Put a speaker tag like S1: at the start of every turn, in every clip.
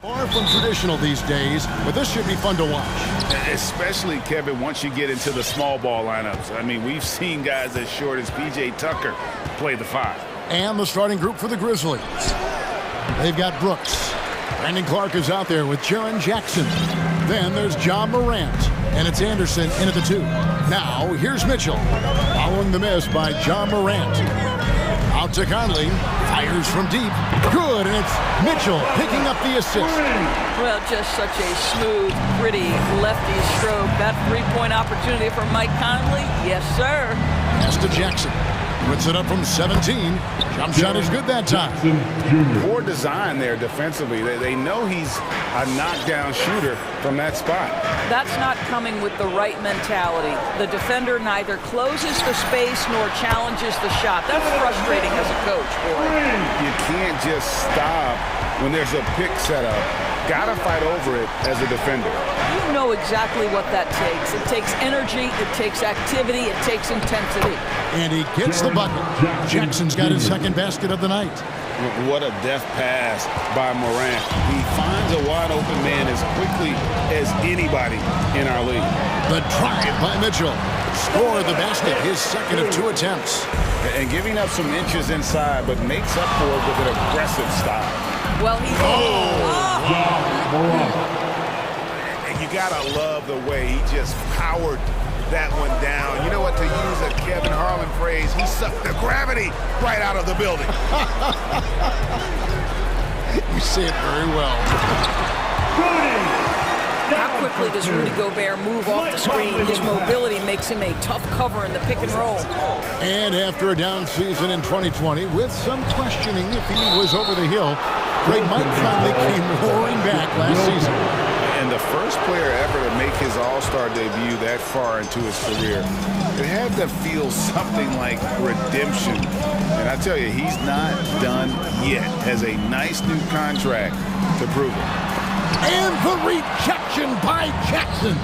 S1: Far from traditional these days, but this should be fun to watch.
S2: Especially, Kevin, once you get into the small ball lineups. I mean, we've seen guys as short as P.J. Tucker play the 5.
S1: And the starting group for the Grizzlies. They've got Brooks. Brandon Clark is out there with Jaren Jackson. Then there's John Morant. And it's Anderson in at the 2. Now, here's Mitchell. Following the miss by John Morant. Out to Conley. Fires from deep. Good, and it's Mitchell picking up the assist.
S3: Well, just such a smooth, pretty lefty stroke. That three-point opportunity for Mike Conley? Yes, sir.
S1: Pass to Jackson. Puts it up from 17. Jump shot is good that time.
S2: Poor design there defensively. They know he's a knockdown shooter from that spot.
S3: That's not coming with the right mentality. The defender neither closes the space nor challenges the shot. That's frustrating as a coach, boy.
S2: You can't just stop when there's a pick set up. Gotta fight over it as a defender.
S3: You know exactly what that takes. It takes energy, it takes activity, it takes intensity.
S1: And he gets the bucket. Jackson's got his second basket of the night.
S2: What a deft pass by Morant. He finds a wide open man as quickly as anybody in our league.
S1: The drive by Mitchell. Scored the basket, his second of 2 attempts.
S2: And giving up some inches inside, but makes up for it with an aggressive style.
S3: Well, he...
S2: And you gotta love the way he just powered that one down. You know what, to use a Kevin Harlan phrase, he sucked the gravity right out of the building.
S1: You say it very well.
S3: How quickly does Rudy Gobert move off the screen? His mobility makes him a tough cover in the pick and roll.
S1: And after a down season in 2020, with some questioning if he was over the hill, Greg Mike finally came roaring back last season.
S2: And the first player ever to make his All-Star debut that far into his career, it had to feel something like redemption. And I tell you, he's not done yet. Has a nice new contract to prove it.
S1: And the rejection by Jackson.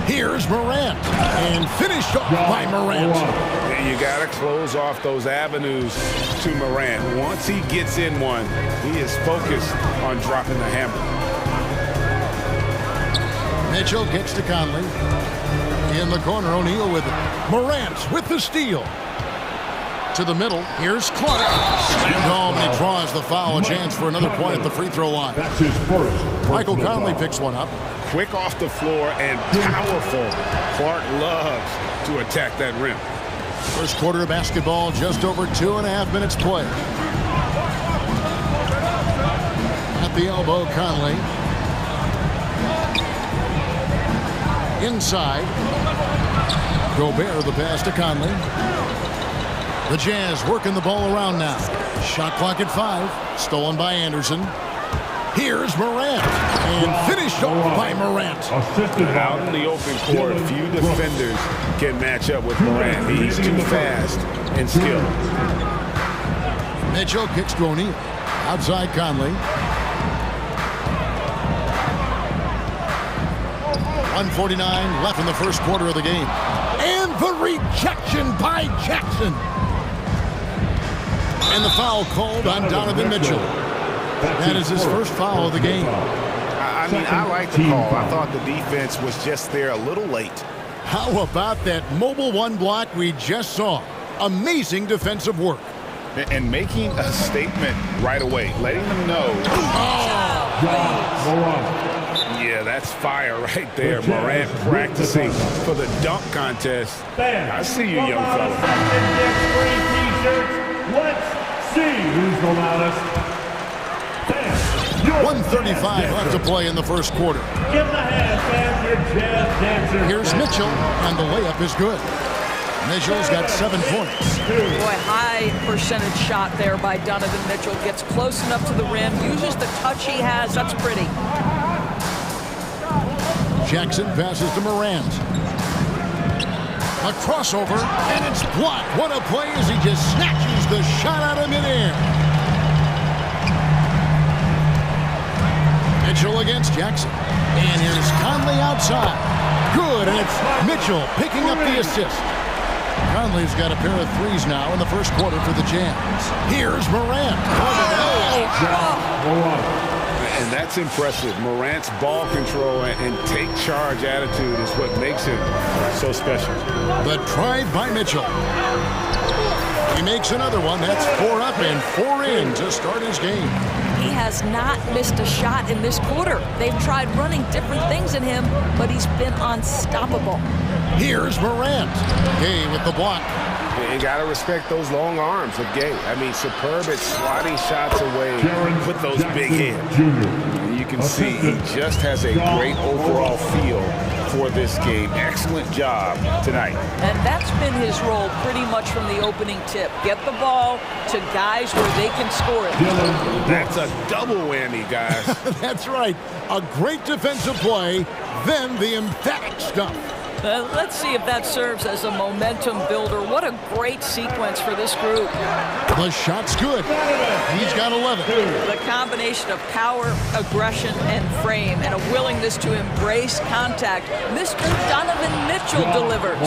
S1: Here's Morant. And finished off by Morant.
S2: And you got to close off those avenues to Morant. Once he gets in one, he is focused on dropping the hammer.
S1: Mitchell gets to Conley. In the corner, O'Neal with it. Morant with the steal. To the middle, here's Clark. Slammed home, and he draws the foul. A chance for another point at the free throw line.
S4: That's his first.
S1: Michael Conley picks one up.
S2: Quick off the floor and powerful. Clark loves to attack that rim.
S1: First quarter of basketball, just over 2.5 minutes played. At the elbow, Conley. Inside. Gobert the pass to Conley. The Jazz working the ball around now. Shot clock at 5. Stolen by Anderson. Here's Morant. And finished off by Morant.
S2: Out in the open court, few defenders can match up with Morant. He's too fast and skilled.
S1: Mitchell kicks to O'Neal. Outside Conley. 1:49 left in the first quarter of the game. And the rejection by Jackson. And the foul called on Donovan Mitchell. That is his first foul of the game.
S2: I mean, I like the call. I thought the defense was just there a little late.
S1: How about that mobile one block we just saw? Amazing defensive work.
S2: And making a statement right away, letting them know. Yeah, that's fire right there. Morant practicing for the dunk contest. I see you, young fella.
S4: Let's see who's the loudest.
S1: 1:35 left to play in the first quarter.
S4: Give the hand fans your jazz dancer.
S1: Here's Mitchell, and the layup is good. Mitchell's got 7 points.
S3: Boy, high percentage shot there by Donovan Mitchell. Gets close enough to the rim, uses the touch he has. That's pretty.
S1: Jackson passes to Morant. A crossover, and it's blocked. What a play as he just snatches the shot out of midair. Mitchell against Jackson. And here's Conley outside. Good, and it's Mitchell picking up the assist. Conley's got a pair of threes now in the first quarter for the Jazz. Here's Morant.
S2: And that's impressive. Morant's ball control and take charge attitude is what makes him so special.
S1: The drive by Mitchell. He makes another one. That's 4 up and 4 in to start his game.
S3: He has not missed a shot in this quarter. They've tried running different things in him, but he's been unstoppable.
S1: Here's Morant. Gay with the block.
S2: You got to respect those long arms of Gay. I mean, superb at swatting shots away with those big hands. And you can see he just has a great overall feel for this game. Excellent job tonight.
S3: And that's been his role pretty much from the opening tip. Get the ball to guys where they can score it.
S2: That's a double whammy, guys.
S1: That's right. A great defensive play, then the emphatic stuff.
S3: Let's see if that serves as a momentum builder. What a great sequence for this group.
S1: The shot's good. He's got 11.
S3: The combination of power, aggression, and frame, and a willingness to embrace contact. Mr. Donovan Mitchell delivers.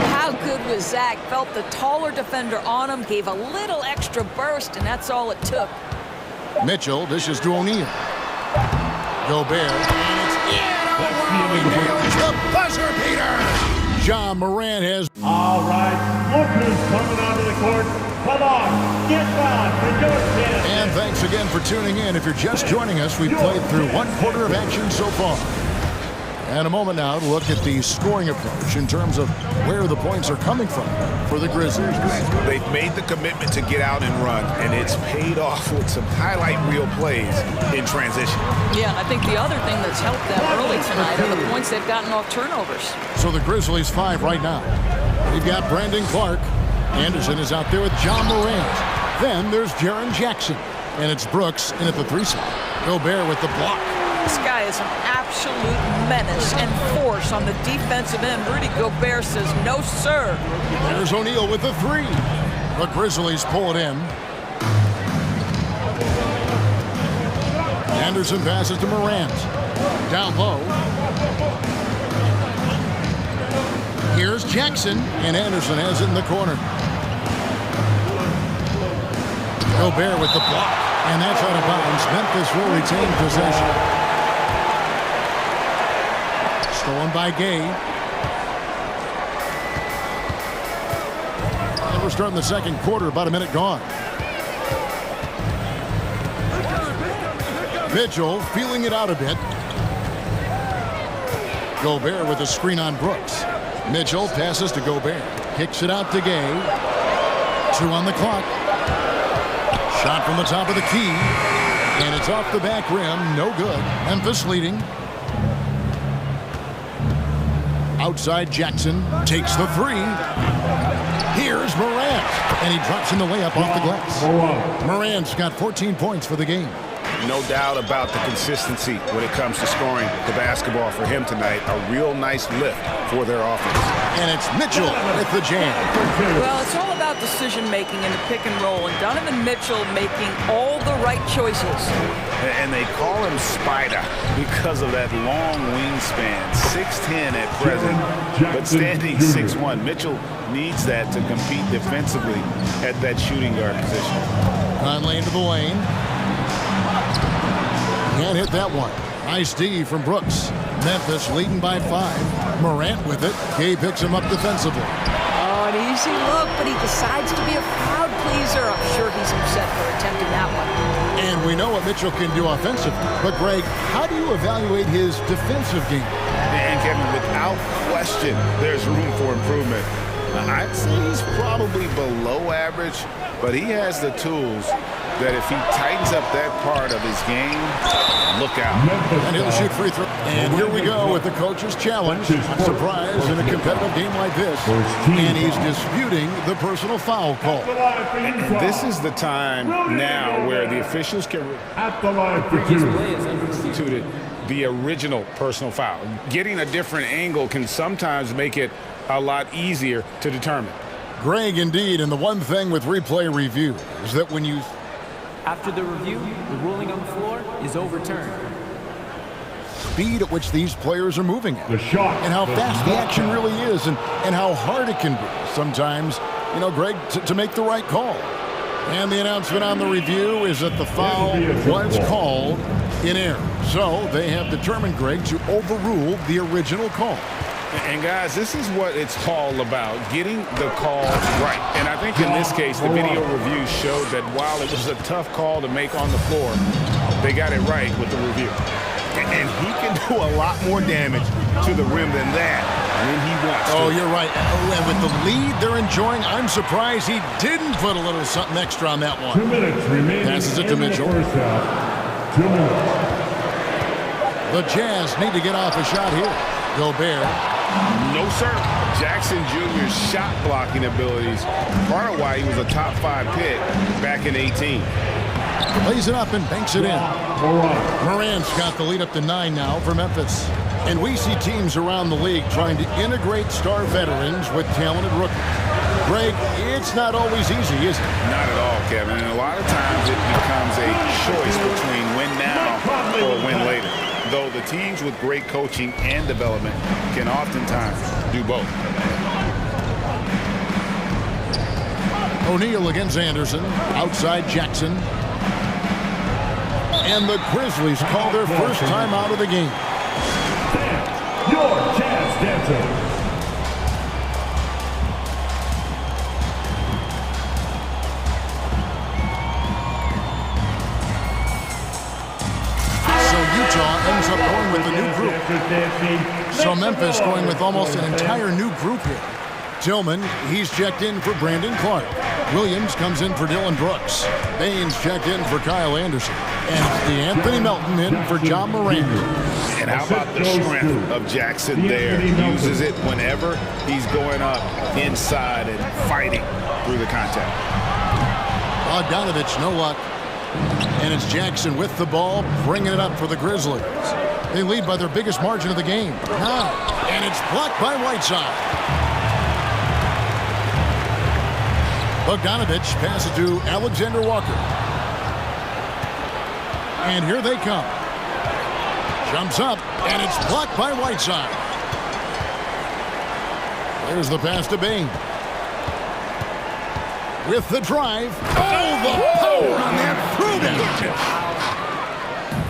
S3: How good was Zach? Felt the taller defender on him, gave a little extra burst, and that's all it took.
S1: Mitchell dishes to O'Neal. Gobert. Nails the buzzer beater. John Morant has.
S4: All right, look who's coming onto the court. Come on, get back for your chance.
S1: And thanks again for tuning in. If you're just joining us, we've played through 1 quarter of action so far. And a moment now to look at the scoring approach in terms of where the points are coming from for the Grizzlies.
S2: They've made the commitment to get out and run, and it's paid off with some highlight reel plays in transition.
S3: Yeah, and I think the other thing that's helped them early tonight are the points they've gotten off turnovers.
S1: So the Grizzlies 5 right now. We've got Brandon Clark. Anderson is out there with John Morant. Then there's Jaren Jackson. And it's Brooks in at the 3 spot. Gobert with the block.
S3: This guy is an absolute menace and force on the defensive end. Rudy Gobert says, no, sir.
S1: There's O'Neal with the 3. The Grizzlies pull it in. Anderson passes to Morant. Down low. Here's Jackson, and Anderson has it in the corner. Gobert with the block, and that's out of bounds. Memphis will retain possession. Stolen by Gay. And we're starting the second quarter, about a minute gone. Mitchell feeling it out a bit. Gobert with a screen on Brooks. Mitchell passes to Gobert. Kicks it out to Gay. 2 on the clock. Shot from the top of the key. And it's off the back rim. No good. Memphis leading. Outside Jackson takes the 3. Here's Morant. And he drops in the layup off the glass. Morant's got 14 points for the game.
S2: No doubt about the consistency when it comes to scoring the basketball for him tonight. A real nice lift for their offense.
S1: And it's Mitchell with the jam.
S3: Well, it's all about decision-making in the pick and roll, and Donovan Mitchell making all the right choices.
S2: And they call him Spider because of that long wingspan. 6'10" at present, but standing 6'1". Mitchell needs that to compete defensively at that shooting guard position.
S1: Conley into the lane. Can't hit that one. Nice D from Brooks. Memphis leading by 5. Morant with it. Gay picks him up defensively.
S3: Oh, an easy look, but he decides to be a crowd pleaser. I'm sure he's upset for attempting that one.
S1: And we know what Mitchell can do offensively. But, Greg, how do you evaluate his defensive game?
S2: And, Kevin, without question, there's room for improvement. I'd say he's probably below average, but he has the tools that if he tightens up that part of his game, look out.
S1: And he'll shoot free throw. And here we go with the coach's challenge. Surprise in a competitive game like this. And he's disputing the personal foul call.
S2: And this is the time now where the officials can institute the original personal foul. Getting a different angle can sometimes make it a lot easier to determine.
S1: Greg, indeed, and the one thing with replay review is that when you...
S5: After the review, the ruling on the floor is overturned.
S1: Speed at which these players are moving at.
S4: The shot.
S1: And how fast the action really is and how hard it can be sometimes, you know, Greg, to make the right call. And the announcement on the review is that the foul was called in air. So they have determined, Greg, to overrule the original call.
S2: And guys, this is what it's all about, getting the call right. And I think in this case, the video review showed that while it was a tough call to make on the floor, they got it right with the review.
S6: And he can do a lot more damage to the rim than that when he wants to.
S1: Oh, you're right. And with the lead they're enjoying, I'm surprised he didn't put a little something extra on that one.
S4: 2 minutes remaining.
S1: Passes it to Mitchell.
S4: In the first half. 2 minutes.
S1: The Jazz need to get off a shot here. Gobert.
S2: No, sir. Jackson Jr.'s shot blocking abilities, part of why he was a top 5 pick back in 18.
S1: Lays it up and banks it in. Morant's got the lead up to 9 now for Memphis. And we see teams around the league trying to integrate star veterans with talented rookies. Greg, it's not always easy, is it?
S2: Not at all, Kevin. And a lot of times it becomes a choice between win now or win later. Though the teams with great coaching and development can oftentimes do both.
S1: O'Neal against Anderson. Outside Jackson. And the Grizzlies call their first time out of the game.
S4: Your chance dancer.
S1: So Utah ends up going with the new group. So Memphis going with almost an entire new group here. Tillman, he's checked in for Brandon Clark. Williams comes in for Dylan Brooks. Baines checked in for Kyle Anderson. And it's DeAnthony Melton in for John Morant.
S2: And how about the strength of Jackson there? He uses it whenever he's going up inside and fighting through the contact.
S1: Bogdanovich, no luck. And it's Jackson with the ball, bringing it up for the Grizzlies. They lead by their biggest margin of the game. And it's blocked by Whiteside. Bogdanovich passes to Alexander Walker. And here they come. Jumps up, and it's blocked by Whiteside. There's the pass to Bain. With the drive. Oh, the power on that throw-down.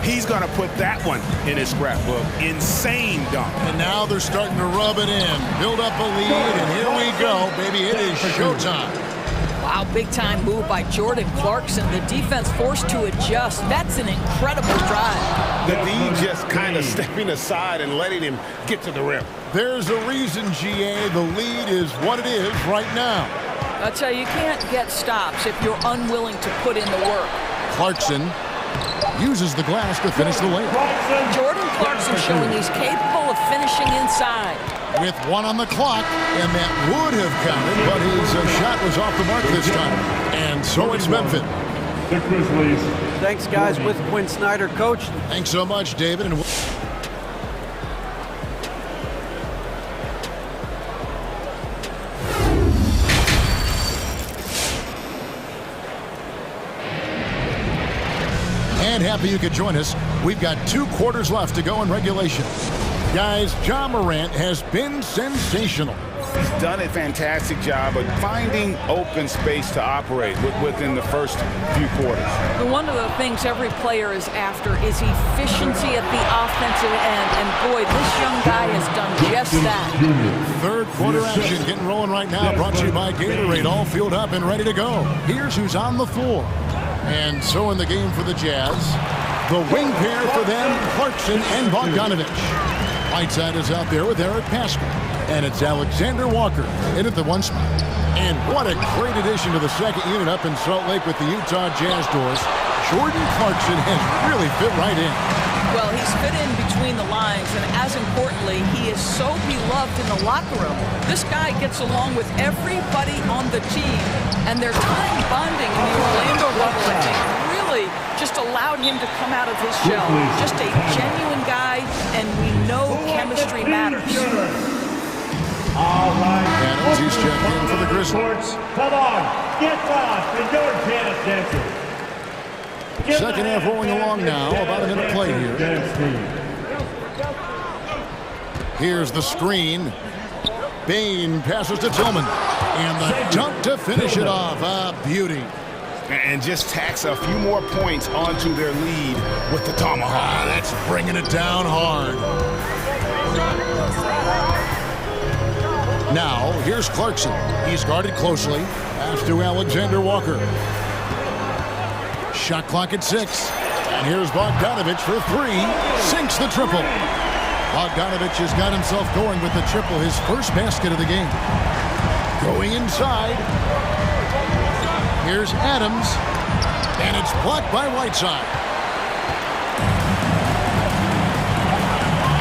S6: He's going to put that one in his scrapbook. Insane dunk.
S1: And now they're starting to rub it in. Build up a lead, and here we go, baby. It is showtime.
S3: Wow, big-time move by Jordan Clarkson. The defense forced to adjust. That's an incredible drive.
S6: The D just kind of stepping aside and letting him get to the rim.
S1: There's a reason, GA. The lead is what it is right now.
S3: I'll tell you, you can't get stops if you're unwilling to put in the work.
S1: Clarkson uses the glass to finish the layup.
S3: Jordan Clarkson showing he's capable of finishing inside.
S1: With 1 on the clock, and that would have counted, but his shot was off the mark this time. And so it's Memphis.
S4: The Grizzlies.
S5: Thanks, guys. With Quinn Snyder, coach.
S1: Thanks so much, David. And happy you could join us. We've got 2 quarters left to go in regulation. Guys, John Morant has been sensational.
S2: He's done a fantastic job of finding open space to operate within the first few quarters.
S3: One of the things every player is after is efficiency at the offensive end. And boy, this young guy has done just that.
S1: Third quarter action getting rolling right now. Brought to you by Gatorade. All filled up and ready to go. Here's who's on the floor. And so in the game for the Jazz, the wing pair for them, Clarkson and Bogdanovich. Whiteside is out there with Eric Pascal. And it's Alexander Walker in at the 1 spot. And what a great addition to the second unit up in Salt Lake with the Utah Jazz doors. Jordan Clarkson has really fit right in.
S3: Well, he's fit in between the lines, and as importantly, he is so beloved in the locker room. This guy gets along with everybody on the team, and their time bonding in the Orlando bubble, I think, really just allowed him to come out of his shell. Just a genuine guy, and we know chemistry matters.
S4: All right.
S1: And he's checked in for the Grizzlies.
S4: Come on, get off the your chance dancer.
S1: Second half rolling along now. About a minute play here. Here's the screen. Bain passes to Tillman. And the dunk to finish it off. A beauty.
S6: And just tacks a few more points onto their lead with the tomahawk.
S1: That's bringing it down hard. Now, here's Clarkson. He's guarded closely. Pass to Alexander Walker. Shot clock at 6. And here's Bogdanovich for 3. Sinks the triple. Bogdanovich has got himself going with the triple, his first basket of the game. Going inside. Here's Adams. And it's blocked by Whiteside.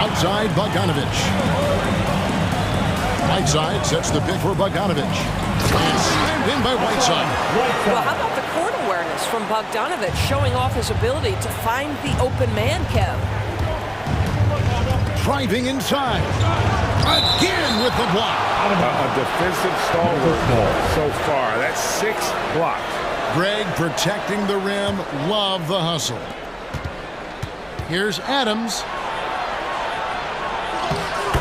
S1: Outside Bogdanovich. Whiteside sets the pick for Bogdanovich. And slammed in by Whiteside.
S3: Well, how about the court awareness from Bogdanovich, showing off his ability to find the open man, Kev?
S1: Driving inside. Again with the block.
S2: A defensive stalwart so far. That's 6 blocks.
S1: Greg protecting the rim. Love the hustle. Here's Adams.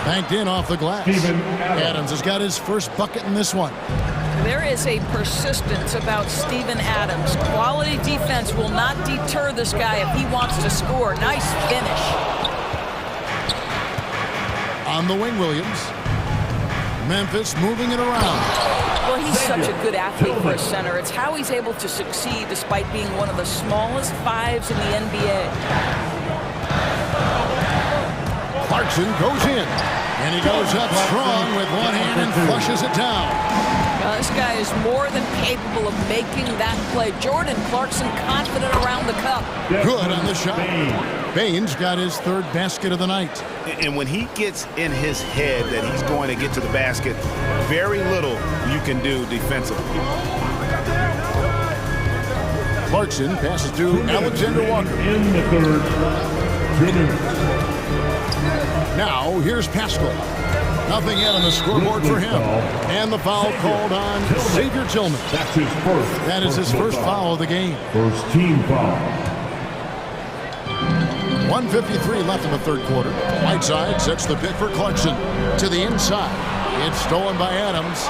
S1: Banked in off the glass. Adams has got his first bucket in this one.
S3: There is a persistence about Steven Adams. Quality defense will not deter this guy if he wants to score. Nice finish.
S1: On the wing, Williams. Memphis moving it around.
S3: Well, he's such a good athlete for a center. It's how he's able to succeed despite being one of the smallest 5s in the NBA.
S1: Clarkson goes in. And he goes up strong with one hand and flushes it down.
S3: This guy is more than capable of making that play. Jordan Clarkson confident around the cup.
S1: Good on the shot. Baines got his 3rd basket of the night.
S6: And when he gets in his head that he's going to get to the basket, very little you can do defensively.
S1: Clarkson passes to Alexander Walker.
S4: In the 3rd,
S1: Now, here's Pascal. Nothing yet on the scoreboard for him. And the foul called on Xavier Tillman.
S4: That's his first.
S1: That is his first foul of the game.
S4: First team foul.
S1: 1:53 left in the 3rd quarter. Whiteside sets the pick for Clarkson. To the inside. It's stolen by Adams.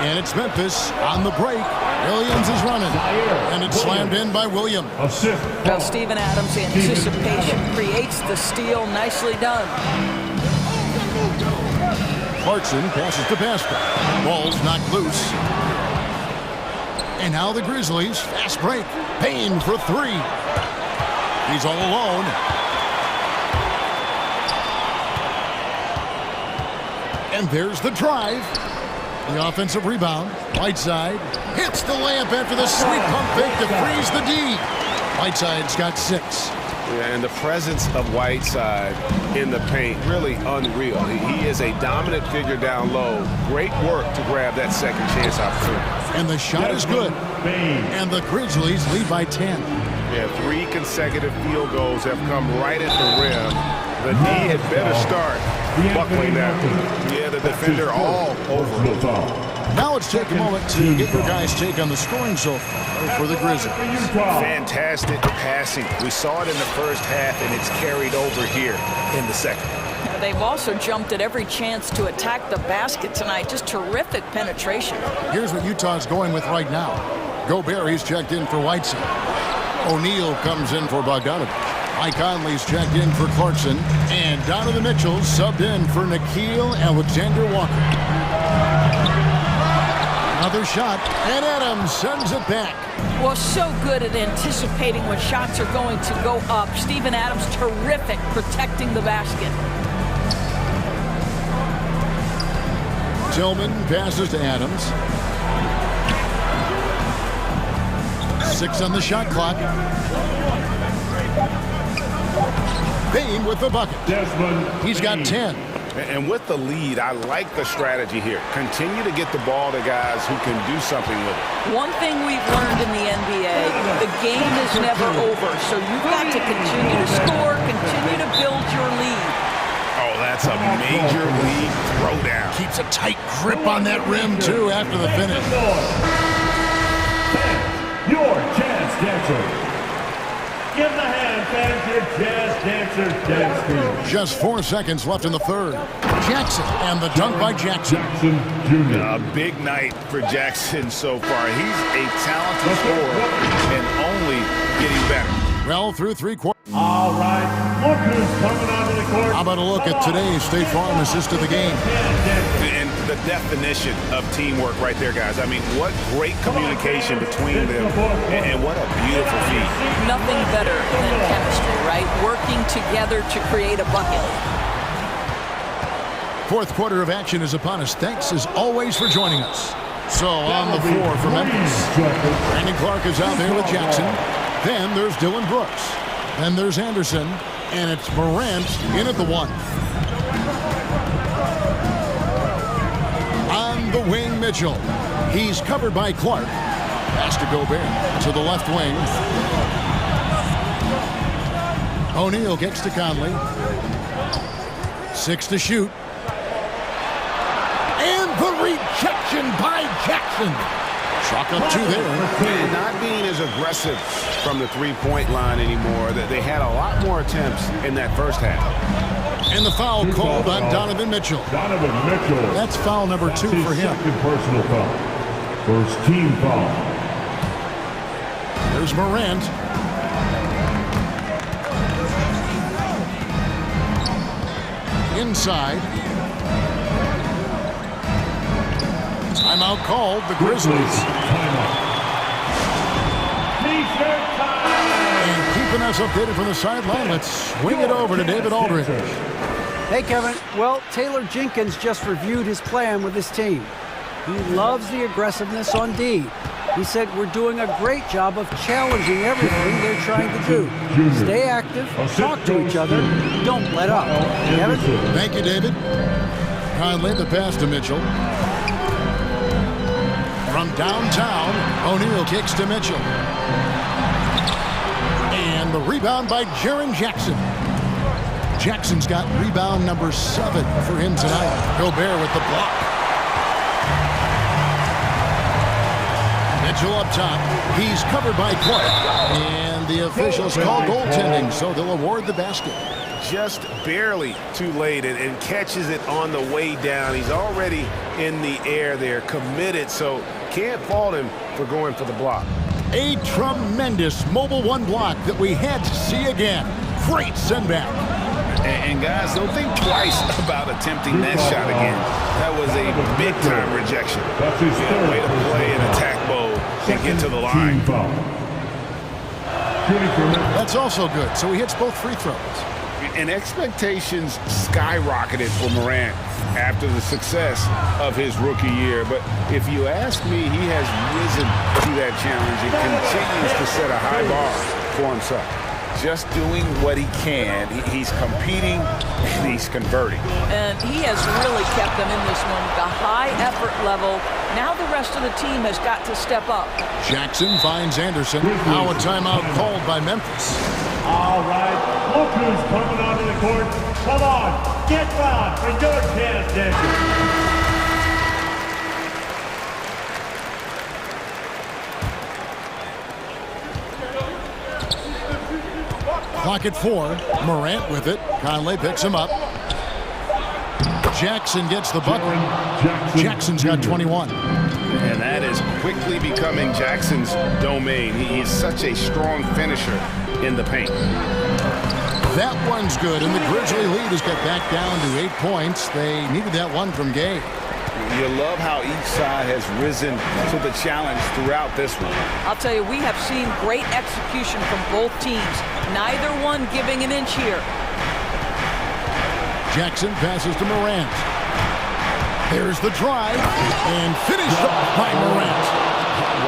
S1: And it's Memphis on the break. Williams is running. And it's slammed in by Williams.
S4: Assist.
S3: Well, Steven Adams' anticipation creates the steal. Nicely done.
S1: Clarkson passes to Pascal. Ball's knocked loose. And now the Grizzlies. Fast break. Payne for 3. He's all alone. And there's the drive. The offensive rebound. Whiteside hits the layup after the sweet pump fake to freeze the D. Whiteside's got 6.
S2: Yeah, and the presence of Whiteside in the paint, really unreal. He is a dominant figure down low. Great work to grab that second chance opportunity.
S1: And the shot is good. And the Grizzlies lead by 10.
S2: Yeah, 3 consecutive field goals have come right at the rim. The D had better start buckling that. Yeah, the defender all over him.
S1: Now let's take a moment to get your guys' take on the scoring so far for the Grizzlies.
S2: Fantastic passing. We saw it in the first half, and it's carried over here in the second.
S3: They've also jumped at every chance to attack the basket tonight. Just terrific penetration.
S1: Here's what Utah's going with right now. Gobert, he's checked in for Whiteside. O'Neal comes in for Bogdanovich. Mike Conley's checked in for Clarkson. And Donovan Mitchell subbed in for Nickeil Alexander-Walker. Another shot, and Adams sends it back.
S3: Well, so good at anticipating when shots are going to go up. Steven Adams, terrific protecting the basket.
S1: Tillman passes to Adams. 6 on the shot clock. Payne with the bucket. He's got 10.
S2: And with the lead, I like the strategy here. Continue to get the ball to guys who can do something with it.
S3: One thing we've learned in the NBA, the game is never over. So you've got to continue to score, continue to build your lead.
S2: Oh, that's a major league throwdown.
S1: Keeps a tight grip on that rim, too, after the finish.
S4: Your chance dancer. Give the hand, fans, your jazz dancers dance team.
S1: Just 4 seconds left in the third. Jackson, and the dunk by Jackson.
S4: Jackson Jr.
S6: A big night for Jackson so far. He's a talented scorer and only getting better.
S1: Well, through 3 quarters.
S4: All right, look who's coming onto the court.
S1: How about a look at today's State Farm assist of the game?
S6: And the definition of teamwork right there, guys. I mean, what great communication between them, and what a beautiful feat.
S3: Nothing better than chemistry, right? Working together to create a bucket.
S1: Fourth quarter of action is upon us. Thanks, as always, for joining us. So, on the floor for Memphis, Brandon Clark is out there with Jackson. Then there's Dylan Brooks. Then there's Anderson. And it's Morant in at the 1. On the wing, Mitchell. He's covered by Clark. Pass to Gobert to the left wing. O'Neal gets to Conley. 6 to shoot. And the rejection by Jackson. Chalk up 2 there.
S6: And not being as aggressive from the three-point line anymore. They had a lot more attempts in that first half.
S1: And the foul called on Donovan Mitchell.
S4: Donovan Mitchell.
S1: That's foul number 2 for him.
S4: Second personal foul. First team foul.
S1: There's Morant. Inside. Timeout called, the Grizzlies.
S4: T-shirt time.
S1: And keeping us updated from the sideline, let's swing it over to David Aldridge.
S7: Hey, Kevin. Well, Taylor Jenkins just reviewed his plan with his team. He loves the aggressiveness on D. He said we're doing a great job of challenging everything they're trying to do. Stay active, talk to each other, don't let up. Kevin?
S1: Thank you, David. Conley, the pass to Mitchell. From downtown, O'Neal kicks to Mitchell. And the rebound by Jaren Jackson. Jackson's got rebound number 7 for him tonight. Gobert with the block. Mitchell up top. He's covered by Clark. And the officials call goaltending, so they'll award the basket.
S6: Just barely too late and catches it on the way down. He's already in the air there, committed, so can't fault him for going for the block.
S1: A tremendous mobile 1 block that we had to see again. Great send back.
S6: And guys, don't think twice about attempting that shot again. That was a big-time rejection.
S4: That's his third.
S6: Way to play an attack mode and get to the line.
S4: Team foul. Shooting for Memphis.
S1: That's also good, so he hits both free throws.
S6: And expectations skyrocketed for Morant after the success of his rookie year. But if you ask me, he has risen to that challenge and continues to set a high bar for himself. Just doing what he can. He's competing and he's converting.
S3: And he has really kept them in this one with a high effort level. Now the rest of the team has got to step up.
S1: Jackson finds Anderson. Now a timeout called by Memphis.
S4: All right, look who's coming onto the court. Come on, get back for your jazz dancers.
S1: Clock at 4. Morant with it. Conley picks him up. Jackson gets the bucket. Jackson's got 21.
S6: And that is quickly becoming Jackson's domain. He is such a strong finisher in the paint.
S1: That one's good, and the Grizzly lead has got back down to 8 points. They needed that one from Gay.
S6: You love how each side has risen to the challenge throughout this one.
S3: I'll tell you, we have seen great execution from both teams. Neither one giving an inch here.
S1: Jackson passes to Morant. There's the drive, and finished off by Morant.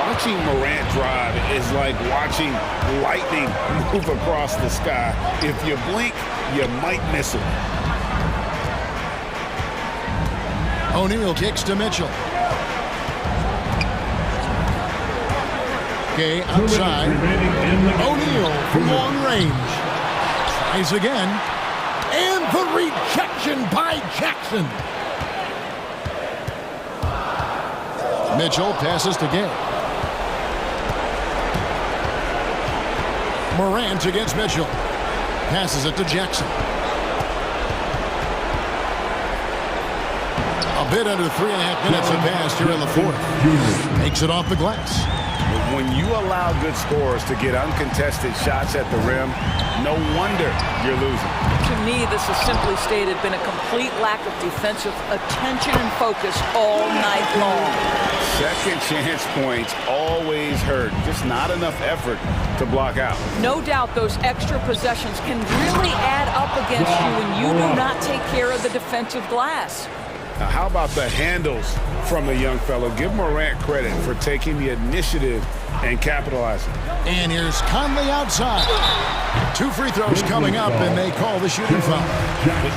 S6: Watching Morant drive is like watching lightning move across the sky. If you blink, you might miss it.
S1: O'Neal kicks to Mitchell. Gay outside. O'Neal from long range. Tries again. And the rejection by Jackson. Mitchell passes to Gay. Morant against Mitchell. Passes it to Jackson. A bit under 3.5 minutes have passed here in the fourth. Takes it off the glass.
S2: When you allow good scorers to get uncontested shots at the rim, no wonder you're losing.
S3: To me, this has simply stated been a complete lack of defensive attention and focus all night long.
S2: Second chance points always hurt. Just not enough effort to block out.
S3: No doubt those extra possessions can really add up against you when you do not take care of the defensive glass.
S2: Now, how about the handles from the young fellow? Give Morant credit for taking the initiative and capitalizing.
S1: And here's Conley outside. 2 free throws coming up, and they call the shooting foul.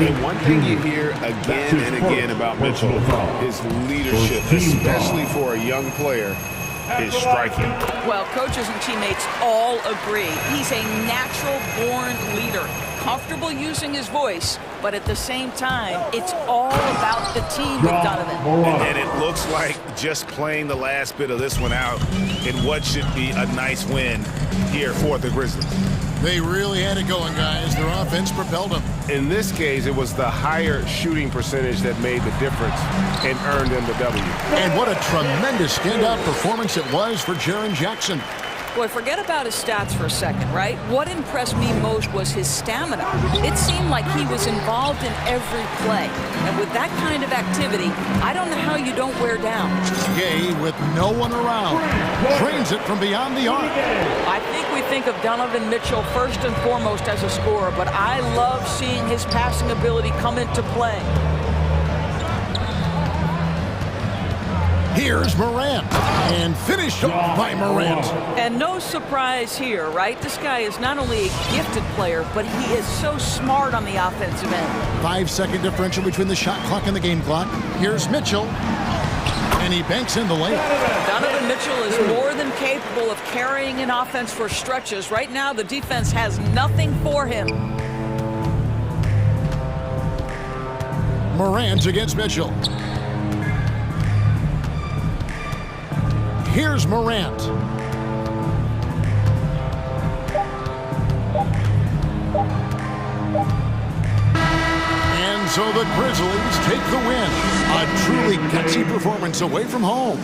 S2: And one thing you hear again and again about Mitchell, his leadership, especially for a young player, is striking.
S3: Well, coaches and teammates all agree. He's a natural-born leader, comfortable using his voice, but at the same time, it's all about the team with Donovan.
S2: And it looks like just playing the last bit of this one out in what should be a nice win here for the Grizzlies.
S1: They really had it going, guys. Their offense propelled them.
S2: In this case, it was the higher shooting percentage that made the difference and earned them the W.
S1: And what a tremendous standout performance it was for Jaren Jackson.
S3: Boy, forget about his stats for a second, right? What impressed me most was his stamina. It seemed like he was involved in every play. And with that kind of activity, I don't know how you don't wear down.
S1: Gay, with no one around, drains it from beyond the arc.
S3: I think we think of Donovan Mitchell first and foremost as a scorer, but I love seeing his passing ability come into play.
S1: Here's Morant, and finished off by Morant.
S3: And no surprise here, right? This guy is not only a gifted player, but he is so smart on the offensive end.
S1: 5-second differential between the shot clock and the game clock. Here's Mitchell, and he banks in the layup.
S3: Donovan Mitchell is more than capable of carrying an offense for stretches. Right now, the defense has nothing for him.
S1: Morant against Mitchell. Here's Morant. And so the Grizzlies take the win. A truly gutsy performance away from home.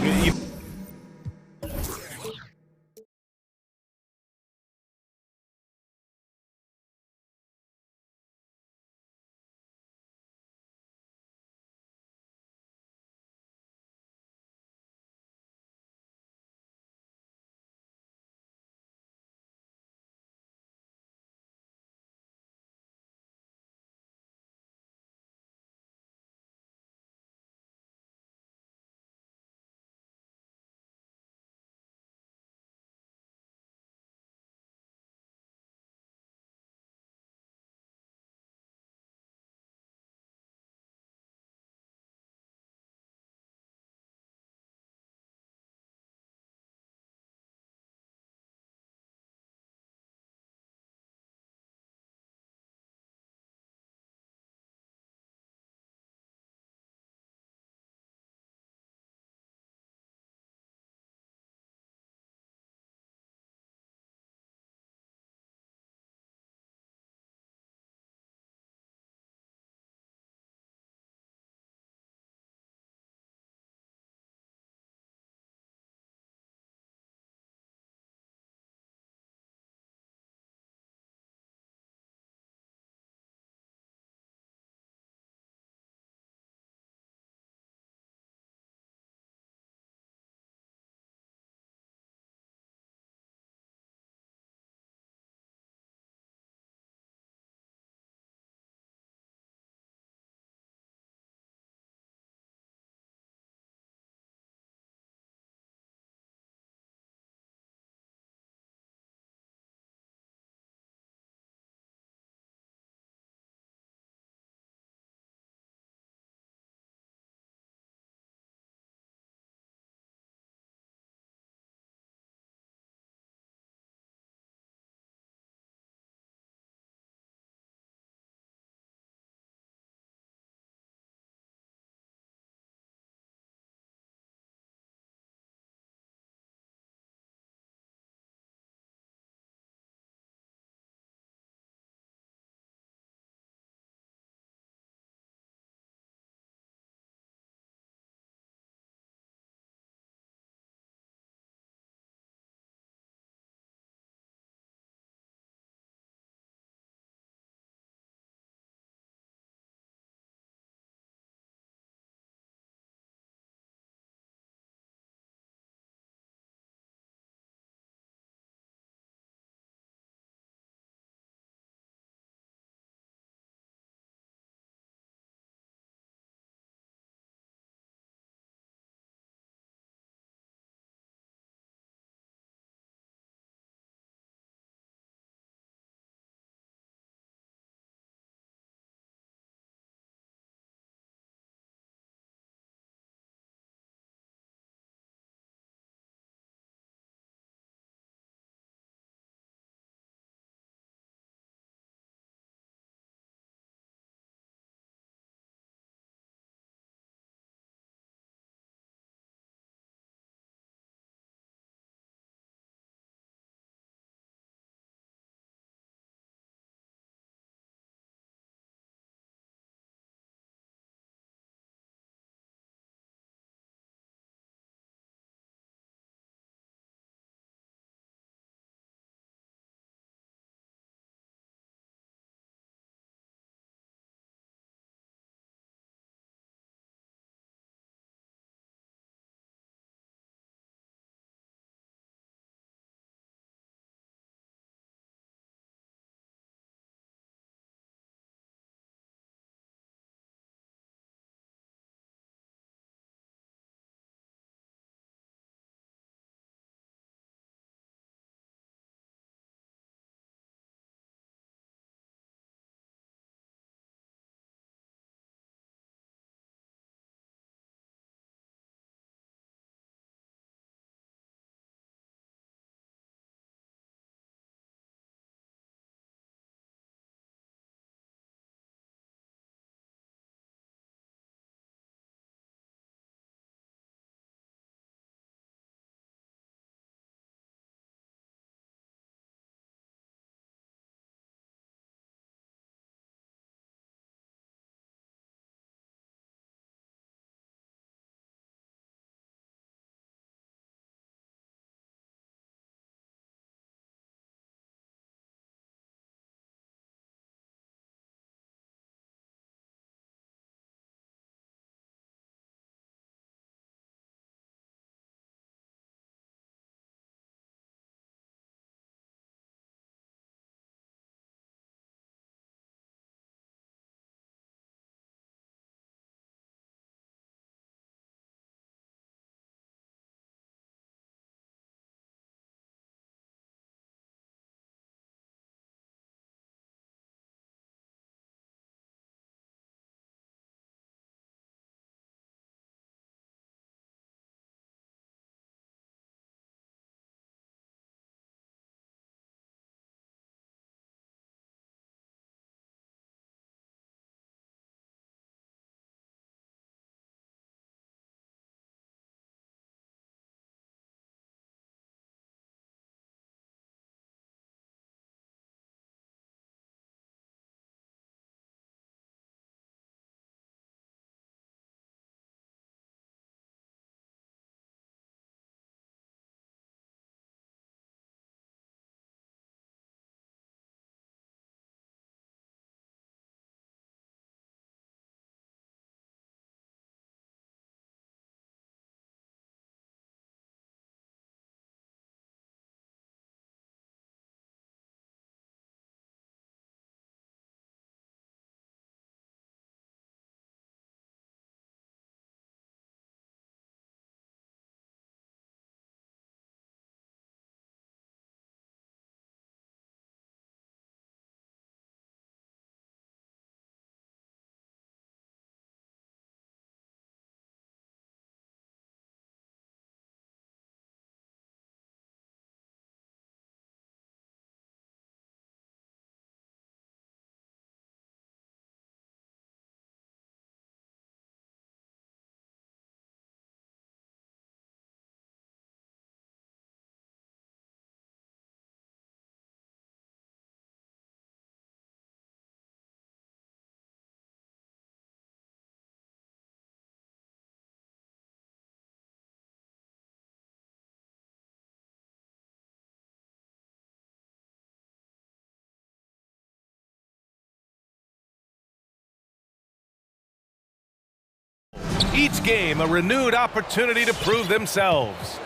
S8: Each game a renewed opportunity to prove themselves.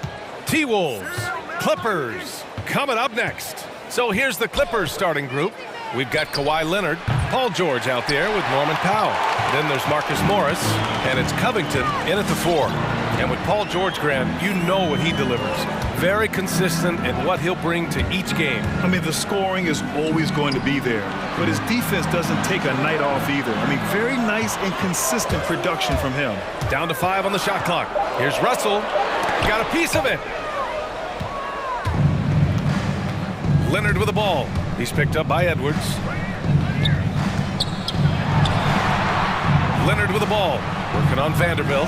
S8: T-Wolves, Clippers, coming up next. So here's the Clippers starting group. We've got Kawhi Leonard, Paul George out there with Norman Powell. Then there's Marcus Morris, and it's Covington in at the 4. And with Paul George, Graham, you know what he delivers. Very consistent in what he'll bring to each game.
S9: I mean, the scoring is always going to be there, but his defense doesn't take a night off either. I mean, very nice and consistent production from him.
S8: Down to 5 on the shot clock. Here's Russell. Got a piece of it. Leonard with the ball. He's picked up by Edwards. Leonard with the ball. Working on Vanderbilt.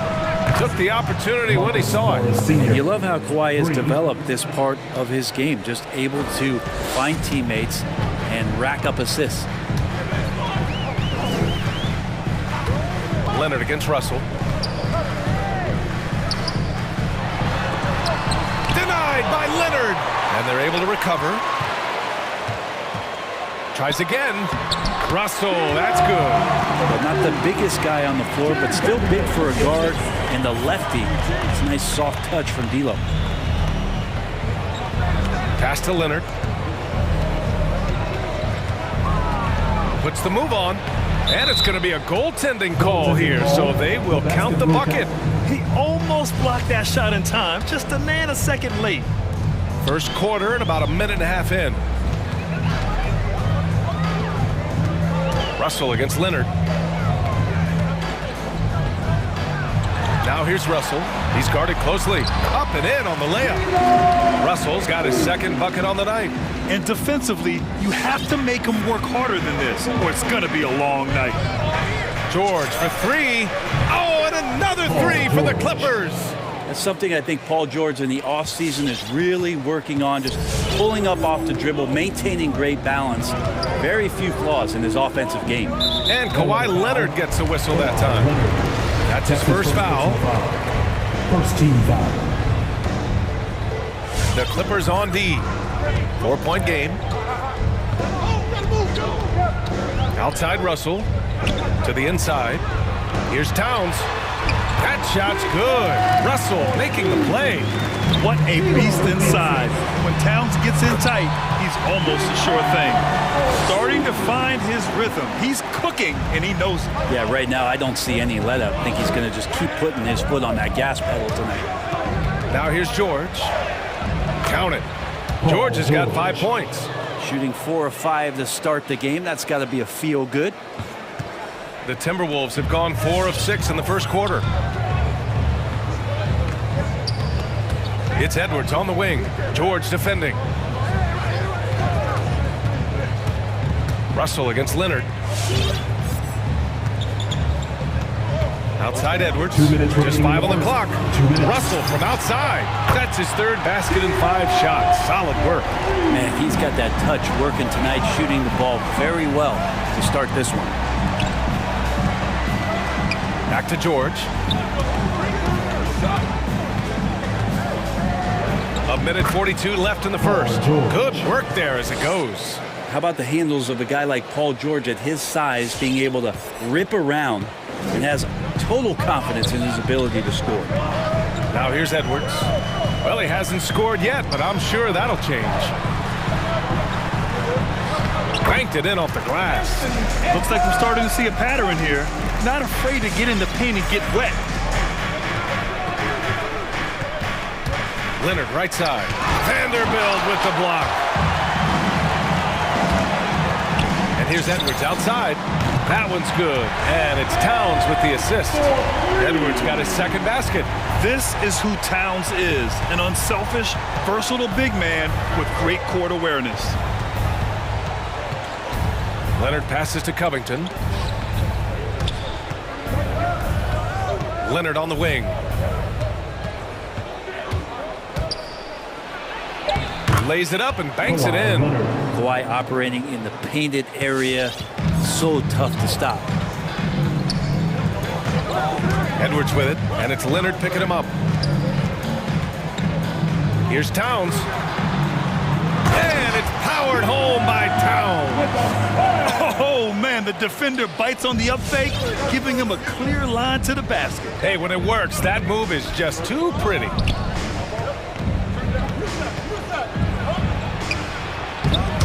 S8: Took the opportunity when he saw it.
S10: You love how Kawhi has developed this part of his game, just able to find teammates and rack up assists.
S8: Leonard against Russell. Denied by Leonard. And they're able to recover. Tries again. Russell, that's good.
S10: But not the biggest guy on the floor, but still big for a guard. And the lefty. It's a nice soft touch from D'Lo.
S8: Pass to Leonard. Puts the move on. And it's going to be a goaltending call here, so they will count the bucket.
S9: He almost blocked that shot in time, just a nanosecond late.
S8: First quarter and about a minute and a half in. Russell against Leonard. Now here's Russell. He's guarded closely. Up and in on the layup. Russell's got his second bucket on the night.
S9: And defensively, you have to make him work harder than this, or it's going to be a long night.
S8: George for 3. Oh, and another 3 for the Clippers.
S10: That's something I think Paul George in the offseason is really working on, just pulling up off the dribble, maintaining great balance. Very few flaws in his offensive game.
S8: And Kawhi Leonard gets a whistle that time. That's his first foul.
S4: First team foul.
S8: The Clippers on D. 4-point game. Outside Russell. To the inside. Here's Towns. That shot's good. Russell making the play.
S9: What a beast inside. When Towns gets in tight, he's almost a sure thing. Starting to find his rhythm. He's cooking, and he knows it.
S10: Yeah, right now I don't see any let up. I think he's going to just keep putting his foot on that gas pedal tonight.
S8: Now here's George. Count it. George has got 5 points.
S10: Shooting 4 of 5 to start the game. That's got to be a feel good.
S8: The Timberwolves have gone 4 of 6 in the first quarter. It's Edwards on the wing. George defending. Russell against Leonard. Outside Edwards. Just 5 on the clock. Russell from outside. That's his 3rd basket in 5 shots. Solid work.
S10: Man, he's got that touch working tonight, shooting the ball very well to start this one.
S8: Back to George. A minute 42 left in the first. Good work there as it goes.
S10: How about the handles of a guy like Paul George at his size being able to rip around and has total confidence in his ability to score.
S8: Now here's Edwards. Well, he hasn't scored yet, but I'm sure that'll change. Banked it in off the glass.
S9: Looks like we're starting to see a pattern here. Not afraid to get in the paint and get wet.
S8: Leonard right side. Vanderbilt with the block. And here's Edwards outside. That one's good. And it's Towns with the assist. Edwards got his 2nd basket.
S9: This is who Towns is. An unselfish, versatile big man with great court awareness.
S8: Leonard passes to Covington. Leonard on the wing. Lays it up and banks it in.
S10: Kawhi operating in the painted area. So tough to stop.
S8: Edwards with it, and it's Leonard picking him up. Here's Towns. And it's powered home by Towns.
S9: Oh, man, the defender bites on the up fake, giving him a clear line to the basket.
S8: Hey, when it works, that move is just too pretty.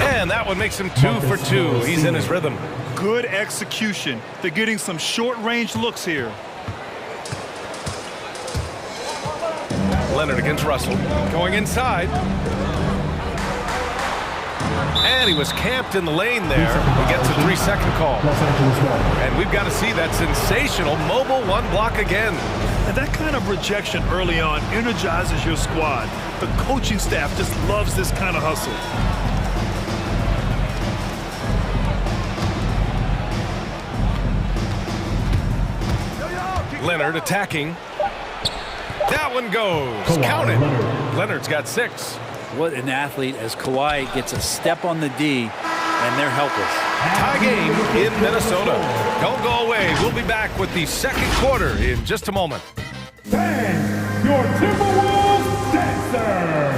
S8: And that one makes him 2 for 2. He's in his rhythm.
S9: Good execution. They're getting some short-range looks here.
S8: Leonard against Russell. Going inside. And he was camped in the lane there. He gets a 3-second call. And we've got to see that sensational mobile one block again.
S9: And that kind of rejection early on energizes your squad. The coaching staff just loves this kind of hustle.
S8: Leonard attacking. That one goes. Count it. Leonard's got 6.
S10: What an athlete as Kawhi gets a step on the D, and they're helpless.
S8: Tie game in Minnesota. Don't go away. We'll be back with the second quarter in just a moment.
S4: Fans, your Timberwolves dancers.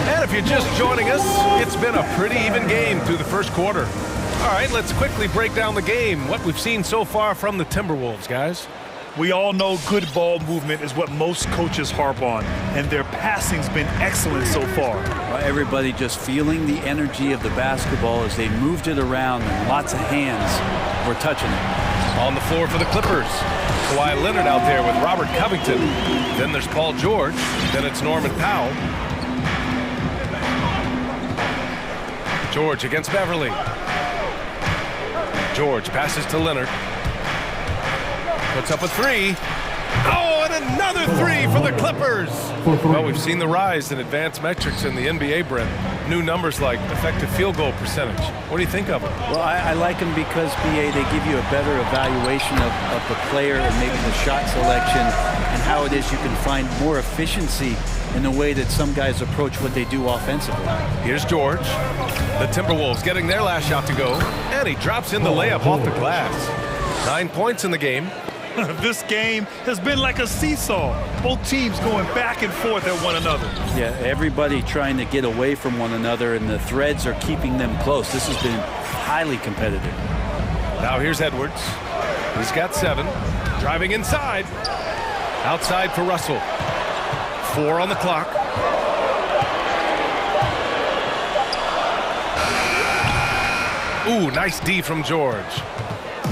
S8: And if you're just joining us, it's been a pretty even game through the first quarter. All right, let's quickly break down the game, what we've seen so far from the Timberwolves, guys.
S9: We all know good ball movement is what most coaches harp on, and their passing's been excellent so far.
S10: Well, everybody just feeling the energy of the basketball as they moved it around, and lots of hands were touching it.
S8: On the floor for the Clippers, Kawhi Leonard out there with Robert Covington. Then there's Paul George. Then it's Norman Powell. George against Beverly. George passes to Leonard. Puts up a 3. Oh, and another 3 for the Clippers. Well, we've seen the rise in advanced metrics in the NBA, Brent. New numbers like effective field goal percentage. What do you think of them?
S10: Well, I like them because, BA, they give you a better evaluation of the player and maybe the shot selection and how it is you can find more efficiency in the way that some guys approach what they do offensively.
S8: Here's George. The Timberwolves getting their last shot to go. And he drops in the layup off the glass. 9 points in the game.
S9: This game has been like a seesaw. Both teams going back and forth at one another.
S10: Yeah, everybody trying to get away from one another, and the threads are keeping them close. This has been highly competitive.
S8: Now here's Edwards. He's got 7. Driving inside. Outside for Russell. 4 on the clock. Ooh, nice D from George.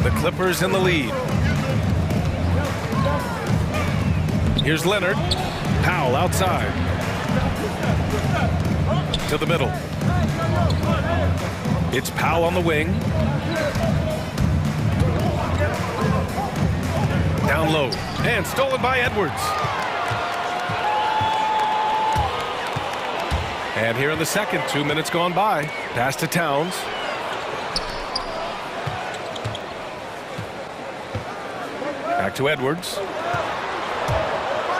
S8: The Clippers in the lead. Here's Leonard. Powell outside. To the middle. It's Powell on the wing. Down low. And stolen by Edwards. And here in the second, 2 minutes gone by. Pass to Towns. Back to Edwards.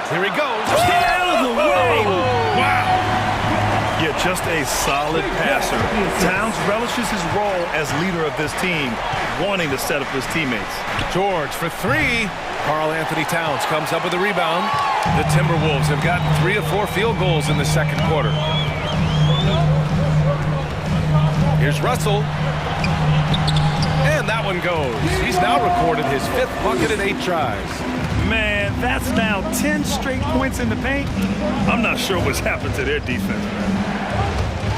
S8: Here he goes. Stay out of the way. Wow.
S9: Yeah, just a solid passer. Towns relishes his role as leader of this team, wanting to set up his teammates.
S8: George for 3. Karl Anthony Towns comes up with a rebound. The Timberwolves have gotten 3 of 4 field goals in the second quarter. Here's Russell. And that one goes. He's now recorded his 5th bucket in 8 tries.
S9: Man, that's now 10 straight points in the paint. I'm not sure what's happened to their defense.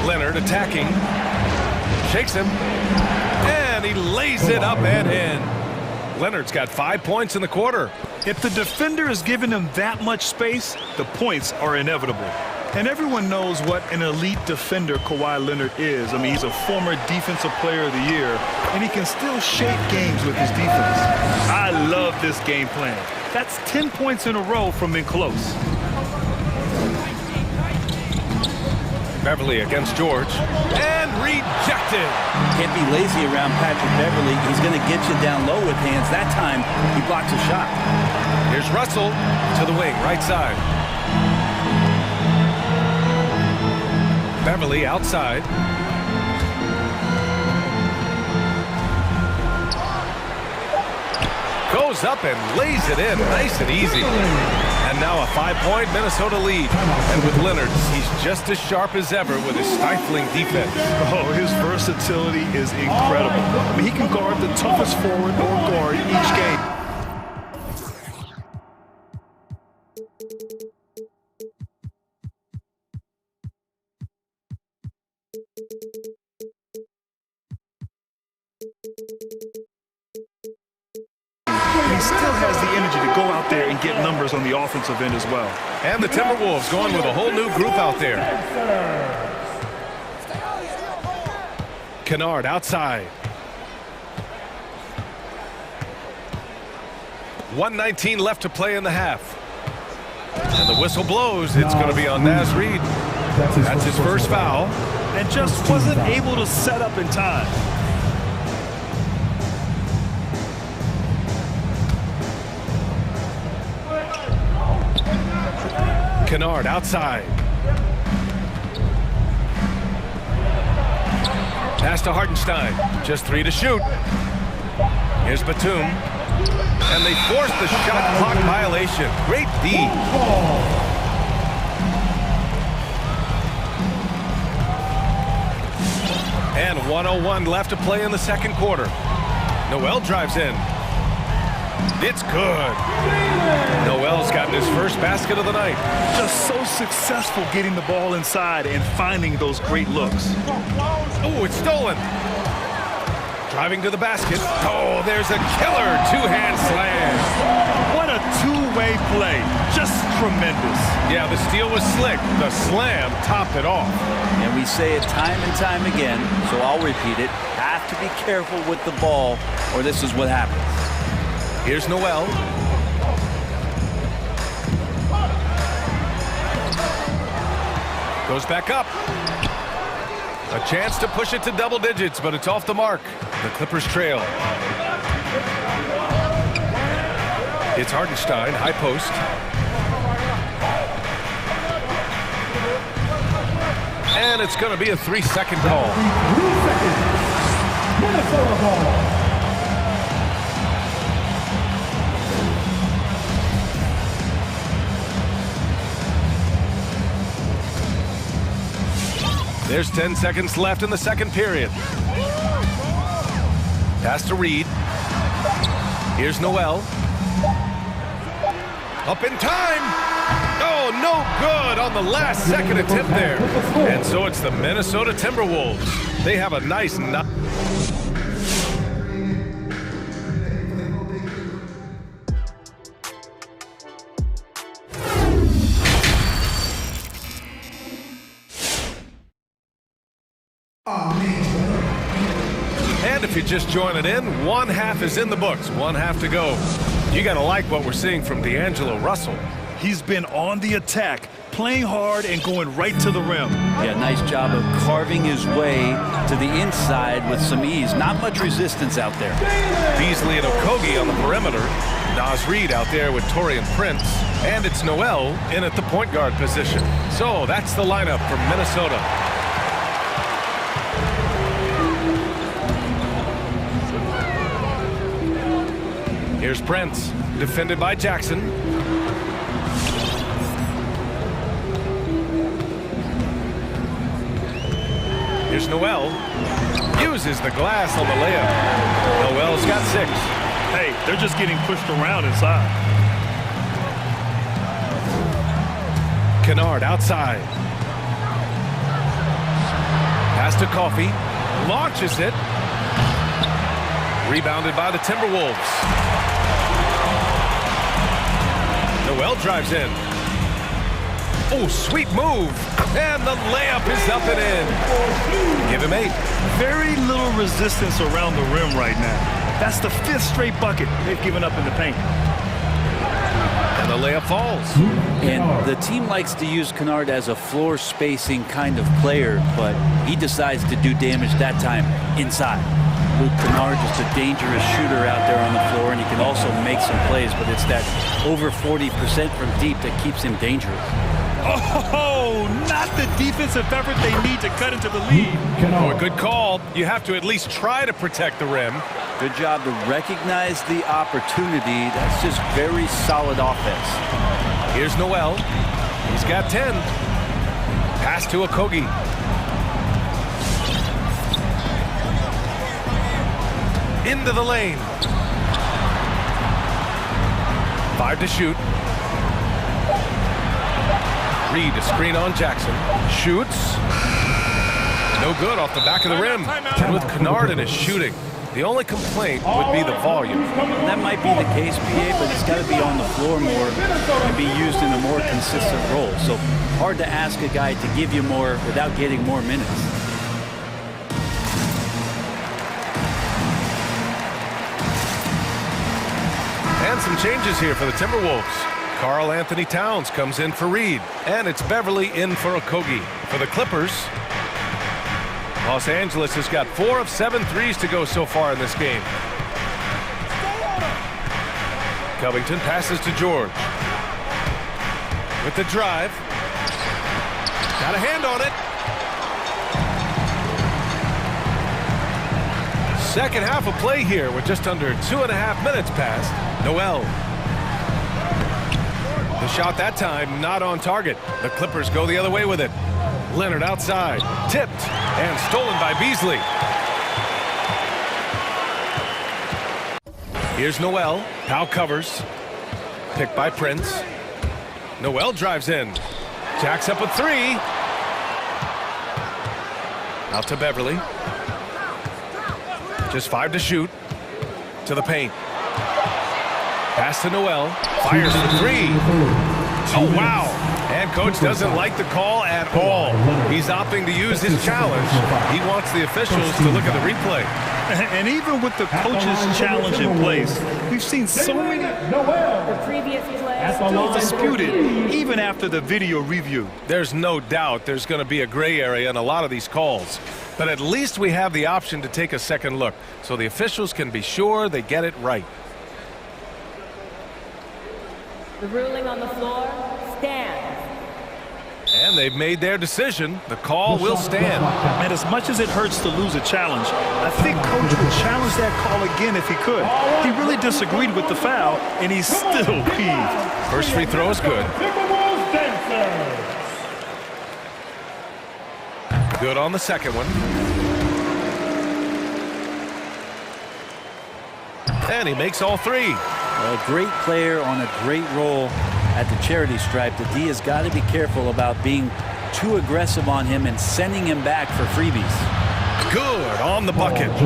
S8: Leonard attacking. Shakes him. And he lays it up and in. Leonard's got 5 points in the quarter.
S9: If the defender is giving him that much space, the points are inevitable. And everyone knows what an elite defender Kawhi Leonard is. I mean, he's a former Defensive Player of the Year, and he can still shape games with his defense. I love this game plan. That's 10 points in a row from in close.
S8: Beverly against George. And rejected.
S10: Can't be lazy around Patrick Beverly. He's going to get you down low with hands. That time, he blocks a shot.
S8: Here's Russell to the wing, right side. Beverly outside. Goes up and lays it in nice and easy. And now a 5-point Minnesota lead. And with Leonard, he's just as sharp as ever with his stifling defense.
S9: Oh, his versatility is incredible. I mean, he can guard the toughest forward or guard each game. He still has the energy to go out there and get numbers on the offensive end as well.
S8: And the Timberwolves going with a whole new group out there. Kennard outside. 1:19 left to play in the half. And the whistle blows. It's going to be on Naz Reid. That's his first foul.
S9: And just wasn't able to set up in time.
S8: Kennard outside. Pass to Hartenstein. Just 3 to shoot. Here's Batum. And they forced the shot clock violation. Great D. And 1:01 left to play in the second quarter. Noel drives in. It's good. Noel's gotten his first basket of the night.
S9: Just so successful getting the ball inside and finding those great looks.
S8: Oh, it's stolen. Driving to the basket. Oh, there's a killer two-hand slam.
S9: What a two-way play. Just tremendous.
S8: Yeah, the steal was slick. The slam topped it off.
S10: And we say it time and time again, so I'll repeat it. Have to be careful with the ball, or this is what happens.
S8: Here's Noel. Goes back up. A chance to push it to double digits, but it's off the mark. The Clippers trail. It's Hartenstein, high post. And it's going to be a 3-second call.
S4: 3 seconds. Minnesota ball.
S8: There's 10 seconds left in the second period. Pass to Reid. Here's Noel. Up in time. Oh, no good on the last second attempt there. And so it's the Minnesota Timberwolves. They have a nice... And if you're just joining in, one half is in the books, one half to go. You got to like what we're seeing from D'Angelo Russell.
S9: He's been on the attack, playing hard and going right to the rim.
S10: Yeah, nice job of carving his way to the inside with some ease. Not much resistance out there.
S8: Beasley and Okogie on the perimeter. Naz Reid out there with Taurean Prince. And it's Noel in at the point guard position. So that's the lineup for Minnesota. Here's Prince, defended by Jackson. Here's Noel. Uses the glass on the layup. Noel's got 6.
S9: Hey, they're just getting pushed around inside.
S8: Kennard outside. Pass to Coffey. Launches it. Rebounded by the Timberwolves. Noel drives in. Oh, sweet move. And the layup is up and in. Give him 8.
S9: Very little resistance around the rim right now. That's the 5th straight bucket they've given up in the paint.
S8: And the layup falls.
S10: And the team likes to use Kennard as a floor spacing kind of player, but he decides to do damage that time inside. Luke Kennard, just a dangerous shooter out there on the floor, and he can also make some plays, but it's that over 40% from deep that keeps him dangerous.
S9: Oh, not the defensive effort they need to cut into the lead.
S8: Oh, a good call. You have to at least try to protect the rim.
S10: Good job to recognize the opportunity. That's just very solid offense.
S8: Here's Noel. He's got 10. Pass to Okogie. Into the lane. 5 to shoot. Reed to screen on Jackson. Shoots. No good off the back of the rim. And with Kennard in his shooting, the only complaint would be the volume.
S10: That might be the case, PA, but it's got to be on the floor more and be used in a more consistent role. So hard to ask a guy to give you more without getting more minutes.
S8: And some changes here for the Timberwolves. Karl Anthony Towns comes in for Reed, and it's Beverly in for Okogie. For the Clippers, Los Angeles has got 4 of 7 threes to go so far in this game. Covington passes to George. With the drive. Got a hand on it. Second half of play here with just under 2.5 minutes passed. Noel. The shot that time not on target. The Clippers go the other way with it. Leonard outside. Tipped and stolen by Beasley. Here's Noel. Powell covers. Picked by Prince. Noel drives in. Jacks up a 3. Out to Beverly. Just 5 to shoot. To the paint. Pass to Noel. Fires for 3. Oh, wow. And coach doesn't like the call at all. He's opting to use his challenge. He wants the officials to look at the replay.
S9: And even with the coach's challenge in place, we've seen so many disputed even after the video review.
S8: There's no doubt there's going to be a gray area in a lot of these calls. But at least we have the option to take a second look so the officials can be sure they get it right.
S11: The ruling on the floor stands.
S8: And they've made their decision. The call will stand.
S9: And as much as it hurts to lose a challenge, I think coach would challenge that call again if he could. He really disagreed with the foul, and he's still peeved.
S8: First free throw is good. Good on the second one. And he makes all 3.
S10: A great player on a great role at the charity stripe. The D has got to be careful about being too aggressive on him and sending him back for freebies.
S8: Good on the bucket.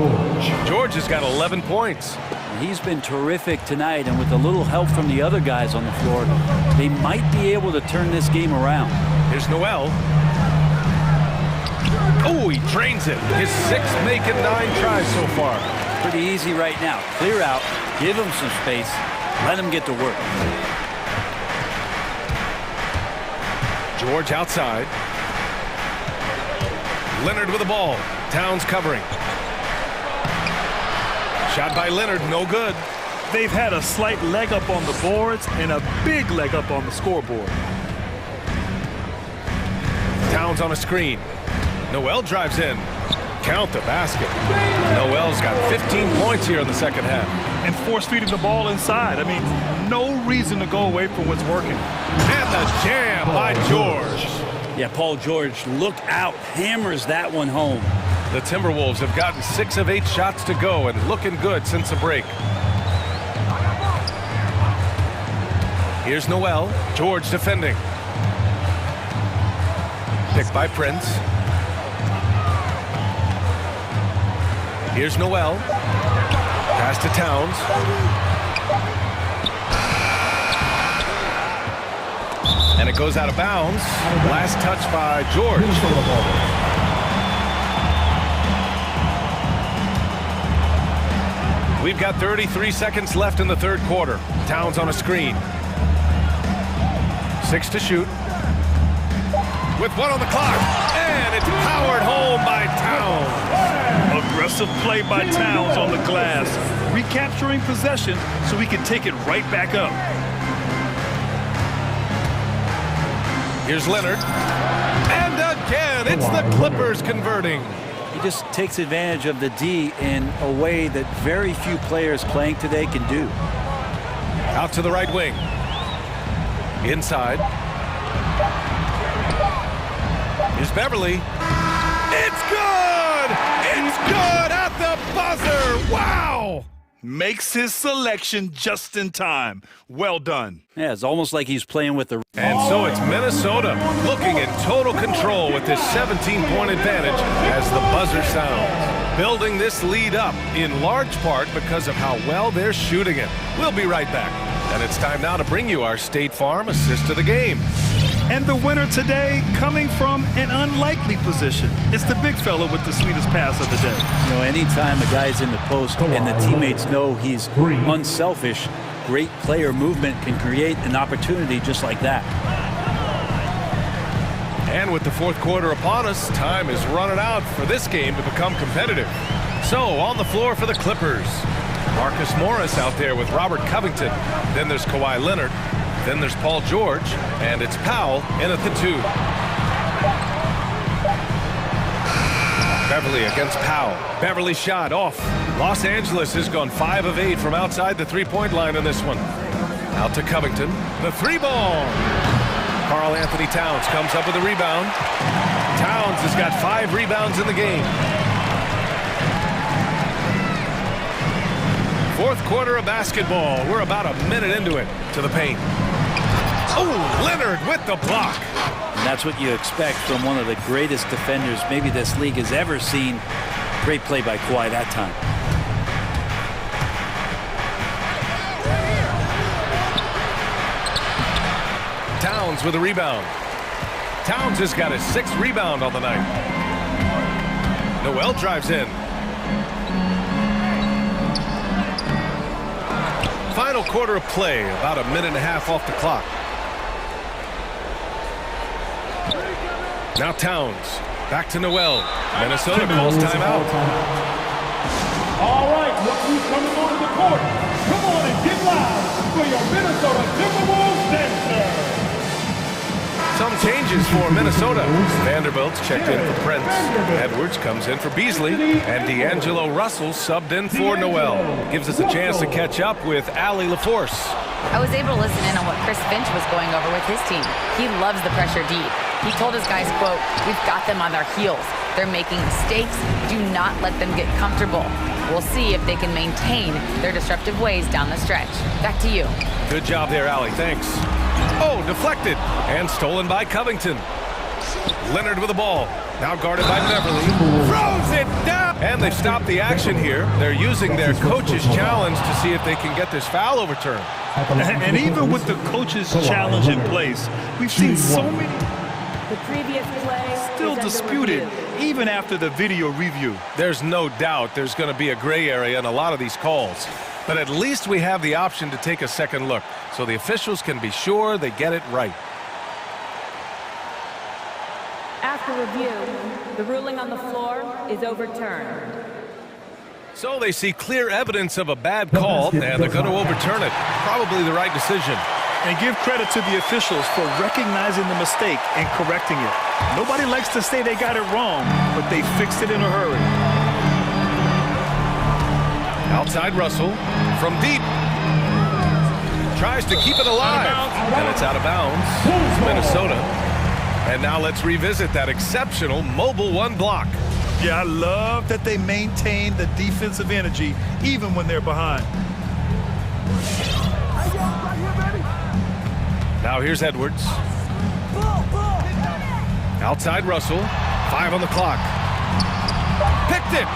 S8: George has got 11 points.
S10: He's been terrific tonight, and with a little help from the other guys on the floor, they might be able to turn this game around.
S8: Here's Noel. Oh, he drains it. His 6th making 9 tries so far.
S10: Pretty easy right now. Clear out, give him some space, let him get to work.
S8: George outside. Leonard with the ball. Towns covering. Shot by Leonard, no good.
S9: They've had a slight leg up on the boards and a big leg up on the scoreboard.
S8: Towns on a screen. Noel drives in. Count the basket. Noel's got 15 points here in the second half.
S9: And force-feeding the ball inside. I mean, no reason to go away from what's working.
S8: And the jam by George.
S10: Yeah, Paul George, look out. Hammers that one home.
S8: The Timberwolves have gotten 6 of 8 shots to go and looking good since the break. Here's Noel. George defending. Picked by Prince. Here's Noel. Pass to Towns. And it goes out of bounds. Last touch by George. We've got 33 seconds left in the third quarter. Towns on a screen. 6 to shoot. With 1 on the clock. And it's powered home by Towns.
S9: Aggressive play by Towns on the glass. Recapturing possession so he can take it right back up.
S8: Here's Leonard. And again, it's the Clippers converting.
S10: He just takes advantage of the D in a way that very few players playing today can do.
S8: Out to the right wing. Inside. Here's Beverly. It's good! It's good at the buzzer! Wow!
S9: Makes his selection just in time. Well done.
S10: Yeah, it's almost like he's playing with the...
S8: And so it's Minnesota looking in total control with this 17-point advantage as the buzzer sounds. Building this lead up in large part because of how well they're shooting it. We'll be right back. And it's time now to bring you our State Farm assist of the game.
S9: And the winner today coming from an unlikely position. It's the big fella with the sweetest pass of the day.
S10: You know, anytime a guy's in the post and the teammates know he's unselfish, great player movement can create an opportunity just like that.
S8: And with the fourth quarter upon us, time is running out for this game to become competitive. So, on the floor for the Clippers. Marcus Morris out there with Robert Covington. Then there's Kawhi Leonard. Then there's Paul George. And it's Powell in at the 2. Beverly against Powell. Beverly shot off. Los Angeles has gone 5 of 8 from outside the three-point line in this one. Out to Covington. The 3-ball. Karl Anthony Towns comes up with a rebound. Towns has got 5 rebounds in the game. Fourth quarter of basketball. We're about a minute into it. To the paint. Oh, Leonard with the block.
S10: And that's what you expect from one of the greatest defenders maybe this league has ever seen. Great play by Kawhi that time.
S8: Towns with a rebound. Towns has got his 6th rebound on the night. Noel drives in. Final quarter of play, about a minute and a half off the clock. Now Towns, back to Noel. Minnesota calls timeout.
S4: All right, look who's coming onto the court. Come on and get loud for your Minnesota Timberwolves dancer.
S8: Some changes for Minnesota. Vanderbilt's checked in for Prince. Edwards comes in for Beasley. And D'Angelo Russell subbed in for Noel. Gives us a chance to catch up with Allie LaForce.
S12: I was able to listen in on what Chris Finch was going over with his team. He loves the pressure deep. He told his guys, quote, "We've got them on their heels. They're making mistakes. Do not let them get comfortable. We'll see if they can maintain their disruptive ways down the stretch." Back to you.
S8: Good job there, Allie. Thanks. Oh, deflected. And stolen by Covington. Leonard with the ball. Now guarded by Beverly. Throws it down. And they've stopped the action here. They're using their coach's challenge to see if they can get this foul overturned.
S9: And even with the coach's challenge in place, we've seen so many
S11: The previous play
S9: still disputed even after the video review.
S8: There's no doubt there's going to be a gray area in a lot of these calls. But at least we have the option to take a second look, so the officials can be sure they get it right.
S11: After review, the ruling on the floor is overturned.
S8: So they see clear evidence of a bad call, and they're going to overturn it. Probably the right decision.
S9: And give credit to the officials for recognizing the mistake and correcting it. Nobody likes to say they got it wrong, but they fixed it in a hurry.
S8: Outside Russell from deep. Tries to keep it alive. And it's out of bounds. It's Minnesota. And now let's revisit that exceptional mobile 1 block.
S9: Yeah, I love that they maintain the defensive energy even when they're behind.
S8: Now here's Edwards. Outside Russell. 5 on the clock. Picked it.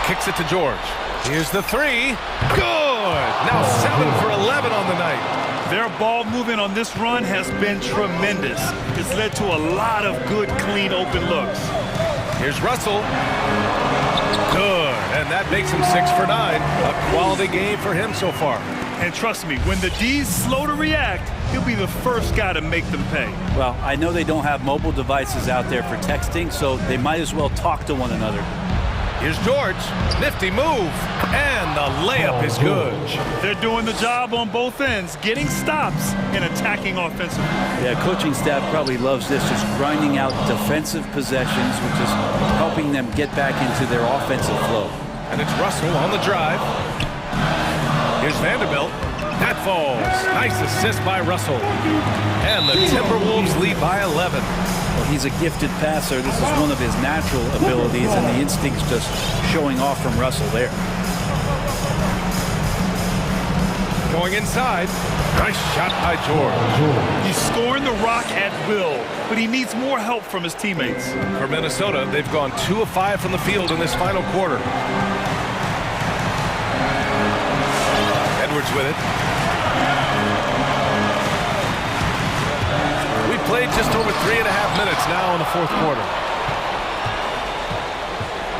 S8: Kicks it to George. Here's the 3. Good. Now 7 for 11 on the night.
S9: Their ball movement on this run has been tremendous. It's led to a lot of good, clean, open looks.
S8: Here's Russell. Good. And that makes him 6 for 9. A quality game for him so far.
S9: And trust me, when the D's slow to react, he'll be the first guy to make them pay.
S10: Well, I know they don't have mobile devices out there for texting, so they might as well talk to one another.
S8: Here's George. Nifty move. And the layup is good.
S9: They're doing the job on both ends, getting stops and attacking offensively.
S10: Yeah, coaching staff probably loves this, just grinding out defensive possessions, which is helping them get back into their offensive flow.
S8: And it's Russell on the drive. Here's Vanderbilt. That falls. Nice assist by Russell. And the Timberwolves lead by 11.
S10: Well, he's a gifted passer. This is one of his natural abilities, and the instinct's just showing off from Russell there.
S8: Going inside. Nice shot by George.
S9: He's scoring the rock at will, but he needs more help from his teammates.
S8: For Minnesota, they've gone 2 of 5 from the field in this final quarter. Edwards with it. We played just over 3.5 minutes now in the fourth quarter.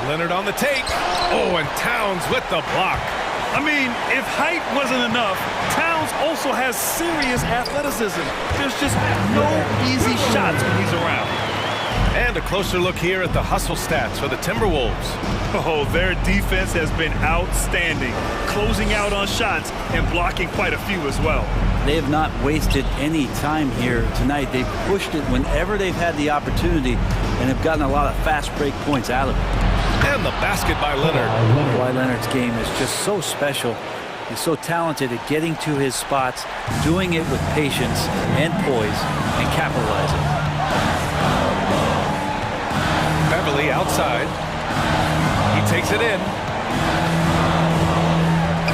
S8: Leonard on the take. Oh, and Towns with the block.
S9: I mean, if height wasn't enough, Towns also has serious athleticism. There's just no easy shots when he's around.
S8: And a closer look here at the hustle stats for the Timberwolves.
S9: Oh, their defense has been outstanding, closing out on shots and blocking quite a few as well.
S10: They have not wasted any time here tonight. They've pushed it whenever they've had the opportunity and have gotten a lot of fast break points out of it.
S8: And the basket by Leonard.
S10: Kawhi Leonard's game is just so special. He's so talented at getting to his spots, doing it with patience and poise, and capitalizing.
S8: Beverly outside. He takes it in.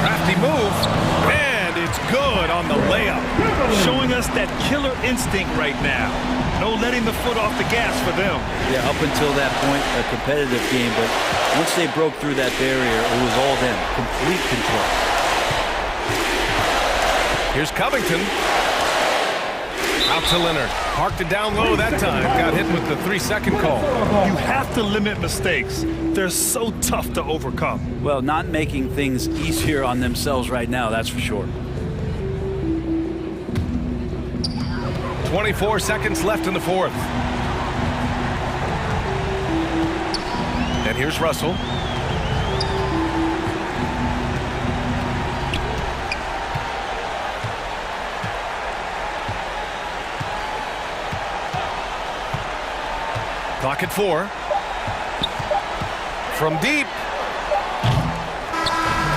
S8: Crafty move. And it's good on the layup.
S9: Showing us that killer instinct right now. No letting the foot off the gas for them.
S10: Yeah, up until that point, a competitive game, but once they broke through that barrier, it was all them. Complete control.
S8: Here's Covington. Out to Leonard. Parked it down low that time. Got hit with the 3-second call.
S9: You have to limit mistakes. They're so tough to overcome.
S10: Well, not making things easier on themselves right now, that's for sure.
S8: 24 seconds left in the fourth. And here's Russell. Clock at 4. From deep.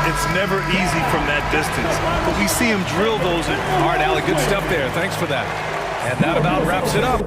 S9: It's never easy from that distance, but we see him drill those.
S8: All right, Allie, good stuff there. Thanks for that. And that about wraps it up.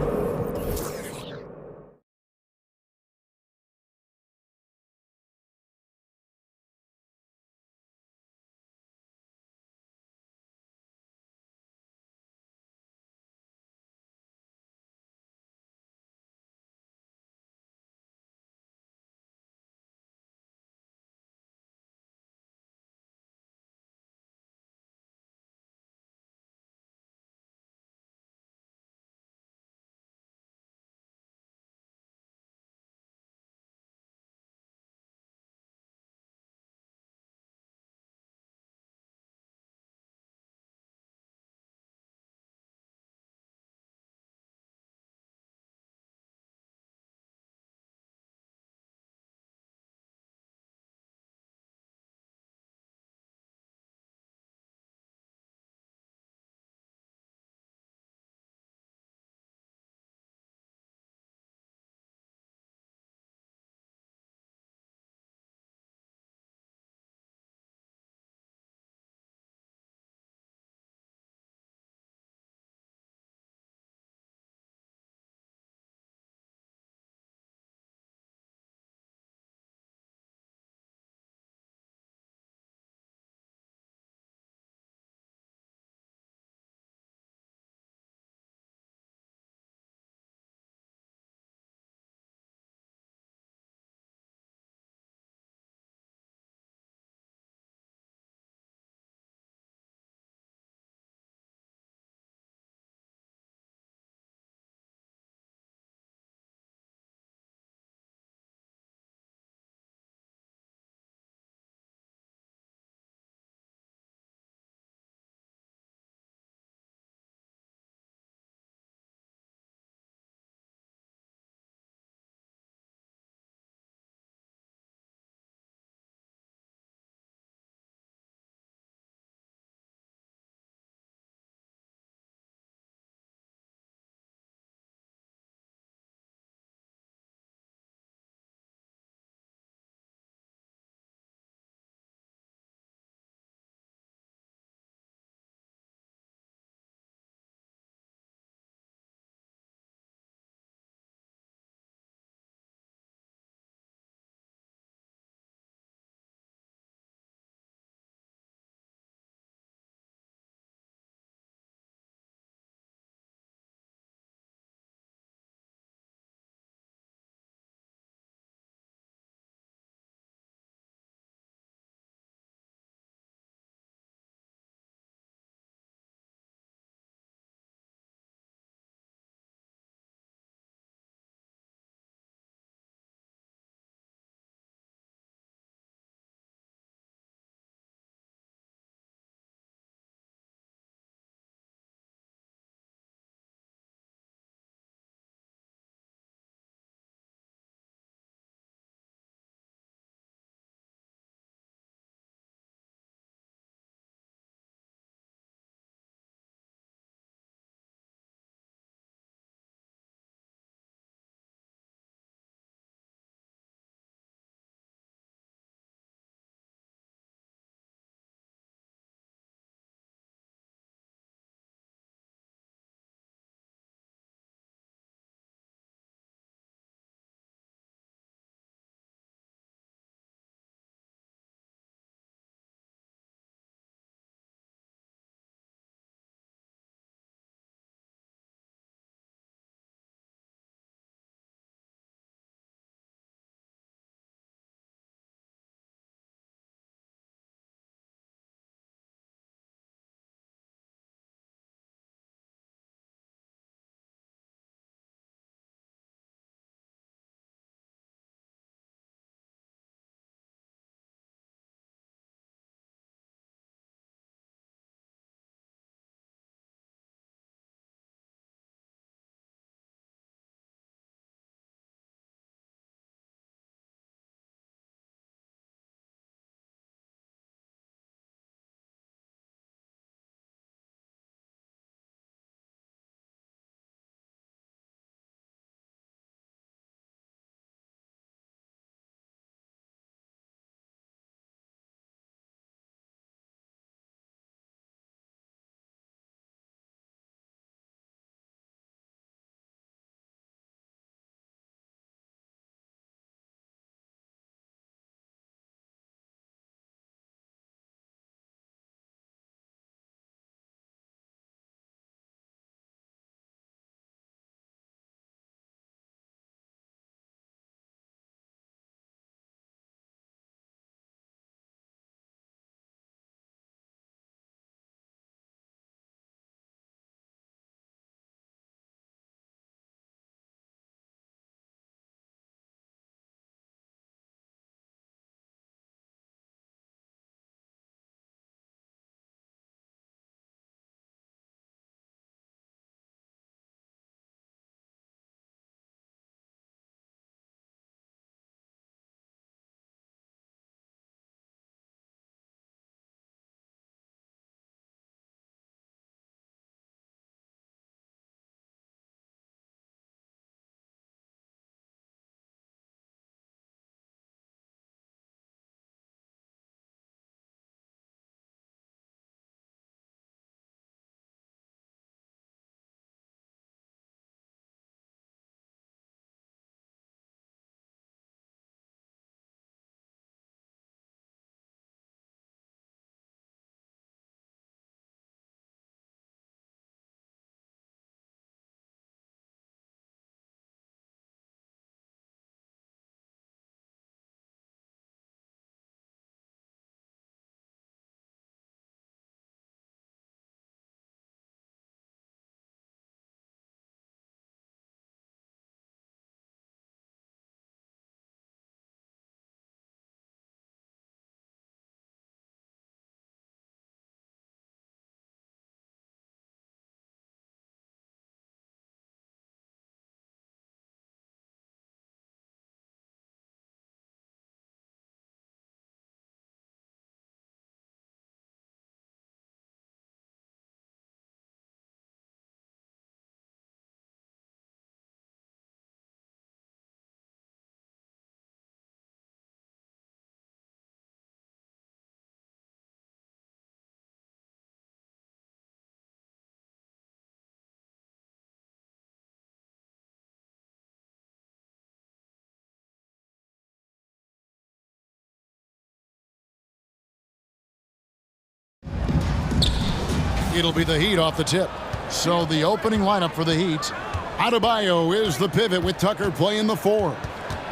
S1: It'll be the Heat off the tip. So the opening lineup for the Heat. Adebayo is the pivot with Tucker playing the 4.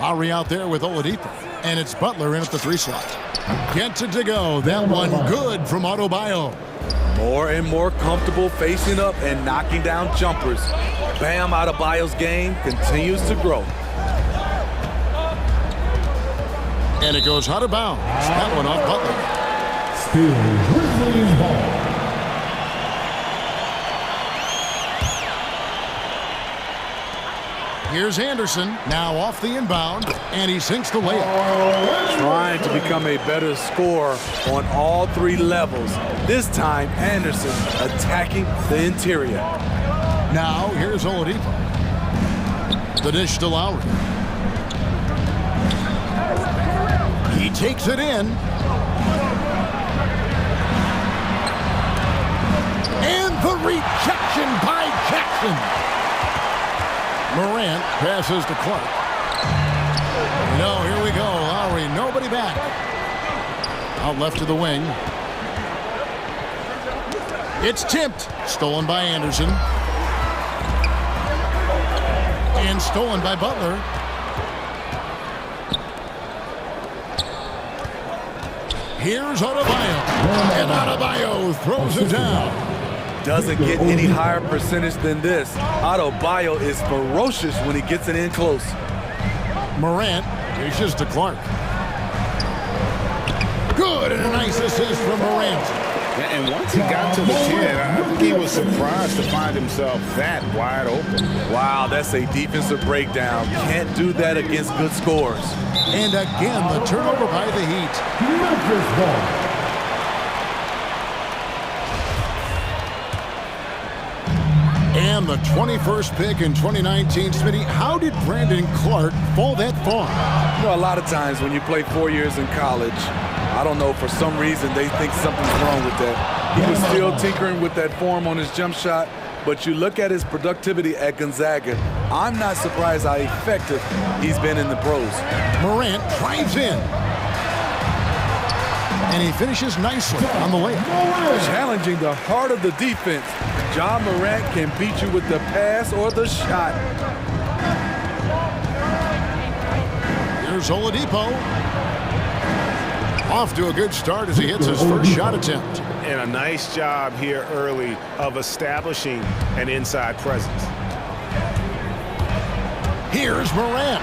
S1: Lowry out there with Oladipo. And it's Butler in at the 3 slot. Gets it to go. That one good from Adebayo.
S13: More and more comfortable facing up and knocking down jumpers. Bam Adebayo's game continues to grow.
S1: And it goes out of bounds. That one off Butler.
S4: Still Grizzlies ball.
S1: Here's Anderson, now off the inbound, and he sinks the layup.
S13: Trying to become a better scorer on all 3 levels. This time, Anderson attacking the interior.
S1: Now, here's Oladipo. The dish to Lowry. He takes it in. And the rejection by Jackson. Morant passes to Clark. No, here we go. Lowry, nobody back. Out left to the wing. It's tipped. Stolen by Anderson. And stolen by Butler. Here's Adebayo. And Adebayo throws it down.
S13: Doesn't get any higher percentage than this. Adebayo is ferocious when he gets it in close.
S1: Morant dishes to Clark. Good, and a nice assist from Morant.
S2: And once he got to the 10, I think he was surprised to find himself that wide open.
S13: Wow, that's a defensive breakdown. Can't do that against good scores.
S1: And again, the turnover by the Heat. And the 21st pick in 2019, Smitty, how did Brandon Clark fall that far?
S13: You know, a lot of times when you play 4 years in college, I don't know, for some reason they think something's wrong with that. He was still tinkering with that form on his jump shot, but you look at his productivity at Gonzaga, I'm not surprised how effective he's been in the pros.
S1: Morant drives in. And he finishes nicely on the layup.
S13: Challenging the heart of the defense. John Morant can beat you with the pass or the shot.
S1: Here's Oladipo. Off to a good start as he hits his first shot attempt.
S6: And a nice job here early of establishing an inside presence.
S1: Here's Morant.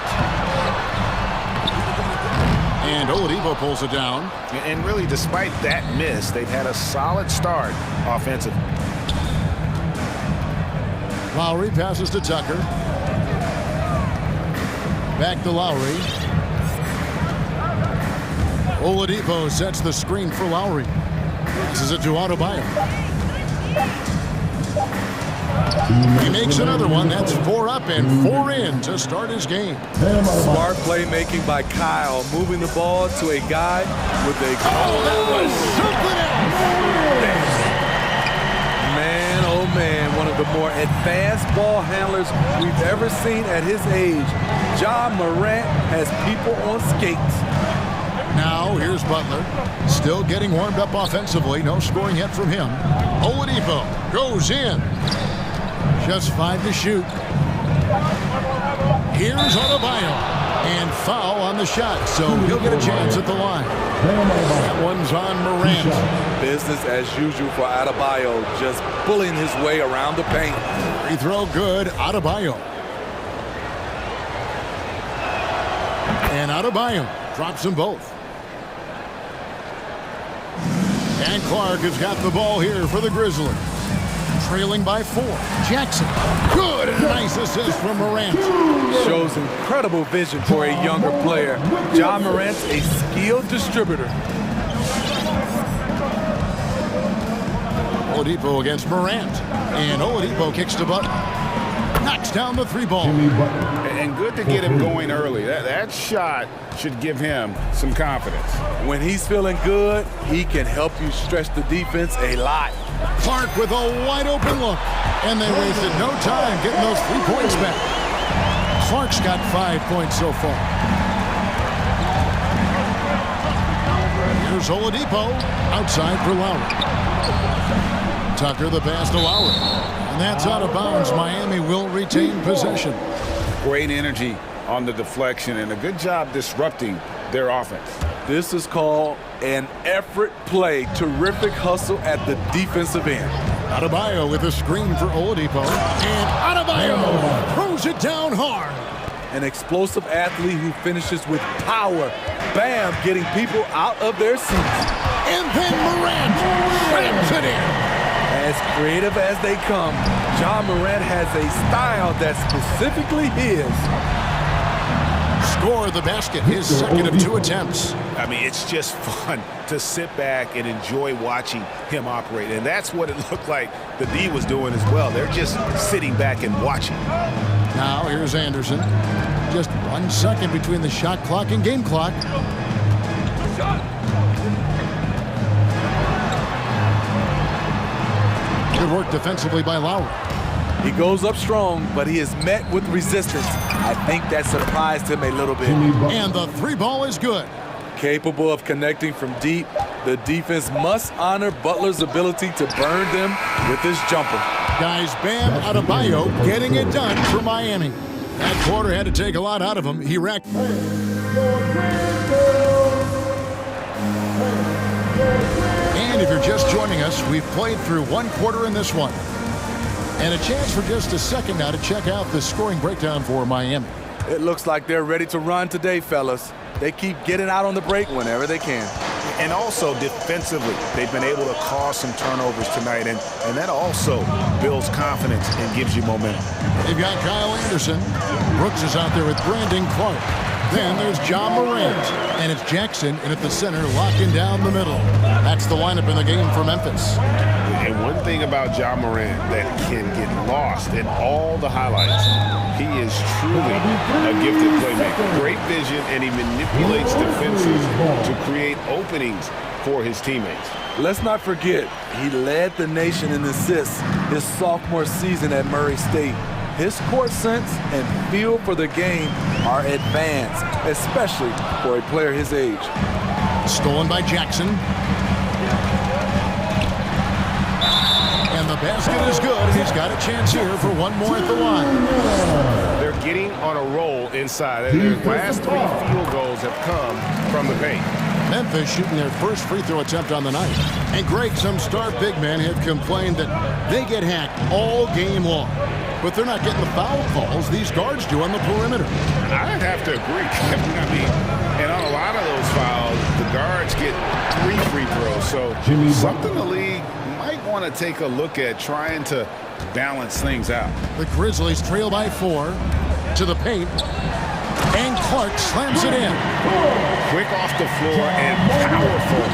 S1: And Oladipo pulls it down.
S6: And really, despite that miss, they've had a solid start offensively.
S1: Lowry passes to Tucker. Back to Lowry. Oladipo sets the screen for Lowry. Passes it to Adebayo. He makes another one. That's 4 up and 4 in to start his game.
S13: Smart playmaking by Kyle, moving the ball to a guy with a...
S1: Oh, that was something else!
S13: Man, oh man, one of the more advanced ball handlers we've ever seen at his age. John Morant has people on skates.
S1: Now, here's Butler. Still getting warmed up offensively. No scoring yet from him. Oladipo goes in. Just 5 to shoot. Here's Adebayo. And foul on the shot, so he'll get a chance at the line. That one's on Morant.
S13: Business as usual for Adebayo, just bullying his way around the paint.
S1: Free throw good, Adebayo. And Adebayo drops them both. And Clark has got the ball here for the Grizzlies. Trailing by 4. Jackson. Good, and a nice assist from Morant.
S13: Shows incredible vision for a younger player. John Morant's a skilled distributor.
S1: Oladipo against Morant. And Oladipo kicks to Butler. Knocks down the 3-ball.
S2: And good to get him going early. That shot should give him some confidence.
S13: When he's feeling good, he can help you stretch the defense a lot.
S1: Clark with a wide open look. And they wasted no time getting those 3 points back. Clark's got 5 points so far. Here's Oladipo outside for Lowry. Tucker, the pass to Lowry. And that's out of bounds. Miami will retain possession.
S2: Great energy on the deflection and a good job disrupting their offense.
S13: This is called an effort play. Terrific hustle at the defensive end.
S1: Adebayo with a screen for Oladipo. And Adebayo throws it down hard.
S13: An explosive athlete who finishes with power. Bam, getting people out of their seats.
S1: And then Morant slams it in.
S13: As creative as they come, Ja Morant has a style that's specifically his.
S1: Score the basket, his second of 2 attempts.
S2: I mean, it's just fun to sit back and enjoy watching him operate. And that's what it looked like the D was doing as well. They're just sitting back and watching.
S1: Now here's Anderson. Just 1 second between the shot clock and game clock. Good work defensively by Lowry.
S13: He goes up strong, but he is met with resistance. I think that surprised him a little bit.
S1: And the 3 ball is good.
S13: Capable of connecting from deep, the defense must honor Butler's ability to burn them with his jumper.
S1: Guys, Bam Adebayo getting it done for Miami. That quarter had to take a lot out of him. He racked. And if you're just joining us, we've played through 1 quarter in this one. And a chance for just a second now to check out the scoring breakdown for Miami.
S13: It looks like they're ready to run today, fellas. They keep getting out on the break whenever they can.
S2: And also defensively, they've been able to cause some turnovers tonight, and that also builds confidence and gives you momentum.
S1: They've got Kyle Anderson. Brooks is out there with Brandon Clark. Then there's John Morant, and it's Jackson in at the center, locking down the middle. That's the lineup in the game for Memphis.
S2: And one thing about John Morant that can get lost in all the highlights, he is truly a gifted playmaker. Great vision, and he manipulates defenses to create openings for his teammates.
S13: Let's not forget, he led the nation in assists his sophomore season at Murray State. His court sense and feel for the game are advanced, especially for a player his age.
S1: Stolen by Jackson. And the basket is good, and he's got a chance here for 1 more at the line.
S2: They're getting on a roll inside, and their last 3 field goals have come from the paint.
S1: Memphis shooting their first free throw attempt on the night. And Greg, some star big men have complained that they get hacked all game long. But they're not getting the foul calls these guards do on the perimeter.
S2: I'd have to agree, Kevin. I mean, and on a lot of those fouls, the guards get 3 free throws. So something the league might want to take a look at, trying to balance things out.
S1: The Grizzlies trail by 4 to the paint. And Clark slams it in.
S2: Quick off the floor and powerful.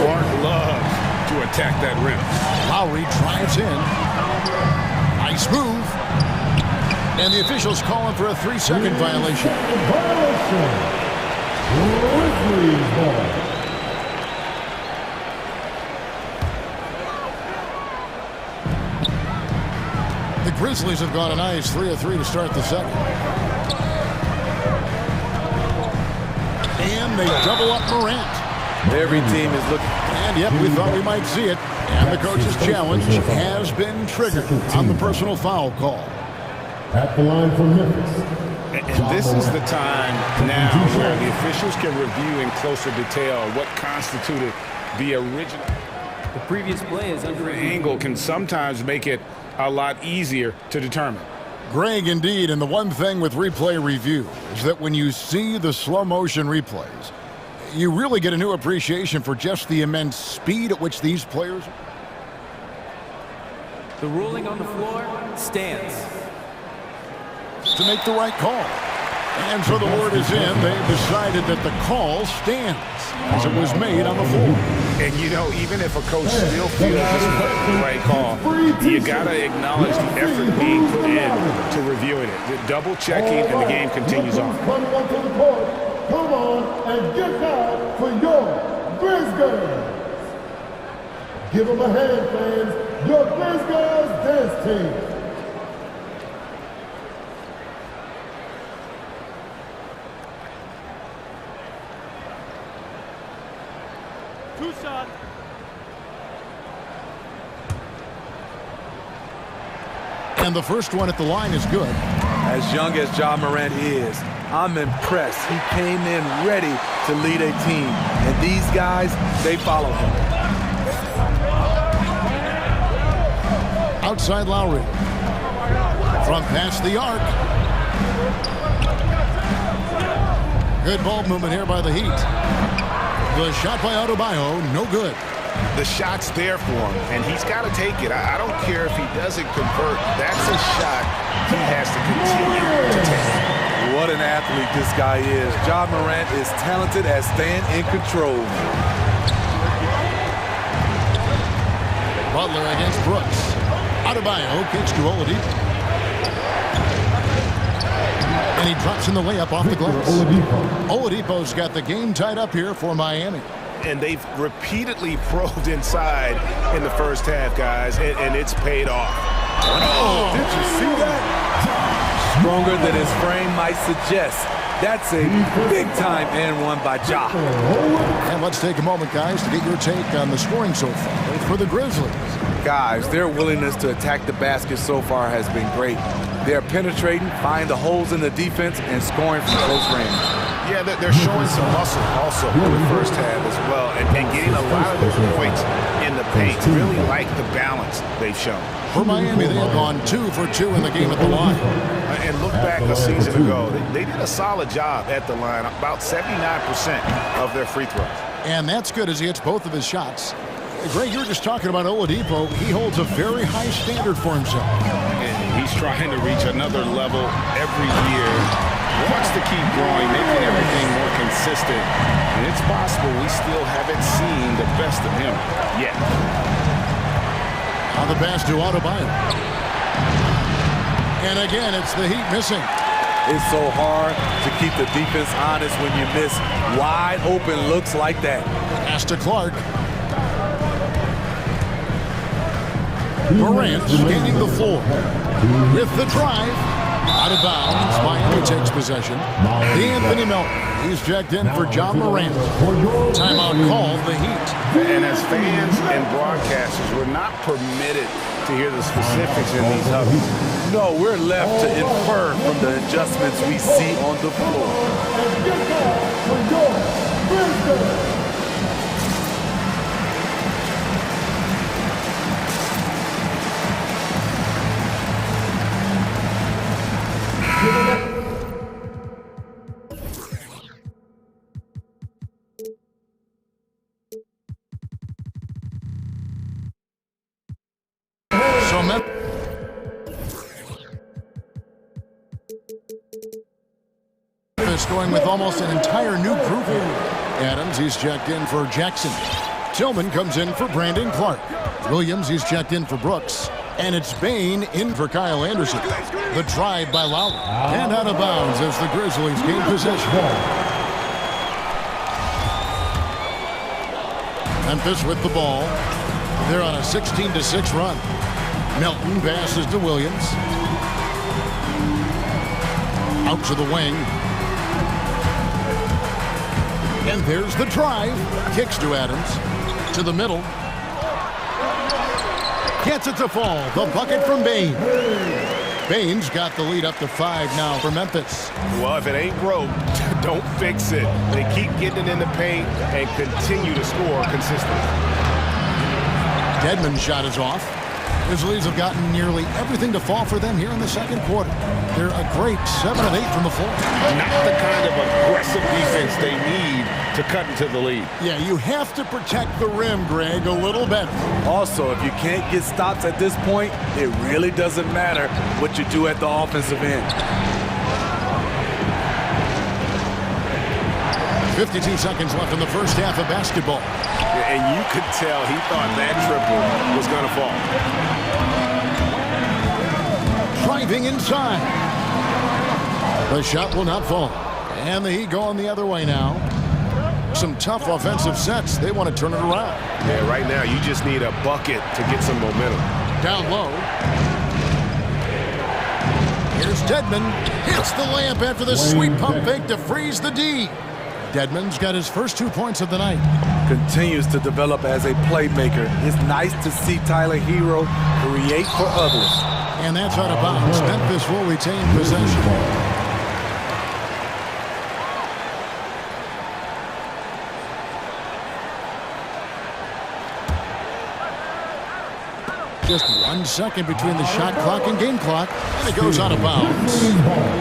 S2: Clark loves to attack that rim.
S1: Lowry drives in. Nice move. And the officials calling for a 3-second violation. The Grizzlies have got a nice 3 of 3 to start the second. And they double up Morant.
S13: Every team is looking.
S1: And yep, we thought we might see it. And the coach's challenge has been triggered on the personal foul call.
S4: At the line for Memphis.
S2: And this is the time now where the officials can review in closer detail what constituted the original.
S5: The previous play is under
S2: Angle can sometimes make it a lot easier to determine.
S1: Greg, indeed, and the one thing with replay review is that when you see the slow motion replays, you really get a new appreciation for just the immense speed at which these players.
S5: The ruling on the floor stands.
S1: To make the right call. And so the word is in. They've decided that the call stands as it was made on the floor.
S2: And, you know, even if a coach still feels this is the right call, you got to acknowledge the effort being put in to reviewing it. The double checking, and the game continues on.
S4: Come on and get out for your Grizzlies. Give them a hand, fans. Your Grizzlies dance team.
S1: And the first one at the line is good.
S13: As young as Ja Morant is, I'm impressed. He came in ready to lead a team. And these guys, they follow him.
S1: Outside Lowry. From past the arc. Good ball movement here by the Heat. The shot by Adebayo, no good.
S2: The shot's there for him, and he's got to take it. I don't care if he doesn't convert. That's a shot he has to continue to take.
S13: What an athlete this guy is. Ja Morant is talented at staying in control.
S1: Butler against Brooks. Adebayo kicks to Oladipo. And he drops in the layup off the glass. Oladipo's got the game tied up here for Miami.
S2: And they've repeatedly probed inside in the first half, guys, and it's paid off.
S13: Oh, did you see that? Stronger than his frame might suggest. That's a big-time and one by Ja.
S1: And let's take a moment, guys, to get your take on the scoring so far for the Grizzlies.
S13: Guys, their willingness to attack the basket so far has been great. They're penetrating, finding the holes in the defense, and scoring from close range.
S2: Yeah, they're showing some muscle also in the first half as well, and getting a lot of those points in the paint. Really like the balance they've shown.
S1: For Miami, they have gone 2 for 2 in the game at the line.
S2: And look back a season ago, they did a solid job at the line, about 79% of their free throws.
S1: And that's good as he hits both of his shots. Greg, you were just talking about Oladipo. He holds a very high standard for himself.
S6: And he's trying to reach another level every year. Wants to keep growing, making everything more consistent. And it's possible we still haven't seen the best of him yet.
S1: On the pass to Adebayo. And again, it's the Heat missing.
S13: It's so hard to keep the defense honest when you miss wide open looks like that.
S1: Pass to Clark. Morant gaining the floor. With the drive. Out of bounds. Miami takes possession. Anthony Melton. He's checked in for Ja Morant. Timeout called the Heat.
S2: And as fans and broadcasters, we're not permitted to hear the specifics in these hubbies.
S13: No, we're left to infer from the adjustments we see on the floor.
S1: Going with almost an entire new group here. Adams, he's checked in for Jackson. Tillman comes in for Brandon Clark. Williams, he's checked in for Brooks. And it's Bain in for Kyle Anderson. The drive by Lowry. And out of bounds as the Grizzlies gain possession. Memphis with the ball. They're on a 16-6 run. Melton passes to Williams. Out to the wing. And there's the drive. Kicks to Adams. To the middle. Gets it to fall. The bucket from Bain. Bain's got the lead up to 5 now for Memphis.
S2: Well, if it ain't broke, don't fix it. They keep getting it in the paint and continue to score consistently.
S1: Dedmon's shot is off. Grizzlies have gotten nearly everything to fall for them here in the second quarter. They're a great 7 of 8 from the floor.
S6: Not the kind of aggressive defense they need to cut into the lead.
S1: Yeah, you have to protect the rim, Greg, a little better.
S13: Also, if you can't get stops at this point, it really doesn't matter what you do at the offensive end.
S1: 52 seconds left in the first half of basketball.
S2: And you could tell he thought that triple was going to fall.
S1: Driving inside. The shot will not fall. And the Heat going the other way now. Some tough offensive sets. They want to turn it around.
S2: Yeah, right now you just need a bucket to get some momentum.
S1: Down low. Here's Dedmon. Hits the layup after the sweep pump fake to freeze the D. Dedmon's got his first 2 points of the night.
S13: Continues to develop as a playmaker. It's nice to see Tyler Hero create for others.
S1: And that's out of bounds. Memphis will retain possession. Just 1 second between the shot clock and game clock, and it goes out of bounds.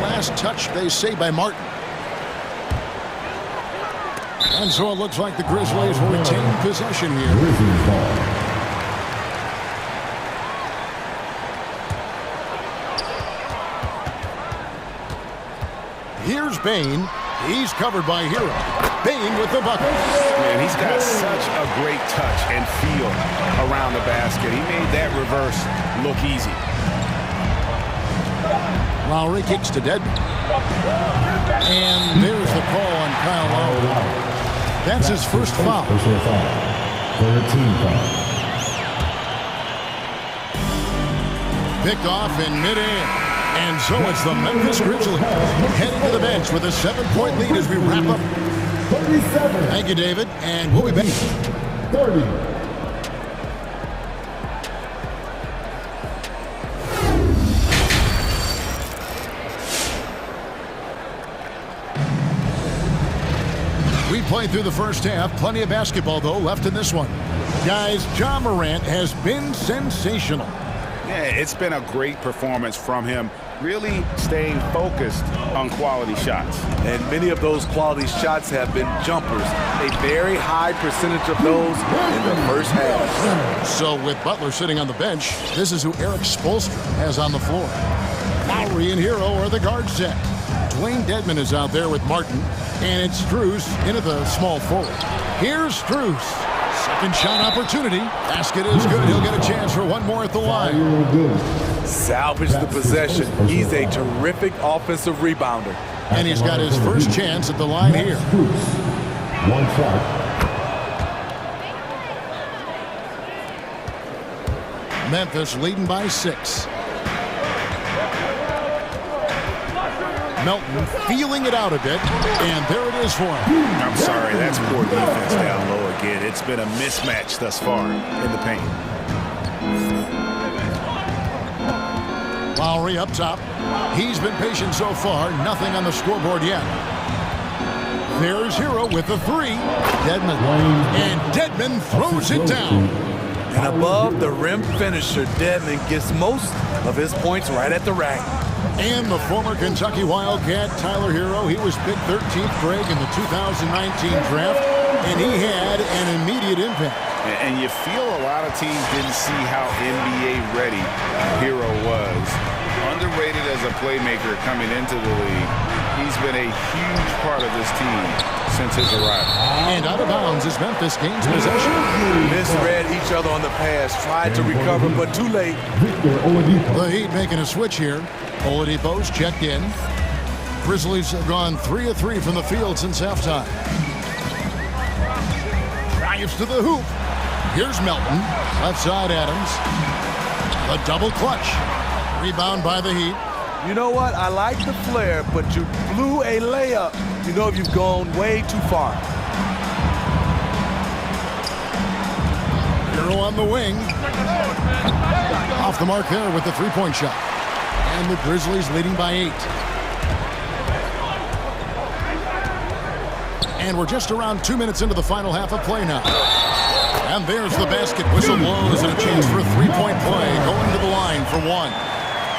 S1: Last touch, they say, by Martin. And so it looks like the Grizzlies will retain possession here. Here's Bain. He's covered by Hero. Bain with the bucket.
S2: Man, he's got such a great touch and feel around the basket. He made that reverse look easy.
S1: Lowry kicks to Dedmon. And there's the call on Kyle Lowry. That's his first foul.
S4: Personal foul. 13 foul.
S1: Picked off in midair. And so it's the Memphis Grizzlies heading to the bench with a 7-point lead as we wrap up.
S4: 37.
S1: Thank you, David, and we'll be back.
S4: 30.
S1: We played through the first half. Plenty of basketball, though, left in this one. Guys, Ja Morant has been sensational.
S2: Yeah, it's been a great performance from him, really staying focused on quality shots.
S13: And many of those quality shots have been jumpers. A very high percentage of those in the first half.
S1: So with Butler sitting on the bench, this is who Eric Spoelstra has on the floor. Lowry and Hero are the guard set. Dwayne Dedmon is out there with Martin, and it's Strus into the small forward. Here's Strus. Second shot opportunity. Basket is good. He'll get a chance for one more at the line.
S13: Salvage the possession. He's a terrific offensive rebounder.
S1: And he's got his first chance at the line here.
S4: One shot.
S1: Memphis leading by 6. Melton feeling it out a bit, and there it is for him.
S2: I'm sorry, that's poor defense down low again. It's been a mismatch thus far in the paint.
S1: Lowry up top. He's been patient so far. Nothing on the scoreboard yet. There's Hero with the 3. Dedmon. And Dedmon throws it down.
S13: And above the rim finisher, Dedmon gets most of his points right at the rack.
S1: And the former Kentucky Wildcat, Tyler Hero, he was picked 13th grade in the 2019 draft, and he had an immediate impact.
S2: And you feel a lot of teams didn't see how NBA ready Hero was. Underrated as a playmaker coming into the league. He's been a huge part of this team since his arrival.
S1: And out of bounds as Memphis gains possession.
S13: Misread each other on the pass, tried to recover, but too late.
S1: The Heat making a switch here. Oladipo's checked in. Grizzlies have gone 3 of 3 from the field since halftime. Drives to the hoop. Here's Melton. Left side Adams. A double clutch. Rebound by the Heat.
S13: You know what? I like the flair, but you blew a layup. You know you've gone way too far.
S1: Hero on the wing. Off the mark there with the three-point shot. And the Grizzlies leading by 8. And we're just around 2 minutes into the final half of play now. And there's the basket. Whistle blows and a chance for a three-point play. Going to the line for 1.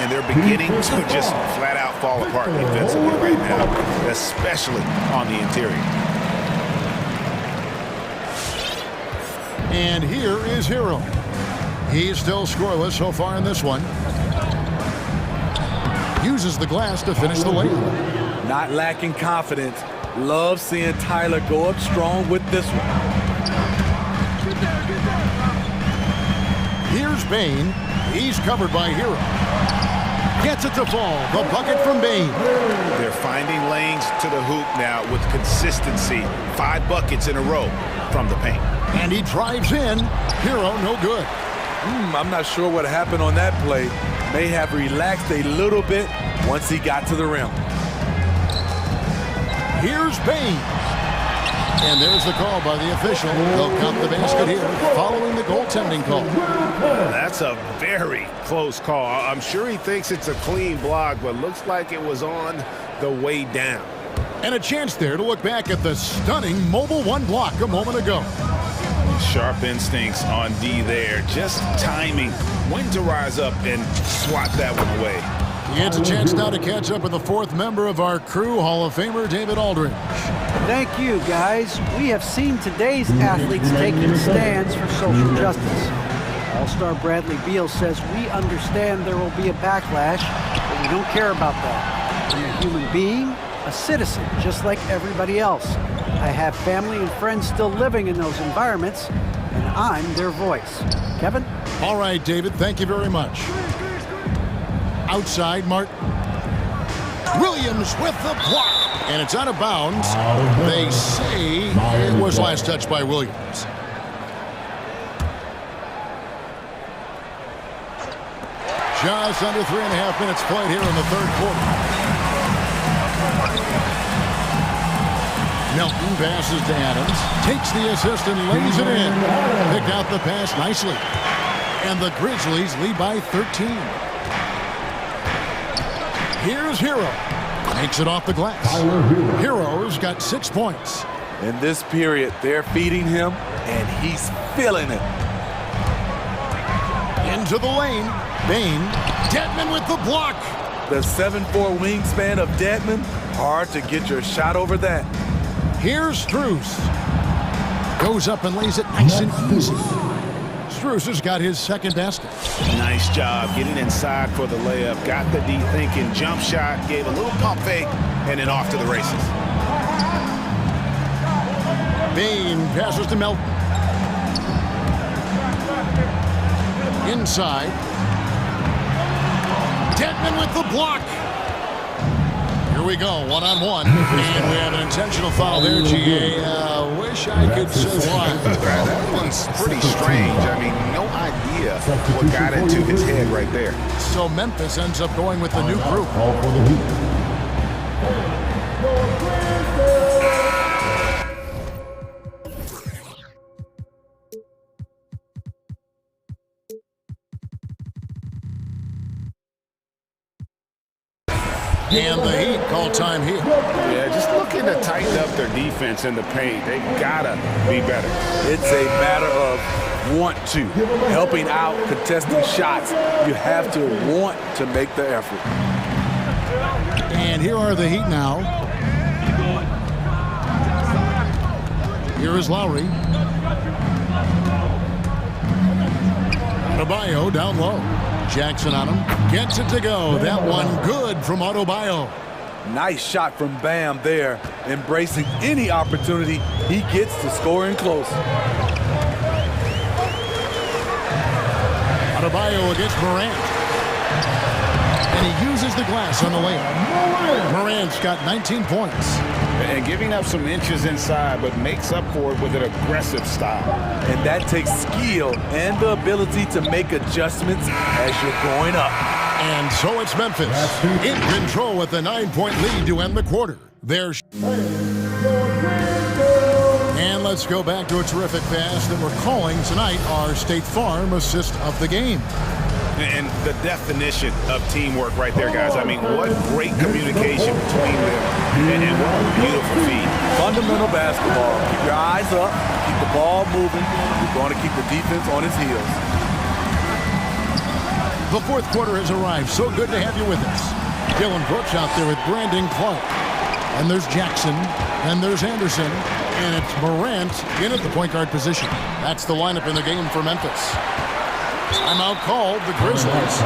S2: And they're beginning to just flat out fall apart defensively right now, especially on the interior.
S1: And here is Hero. He's still scoreless so far in this one. Uses the glass to finish the layup.
S13: Not lacking confidence. Love seeing Tyler go up strong with this one.
S1: Here's Bain. He's covered by Hero. Gets it to fall. The bucket from Bain.
S2: They're finding lanes to the hoop now with consistency. 5 buckets in a row from the paint.
S1: And he drives in. Hero no good.
S13: I'm not sure what happened on that play. May have relaxed a little bit once he got to the rim.
S1: Here's Bain. And there's the call by the official. They'll count the basket here following the goaltending call.
S6: That's a very close call. I'm sure he thinks it's a clean block, but looks like it was on the way down.
S1: And a chance there to look back at the stunning Mobile 1 block a moment ago.
S6: Sharp instincts on D there. Just timing when to rise up and swat that one away.
S1: He gets a chance now to catch up with the fourth member of our crew, Hall of Famer David Aldridge.
S7: Thank you, guys. We have seen today's athletes taking stands for social justice. All-star Bradley Beal says we understand there will be a backlash, but we don't care about that. I'm a human being, a citizen, just like everybody else. I have family and friends still living in those environments, and I'm their voice. Kevin?
S1: All right, David, thank you very much. Outside, Martin. Williams with the block, and it's out of bounds. They say it was last touched by Williams. Just under 3.5 minutes played here in the third quarter. Melton passes to Adams, takes the assist and lays it in. Picked out the pass nicely. And the Grizzlies lead by 13. Here's Hero. Makes it off the glass. Hero's got 6 points.
S13: In this period, they're feeding him, and he's feeling it.
S1: Into the lane. Bain. Dedman with the block.
S13: The 7'4" wingspan of Dedman, hard to get your shot over that.
S1: Here's Strus. Goes up and lays it nice and easy. Strus has got his second basket.
S6: Nice job getting inside for the layup. Got the D thinking, jump shot, gave a little pump fake, and then off to the races.
S1: Bain passes to Melton. Inside. Dedman with the block. Here we go, one-on-one. And we have an intentional foul there, GA. Wish I could say why.
S2: That one's pretty strange. I mean, no idea what got into his head right there.
S1: So Memphis ends up going with the new group. And the Heat call time here.
S6: Yeah, just looking to tighten up their defense in the paint. They gotta be better.
S13: It's a matter of want to. Helping out, contesting shots. You have to want to make the effort.
S1: And here are the Heat now. Here is Lowry. Adebayo down low. Jackson on him. Gets it to go. That one good from Adebayo.
S13: Nice shot from Bam there. Embracing any opportunity he gets to score in close.
S1: Adebayo against Morant. And he uses the glass on the layup. Morant's got 19 points.
S6: And giving up some inches inside, but makes up for it with an aggressive style.
S13: And that takes skill and the ability to make adjustments as you're going up.
S1: And so it's Memphis in control with a 9-point lead to end the quarter. There's and let's go back to a terrific pass that we're calling tonight our State Farm assist of the game.
S6: And the definition of teamwork right there, guys. I mean, what great communication between them. And what a beautiful feed.
S13: Fundamental basketball. Keep your eyes up. Keep the ball moving. You're going to keep the defense on its heels.
S1: The fourth quarter has arrived. So good to have you with us. Dylan Brooks out there with Brandon Clark. And there's Jackson. And there's Anderson. And it's Morant in at the point guard position. That's the lineup in the game for Memphis. Timeout called the Grizzlies.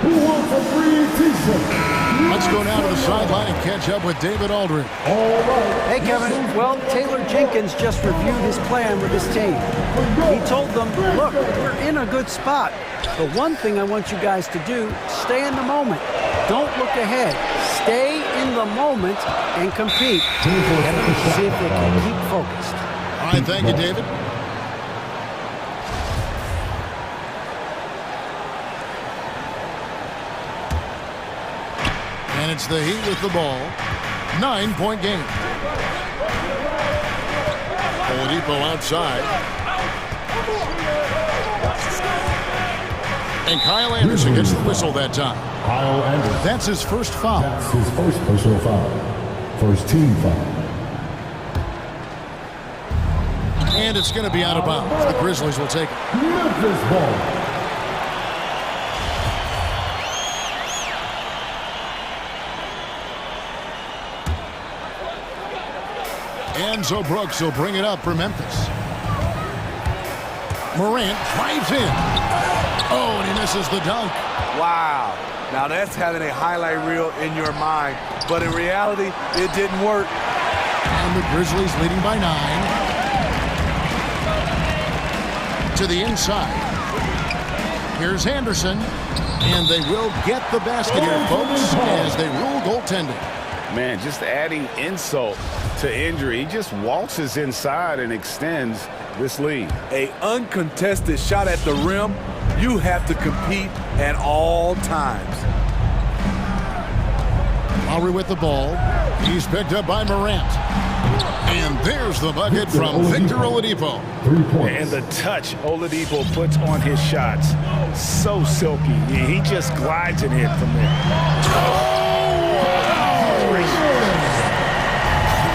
S4: Who wants a free t-shirt?
S1: Let's go down to the sideline and catch up with David Aldridge.
S7: Hey, Kevin. Well, Taylor Jenkins just reviewed his plan with his team. He told them, look, we're in a good spot. The one thing I want you guys to do, stay in the moment. Don't look ahead. Stay in the moment and compete. Kevin, see if they can keep focused.
S1: All right, thank you, David. And it's the Heat with the ball. 9-point game. Oladipo outside. And Kyle Anderson gets the whistle that time.
S4: Kyle Anderson.
S1: That's his first foul.
S4: That's his first personal foul. First team foul.
S1: And it's going to be out of bounds. The Grizzlies will take it.
S4: Memphis ball.
S1: Enzo Brooks will bring it up for Memphis. Morant drives in. Oh, and he misses the dunk.
S13: Wow. Now that's having a highlight reel in your mind. But in reality, it didn't work.
S1: And the Grizzlies leading by 9. To the inside. Here's Anderson. And they will get the basket here, folks, as they rule goaltending.
S6: Man, just adding insult to injury. He just waltzes inside and extends this lead.
S13: A uncontested shot at the rim, you have to compete at all times.
S1: Lowry with the ball. He's picked up by Morant. And there's the bucket from Victor Oladipo.
S4: 3 points.
S6: And the touch Oladipo puts on his shots, so silky. He just glides it in from there.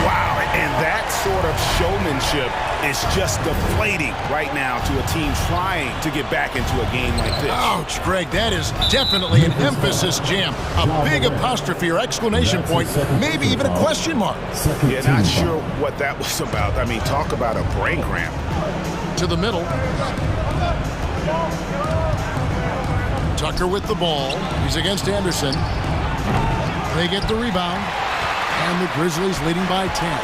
S6: Wow, and that sort of showmanship is just deflating right now to a team trying to get back into a game like this.
S1: Ouch, Greg, that is definitely an emphasis jam. A big apostrophe or exclamation point, maybe even a question mark.
S6: Yeah, not sure what that was about. I mean, talk about a brain cramp.
S1: To the middle. Tucker with the ball. He's against Anderson. They get the rebound. And the Grizzlies leading by 10.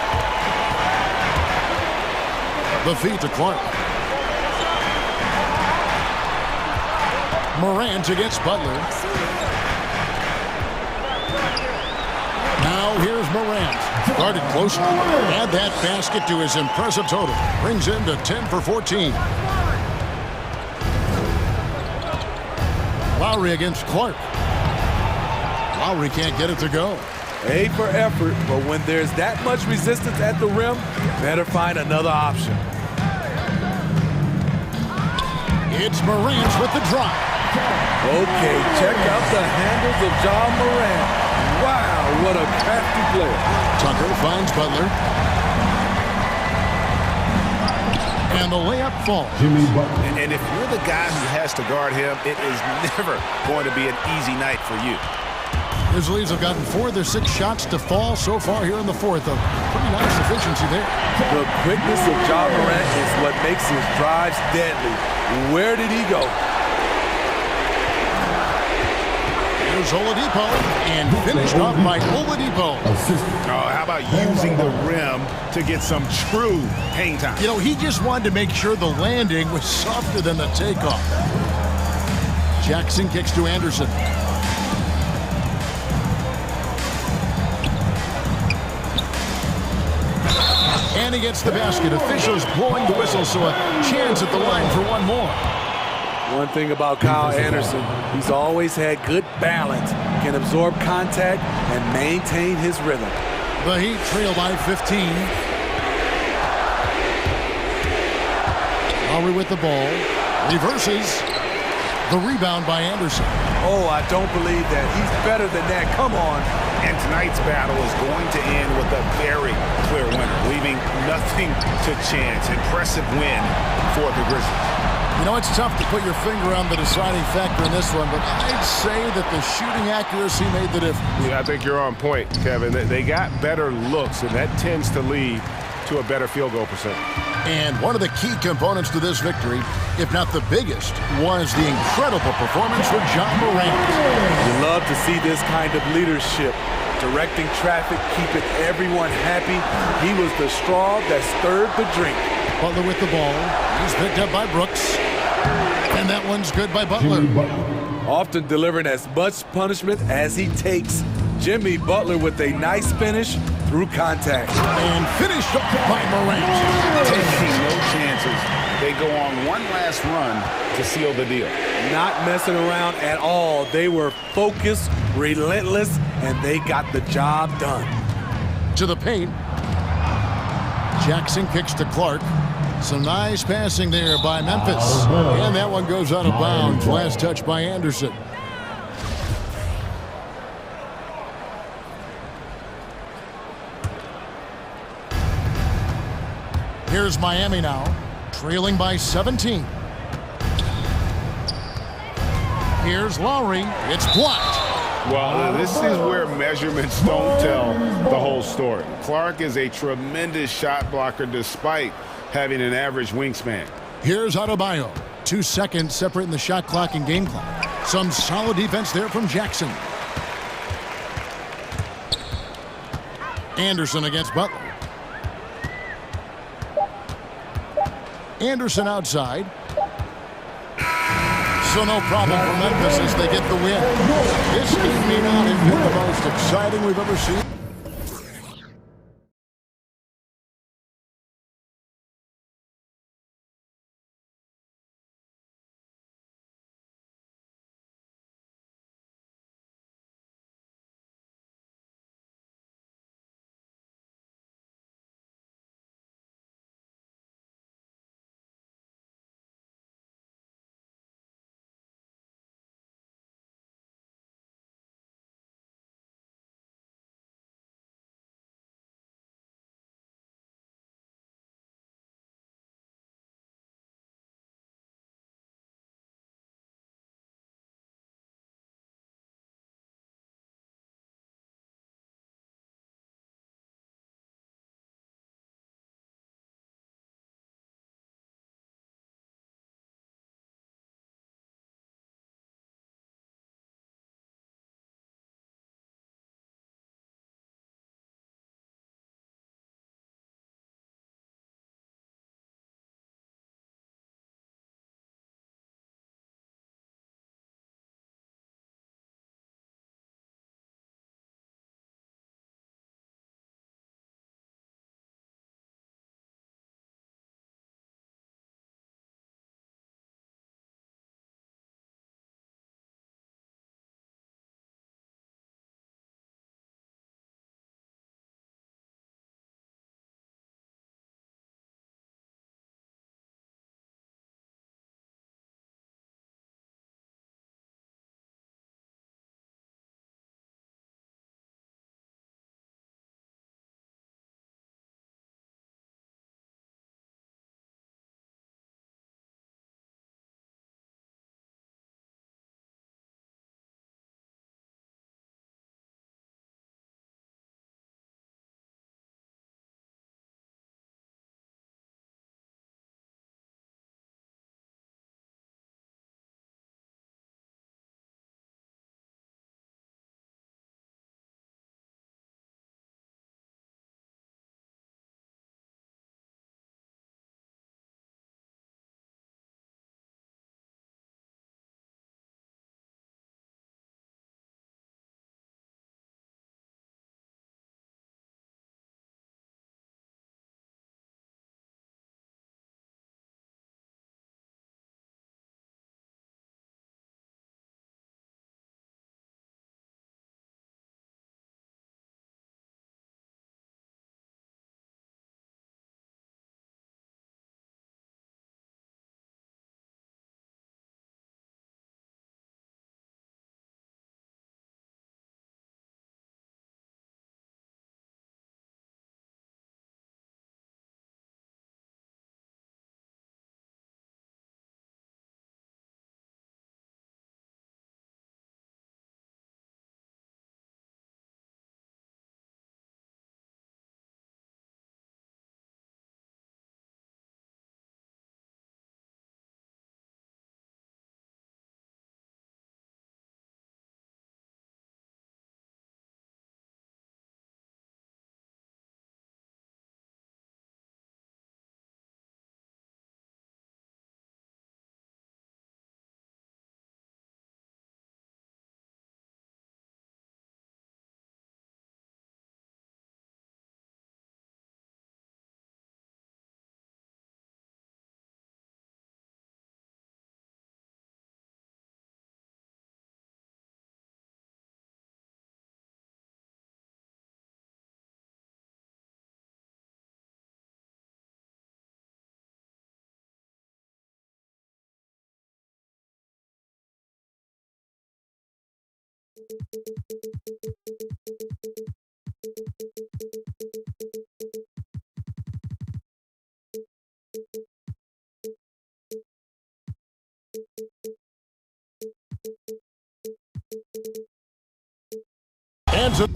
S1: The feed to Clark. Morant against Butler. Now here's Morant. Guarded close. Add that basket to his impressive total. Brings him to 10 for 14. Lowry against Clark. Lowry can't get it to go.
S13: A for effort, but when there's that much resistance at the rim, better find another option.
S1: It's Morant with the drop.
S13: Okay, check out the handles of John Morant. Wow, what a crafty player.
S1: Tucker finds Butler. And the layup falls.
S4: Jimmy Butler.
S6: And if you're the guy who has to guard him, it is never going to be an easy night for you.
S1: Grizzlies have gotten 4 of their 6 shots to fall so far here in the 4th. A pretty nice efficiency there.
S13: The quickness of John Morant is what makes his drives deadly. Where did he go?
S1: Here's Oladipo, and finished off by Oladipo.
S6: Oh, how about using the rim to get some true hang time?
S1: You know, he just wanted to make sure the landing was softer than the takeoff. Jackson kicks to Anderson. And he gets the basket. Officials blowing the whistle, so a chance at the line for one more.
S13: One thing about Kyle Anderson, he's always had good balance, can absorb contact and maintain his rhythm.
S1: The Heat trail by 15. Lowry with the ball. Reverses. The rebound by Anderson.
S13: Oh, I don't believe that. He's better than that. Come on.
S6: And tonight's battle is going to end with a very clear winner, leaving nothing to chance. Impressive win for the Grizzlies.
S1: You know, it's tough to put your finger on the deciding factor in this one, but I'd say that the shooting accuracy made the difference.
S8: Yeah, I think you're on point, Kevin. They got better looks, and that tends to lead to a better field goal percentage.
S1: And one of the key components to this victory, if not the biggest, was the incredible performance from John Morant.
S13: You love to see this kind of leadership, directing traffic, keeping everyone happy. He was the straw that stirred the drink.
S1: Butler with the ball. He's picked up by Brooks. And that one's good by Butler.
S13: Often delivering as much punishment as he takes. Jimmy Butler with a nice finish through contact.
S1: And finished off by Morant.
S6: Taking no chances. They go on one last run to seal the deal.
S13: Not messing around at all. They were focused, relentless, and they got the job done.
S1: To the paint. Jackson kicks to Clark. Some nice passing there by Memphis. And that one goes out of bounds. Last touch by Anderson. Here's Miami now, trailing by 17. Here's Lowry. It's blocked.
S2: Well, this is where measurements don't tell the whole story. Clark is a tremendous shot blocker despite having an average wingspan.
S1: Here's Adebayo. 2 seconds separating the shot clock and game clock. Some solid defense there from Jackson. Anderson against Butler. Anderson outside. So no problem for Memphis as they get the win. This game may not have been the most exciting we've ever seen. Hands up.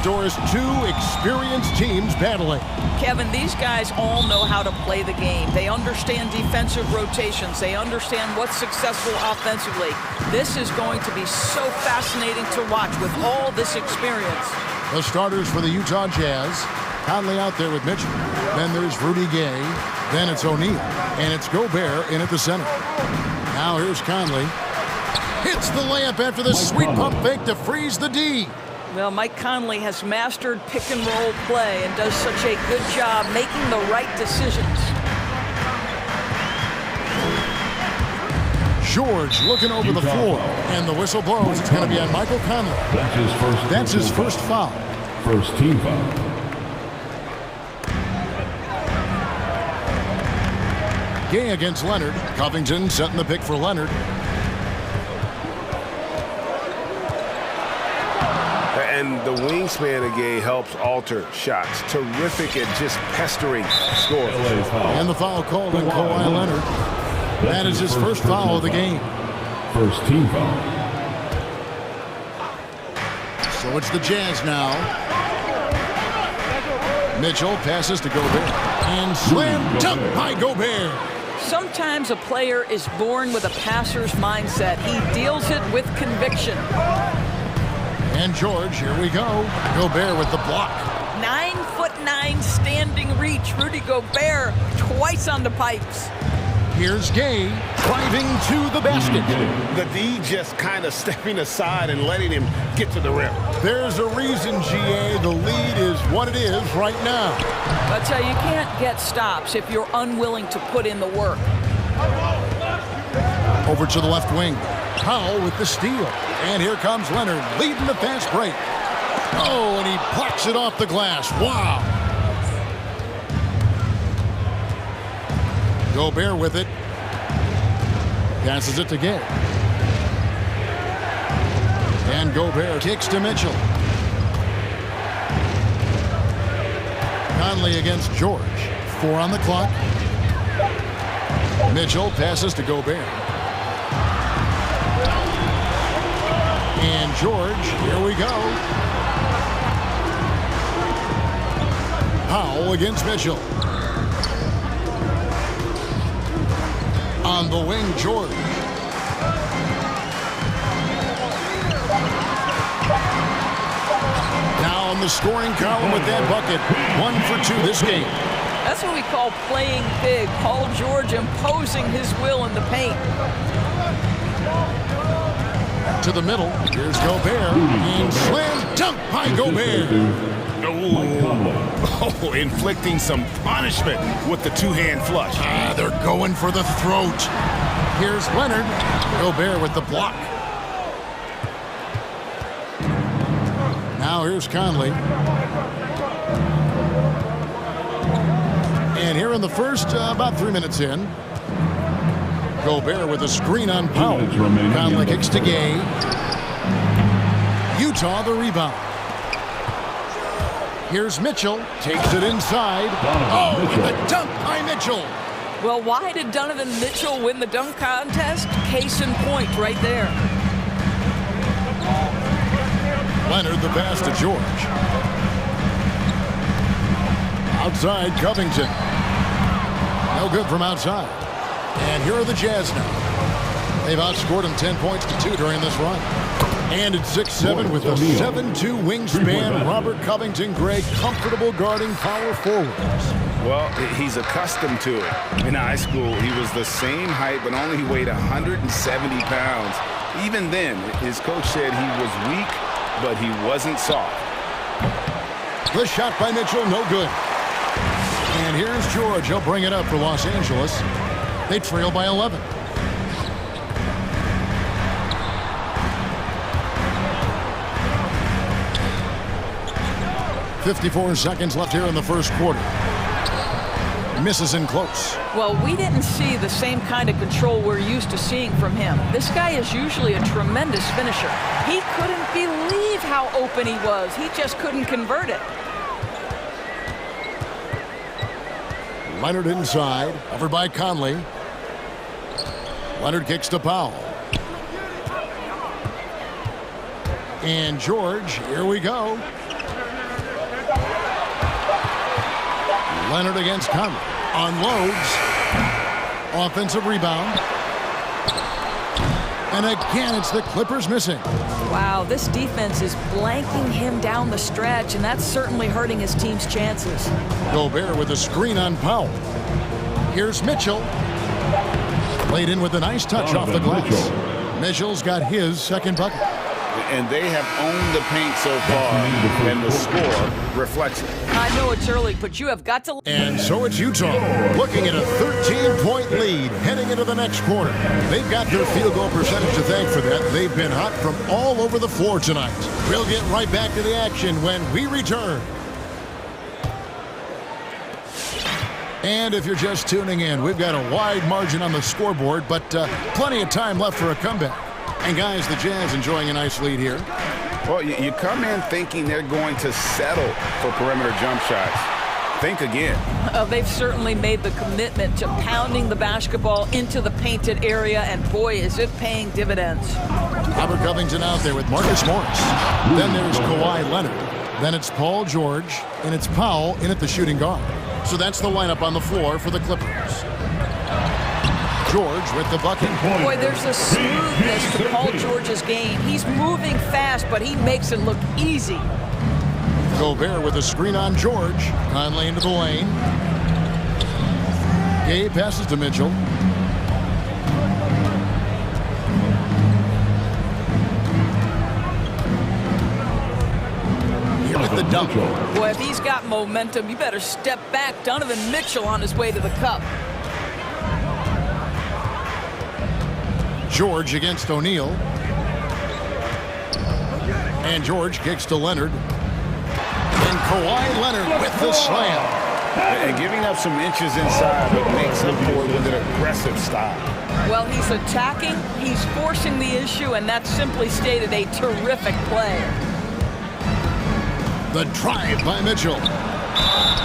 S1: Doors, two experienced teams battling.
S3: Kevin, these guys all know how to play the game. They understand defensive rotations. They understand what's successful offensively. This is going to be so fascinating to watch with all this experience.
S1: The starters for the Utah Jazz. Conley out there with Mitchell. Then there's Rudy Gay. Then it's O'Neal. And it's Gobert in at the center. Now here's Conley. Hits the layup after the sweet pump fake to freeze the D.
S3: Well, Mike Conley has mastered pick-and-roll play and does such a good job making the right decisions.
S1: George looking over the floor, and the whistle blows. It's going to be on Michael Conley. That's his first foul.
S4: First team foul.
S1: Gay against Leonard. Covington setting the pick for Leonard.
S6: And the wingspan of Gay helps alter shots. Terrific at just pestering scores.
S1: And the foul called on Kawhi Leonard. That is his first foul of the game.
S4: First team foul.
S1: So it's the Jazz now. Mitchell passes to Gobert. And slam dunk by Gobert.
S3: Sometimes a player is born with a passer's mindset. He deals it with conviction.
S1: And George, here we go. Gobert with the block.
S3: 9'9" standing reach. Rudy Gobert twice on the pipes.
S1: Here's Gay driving to the basket.
S6: The D just kind of stepping aside and letting him get to the rim.
S1: There's a reason, GA, the lead is what it is right now.
S3: But you can't get stops if you're unwilling to put in the work.
S1: Over to the left wing. Powell with the steal. And here comes Leonard leading the fast break. Oh, and he blocks it off the glass. Wow. Gobert with it. Passes it to Gay. And Gobert kicks to Mitchell. Conley against George. 4 on the clock. Mitchell passes to Gobert. And George, here we go. Powell against Mitchell. On the wing, George. Now on the scoring column with that bucket. 1 for 2 this game.
S3: That's what we call playing big. Paul George imposing his will in the paint.
S1: To the middle. Here's Gobert. And slam dunk by Gobert.
S6: Oh, inflicting some punishment with the two-hand flush.
S1: They're going for the throat. Here's Leonard. Gobert with the block. Now here's Conley. And here in the first, about 3 minutes in, Gobert with a screen on Powell. Conley kicks to Gay. Utah the rebound. Here's Mitchell. Takes it inside. Oh, and the dunk by Mitchell.
S3: Well, why did Donovan Mitchell win the dunk contest? Case in point right there.
S1: Leonard the pass to George. Outside Covington. No good from outside. And here are the Jazz now. They've outscored them 10 points to 2 during this run. And at 6'7" with a 7'2" wingspan, Robert Covington, Greg, comfortable guarding power forwards.
S2: Well, he's accustomed to it. In high school, he was the same height, but only he weighed 170 pounds. Even then, his coach said he was weak, but he wasn't soft.
S1: The shot by Mitchell, no good. And here's George. He'll bring it up for Los Angeles. They trail by 11. .54 seconds left here in the first quarter. Misses in close.
S3: Well, we didn't see the same kind of control we're used to seeing from him. This guy is usually a tremendous finisher. He couldn't believe how open he was. He just couldn't convert it.
S1: Leonard inside, covered by Conley. Leonard kicks to Powell. And George, here we go. Leonard against Conley. Unloads. Offensive rebound. And again, it's the Clippers missing.
S3: Wow, this defense is blanking him down the stretch, and that's certainly hurting his team's chances.
S1: Gobert with a screen on Powell. Here's Mitchell. Played in with a nice touch off the glass. Mitchell's got his second bucket.
S2: And they have owned the paint so far, and the score reflects it.
S3: I know it's early, but you have got to...
S1: And so it's Utah, looking at a 13-point lead heading into the next quarter. They've got their field goal percentage to thank for that. They've been hot from all over the floor tonight. We'll get right back to the action when we return. And if you're just tuning in, we've got a wide margin on the scoreboard, but plenty of time left for a comeback. And guys, the Jazz enjoying a nice lead here.
S2: Well, you come in thinking they're going to settle for perimeter jump shots. Think again.
S3: They've certainly made the commitment to pounding the basketball into the painted area, and boy, is it paying dividends.
S1: Robert Covington out there with Marcus Morris. Then there's Kawhi Leonard. Then it's Paul George, and it's Powell in at the shooting guard. So that's the lineup on the floor for the Clippers. George with the bucket.
S3: Boy, there's a smoothness to Paul George's game. He's moving fast, but he makes it look easy.
S1: Gobert with a screen on George. Conley into the lane. Gabe passes to Mitchell. Here with the dunk.
S3: Boy, if he's got momentum, you better step back. Donovan Mitchell on his way to the cup.
S1: George against O'Neal. And George kicks to Leonard. And Kawhi Leonard with the slam.
S2: And giving up some inches inside, but makes up for it with an aggressive style.
S3: Well, he's attacking, he's forcing the issue, and that's simply stated a terrific play.
S1: The drive by Mitchell.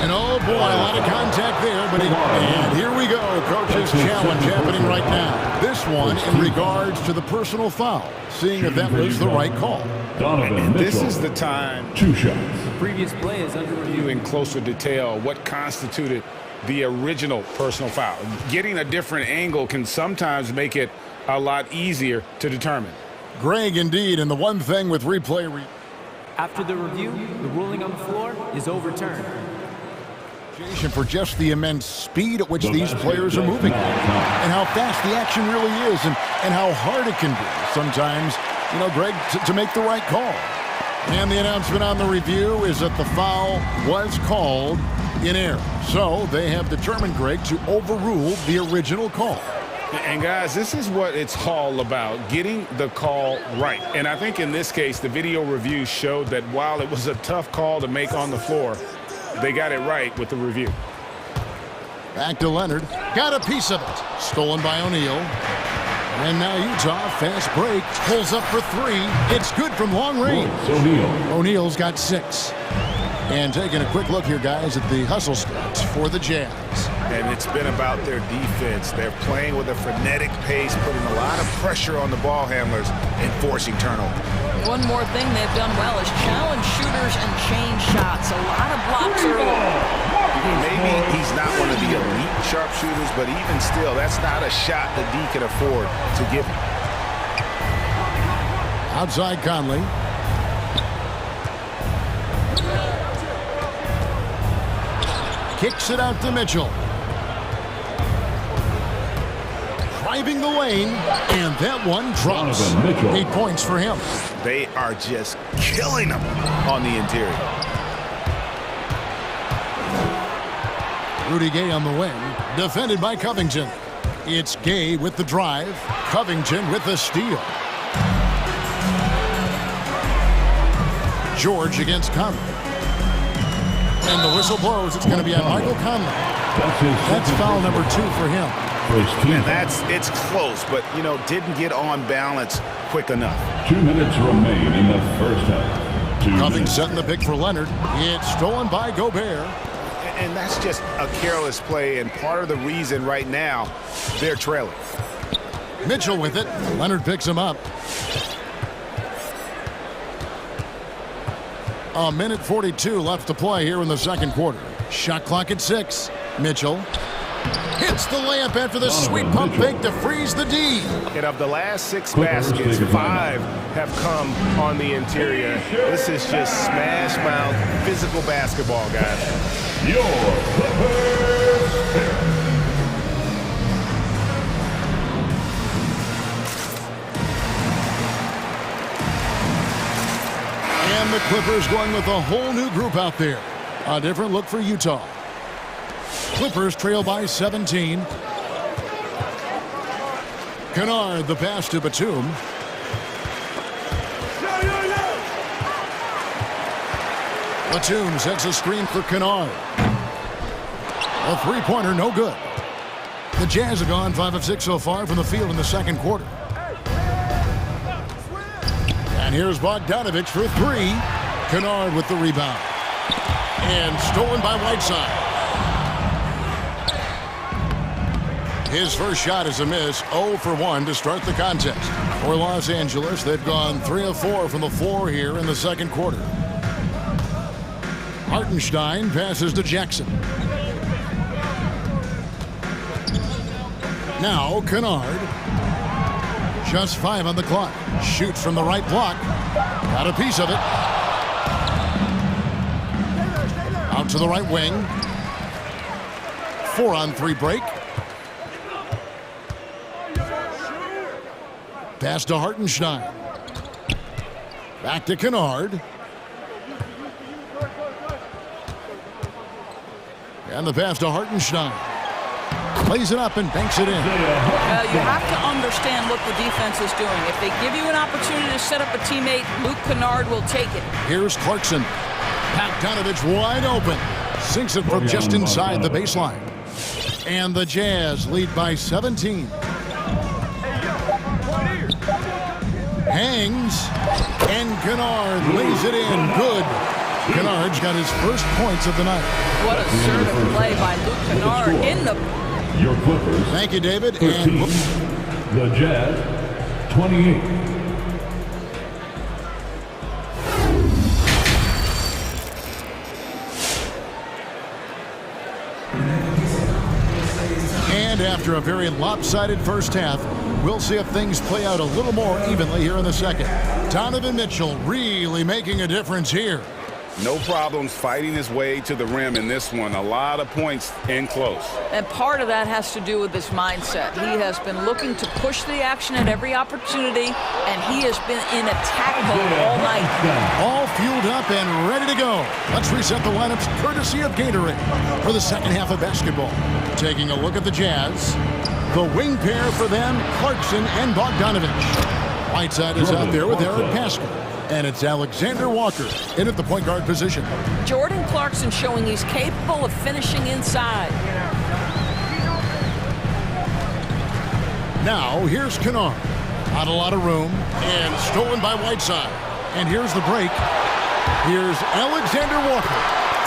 S1: And oh boy, a lot of contact there, but and here we go. Coach's challenge happening right now. This one in regards to the personal foul, seeing if that was the right call.
S2: And this is the time
S5: 2 shots. The previous play is under review.
S2: In closer detail what constituted the original personal foul. Getting a different angle can sometimes make it a lot easier to determine.
S1: Greg, indeed, and the one thing with replay.
S5: After the review, the ruling on the floor is overturned.
S1: For just the immense speed at which these players are moving and how fast the action really is and how hard it can be sometimes, you know, Greg, to make the right call. And the announcement on the review is that the foul was called in error. So they have determined, Greg, to overrule the original call.
S2: And guys, this is what it's all about, getting the call right. And I think in this case, the video review showed that while it was a tough call to make on the floor, they got it right with the review.
S1: Back to Leonard. Got a piece of it. Stolen by O'Neal. And now Utah, fast break, pulls up for 3. It's good from long range. O'Neal's got 6. And taking a quick look here, guys, at the hustle stats for the Jazz.
S2: And it's been about their defense. They're playing with a frenetic pace, putting a lot of pressure on the ball handlers and forcing turnovers.
S3: One more thing they've done well is challenge shooters and change shots. A lot of blocks early.
S2: Maybe he's not one of the elite sharpshooters, but even still, that's not a shot that D can afford to give him.
S1: Outside Conley. Kicks it out to Mitchell. Driving the lane, and that one drops. 8 points for him.
S2: They are just killing him on the interior.
S1: Rudy Gay on the wing, defended by Covington. It's Gay with the drive, Covington with the steal. George against Conley. And the whistle blows. It's going to be on Michael Conley. That's foul number 2 for him.
S2: And it's close, but, you know, didn't get on balance quick enough.
S14: 2 minutes remain in the first half.
S1: Covington setting the pick for Leonard. It's stolen by Gobert.
S2: And that's just a careless play, and part of the reason right now they're trailing.
S1: Mitchell with it. Leonard picks him up. A minute 42 left to play here in the second quarter. Shot clock at 6. Mitchell hits the layup after the sweet pump fake to freeze the D.
S2: And of the last 6 baskets, 5 have come on the interior. This is just smash mouth physical basketball, guys.
S14: Your Clippers pick.
S1: And the Clippers going with a whole new group out there. A different look for Utah. Clippers trail by 17. Kennard, the pass to Batum. Batum sets a screen for Kennard. A three-pointer, no good. The Jazz have gone 5 of 6 so far from the field in the second quarter. And here's Bogdanovich for 3. Kennard with the rebound. And stolen by Whiteside. His first shot is a miss, 0 for 1 to start the contest. For Los Angeles, they've gone 3 of 4 from the floor here in the second quarter. Hartenstein passes to Jackson. Now Kennard. Just 5 on the clock. Shoots from the right block. Got a piece of it. Out to the right wing. 4-on-3 break. Pass to Hartenstein. Back to Kennard. And the pass to Hartenstein. Plays it up and banks it in.
S3: You have to understand what the defense is doing. If they give you an opportunity to set up a teammate, Luke Kennard will take it.
S1: Here's Clarkson. Bogdanovich wide open. Sinks it from just inside the baseline. And the Jazz lead by 17. Hangs. And Kennard lays it in. Good. Kennard's got his first points of the night.
S3: What assertive play by Luke Kennard in the...
S14: Your Clippers.
S1: Thank you, David.
S14: 13,
S1: and
S14: the Jazz, 28.
S1: And after a very lopsided first half, we'll see if things play out a little more evenly here in the second. Donovan Mitchell really making a difference here.
S2: No problems fighting his way to the rim in this one. A lot of points in close.
S3: And part of that has to do with his mindset. He has been looking to push the action at every opportunity, and he has been in attack mode all night.
S1: All fueled up and ready to go. Let's reset the lineups courtesy of Gatorade for the second half of basketball. Taking a look at the Jazz. The wing pair for them, Clarkson and Bogdanovich. Whiteside is out there with Eric Pascal. And it's Alexander Walker in at the point guard position.
S3: Jordan Clarkson showing he's capable of finishing inside.
S1: Now, here's Kennard. Not a lot of room, and stolen by Whiteside. And here's the break. Here's Alexander Walker.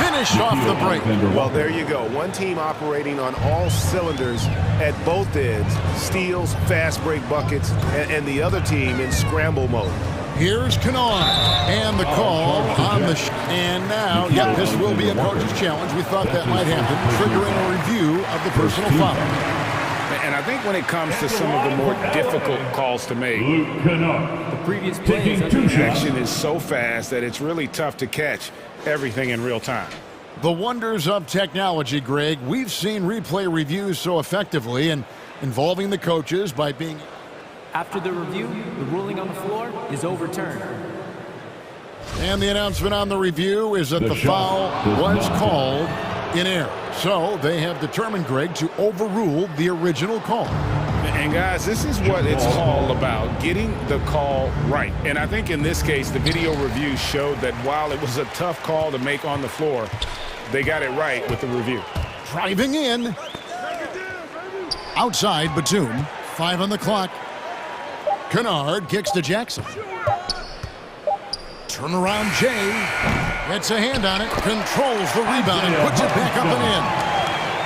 S1: Finish off the break.
S2: Well, there you go. One team operating on all cylinders at both ends. Steals, fast break buckets, and the other team in scramble mode.
S1: Here's Kennard, and the call on the and now, this will be a coach's challenge. We thought that might happen, triggering a review of the personal foul.
S2: And I
S6: I think when it comes to some of the more difficult calls to make,
S14: the
S5: previous play
S6: action is so fast that it's really tough to catch everything in real time.
S1: The wonders of technology, Greg. We've seen replay reviews so effectively and involving the coaches by being...
S5: After the review, the ruling on the floor is overturned.
S1: And the announcement on the review is that the foul was called in error. So they have determined, Greg, to overrule the original call.
S6: And guys, this is what it's all about, getting the call right. And I think in this case, the video review showed that while it was a tough call to make on the floor, they got it right with the review.
S1: Driving in. Outside Batum. 5 on the clock. Kennard kicks to Jackson. Turnaround Jay. Gets a hand on it. Controls the rebound and puts it back up and in.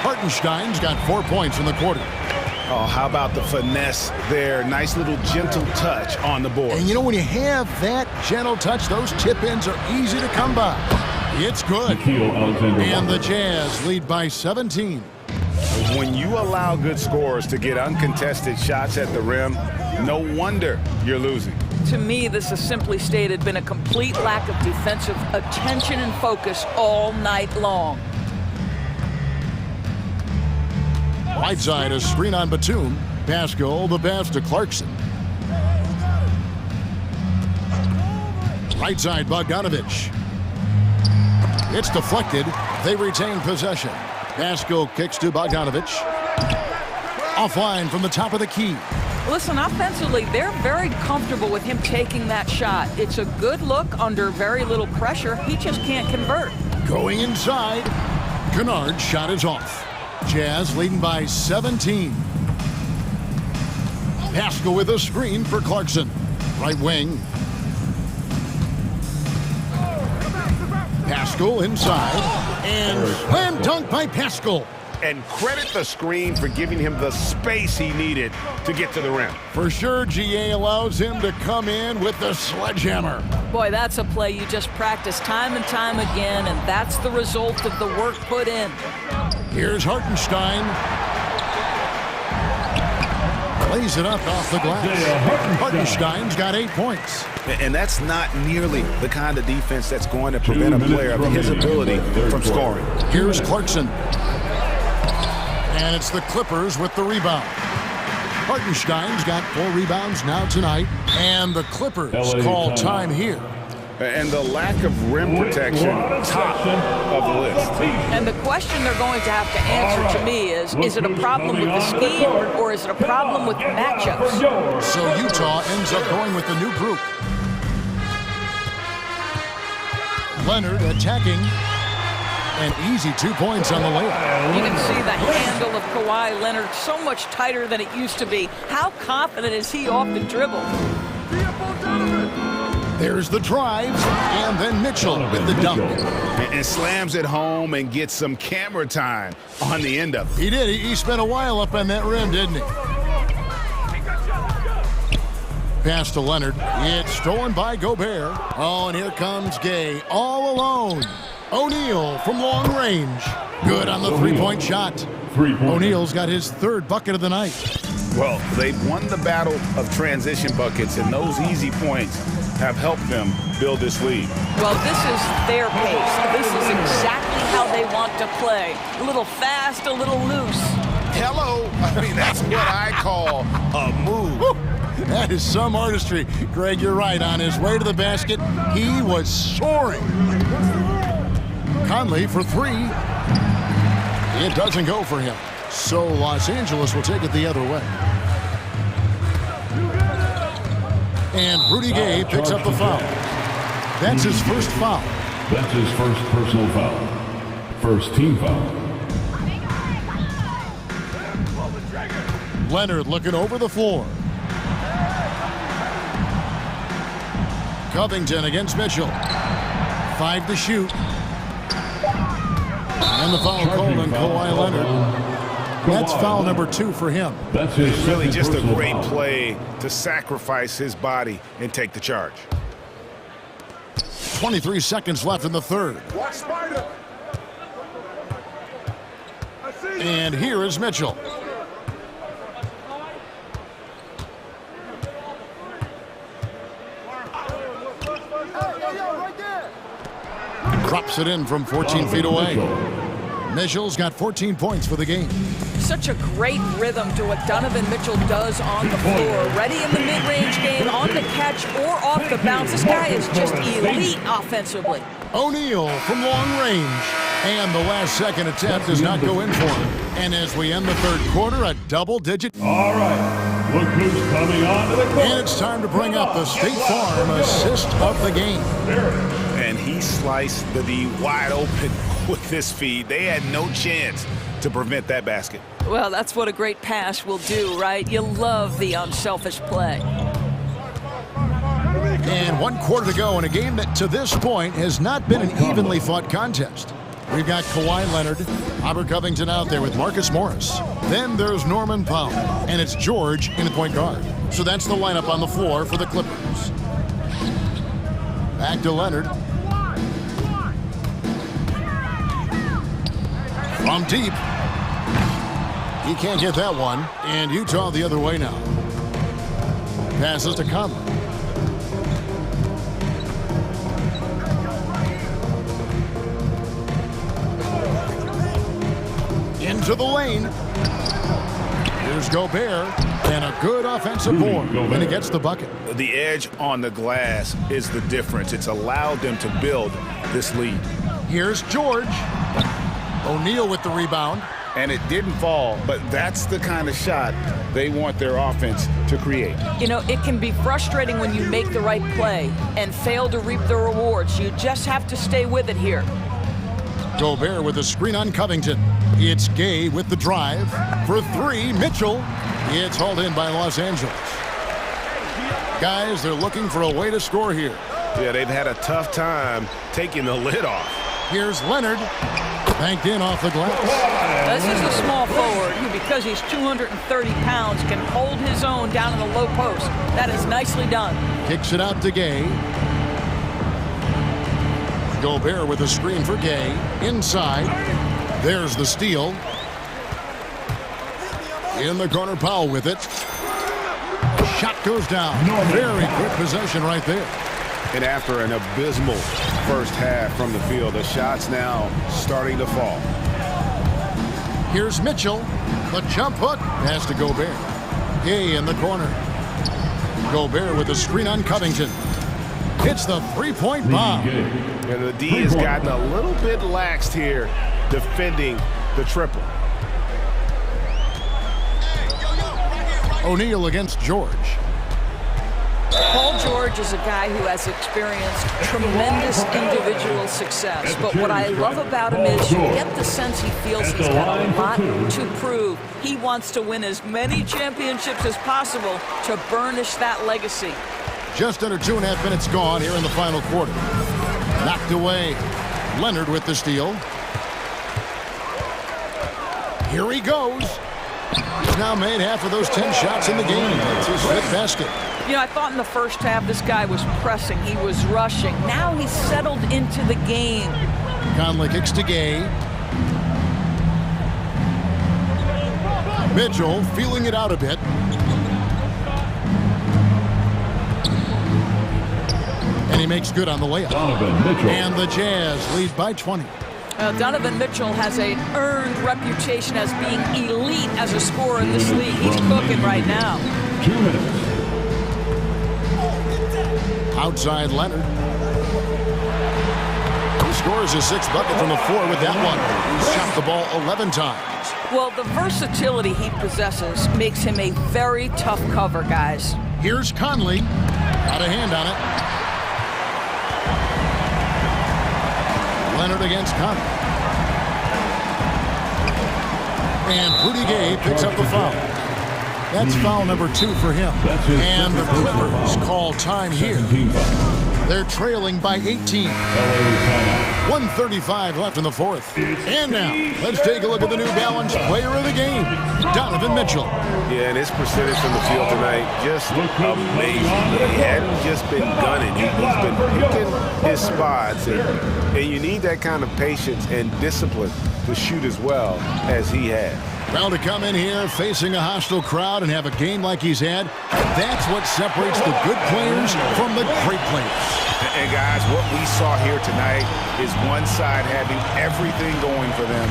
S1: Hartenstein's got 4 points in the quarter.
S6: Oh, how about the finesse there? Nice little gentle touch on the board.
S1: And you know, when you have that gentle touch, those tip-ins are easy to come by. It's good. And the Jazz lead by 17.
S6: When you allow good scorers to get uncontested shots at the rim, no wonder you're losing.
S3: To me, this has simply stated been a complete lack of defensive attention and focus all night long.
S1: Whiteside, a screen on Batum. Pascal, the pass to Clarkson. Right side, Bogdanovich. It's deflected. They retain possession. Pascal kicks to Bogdanovich. Offline from the top of the key.
S3: Listen, offensively, they're very comfortable with him taking that shot. It's a good look under very little pressure. He just can't convert.
S1: Going inside. Kennard's shot is off. Jazz leading by 17. Pascal with a screen for Clarkson. Right wing. Pascal inside. And slam dunk by Pascal.
S6: And credit the screen for giving him the space he needed to get to the rim.
S1: For sure, GA allows him to come in with the sledgehammer.
S3: Boy, that's a play you just practice time and time again, and that's the result of the work put in.
S1: Here's Hartenstein. Lays it up off the glass. Hartenstein's got 8 points.
S6: And that's not nearly the kind of defense that's going to prevent a player of his ability from scoring.
S1: Here's Clarkson. And it's the Clippers with the rebound. Hartenstein's got 4 rebounds now tonight. And the Clippers call time here.
S6: And the lack of rim protection, top of the list.
S3: And the question they're going to have to answer to me is it a problem with the scheme or is it a problem with matchups?
S1: So Utah ends up going with the new group. Leonard attacking. An easy 2 points on the layup.
S3: You can see the handle of Kawhi Leonard so much tighter than it used to be. How confident is he off the dribble?
S1: There's the drive, and then Mitchell with the dunk.
S6: And slams it home and gets some camera time on the end of it.
S1: He did. He spent a while up on that rim, didn't he? Pass to Leonard. It's stolen by Gobert. Oh, and here comes Gay all alone. O'Neal from long range. Good on the three-point shot. O'Neal's got his 3rd bucket of the night.
S6: Well, they've won the battle of transition buckets, and those easy points have helped them build this lead.
S3: Well, this is their pace. This is exactly how they want to play. A little fast, a little loose.
S6: Hello. I mean, that's what I call a move.
S1: That is some artistry. Greg, you're right. On his way to the basket, he was soaring. Conley for 3. It doesn't go for him. So Los Angeles will take it the other way. And Rudy Gay picks up the foul. That's his first foul.
S14: That's his first personal foul. First team foul.
S1: Leonard looking over the floor. Covington against Mitchell. 5 to shoot. And the foul called on Kawhi Leonard. That's foul number 2 for him.
S14: That's his
S6: really just a great
S14: foul.
S6: play to sacrifice his body and take the charge.
S1: 23 seconds left in the 3rd. And here is Mitchell. Drops it in from 14 feet away. Mitchell's got 14 points for the game.
S3: Such a great rhythm to what Donovan Mitchell does on the floor. Ready in the mid-range game, on the catch, or off the bounce. This guy is just elite offensively.
S1: O'Neal from long range. And the last second attempt does not go in for him. And as we end the third quarter, a double-digit.
S14: All right, look who's coming on to the court.
S1: And it's time to bring up the State Farm assist of the game.
S2: And he sliced the D wide open with his feed. They had no chance to prevent that basket.
S3: Well, that's what a great pass will do, right? You love the unselfish play.
S1: And 1 quarter to go in a game that, to this point, has not been an evenly fought contest. We've got Kawhi Leonard, Robert Covington out there with Marcus Morris. Then there's Norman Powell, and it's George in the point guard. So that's the lineup on the floor for the Clippers. Back to Leonard. From deep. He can't get that one, and Utah the other way now. Passes to Conley. Into the lane. Here's Gobert, and a good offensive board, and he gets the bucket.
S2: The edge on the glass is the difference. It's allowed them to build this lead.
S1: Here's George. O'Neal with the rebound.
S2: And it didn't fall, but that's the kind of shot they want their offense to create.
S3: You know, it can be frustrating when you make the right play and fail to reap the rewards. You just have to stay with it here.
S1: Gobert with a screen on Covington. It's Gay with the drive. For three, Mitchell. It's hauled in by Los Angeles. Guys, they're looking for a way to score here.
S8: Yeah, they've had a tough time taking the lid off.
S1: Here's Leonard. Banked in off the glass.
S3: This is a small forward who, because he's 230 pounds, can hold his own down in the low post. That is nicely done.
S1: Kicks it out to Gay. Gobert with a screen for Gay. Inside. There's the steal. In the corner, Powell with it. Shot goes down. Very quick possession right there.
S2: And after an abysmal first half from the field, the shots now starting to fall.
S1: Here's Mitchell. The jump hook. Pass to Gobert. Gay in the corner. Gobert with a screen on Covington. Hits the three-point bomb.
S8: And the D has gotten a little bit laxed here defending the triple.
S1: O'Neal against George.
S3: Paul George is a guy who has experienced tremendous individual success, but what I love about him is you get the sense he feels he's got a lot to prove. He wants to win as many championships as possible to burnish that legacy.
S1: Just under 2.5 minutes gone here in the final quarter. Knocked away. Leonard with the steal. Here he goes. He's now made half of those 10 shots in the game. It's his fifth basket.
S3: You know, I thought in the first half this guy was pressing. He was rushing. Now he's settled into the game.
S1: Conley kicks to Gay. Mitchell feeling it out a bit. And he makes good on the layup. And the Jazz lead by 20.
S3: Donovan Mitchell has an earned reputation as being elite as a scorer in this league. He's cooking right now.
S14: 2 minutes.
S1: Outside Leonard. He scores his sixth bucket from the floor with that one. He's shot the ball 11 times.
S3: Well, the versatility he possesses makes him a very tough cover, guys.
S1: Here's Conley. Got a hand on it. Leonard against Conley. And Rudy Gay picks up the foul. That's foul number 2 for him. And the Clippers call time here. They're trailing by 18. 1:35 left in the fourth. And now, let's take a look at the New Balance player of the game, Donovan Mitchell.
S8: Yeah, and his percentage from the field tonight, just amazing. He hadn't just been gunning. He's been picking his spots. And you need that kind of patience and discipline to shoot as well as he had.
S1: Well, to come in here facing a hostile crowd and have a game like he's had, that's what separates the good players from the great players.
S2: And guys, what we saw here tonight is one side having everything going for them.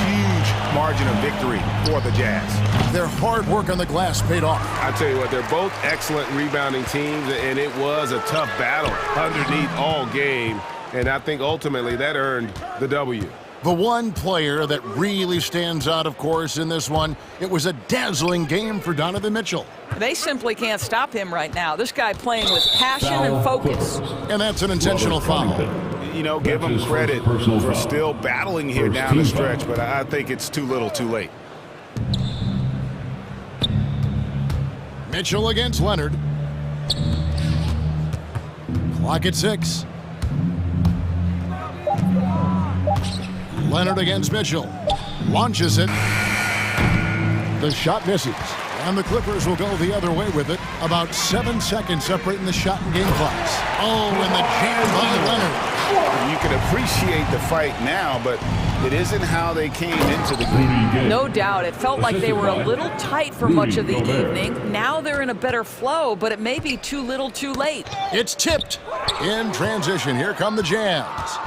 S2: Huge margin of victory for the Jazz.
S1: Their hard work on the glass paid off.
S8: I tell you what, they're both excellent rebounding teams, and it was a tough battle underneath all game. And I think ultimately that earned the W.
S1: The one player that really stands out, of course, in this one, it was a dazzling game for Donovan Mitchell.
S3: They simply can't stop him right now. This guy playing with passion and focus.
S1: And that's an intentional foul.
S2: You know, give him credit for still battling here down the stretch, but I think it's too little too late.
S1: Mitchell against Leonard. Clock at 6. Leonard against Mitchell. Launches it. The shot misses. And the Clippers will go the other way with it. About 7 seconds separating the shot and game clocks. Oh, and the jam by Leonard.
S2: You can appreciate the fight now, but it isn't how they came into the game.
S3: No doubt. It felt like they were a little tight for much of the evening. Now they're in a better flow, but it may be too little too late.
S1: It's tipped. In transition, here come the Jazz.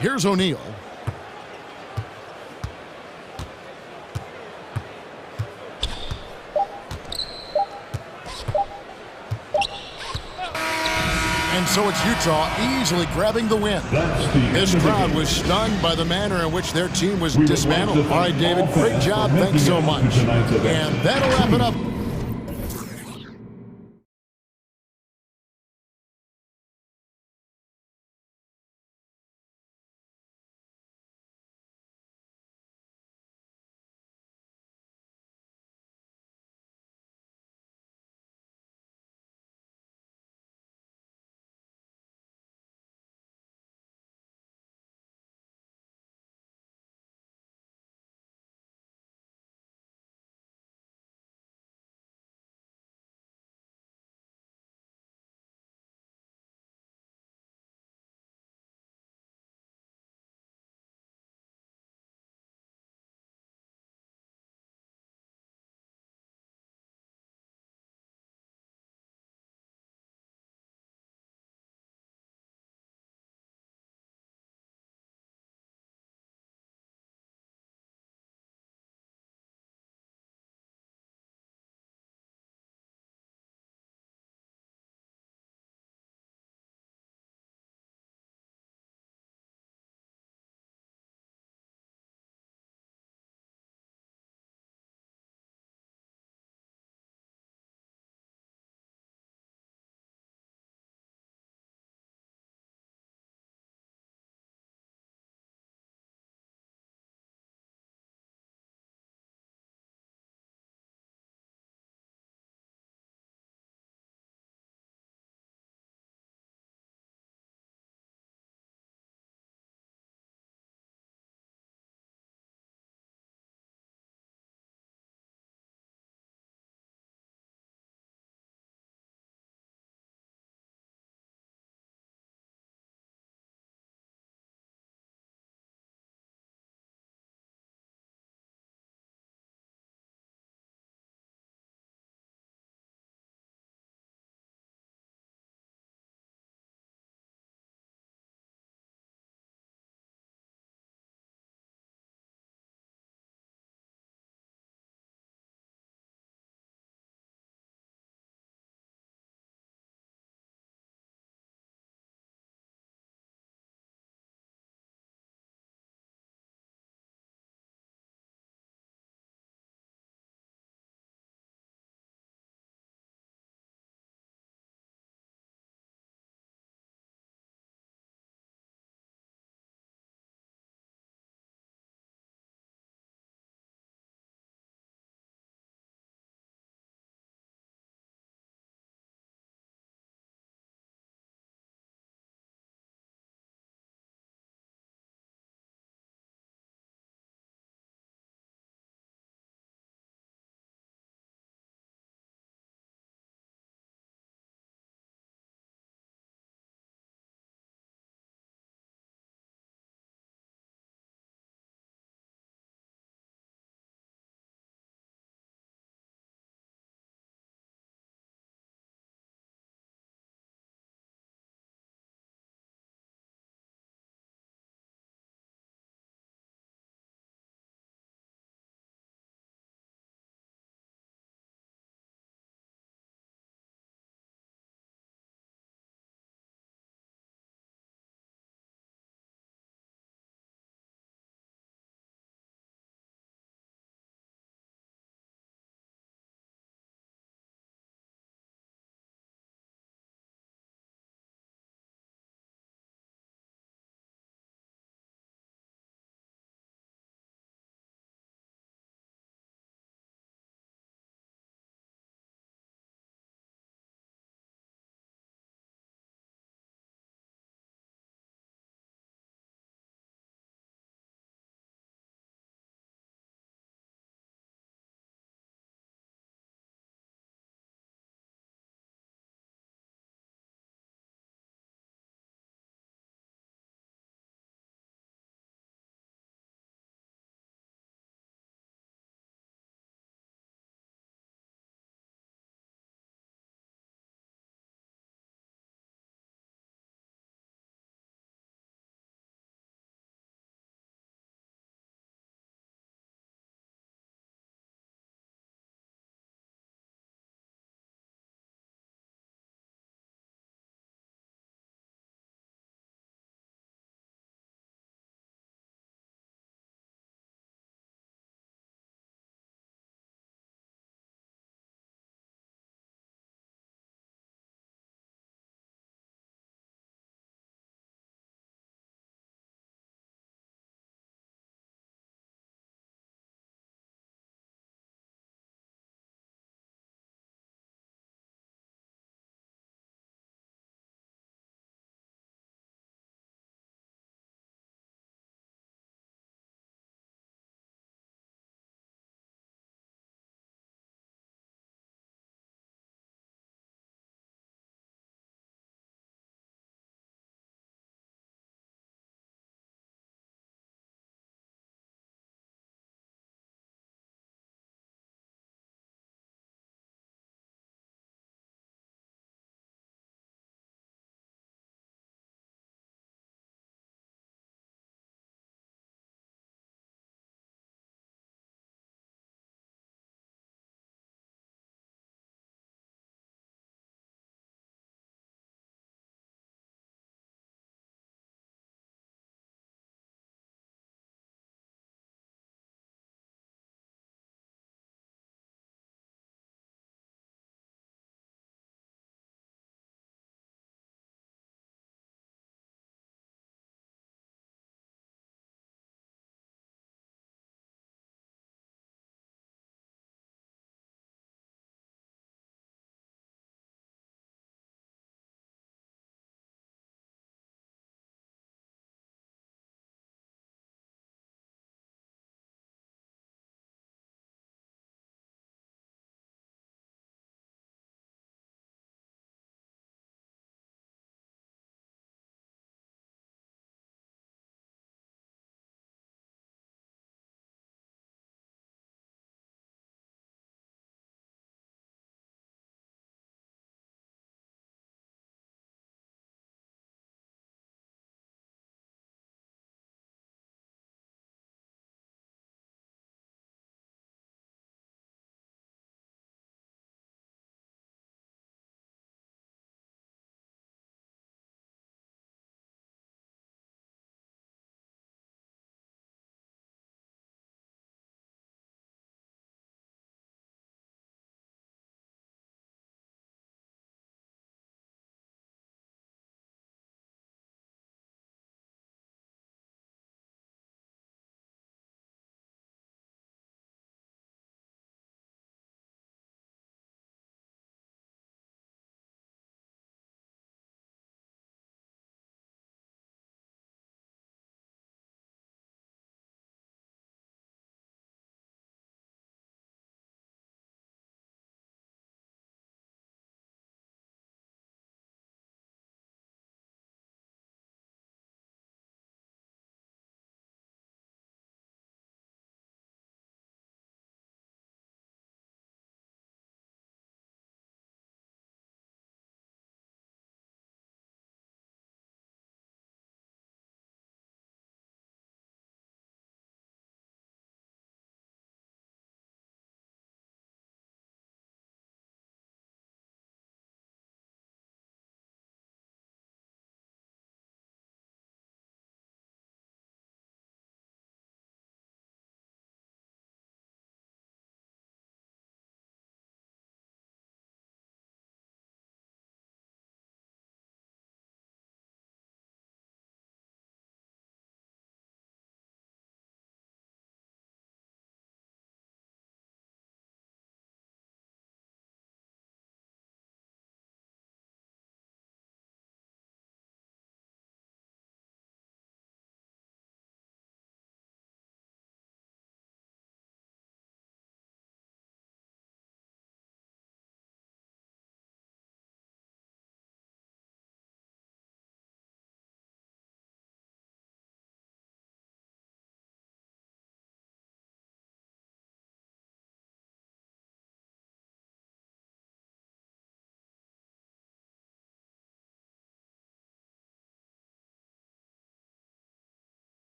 S1: Here's O'Neal. And so it's Utah easily grabbing the win. This crowd was stunned by the manner in which their team was dismantled. All right, David, great job. Thanks so much. And that'll wrap it up.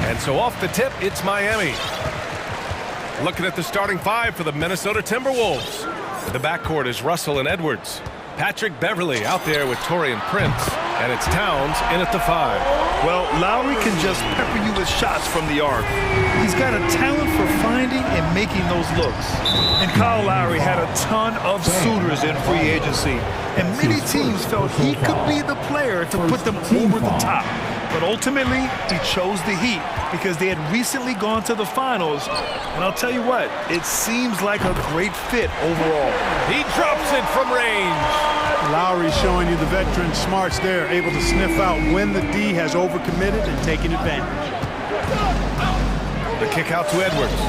S8: And so off the tip, it's Miami. Looking at the starting five for the Minnesota Timberwolves. In the backcourt is Russell and Edwards. Patrick Beverly out there with Taurean Prince. And it's Towns in at the 5.
S9: Well, Lowry can just pepper you with shots from the arc. He's got a talent for finding and making those looks. And Kyle Lowry had a ton of suitors in free agency. And many teams felt he could be the player to put them over the top. But ultimately, he chose the Heat because they had recently gone to the finals. And I'll tell you what, it seems like a great fit overall.
S8: He drops it from range.
S15: Lowry showing you the veteran smarts there, able to sniff out when the D has overcommitted and taking advantage.
S8: The kick out to Edwards.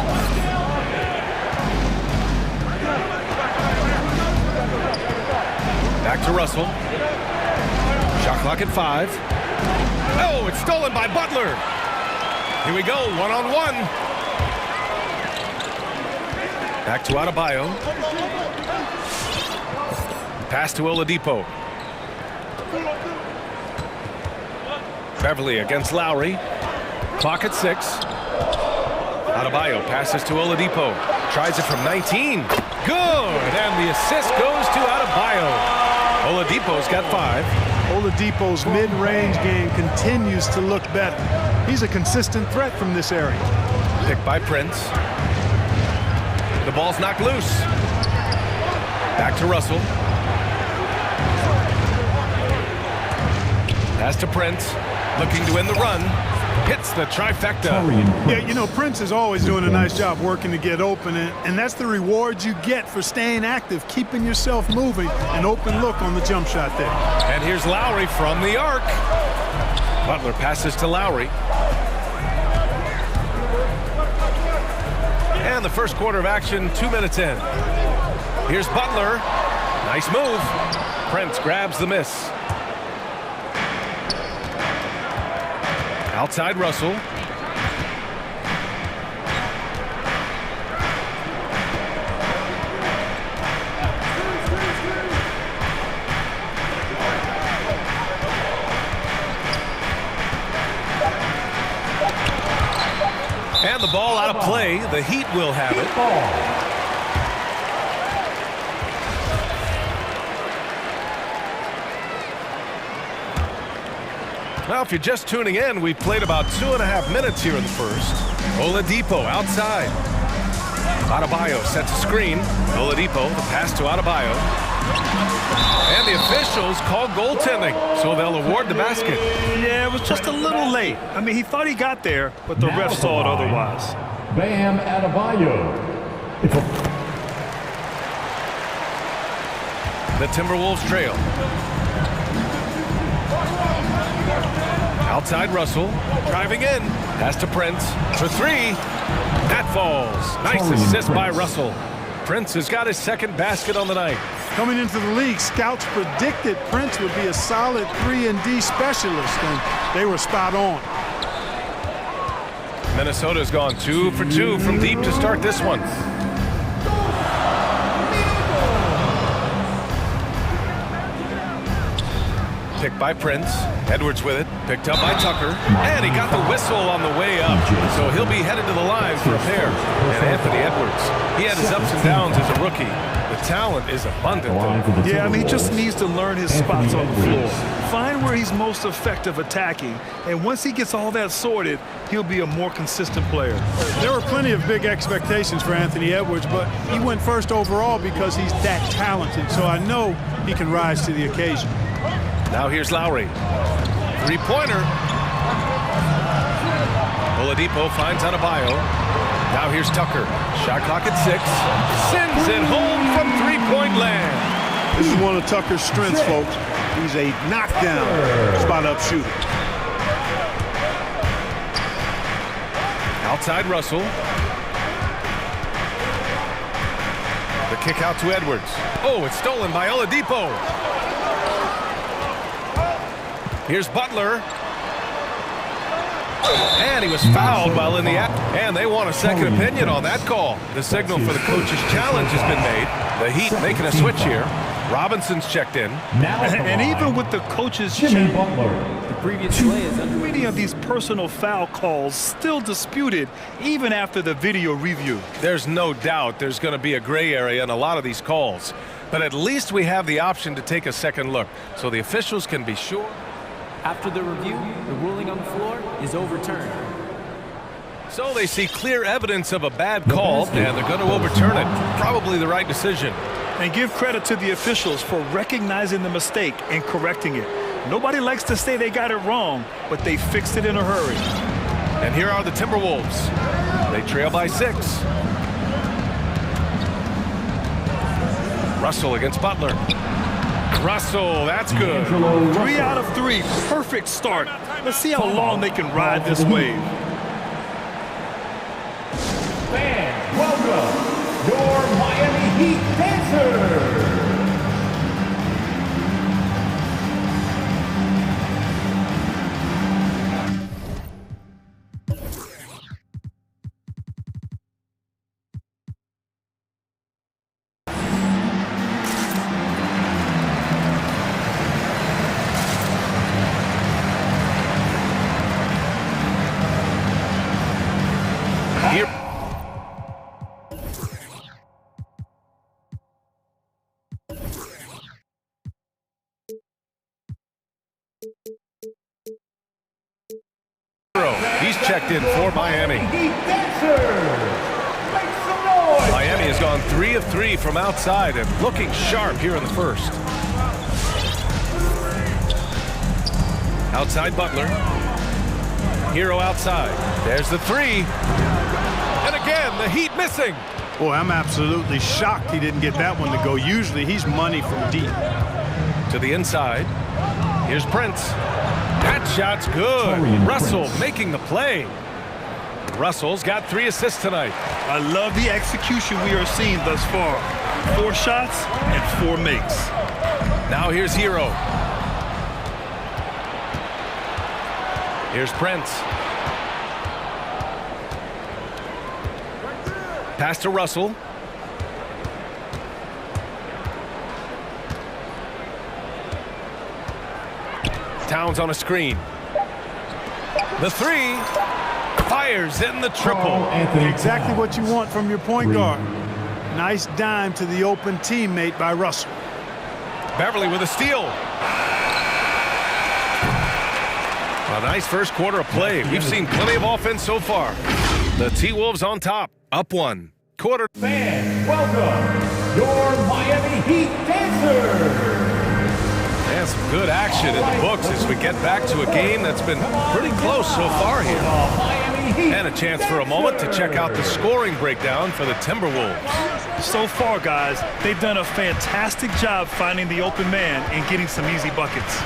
S8: Back to Russell. Shot clock at 5. Oh, it's stolen by Butler. Here we go, one-on-one. Back to Adebayo. Pass to Oladipo. Beverly against Lowry. Clock at 6. Adebayo passes to Oladipo. Tries it from 19. Good! And the assist goes to Adebayo. Oladipo's got 5.
S15: Oladipo's mid-range game continues to look better. He's a consistent threat from this area.
S8: Picked by Prince. The ball's knocked loose. Back to Russell. Pass to Prince. Looking to win the run. Hits the trifecta.
S15: Yeah, you know, Prince is always doing a nice job working to get open, and that's the reward you get for staying active, keeping yourself moving, an open look on the jump shot there.
S8: And here's Lowry from the arc. Butler passes to Lowry. And the first quarter of action, 2 minutes in. Here's Butler. Nice move. Prince grabs the miss. Outside Russell. And the ball out of play. The Heat will have it. Now, if you're just tuning in, we've played about 2.5 minutes here in the first. Oladipo outside. Adebayo sets a screen. Oladipo, the pass to Adebayo. And the officials call goaltending, so they'll award the basket.
S9: Yeah, it was just a little late. I mean, he thought he got there, but the ref saw it otherwise.
S14: Bam Adebayo.
S8: The Timberwolves trail. Outside Russell, driving in. Pass to Prince for 3. That falls. Nice assist by Russell. Prince has got his second basket on the night.
S15: Coming into the league, scouts predicted Prince would be a solid 3-and-D specialist, and they were spot on.
S8: Minnesota's gone 2 for 2 from deep to start this one. Picked by Prince. Edwards with it. Picked up by Tucker. And he got the whistle on the way up. So he'll be headed to the line for a pair. And Anthony Edwards, he had his ups and downs as a rookie. The talent is abundant.
S9: Yeah, I mean, he just needs to learn his spots on the floor. Find where he's most effective attacking. And once he gets all that sorted, he'll be a more consistent player.
S15: There were plenty of big expectations for Anthony Edwards, but he went first overall because he's that talented. So I know he can rise to the occasion.
S8: Now here's Lowry. Three-pointer. Oladipo finds Adebayo. Now here's Tucker. Shot clock at 6. Sends it home from three-point land.
S15: This is one of Tucker's strengths, folks. He's a knockdown spot-up shooter.
S8: Outside Russell. The kick out to Edwards. Oh, it's stolen by Oladipo. Here's Butler. And he was fouled while in the act. And they want a second opinion on that call. The signal for the coach's challenge has been made. The Heat making a switch here. Robinson's checked in.
S9: And even with the coach's
S14: Jimmy Butler.
S5: The previous play is under.
S9: Many of these personal foul calls still disputed even after the video review.
S8: There's no doubt there's going to be a gray area in a lot of these calls. But at least we have the option to take a second look, so the officials can be sure.
S5: After the review, the ruling on the floor is overturned.
S8: So they see clear evidence of a bad call, and they're going to overturn it. Probably the right decision.
S9: And give credit to the officials for recognizing the mistake and correcting it. Nobody likes to say they got it wrong, but they fixed it in a hurry.
S8: And here are the Timberwolves. They trail by 6. Russell against Butler. Russell, that's good.
S9: 3 out of 3, perfect start. Let's see how long they can ride this wave.
S14: Fans, welcome your Miami Heat dancers.
S8: He's checked in for Miami. Miami has gone 3 of 3 from outside and looking sharp here in the first. Outside Butler. Hero outside. There's the 3. And again, the Heat missing.
S15: Boy, I'm absolutely shocked he didn't get that one to go. Usually he's money from deep.
S8: To the inside. Here's Prince. That shot's good. Russell making the play. Russell's got 3 assists tonight.
S9: I love the execution we are seeing thus far. 4 shots and 4 makes.
S8: Now here's Hero. Here's Prince. Pass to Russell. Towns on a screen. The 3 fires in the triple.
S15: Exactly what you want from your point guard. Nice dime to the open teammate by Russell.
S8: Beverly with a steal. A nice first quarter of play. We've seen plenty of offense so far. The T-Wolves on top, up 1. Quarter.
S14: Fans, welcome your Miami Heat dancers.
S8: And some good action in the books as we get back to a game that's been pretty close so far here. And a chance for a moment to check out the scoring breakdown for the Timberwolves.
S9: So far, guys, they've done a fantastic job finding the open man and getting some easy buckets.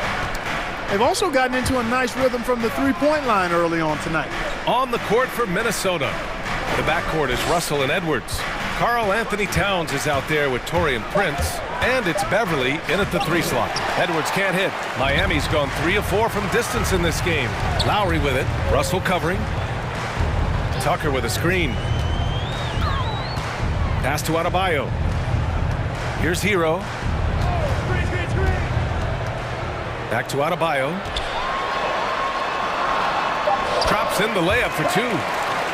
S15: They've also gotten into a nice rhythm from the three-point line early on tonight.
S8: On the court for Minnesota. The backcourt is Russell and Edwards. Karl Anthony Towns is out there with Taurean Prince. And it's Beverly in at the 3 slot. Edwards can't hit. Miami's gone 3 of 4 from distance in this game. Lowry with it. Russell covering. Tucker with a screen. Pass to Adebayo. Here's Hero. Back to Adebayo. Drops in the layup for 2.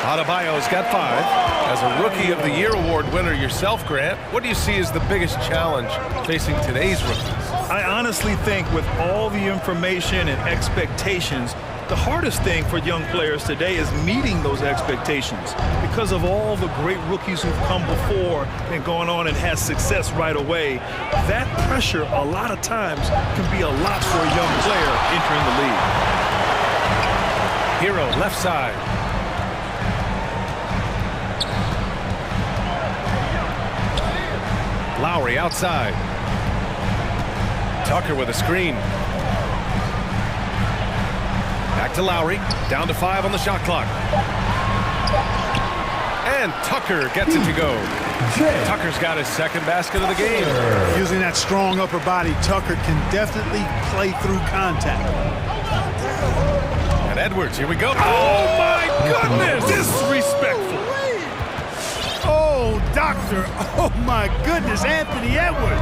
S8: Adebayo's got 5. As a Rookie of the Year award winner yourself, Grant, what do you see as the biggest challenge facing today's rookies?
S9: I honestly think with all the information and expectations, the hardest thing for young players today is meeting those expectations. Because of all the great rookies who've come before and gone on and had success right away, that pressure a lot of times can be a lot for a young player entering the league.
S8: Hero left side. Lowry outside. Tucker with a screen. Back to Lowry. Down to 5 on the shot clock. And Tucker gets it to go. Tucker's got his 2nd basket of the game.
S15: Using that strong upper body, Tucker can definitely play through contact.
S8: And Edwards, here we go. Oh, my goodness!
S9: Disrespectful.
S15: Oh, doctor. Oh, my goodness, Anthony Edwards.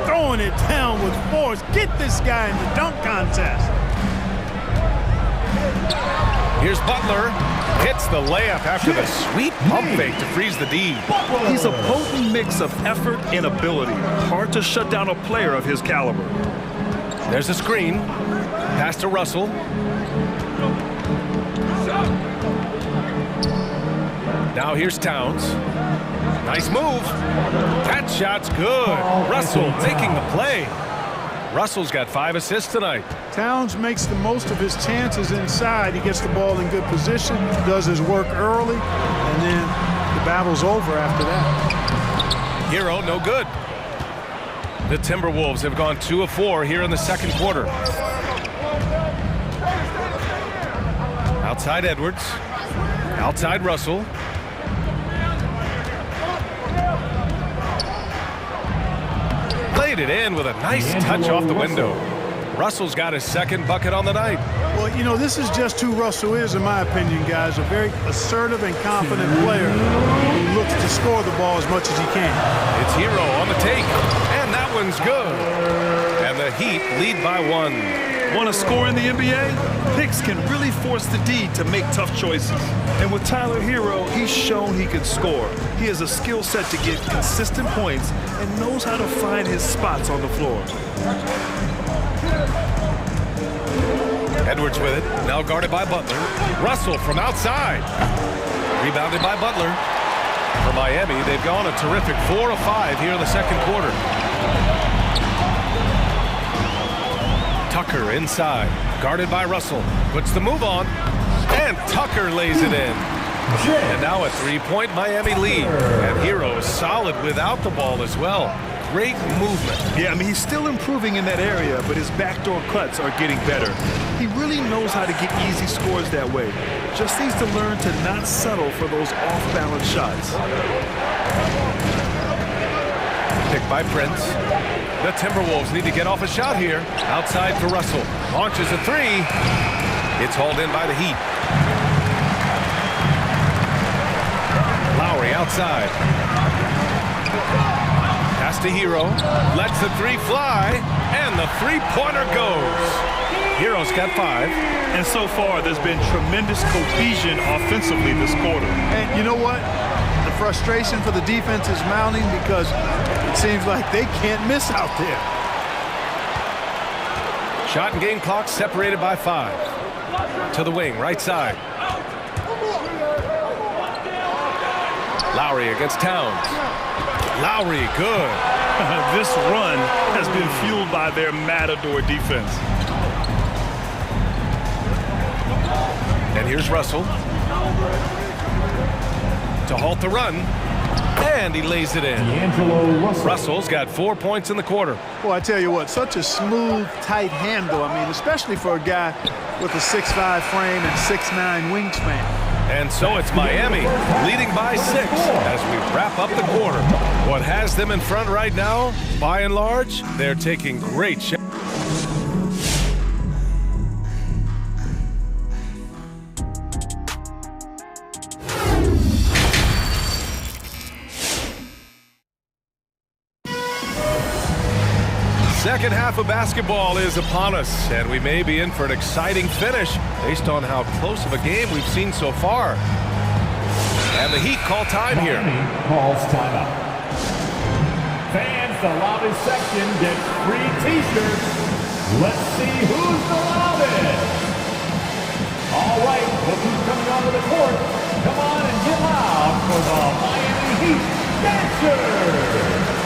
S15: throwing it down with force. Get this guy in the dunk contest.
S8: Here's Butler. Hits the layup after the sweet pump fake to freeze the D.
S9: He's a potent mix of effort and ability. Hard to shut down a player of his caliber.
S8: There's a screen. Pass to Russell. Now here's Towns. Nice move. That shot's good. Russell making the play. Russell's got 5 assists tonight.
S15: Towns makes the most of his chances inside. He gets the ball in good position, does his work early, and then the battle's over after that.
S8: Hero, no good. The Timberwolves have gone 2 of 4 here in the second quarter. Outside Edwards. Outside Russell. Played it in with a nice touch off the window. Russell's got his second bucket on the night.
S15: Well, you know, this is just who Russell is, in my opinion, guys. A very assertive and confident player who looks to score the ball as much as he can.
S8: It's Hero on the take, and that one's good. And the Heat lead by 1.
S9: Want to score in the NBA? Picks can really force the D to make tough choices. And with Tyler Hero, he's shown he can score. He has a skill set to get consistent points and knows how to find his spots on the floor.
S8: Edwards with it, now guarded by Butler. Russell from outside. Rebounded by Butler. For Miami, they've gone a terrific 4 of 5 here in the second quarter. Tucker inside, guarded by Russell. Puts the move on, and Tucker lays it in. And now a 3-point Miami lead. And Hero is solid without the ball as well. Great movement.
S9: Yeah, I mean, he's still improving in that area, but his backdoor cuts are getting better. He really knows how to get easy scores that way. Just needs to learn to not settle for those off-balance shots.
S8: Picked by Prince. The Timberwolves need to get off a shot here. Outside for Russell. Launches a 3. It's hauled in by the Heat. Lowry outside. Pass to Hero. Lets the 3 fly. And the 3-pointer goes. Hero's got 5.
S9: And so far, there's been tremendous cohesion offensively this quarter.
S15: And you know what? The frustration for the defense is mounting because it seems like they can't miss out there.
S8: Shot and game clock separated by 5. To the wing, right side. Lowry against Towns. Lowry, good.
S9: This run has been fueled by their Matador defense.
S8: And here's Russell. To halt the run. And he lays it in. Russell's got 4 points in the quarter.
S15: Well, I tell you what, such a smooth, tight handle. I mean, especially for a guy with a 6'5" frame and 6'9" wingspan.
S8: And so it's Miami leading by 6 as we wrap up the quarter. What has them in front right now, by and large, they're taking great shots. Second half of basketball is upon us, and we may be in for an exciting finish based on how close of a game we've seen so far. And the Heat call time here.
S16: Calls timeout. Fans, the loudest section gets free T-shirts. Let's see who's the loudest. All right, look who's coming onto the court. Come on and get loud for the Miami Heat Dancers.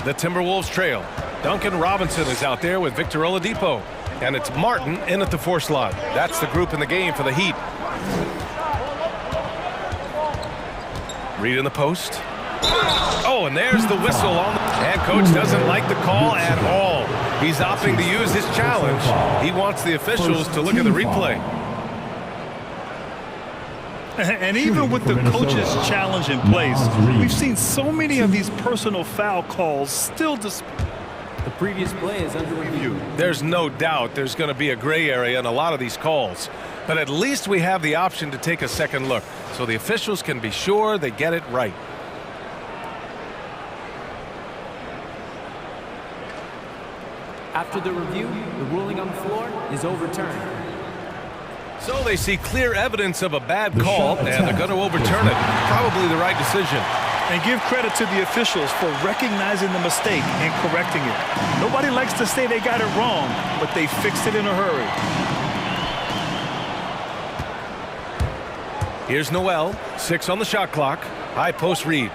S8: The Timberwolves trail. Duncan Robinson is out there with Victor Oladipo. And it's Martin in at the 4 slot. That's the group in the game for the Heat. Reed in the post. Oh, and there's the whistle on the... And coach doesn't like the call at all. He's opting to use his challenge. He wants the officials to look at the replay.
S9: And even with the coach's challenge in place, we've seen so many of these personal foul calls still
S5: The previous play is under review.
S8: There's no doubt there's going to be a gray area in a lot of these calls. But at least we have the option to take a second look, so the officials can be sure they get it right.
S5: After the review, the ruling on the floor is overturned.
S8: So they see clear evidence of a bad call, and they're going to overturn it. Probably the right decision.
S9: And give credit to the officials for recognizing the mistake and correcting it. Nobody likes to say they got it wrong, but they fixed it in a hurry.
S8: Here's Noel, 6 on the shot clock. High post Reed.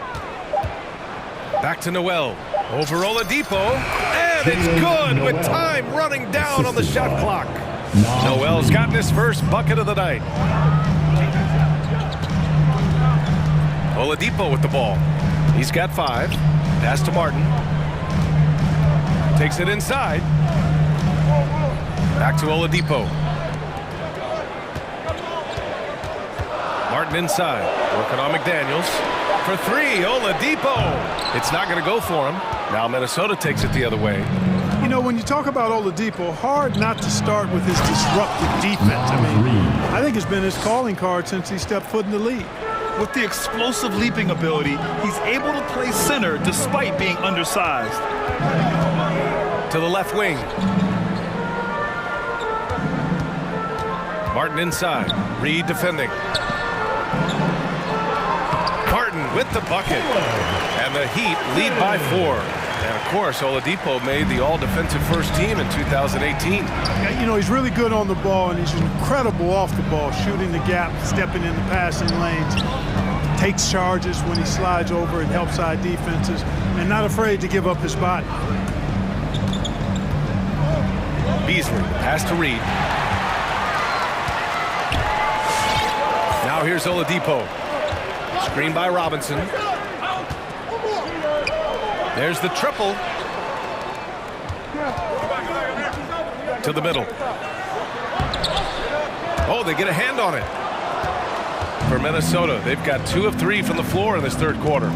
S8: Back to Noel. Over Oladipo. And it's good with time running down on the shot clock. Noel's gotten his first bucket of the night. Oladipo with the ball. He's got 5. Pass to Martin. Takes it inside. Back to Oladipo. Martin inside. Working on McDaniels. For 3, Oladipo. It's not going to go for him. Now Minnesota takes it the other way.
S15: You know, when you talk about Oladipo, hard not to start with his disruptive defense. I mean, I think it's been his calling card since he stepped foot in the league.
S9: With the explosive leaping ability, he's able to play center despite being undersized.
S8: To the left wing. Martin inside. Reed defending. Martin with the bucket. And the Heat lead by 4. And, of course, Oladipo made the all-defensive first team in 2018.
S15: You know, he's really good on the ball, and he's incredible off the ball, shooting the gap, stepping in the passing lanes, takes charges when he slides over and helps side defenses, and not afraid to give up his body.
S8: Beasley, pass to Reed. Now here's Oladipo. Screen by Robinson. There's the triple. To the middle. Oh, they get a hand on it. For Minnesota, they've got 2 of 3 from the floor in this third quarter.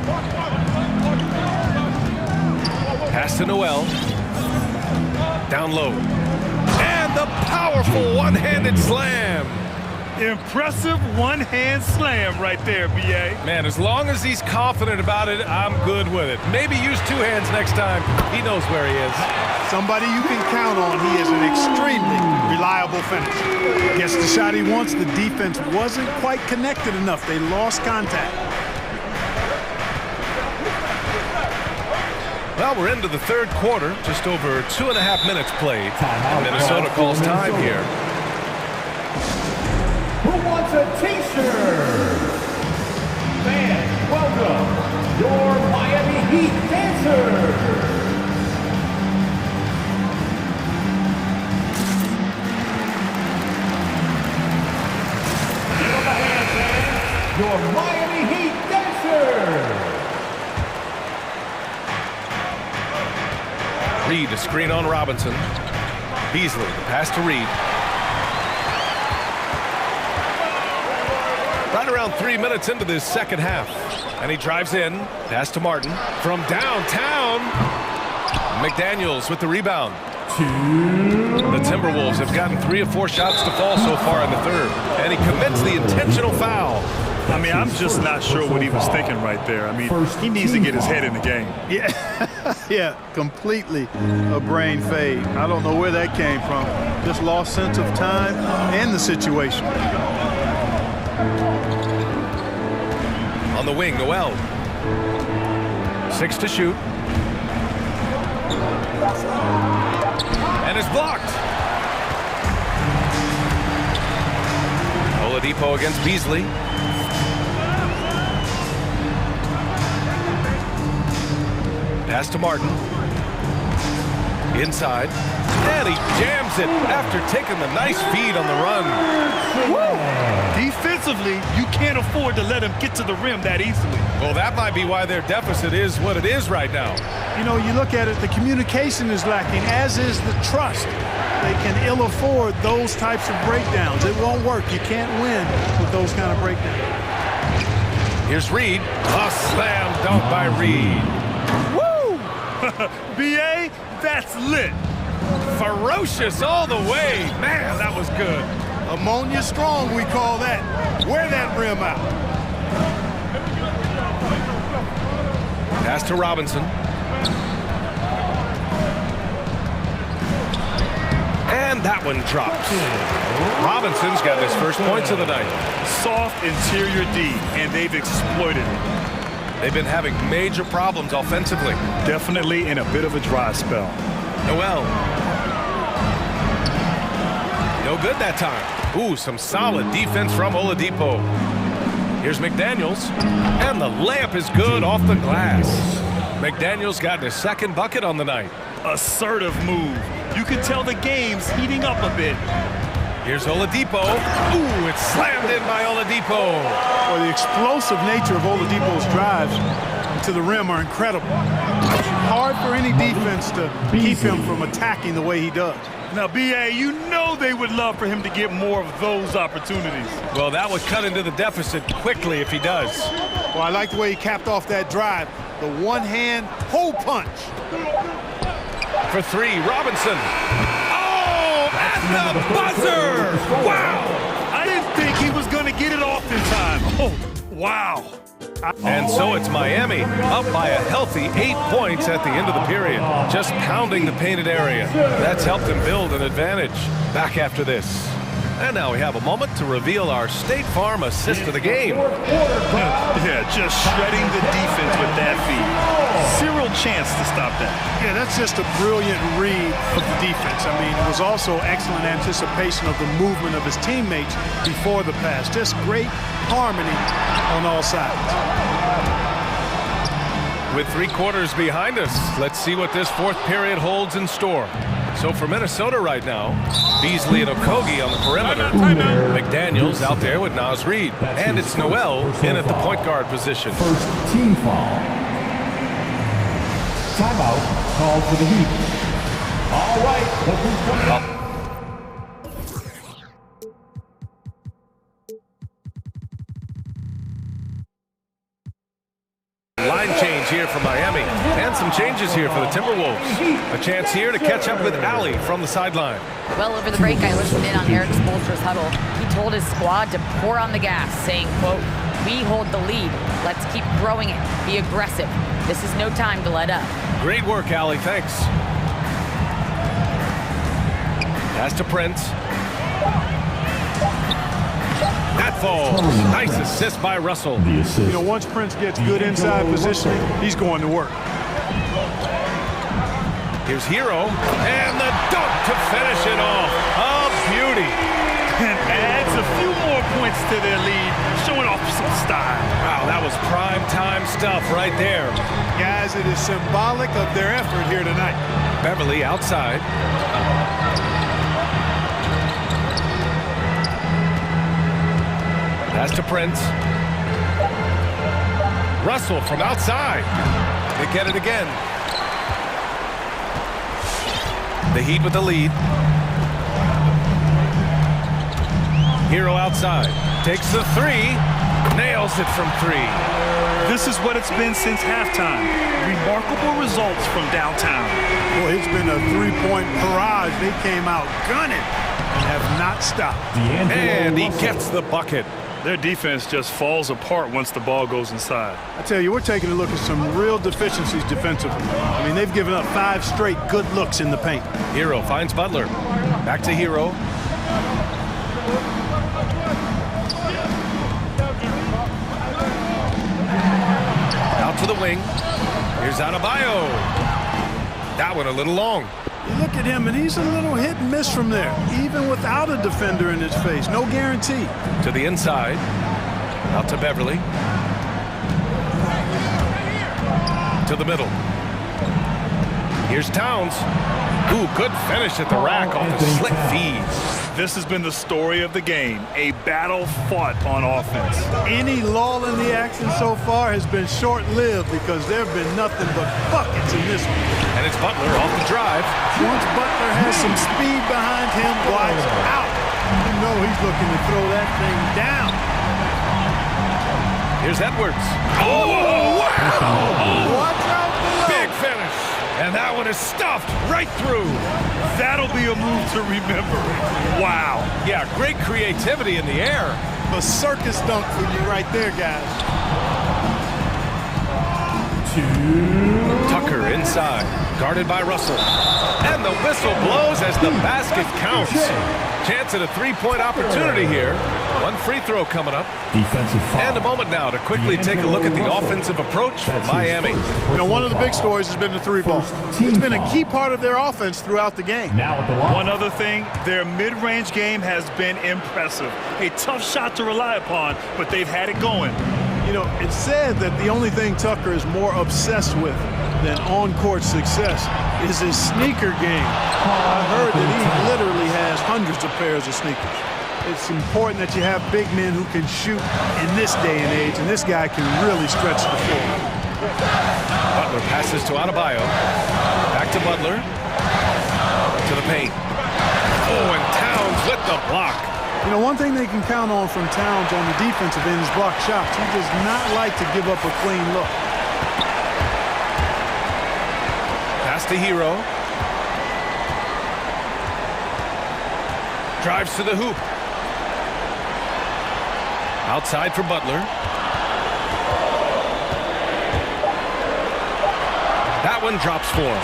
S8: Pass to Noel. Down low. And the powerful one-handed slam.
S9: Impressive one-hand slam right there, B.A.
S8: Man, as long as he's confident about it, I'm good with it. Maybe use 2 hands next time. He knows where he is.
S15: Somebody you can count on. He is an extremely reliable finisher. Gets the shot he wants. The defense wasn't quite connected enough. They lost contact.
S8: Well, we're into the third quarter. Just over 2.5 minutes played. And Minnesota calls time here.
S16: Who wants a t-shirt? Fans, welcome your Miami Heat dancers. Give them a hand, fans. Your Miami Heat dancers.
S8: Reed, a screen on Robinson. Beasley, the pass to Reed. Right around 3 minutes into this second half. And he drives in. Pass to Martin. From downtown. McDaniels with the rebound. The Timberwolves have gotten 3 of 4 shots to fall so far in the third. And he commits the intentional foul.
S9: I mean, I'm just not sure what he was thinking right there. I mean, he needs to get his head in the game.
S15: Yeah, yeah, completely a brain fade. I don't know where that came from. Just lost sense of time and the situation.
S8: On the wing, Noel. 6 to shoot. And it's blocked. Oladipo against Beasley. Pass to Martin. Inside. And he jams it after taking the nice feed on the run.
S9: Woo! Defensively, you can't afford to let him get to the rim that easily.
S8: Well, that might be why their deficit is what it is right now.
S15: You know, you look at it, the communication is lacking, as is the trust. They can ill afford those types of breakdowns. It won't work. You can't win with those kind of breakdowns.
S8: Here's Reed. A slam dunk by Reed.
S9: Woo! B.A., that's lit.
S8: Ferocious all the way. Man, that was good.
S15: Ammonia strong, we call that. Wear that rim out.
S8: Pass to Robinson. And that one drops. Robinson's got his first points of the night.
S9: Soft interior D, and they've exploited it.
S8: They've been having major problems offensively.
S9: Definitely in a bit of a dry spell.
S8: Noel. No good that time. Ooh, some solid defense from Oladipo. Here's McDaniels. And the layup is good off the glass. McDaniels got his second bucket on the night.
S9: Assertive move. You can tell the game's heating up a bit.
S8: Here's Oladipo. Ooh, it's slammed in by Oladipo.
S15: Well, the explosive nature of Oladipo's drives to the rim are incredible. Hard for any defense to keep him from attacking the way he does.
S9: Now, B.A., you know they would love for him to get more of those opportunities.
S8: Well, that would cut into the deficit quickly if he does.
S15: Well, I like the way he capped off that drive. The one-hand hole punch.
S8: For three, Robinson. Oh, at the buzzer! Wow!
S9: I didn't think he was going to get it off in time. Oh, wow.
S8: And so it's Miami, up by a healthy 8 points at the end of the period. Just pounding the painted area. That's helped them build an advantage. Back after this. And now we have a moment to reveal our State Farm assist of the game.
S9: Yeah, just shredding the defense with that feed. Zero chance to stop that.
S15: Yeah, that's just a brilliant read of the defense. I mean, it was also excellent anticipation of the movement of his teammates before the pass. Just great harmony on all sides.
S8: With 3 quarters behind us, let's see what this fourth period holds in store. So for Minnesota right now, Beasley and Okogie on the perimeter. McDaniels out there with Naz Reid. And it's Noel in at the point guard position.
S16: First team foul. Timeout called for the Heat. All right, look who's coming up.
S8: Line change here for Miami, and some changes here for the Timberwolves. A chance here to catch up with Allie from the sideline.
S12: Well, over the break, I listened in on Eric Spoelstra's huddle. He told his squad to pour on the gas, saying, quote, "We hold the lead. Let's keep growing it. Be aggressive. This is no time to let up."
S8: Great work, Allie. Thanks. Pass to Prince. That falls. Nice assist by Russell.
S15: You know, once Prince gets good inside positioning, he's going to work.
S8: Here's Hero, and the dunk to finish it off. A beauty.
S9: And adds a few more points to their lead, showing off some style.
S8: Wow, that was prime time stuff right there.
S15: Guys, it is symbolic of their effort here tonight.
S8: Beverly outside. Pass to Prince. Russell from outside. They get it again. The Heat with the lead. Hero outside. Takes the three. Nails it from 3.
S9: This is what it's been since halftime. Remarkable results from downtown.
S15: Boy, it's been a three-point barrage. They came out gunning and have not stopped.
S8: And he gets the bucket.
S9: Their defense just falls apart once the ball goes inside.
S15: I tell you, we're taking a look at some real deficiencies defensively. I mean, they've given up 5 straight good looks in the paint.
S8: Hero finds Butler. Back to Hero. Out to the wing. Here's Adebayo. That one a little long.
S15: You look at him, and he's a little hit and miss from there, even without a defender in his face. No guarantee.
S8: To the inside. Out to Beverly. To the middle. Here's Towns. Ooh, good finish at the rack off the slick feeds.
S9: This has been the story of the game, a battle fought on offense.
S15: Any lull in the action so far has been short-lived because there have been nothing but buckets in this one.
S8: And it's Butler off the drive.
S15: Once Butler has some speed behind him, glides out, you know he's looking to throw that thing down.
S8: Here's Edwards. Oh, wow!
S15: Watch out below.
S8: Big finish. And that one is stuffed right through.
S9: That'll be a move to remember. Wow.
S8: Yeah, great creativity in the air.
S15: A circus dunk for you right there, guys.
S8: Tucker inside, guarded by Russell. And the whistle blows as the basket counts. Chance at a three-point opportunity here. One free throw coming up.
S14: Defensive foul.
S8: And a moment now to quickly take a look at the offensive approach for Miami.
S15: You know, one of the big stories has been the three ball. It's been a key part of their offense throughout the game.
S14: Now at the line.
S9: One other thing, their mid-range game has been impressive. A tough shot to rely upon, but they've had it going.
S15: You know, it's said that the only thing Tucker is more obsessed with than on-court success is his sneaker game. I heard that he literally has hundreds of pairs of sneakers. It's important that you have big men who can shoot in this day and age, and this guy can really stretch the floor.
S8: Butler passes to Adebayo. Back to Butler. To the paint. Oh, and Towns with the block.
S15: You know, one thing they can count on from Towns on the defensive end is block shots. He does not like to give up a clean look.
S8: Pass to Hero. Drives to the hoop. Outside for Butler. That one drops for him.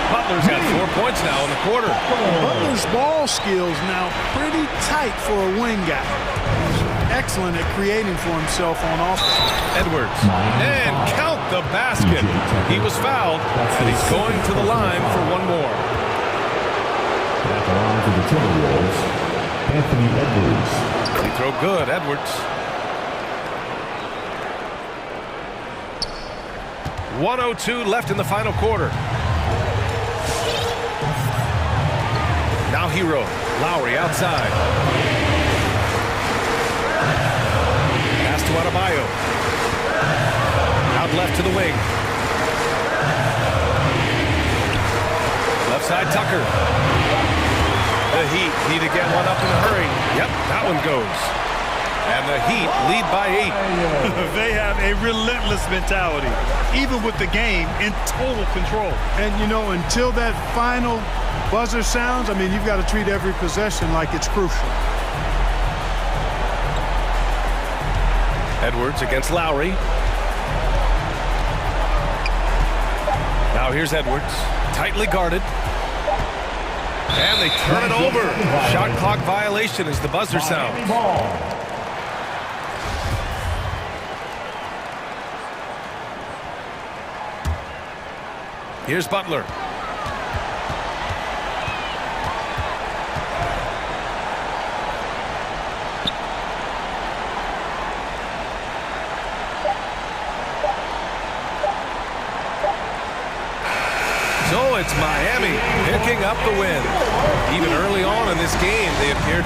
S8: Butler's got 4 points now in the quarter.
S15: Butler's ball skills now pretty tight for a wing guy. He's excellent at creating for himself on offense.
S8: Edwards. And count the basket. He was fouled, and he's going to the line for one more.
S14: At the line for the Timberwolves, Anthony Edwards.
S8: Free throw good, Edwards. 1:02 left in the final quarter. Now Hero. Lowry outside. Pass to Adebayo. Out left to the wing. Left side Tucker. The Heat need to get one up in a hurry. Yep, that one goes. And the Heat lead by 8.
S9: They have a relentless mentality, even with the game in total control.
S15: And, you know, until that final buzzer sounds, I mean, you've got to treat every possession like it's crucial.
S8: Edwards against Lowry. Now here's Edwards, tightly guarded. And they turn it over. Shot clock violation as the buzzer sounds. Here's Butler. So it's Miami picking up the win. Even early on in this game, they appeared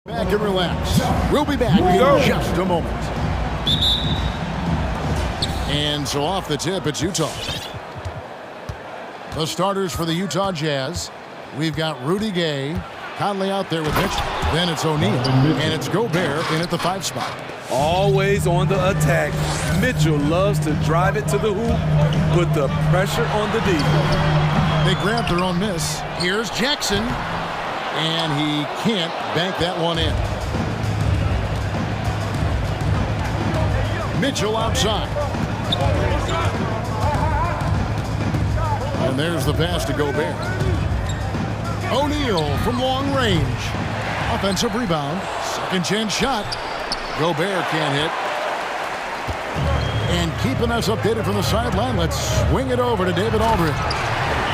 S1: Back and relax. We'll be back in just a moment. And so off the tip, it's Utah. The starters for the Utah Jazz. We've got Rudy Gay, Conley out there with Mitch. Then it's O'Neal, and it's Gobert in at the 5 spot.
S13: Always on the attack. Mitchell loves to drive it to the hoop, put the pressure on the D.
S1: They grab their own miss. Here's Jackson, and he can't bank that one in. Mitchell outside. And there's the pass to Gobert. O'Neal from long range. Offensive rebound. Second chance shot. Gobert can't hit. And keeping us updated from the sideline, let's swing it over to David Aldridge.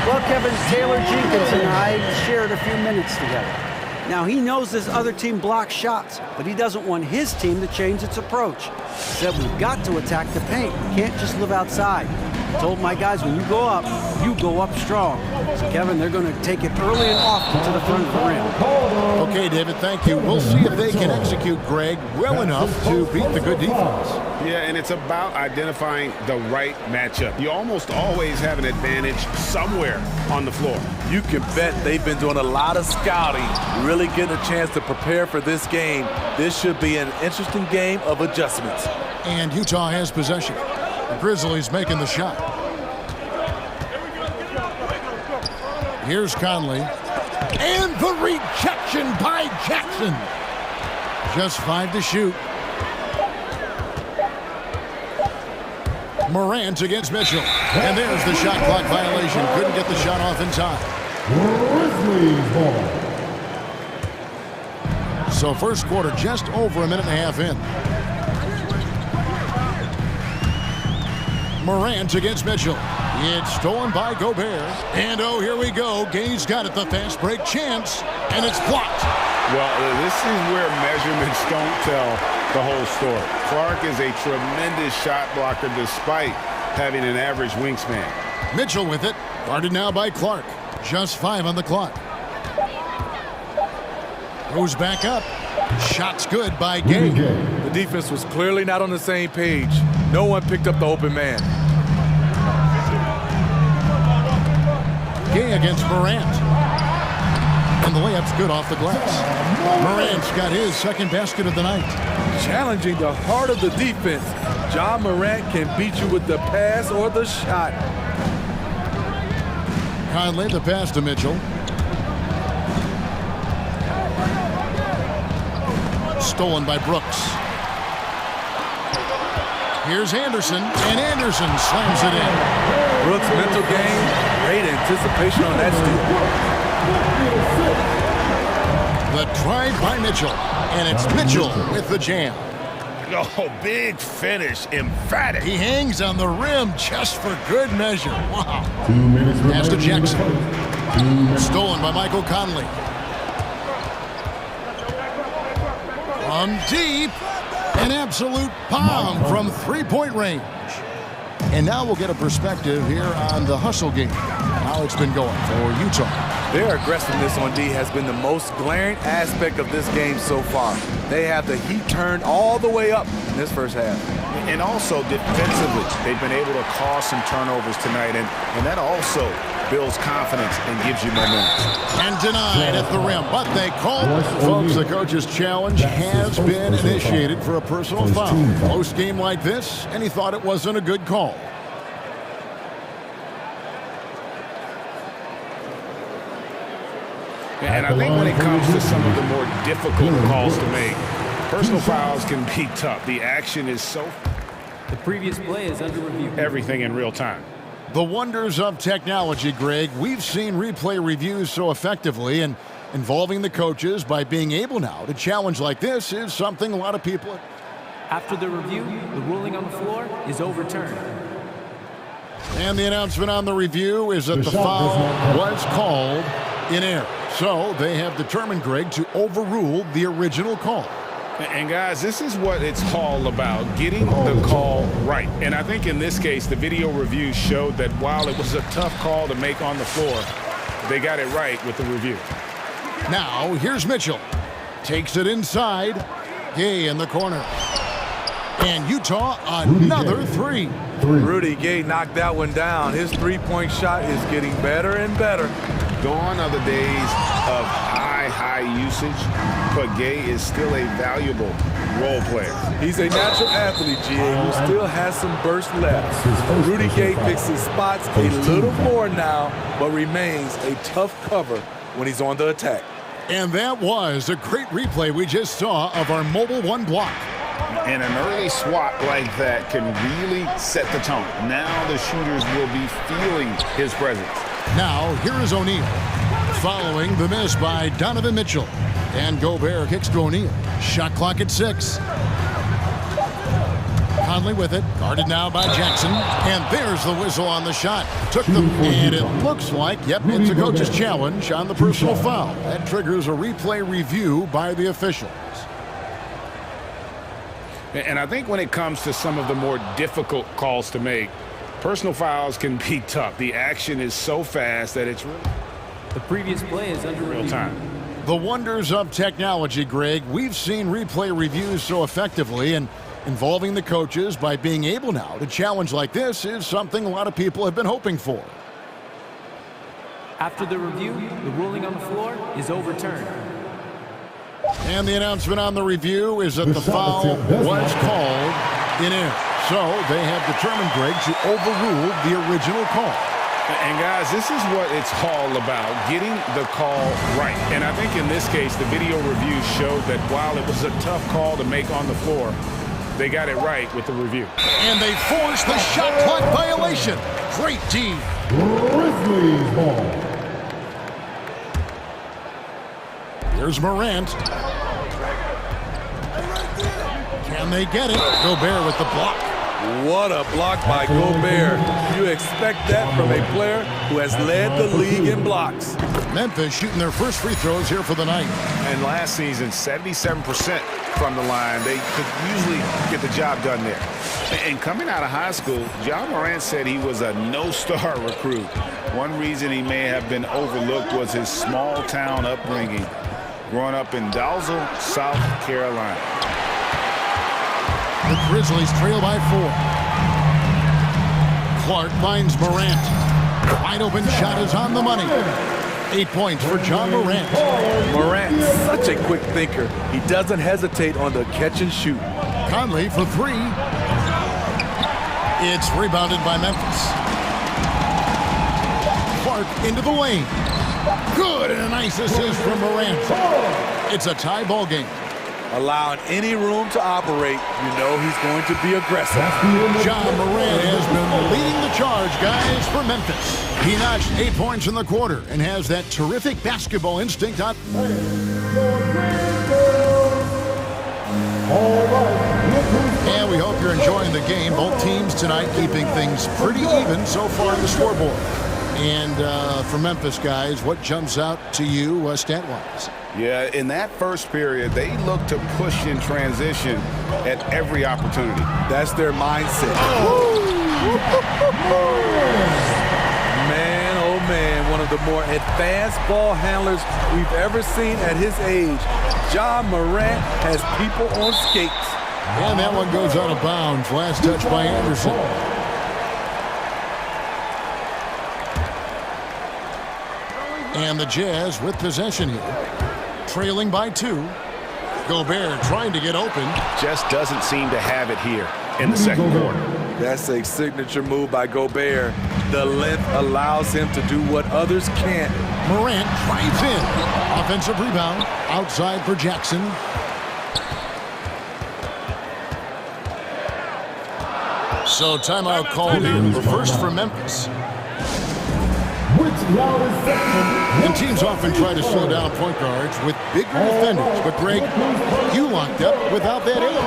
S7: Well, Kevin, Taylor Jenkins and I shared a few minutes together. Now, he knows this other team blocks shots, but he doesn't want his team to change its approach. He said we've got to attack the paint. We can't just live outside. I told my guys, when you go up strong. So, Kevin, they're going to take it early and often to the front of the rim.
S1: Okay, David, thank you. We'll see if they can execute, Greg, well enough to beat the good defense.
S6: Yeah, and it's about identifying the right matchup. You almost always have an advantage somewhere on the floor.
S13: You can bet they've been doing a lot of scouting, really getting a chance to prepare for this game. This should be an interesting game of adjustments.
S1: And Utah has possession. The Grizzlies making the shot. Here's Conley. And the rejection by Jackson. Just 5 to shoot. Morant against Mitchell. And there's the shot clock violation. Couldn't get the shot off in time.
S4: Grizzlies ball.
S1: So first quarter just over a minute and a half in. Morant against Mitchell. It's stolen by Gobert. And oh, here we go. Gay's got it, the fast break chance. And it's blocked.
S6: Well, this is where measurements don't tell the whole story. Clark is a tremendous shot blocker despite having an average wingspan.
S1: Mitchell with it. Guarded now by Clark. Just 5 on the clock. Goes back up. Shot's good by Gay.
S13: The defense was clearly not on the same page. No one picked up the open man.
S1: Gay against Morant. And the layup's good off the glass. Morant's got his second basket of the night.
S13: Challenging the heart of the defense. Ja Morant can beat you with the pass or the shot.
S1: Conley, the pass to Mitchell. Stolen by Brooks. Here's Anderson, and Anderson slams it in.
S13: Brooks' mental game, great anticipation on that steal.
S1: The drive by Mitchell, and it's Mitchell with the jam.
S6: Oh, big finish, emphatic.
S1: He hangs on the rim just for good measure. Wow.
S4: 2 minutes
S1: Pass to Jackson. Stolen by Michael Conley. From deep, an absolute bomb from 3-point range. And now we'll get a perspective here on the hustle game, how it's been going for Utah.
S13: Their aggressiveness on D has been the most glaring aspect of this game so far. They have the heat turned all the way up in this first half.
S6: And also defensively, they've been able to cause some turnovers tonight, and that also builds confidence and gives you momentum.
S1: And denied at the rim, but they called it. Folks, the coach's challenge has been initiated for a personal foul. Close game like this, and he thought it wasn't a good call.
S6: And I think when it comes to some of the more difficult calls to make, personal fouls can be tough. The action is so...
S5: The previous play is under review.
S6: Everything in real time.
S1: The wonders of technology, Greg. We've seen replay reviews so effectively, and involving the coaches by being able now to challenge like this is something a lot of people...
S5: After the review, the ruling on the floor is overturned.
S1: And the announcement on the review is that the foul was called in error. So they have determined, Greg, to overrule the original call.
S6: And guys, this is what it's all about, getting the call right. And I think in this case, the video review showed that while it was a tough call to make on the floor, they got it right with the review.
S1: Now, here's Mitchell. Takes it inside. Gay in the corner. And Utah, another three.
S13: Rudy Gay knocked that one down. His three-point shot is getting better and better.
S2: Gone are the days of high usage, but Gay is still a valuable role player.
S13: He's a natural athlete, GA, who still has some burst left. Rudy Gay picks his spots a little more now, but remains a tough cover when he's on the attack.
S1: And that was a great replay we just saw of our mobile one block.
S2: And an early swat like that can really set the tone. Now the shooters will be feeling his presence.
S1: Now, here is O'Neal, following the miss by Donovan Mitchell. And Gobert kicks to O'Neal. Shot clock at 6. Conley with it, guarded now by Jackson. And there's the whistle on the shot. Took them, and it looks like, yep, it's a coach's challenge on the personal foul. That triggers a replay review by the officials.
S2: And I think when it comes to some of the more difficult calls to make, personal fouls can be tough. The action is so fast that it's really...
S5: The previous play is under
S2: real time.
S1: The wonders of technology, Greg. We've seen replay reviews so effectively, and involving the coaches by being able now to challenge like this is something a lot of people have been hoping for.
S5: After the review, the ruling on the floor is overturned.
S1: And the announcement on the review is that the foul was called in air. So they have determined, Greg, to overrule the original call.
S2: And guys, this is what it's all about, getting the call right. And I think in this case, the video review showed that while it was a tough call to make on the floor, they got it right with the review.
S1: And they forced the shot clock violation. Great team.
S4: Grizzlies ball.
S1: Here's Morant. Can they get it? Gobert with the block.
S13: What a block by Gobert. You expect that from a player who has led the league in blocks.
S1: Memphis shooting their first free throws here for the night.
S2: And last season, 77% from the line. They could usually get the job done there. And coming out of high school, John Morant said he was a no-star recruit. One reason he may have been overlooked was his small-town upbringing, growing up in Dalzell, South Carolina.
S1: The Grizzlies trail by 4. Clark finds Morant. Wide open shot is on the money. 8 points for John Morant.
S13: Morant, such a quick thinker. He doesn't hesitate on the catch and shoot.
S1: Conley for 3. It's rebounded by Memphis. Clark into the lane. Good, and a nice assist from Morant. It's a tie ball game.
S13: Allowing any room to operate, you know he's going to be aggressive.
S1: John Morant has been leading the charge, guys, for Memphis. He notched 8 points in the quarter and has that terrific basketball instinct on. And we hope you're enjoying the game. Both teams tonight keeping things pretty even so far on the scoreboard. And for Memphis, guys, what jumps out to you stat-wise?
S2: Yeah, in that first period, they looked to push in transition at every opportunity.
S13: That's their mindset. Man, oh man, one of the more advanced ball handlers we've ever seen at his age. John Morant has people on skates.
S1: And that one goes out of bounds. Last touch by Anderson. And the Jazz with possession here. Trailing by 2. Gobert trying to get open.
S2: Just doesn't seem to have it here in the second quarter.
S13: That's a signature move by Gobert. The length allows him to do what others can't.
S1: Morant drives in. Offensive rebound. Outside for Jackson. So timeout called here. First for Memphis. And teams often try to slow down point guards with bigger defenders. But, Greg, you locked up without that age.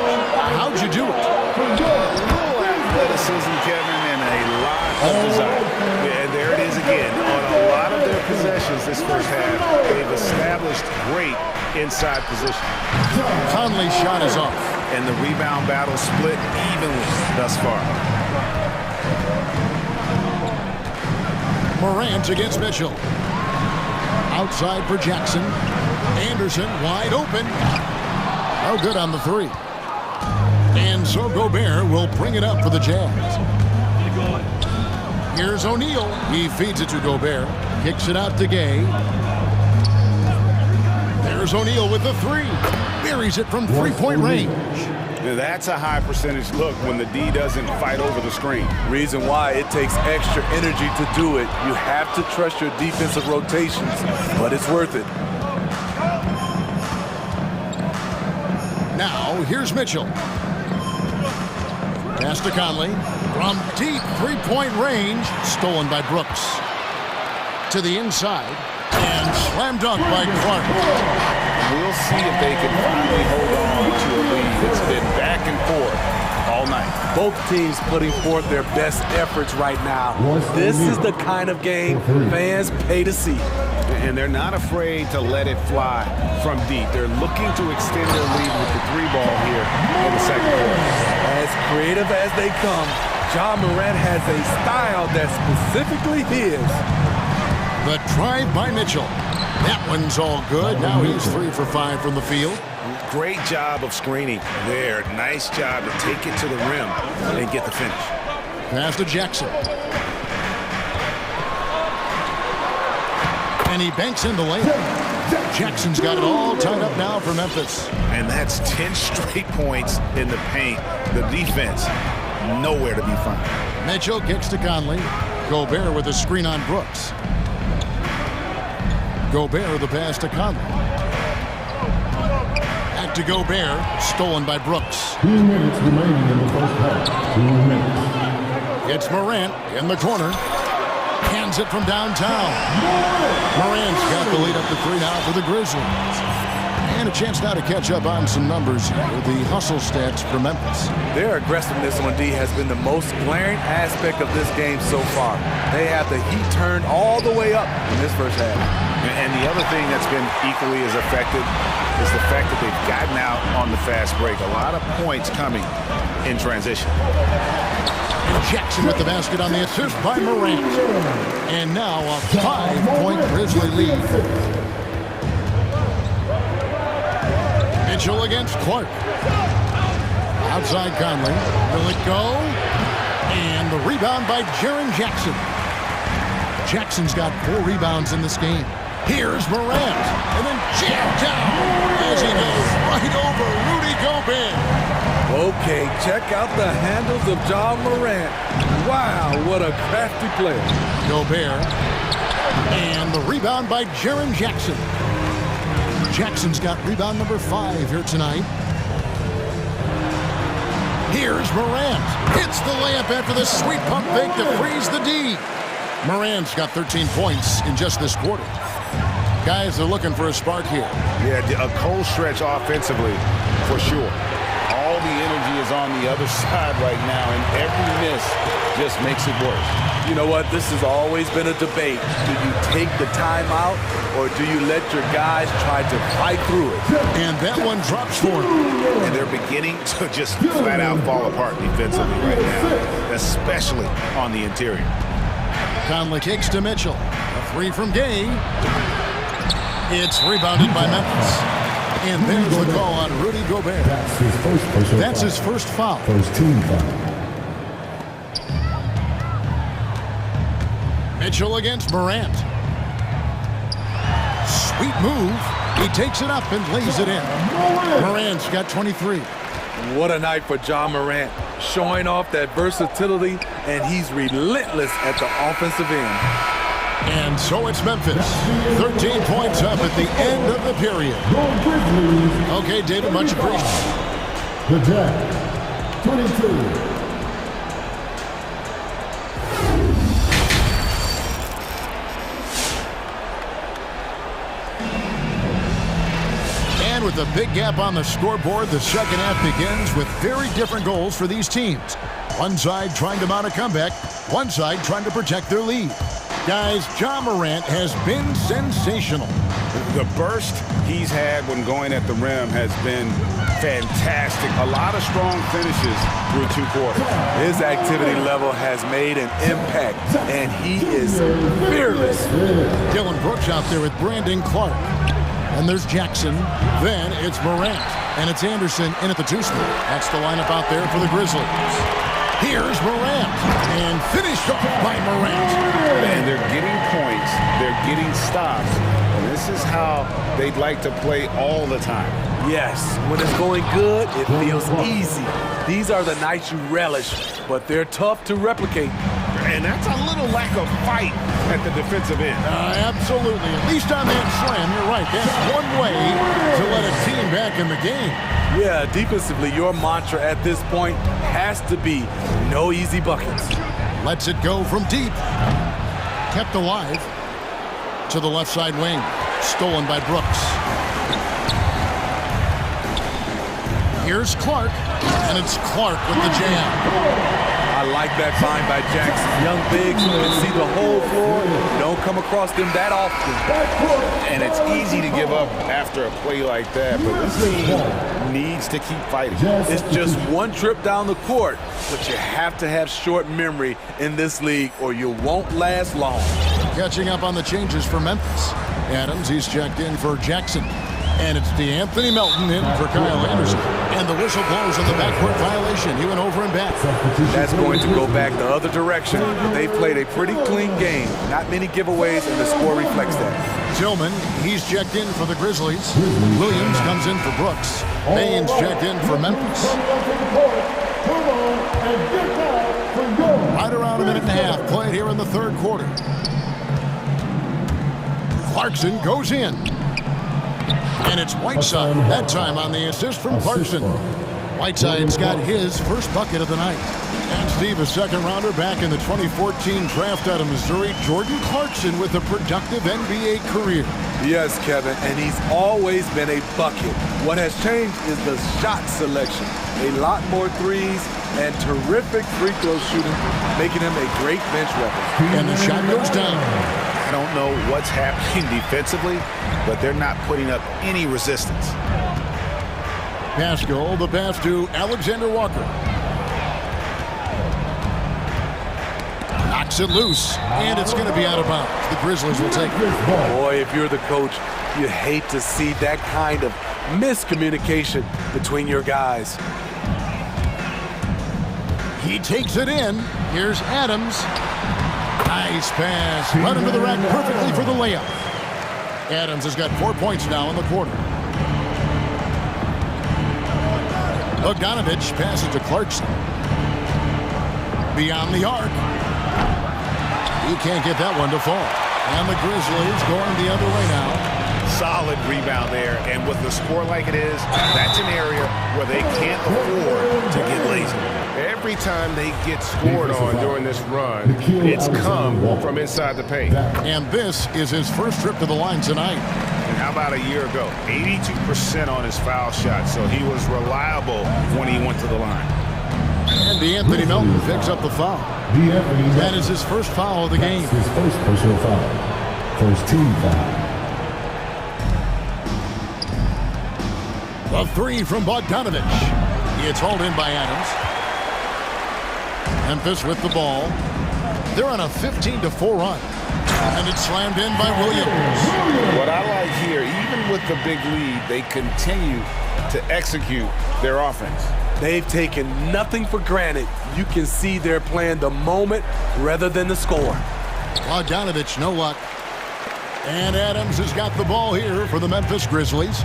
S1: How'd you do it?
S2: A little athleticism, Kevin, and a lot of desire. And there it is again. On a lot of their possessions this first half, they've established great inside position.
S1: Conley's shot is off.
S2: And the rebound battle split evenly thus far.
S1: Morant against Mitchell. Outside for Jackson. Anderson wide open. No good on the three. And so Gobert will bring it up for the Jazz. Here's O'Neal. He feeds it to Gobert. Kicks it out to Gay. There's O'Neal with the three. Buries it from three-point range.
S6: That's a high percentage look when the D doesn't fight over the screen.
S13: Reason why it takes extra energy to do it. You have to trust your defensive rotations, but it's worth it.
S1: Now, here's Mitchell. Pass to Conley. From deep three-point range, stolen by Brooks. To the inside, and slam dunk by Clark.
S6: We'll see if they can finally hold on to a lead. It's been back and forth all night.
S13: Both teams putting forth their best efforts right now. This is the kind of game fans pay to see.
S6: And they're not afraid to let it fly from deep. They're looking to extend their lead with the three ball here in the second quarter.
S13: As creative as they come, Ja Morant has a style that's specifically his.
S1: The drive by Mitchell. That one's all good. Now he's 3 for 5 from the field.
S6: Great job of screening there. Nice job to take it to the rim and get the finish.
S1: Pass to Jackson. And he banks in the layup. Jackson's got it all tied up now for Memphis.
S6: And that's 10 straight points in the paint. The defense, nowhere to be found.
S1: Mitchell kicks to Conley. Gobert with a screen on Brooks. Gobert the pass to Conley. Back to Gobert. Stolen by Brooks.
S4: 2 minutes remaining in the first half. 2 minutes.
S1: It's Morant in the corner. Hands it from downtown. Morant's got the lead up to 3 now for the Grizzlies. And a chance now to catch up on some numbers here with the hustle stats for Memphis.
S13: Their aggressiveness on D has been the most glaring aspect of this game so far. They have the heat turned all the way up in this first half.
S6: And the other thing that's been equally as effective is the fact that they've gotten out on the fast break. A lot of points coming in transition.
S1: Jackson with the basket on the assist by Morant. And now a 5-point Grizzly lead. Mitchell against Clark. Outside Conley. Will it go? And the rebound by Jaren Jackson. Jackson's got 4 rebounds in this game. Here's Morant. And then jammed down as he goes right over Rudy Gobert.
S13: Okay, check out the handles of Ja Morant. Wow, what a crafty player.
S1: Gobert. And the rebound by Jaren Jackson. Jackson's got rebound number 5 here tonight. Here's Morant. Hits the layup after the sweet pump fake to freeze the D. Morant's got 13 points in just this quarter. Guys are looking for a spark here.
S6: Yeah, a cold stretch offensively for sure. All the energy is on the other side right now, and every miss just makes it worse.
S13: You know what? This has always been a debate. Do you take the timeout, or do you let your guys try to fight through it?
S1: And that one drops for him.
S6: And they're beginning to just flat out fall apart defensively right now, especially on the interior.
S1: Conley kicks to Mitchell. A 3 from Gay. It's rebounded by Memphis. And there's the call on Rudy Gobert. That's his first foul.
S4: First team foul.
S1: Mitchell against Morant. Sweet move. He takes it up and lays it in. Morant's got 23.
S13: What a night for Ja Morant. Showing off that versatility, and he's relentless at the offensive end.
S1: And so it's Memphis. 13 points up at the end of the period. Okay, David, much appreciated.
S4: The Jack, 22.
S1: And with a big gap on the scoreboard, the second half begins with very different goals for these teams. One side trying to mount a comeback, one side trying to protect their lead. Guys, Ja Morant has been sensational.
S6: The burst he's had when going at the rim has been fantastic. A lot of strong finishes through 2 quarters.
S13: His activity level has made an impact, and he is fearless.
S1: Dylan Brooks out there with Brandon Clark. And there's Jackson. Then it's Morant. And it's Anderson in at the 2 spot. That's the lineup out there for the Grizzlies. Here's Morant. And finished off by Morant.
S2: And they're getting points. They're getting stops. And this is how they'd like to play all the time.
S13: Yes, when it's going good, it feels easy. These are the nights you relish, but they're tough to replicate.
S2: And that's a little lack of fight at the defensive end.
S1: Absolutely. At least on that slam, you're right. That's one way to let a team back in the game.
S13: Yeah, defensively, your mantra at this point has to be no easy buckets.
S1: Lets it go from deep. Kept alive to the left side wing. Stolen by Brooks. Here's Clark, and it's Clark with the jam.
S13: I like that find by Jackson. Young bigs can see the whole floor. Don't come across them that often.
S2: And it's easy to give up after a play like that, but this team needs to keep fighting.
S13: It's just one trip down the court, but you have to have short memory in this league or you won't last long.
S1: Catching up on the changes for Memphis. Adams, he's checked in for Jackson. And it's Anthony Melton in for Kyle Anderson. And the whistle blows on the backcourt violation. He went over and back.
S13: That's going to go back the other direction. They've played a pretty clean game. Not many giveaways, and the score reflects that.
S1: Tillman, he's checked in for the Grizzlies. Williams comes in for Brooks. Baines checked in for Memphis. Right around a minute and a half played here in the third quarter. Clarkson goes in. And it's Whiteside, that time on the assist from Clarkson. Whiteside's got his first bucket of the night. And Steve, a second-rounder back in the 2014 draft out of Missouri, Jordan Clarkson with a productive NBA career.
S13: Yes, Kevin, and he's always been a bucket. What has changed is the shot selection. A lot more threes and terrific free throw shooting, making him a great bench weapon.
S1: And the shot goes down.
S2: I don't know what's happening defensively, but they're not putting up any resistance.
S1: Pascal, the pass to Alexander Walker. Knocks it loose, and it's going to be out of bounds. The Grizzlies will take it.
S13: Boy, if you're the coach, you hate to see that kind of miscommunication between your guys.
S1: He takes it in. Here's Adams. Nice pass. Right into the rack perfectly for the layup. Adams has got 4 points now in the quarter. Bogdanovich passes to Clarkson. Beyond the arc. He can't get that one to fall. And the Grizzlies going the other way now.
S2: Solid rebound there, and with the score like it is, that's an area where they can't afford to get lazy. Every time they get scored on during this run, it's come from inside the paint.
S1: And this is his first trip to the line tonight.
S2: And how about a year ago? 82% on his foul shot, so he was reliable when he went to the line.
S1: And Anthony Melton picks up the foul. That is his first foul of the game.
S14: His first personal foul. First team foul.
S1: The three from Bogdanovich. It's hauled in by Adams. Memphis with the ball. They're on a 15-4 run. And it's slammed in by Williams.
S2: What I like here, even with the big lead, they continue to execute their offense.
S13: They've taken nothing for granted. You can see they're playing the moment rather than the score.
S1: Bogdanovich, no luck. And Adams has got the ball here for the Memphis Grizzlies.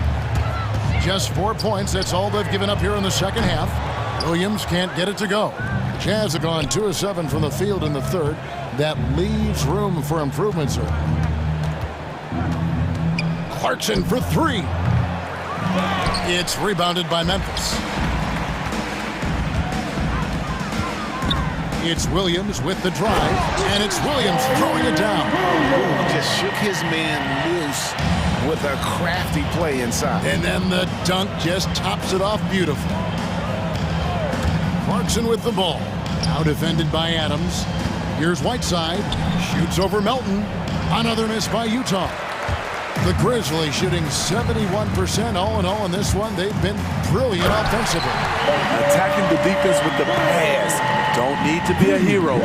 S1: Just 4 points. That's all they've given up here in the second half. Williams can't get it to go. Jazz have gone 2 of 7 from the field in the third. That leaves room for improvement, sir. Clarkson for three. It's rebounded by Memphis. It's Williams with the drive, and it's Williams throwing it down.
S2: He just shook his man loose with a crafty play inside.
S1: And then the dunk just tops it off beautifully. Clarkson with the ball. Now defended by Adams. Here's Whiteside. Shoots over Melton. Another miss by Utah. The Grizzlies shooting 71% all in all in this one. They've been brilliant offensively.
S13: Attacking the defense with the pass. Don't need to be a hero.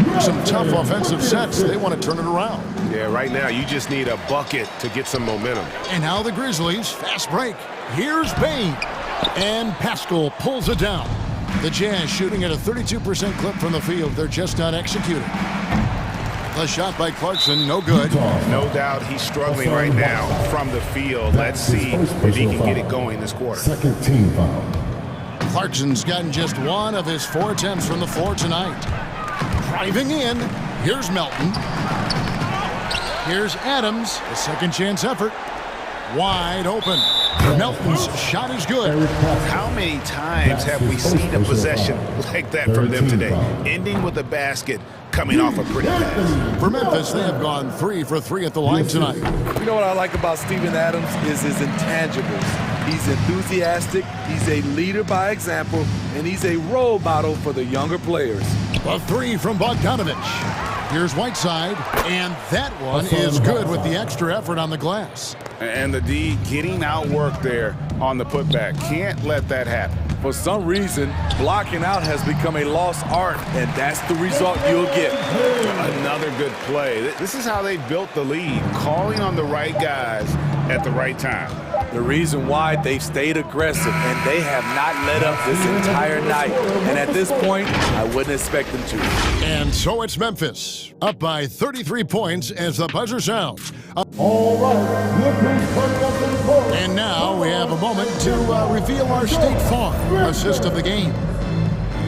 S1: through some tough offensive sets. They want to turn it around.
S6: Yeah, right now you just need a bucket to get some momentum.
S1: And now the Grizzlies, fast break. Here's Bain. And Pascal pulls it down. The Jazz shooting at a 32% clip from the field. They're just not executing. The shot by Clarkson, no good.
S6: No doubt he's struggling right now from the field. Let's see if he can get it going this quarter.
S4: Second team foul.
S1: Clarkson's gotten just one of his 4 attempts from the floor tonight. Driving in, here's Melton. Here's Adams, a second chance effort. Wide open. Melton's shot is good.
S6: How many times have we seen a possession like that from them today? Ending with a basket, coming off a pretty pass.
S1: For Memphis, they have gone 3 for 3 at the line tonight.
S13: You know what I like about Steven Adams is his intangibles. He's enthusiastic, he's a leader by example, and he's a role model for the younger players.
S1: A 3 from Bogdanovich. Here's Whiteside, and that one is good with the extra effort on the glass.
S6: And the D getting outworked there on the putback. Can't let that happen.
S13: For some reason, blocking out has become a lost art, and that's the result you'll get.
S6: Another good play. This is how they built the lead, calling on the right guys at the right time.
S13: The reason why they've stayed aggressive, and they have not let up this entire night. And at this point, I wouldn't expect them to.
S1: And so it's Memphis, up by 33 points as the buzzer sounds.
S4: All right, look who's coming up in the court.
S1: And now we have a moment to reveal our State Farm assist of the game.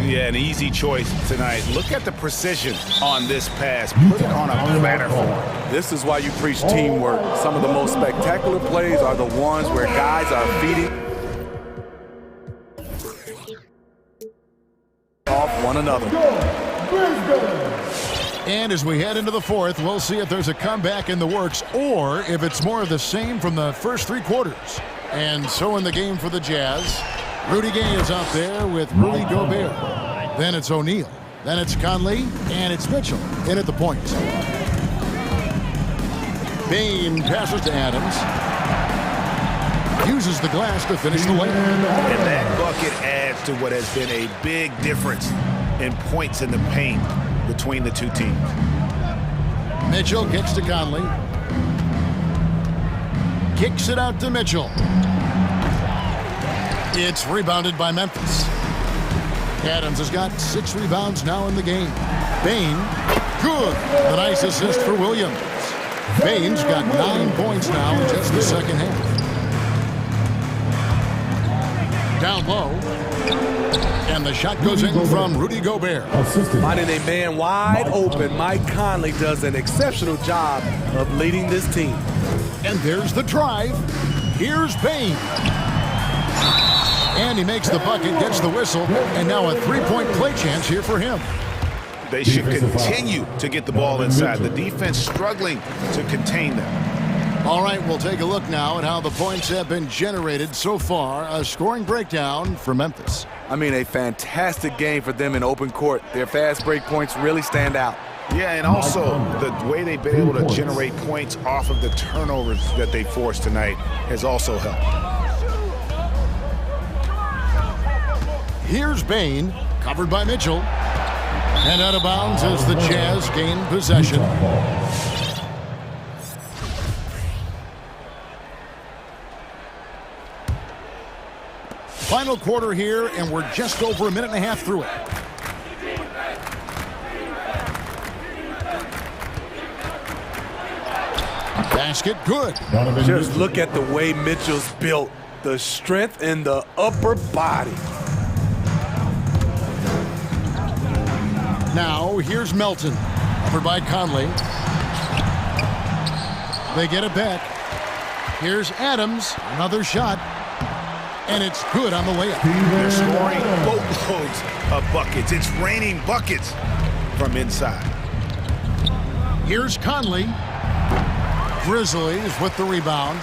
S6: Yeah, an easy choice tonight. Look at the precision on this pass. Put it on a platter for him.
S13: This is why you preach teamwork. Some of the most spectacular plays are the ones where guys are feeding off one another.
S1: And as we head into the fourth, we'll see if there's a comeback in the works or if it's more of the same from the first 3 quarters. And so in the game for the Jazz, Rudy Gay is out there with Rudy Gobert. Then it's O'Neal. Then it's Conley. And it's Mitchell in at the point. Bain passes to Adams. Uses the glass to finish the layup.
S6: And that bucket adds to what has been a big difference in points in the paint between the two teams.
S1: Mitchell gets to Conley. Kicks it out to Mitchell. It's rebounded by Memphis. Adams has got 6 rebounds now in the game. Bain, good. The nice assist for Williams. Bain's got 9 points now in just the second half. Down low. And the shot goes in from Rudy Gobert.
S13: Finding a man wide open, Mike Conley does an exceptional job of leading this team.
S1: And there's the drive. Here's Bain. And he makes the bucket, gets the whistle, and now a 3-point play chance here for him.
S6: They should continue to get the ball inside. The defense struggling to contain them.
S1: All right, we'll take a look now at how the points have been generated so far. A scoring breakdown for Memphis.
S13: I mean, a fantastic game for them in open court. Their fast break points really stand out.
S6: Yeah, and also the way they've been able to generate points off of the turnovers that they forced tonight has also helped.
S1: Here's Bain, covered by Mitchell. And out of bounds as the Jazz gain possession. Final quarter here, and we're just over a minute and a half through it. Basket good.
S13: Just look at the way Mitchell's built. The strength in the upper body.
S1: Now, here's Melton, covered by Conley. They get it back. Here's Adams, another shot. And it's good on the layup.
S6: They're scoring boatloads of buckets. It's raining buckets from inside.
S1: Here's Conley. Grizzlies with the rebound.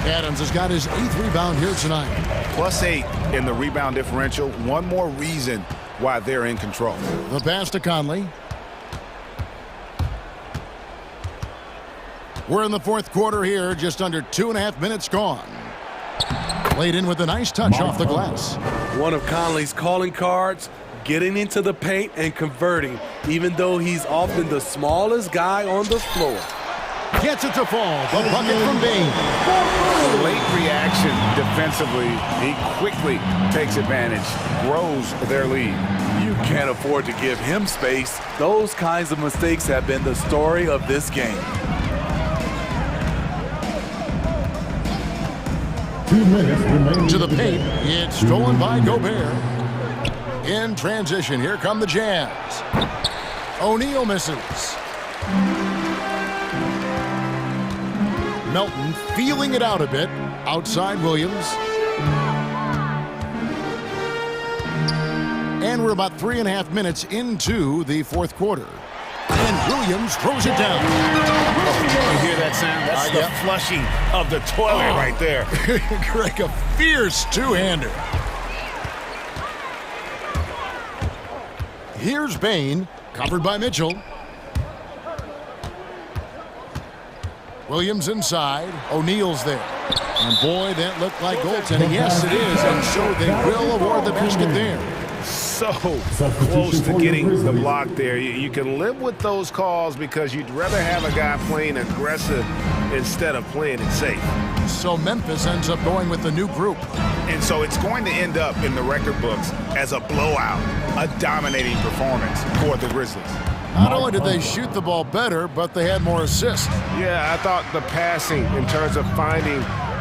S1: Adams has got his 8th rebound here tonight.
S6: +8 in the rebound differential. One more reason why they're in control.
S1: The pass to Conley. We're in the fourth quarter here, just under 2.5 minutes gone. Laid in with a nice touch off the glass.
S13: One of Conley's calling cards, getting into the paint and converting, even though he's often the smallest guy on the floor.
S1: Gets it to fall. The bucket from Bane.
S2: Late reaction defensively. He quickly takes advantage, grows their lead.
S13: You can't afford to give him space. Those kinds of mistakes have been the story of this game.
S4: 2 minutes remaining.
S1: To the paint. It's stolen by Gobert. In transition, here come the Jazz. O'Neal misses. Melton feeling it out a bit. Outside Williams. And we're about 3.5 minutes into the fourth quarter. And Williams throws it down.
S2: You hear that sound? That's the flushing of the toilet right there.
S1: Greg, a fierce two-hander. Here's Bane, covered by Mitchell. Williams inside. O'Neal's there. And boy, that looked like goaltending. Yes, it is. And so they will award the basket there.
S2: So close to getting the block there. You can live with those calls because you'd rather have a guy playing aggressive instead of playing it safe.
S1: So Memphis ends up going with the new group.
S2: And so it's going to end up in the record books as a blowout, a dominating performance for the Grizzlies.
S1: Not only did they shoot the ball better, but they had more assists.
S2: Yeah, I thought the passing in terms of finding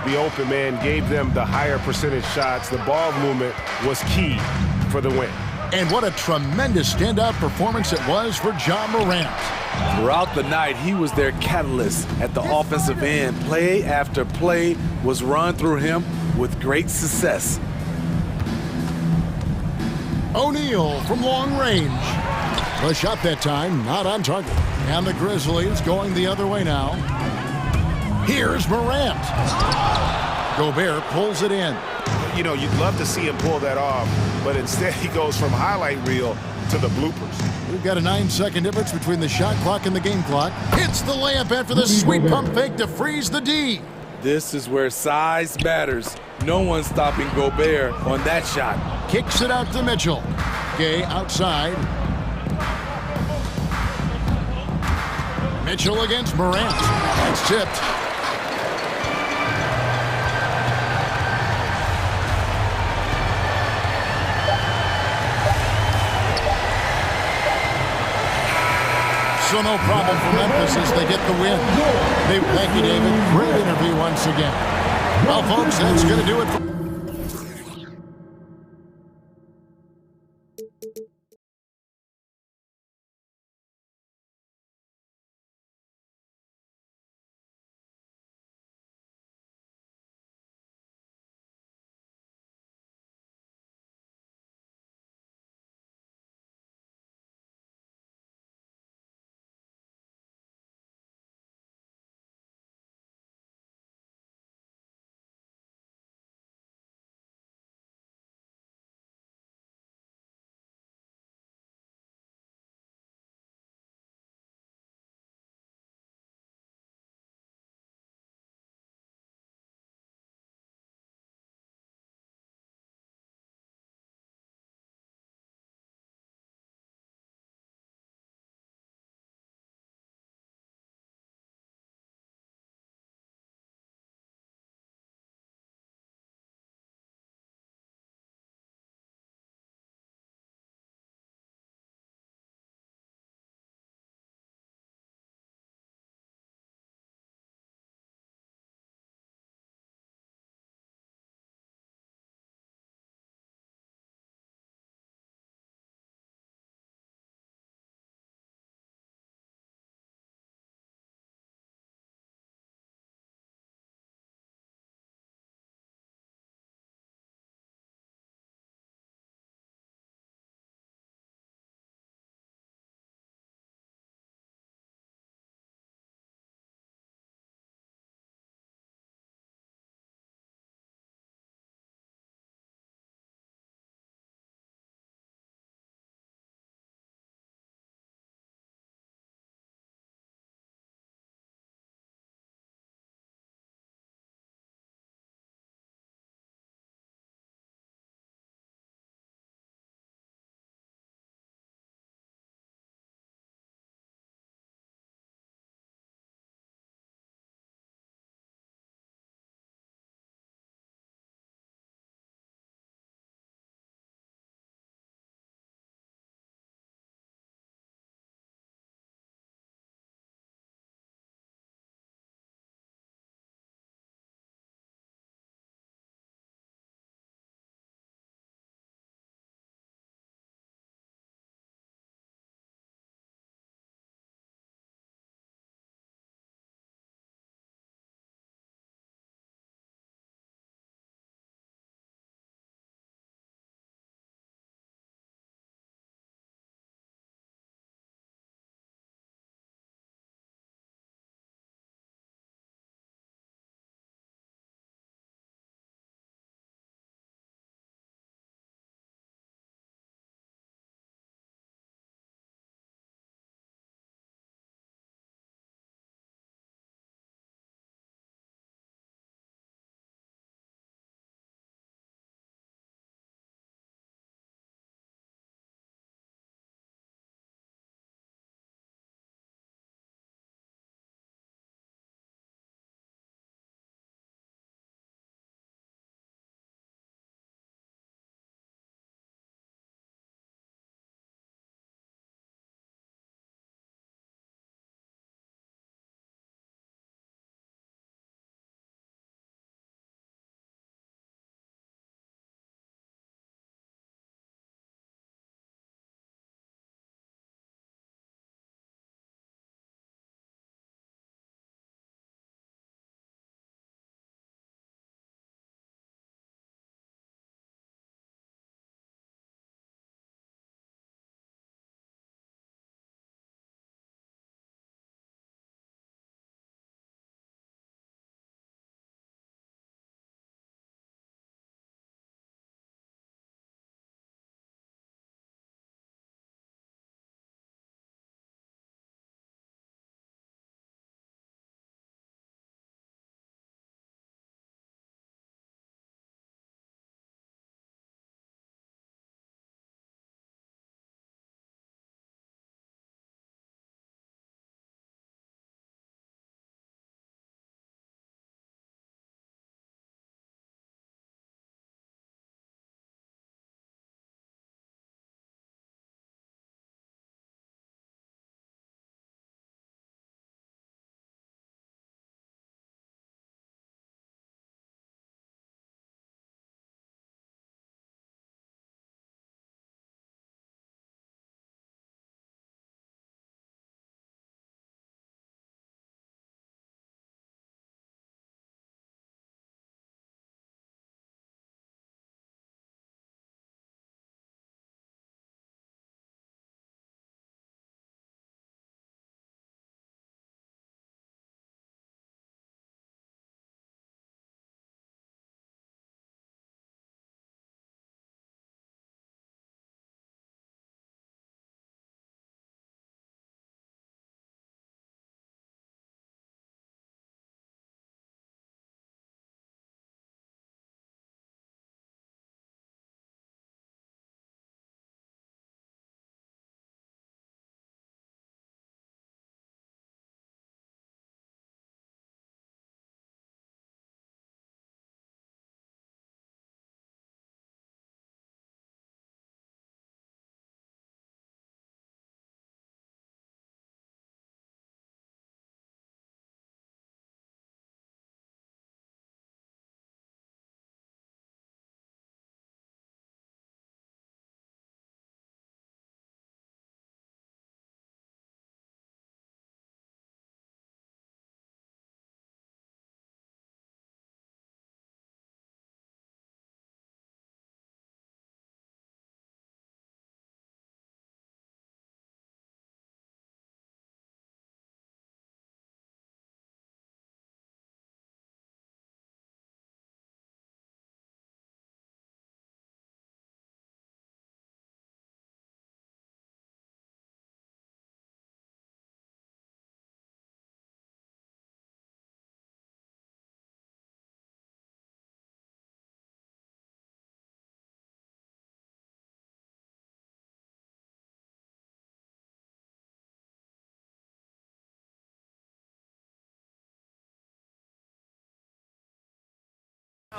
S2: the open man gave them the higher percentage shots. The ball movement was key for the win.
S1: And what a tremendous standout performance it was for John Morant.
S13: Throughout the night, he was their catalyst at the offensive end. Play after play was run through him with great success.
S1: O'Neal from long range. The shot that time, not on target. And the Grizzlies going the other way now. Here's Morant. Gobert pulls it in.
S2: You know, you'd love to see him pull that off, but instead he goes from highlight reel to the bloopers.
S1: We've got a 9-second difference between the shot clock and the game clock. Hits the layup after the sweet pump fake to freeze the D.
S13: This is where size matters. No one's stopping Gobert on that shot.
S1: Kicks it out to Mitchell. Gay outside. Mitchell against Morant. That's tipped. So no problem for Memphis as they get the win. Thank you, David. Great interview once again. Well, folks, that's going to do it for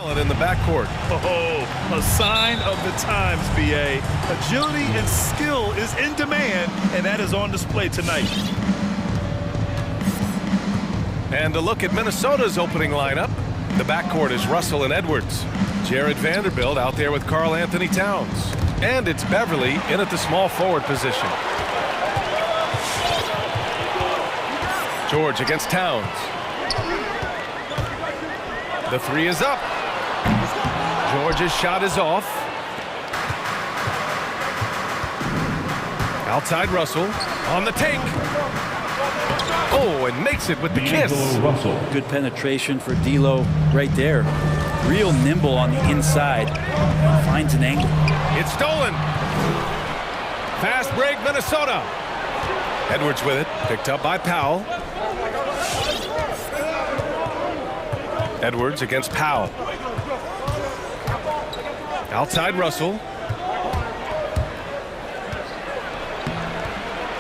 S8: In the backcourt.
S9: Oh, a sign of the times, BA. Agility and skill is in demand, and that is on display tonight.
S8: And a look at Minnesota's opening lineup. The backcourt is Russell and Edwards. Jared Vanderbilt out there with Karl Anthony Towns. And it's Beverly in at the small forward position. George against Towns. The three is up. George's shot is off. Outside Russell on the take. Oh, and makes it with the kiss.
S10: Good penetration for D'Lo right there. Real nimble on the inside. Finds an angle.
S8: It's stolen. Fast break, Minnesota. Edwards with it. Picked up by Powell. Edwards against Powell. Outside Russell.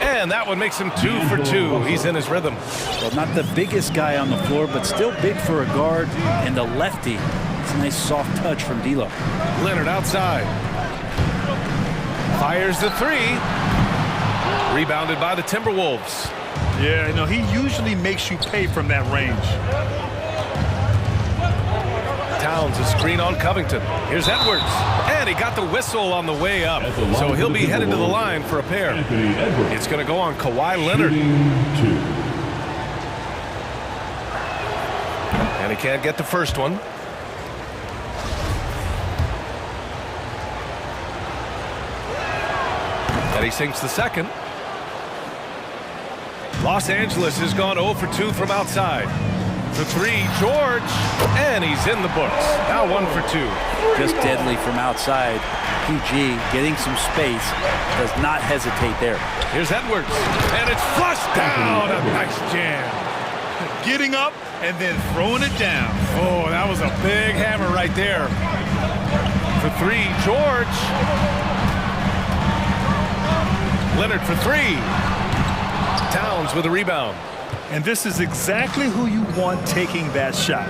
S8: And that one makes him 2 for 2. He's in his rhythm.
S10: Well, not the biggest guy on the floor, but still big for a guard and a lefty. It's a nice soft touch from D'Lo.
S8: Leonard outside. Fires the three. Rebounded by the Timberwolves.
S9: Yeah, you know, he usually makes you pay from that range.
S8: Towns a screen on Covington. Here's Edwards. And he got the whistle on the way up. So he'll be headed to the line for a pair. It's going to go on Kawhi Leonard. And he can't get the first one. And he sinks the second. Los Angeles has gone 0 for 2 from outside. The three, George, and he's in the books. Now 1 for 2.
S10: Just deadly from outside. PG getting some space, does not hesitate there.
S8: Here's Edwards, and it's flushed down. A nice jam.
S9: Getting up and then throwing it down.
S8: Oh, that was a big hammer right there. For three, George. Leonard for three. Towns with a rebound.
S9: And this is exactly who you want taking that shot.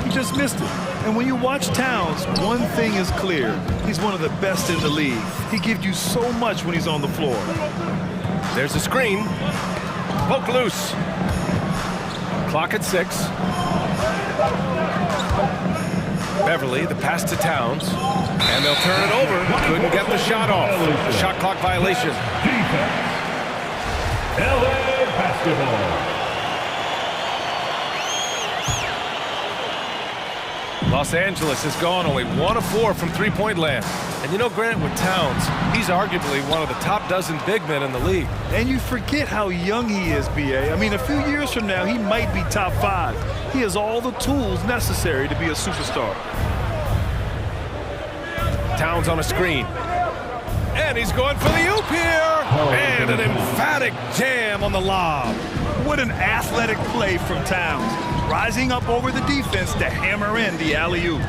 S9: He just missed it. And when you watch Towns, one thing is clear. He's one of the best in the league. He gives you so much when he's on the floor.
S8: There's a screen. Poke loose. Clock at 6. Beverly, the pass to Towns. And they'll turn it over. Couldn't get the shot off. The shot clock violation.
S16: LA basketball.
S8: Los Angeles has gone only 1 of 4 from three-point land. And you know, Grant, with Towns, he's arguably one of the top dozen big men in the league.
S9: And you forget how young he is, B.A. I mean, a few years from now, he might be top 5. He has all the tools necessary to be a superstar.
S8: Towns on a screen. And he's going for the oop here. And an emphatic jam on the lob.
S9: What an athletic play from Towns. Rising up over the defense to hammer in the alley-oop.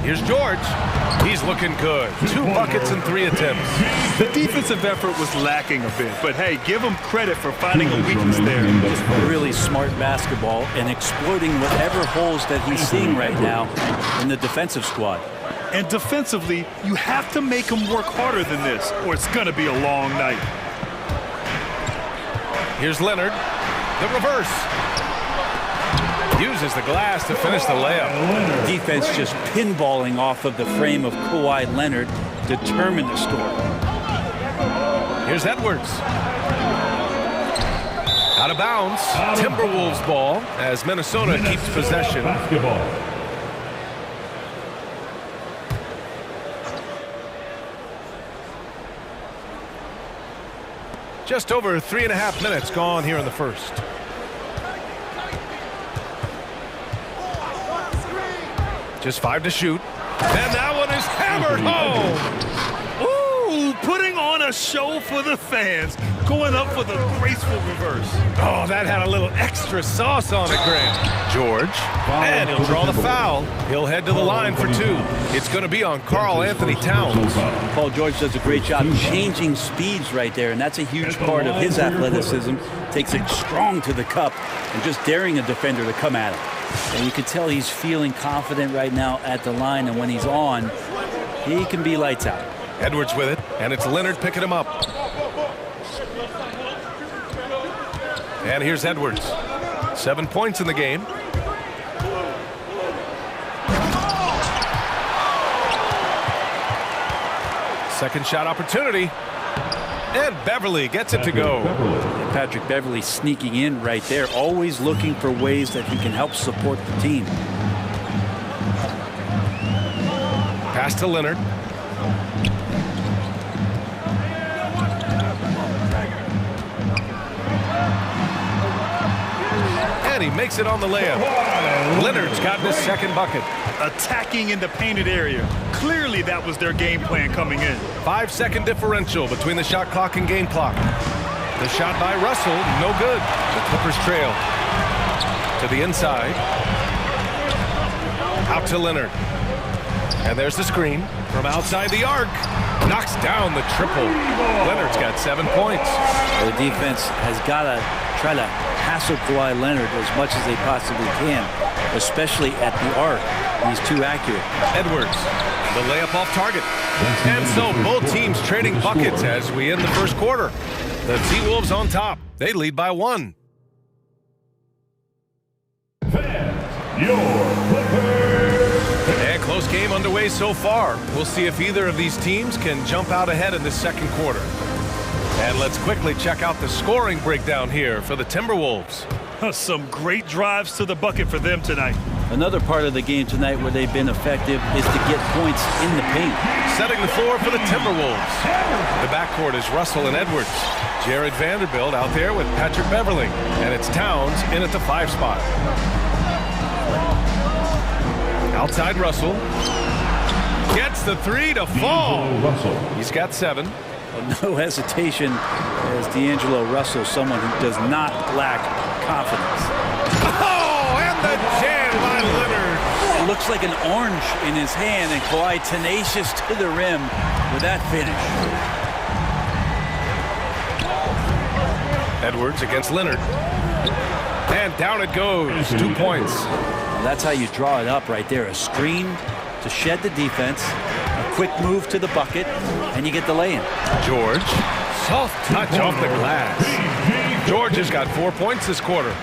S8: Here's George. He's looking good. 2 buckets and 3 attempts.
S9: The defensive effort was lacking a bit, but hey, give him credit for finding a weakness there.
S10: Just really smart basketball and exploiting whatever holes that he's seeing right now in the defensive squad.
S9: And defensively, you have to make him work harder than this, or it's going to be a long night.
S8: Here's Leonard. The reverse. Uses the glass to finish the layup.
S10: Defense just pinballing off of the frame of Kawhi Leonard, determined to score.
S8: Here's Edwards. Out of bounds. Timberwolves ball as Minnesota keeps possession. Just over 3.5 minutes gone here in the first. Just 5 to shoot. And that one is hammered home.
S9: Ooh, putting on a show for the fans. Going up for the graceful reverse.
S8: Oh, that had a little extra sauce on it, Grant. George. And he'll draw the foul. He'll head to the line for 2. It's going to be on Karl Anthony Towns.
S10: Paul George does a great job changing speeds right there, and that's a huge part of his athleticism. Takes it strong to the cup and just daring a defender to come at him. And you can tell he's feeling confident right now at the line, and when he's on, he can be lights out.
S8: Edwards with it, and it's Leonard picking him up. And here's Edwards. 7 points in the game. Second shot opportunity. And Beverly gets it to go.
S10: And Patrick Beverly sneaking in right there, always looking for ways that he can help support the team.
S8: Pass to Leonard. And he makes it on the layup. Leonard's gotten his second bucket.
S9: Attacking in the painted area. Clearly that was their game plan coming in.
S8: 5-second differential between the shot clock and game clock. The shot by Russell, no good. The Clippers trail. To the inside. Out to Leonard. And there's the screen from outside the arc. Knocks down the triple. Leonard's got 7 points.
S10: The defense has got to try to hassle Kawhi Leonard as much as they possibly can, especially at the arc. He's too accurate.
S8: Edwards, the layup off target. And so both teams trading buckets as we end the first quarter. The T-Wolves on top. They lead by 1. And close game underway so far. We'll see if either of these teams can jump out ahead in this second quarter. And let's quickly check out the scoring breakdown here for the Timberwolves.
S9: Some great drives to the bucket for them tonight.
S10: Another part of the game tonight where they've been effective is to get points in the paint.
S8: Setting the floor for the Timberwolves. The backcourt is Russell and Edwards. Jared Vanderbilt out there with Patrick Beverly. And it's Towns in at the 5 spot. Outside Russell. Gets the 3 to fall. He's got 7.
S10: No hesitation as D'Angelo Russell, someone who does not lack confidence.
S8: Oh, and the jam by Leonard.
S10: It looks like an orange in his hand, and Kawhi tenacious to the rim with that finish.
S8: Edwards against Leonard. And down it goes. 2 points.
S10: Well, that's how you draw it up right there. A screen to shed the defense. A quick move to the bucket, and you get the lay-in.
S8: George, soft touch off the glass. George has got 4 points this quarter.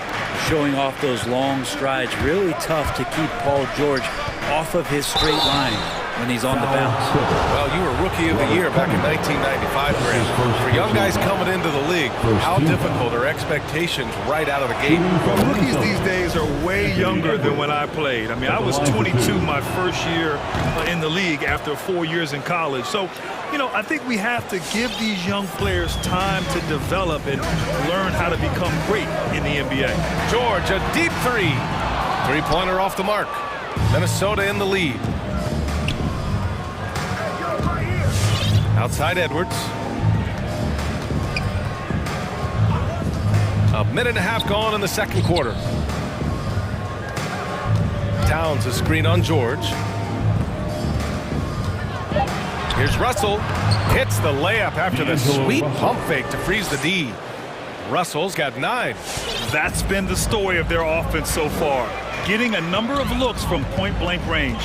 S10: Showing off those long strides. Really tough to keep Paul George off of his straight line when he's on the bounce.
S8: Well, you were Rookie of the Year back in 1995, Graham. For young guys coming into the league, how difficult are expectations right out of the gate?
S9: Rookies these days are way younger than when I played. I mean, I was 22 my first year in the league after 4 years in college. So, you know, I think we have to give these young players time to develop and learn how to become great in the NBA.
S8: George, a deep 3. 3-pointer off the mark. Minnesota in the lead. Outside Edwards. A minute and a half gone in the second quarter. Towns a screen on George. Here's Russell. Hits the layup after the sweet pump fake to freeze the D. Russell's got 9.
S9: That's been the story of their offense so far. Getting a number of looks from point-blank range.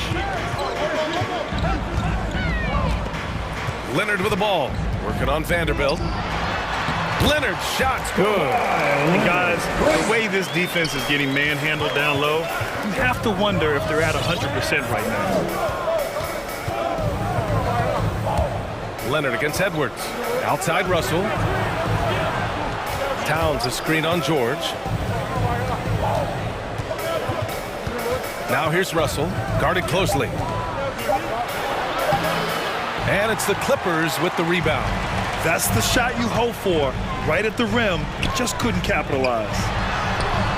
S8: Leonard with the ball. Working on Vanderbilt. Leonard's shot's good.
S9: And guys, the way this defense is getting manhandled down low, you have to wonder if they're at 100% right now.
S8: Leonard against Edwards. Outside Russell. Towns a screen on George. Now here's Russell, guarded closely. And it's the Clippers with the rebound.
S9: That's the shot you hope for, right at the rim. Just couldn't capitalize.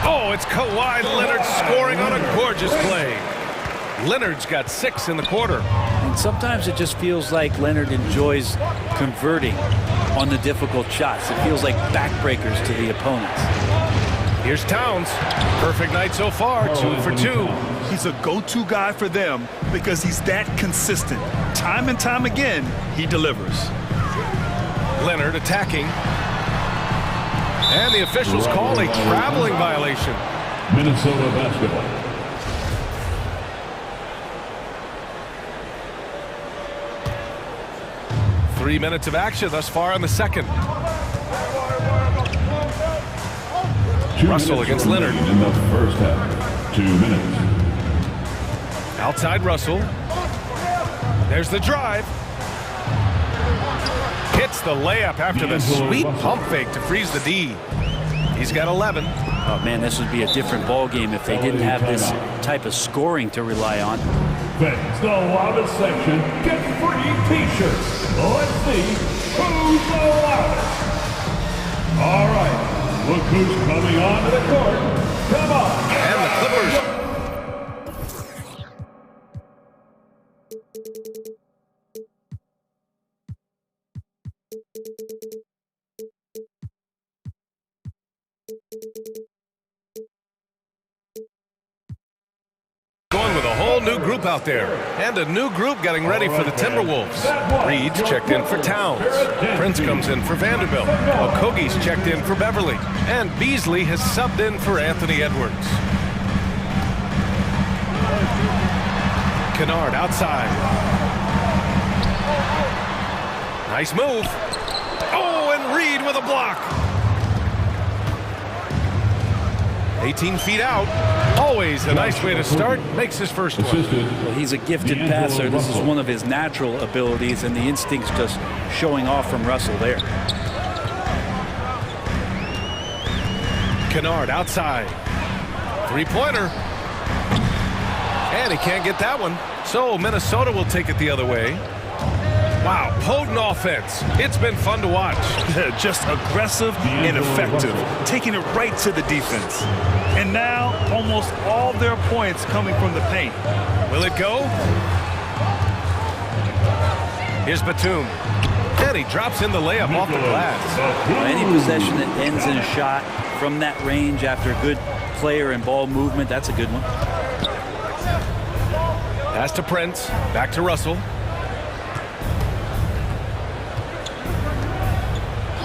S8: Oh, it's Kawhi Leonard scoring on a gorgeous play. Leonard's got 6 in the quarter.
S10: And sometimes it just feels like Leonard enjoys converting on the difficult shots. It feels like backbreakers to the opponents.
S8: Here's Towns. Perfect night so far, 2 for 2.
S9: He's a go-to guy for them because he's that consistent. Time and time again, he delivers.
S8: Leonard attacking. And the officials call a traveling violation.
S14: Minnesota basketball.
S8: 3 minutes of action thus far in the second. Russell against Leonard.
S14: In the first half, 2 minutes.
S8: Outside Russell. There's the drive. Hits the layup after the sweet pump fake to freeze the D. He's got 11.
S10: Oh, man, this would be a different ball game if they didn't have this type of scoring to rely on.
S14: Fans, the loudest section, get free T-shirts. Let's see who's the loudest. All right, look who's coming onto the court. Come on.
S8: And the Clippers. Going with a whole new group out there. And a new group getting ready for the Timberwolves. Reed's checked in for Towns. Prince comes in for Vanderbilt. Okogie's checked in for Beverly. And Beasley has subbed in for Anthony Edwards. Kennard outside. Nice move. Oh, and Reed with a block. 18 feet out. Always a nice way to start. Makes his first one.
S10: Well, he's a gifted passer. This is one of his natural abilities, and the instincts just showing off from Russell there.
S8: Kennard outside. Three-pointer. And he can't get that one. So Minnesota will take it the other way. Wow, potent offense. It's been fun to watch.
S9: Just aggressive and effective, taking it right to the defense. And now, almost all their points coming from the paint.
S8: Will it go? Here's Batum. And he drops in the layup off the glass.
S10: Well, any possession that ends in a shot from that range after good player and ball movement, that's a good one.
S8: Pass to Prince. Back to Russell.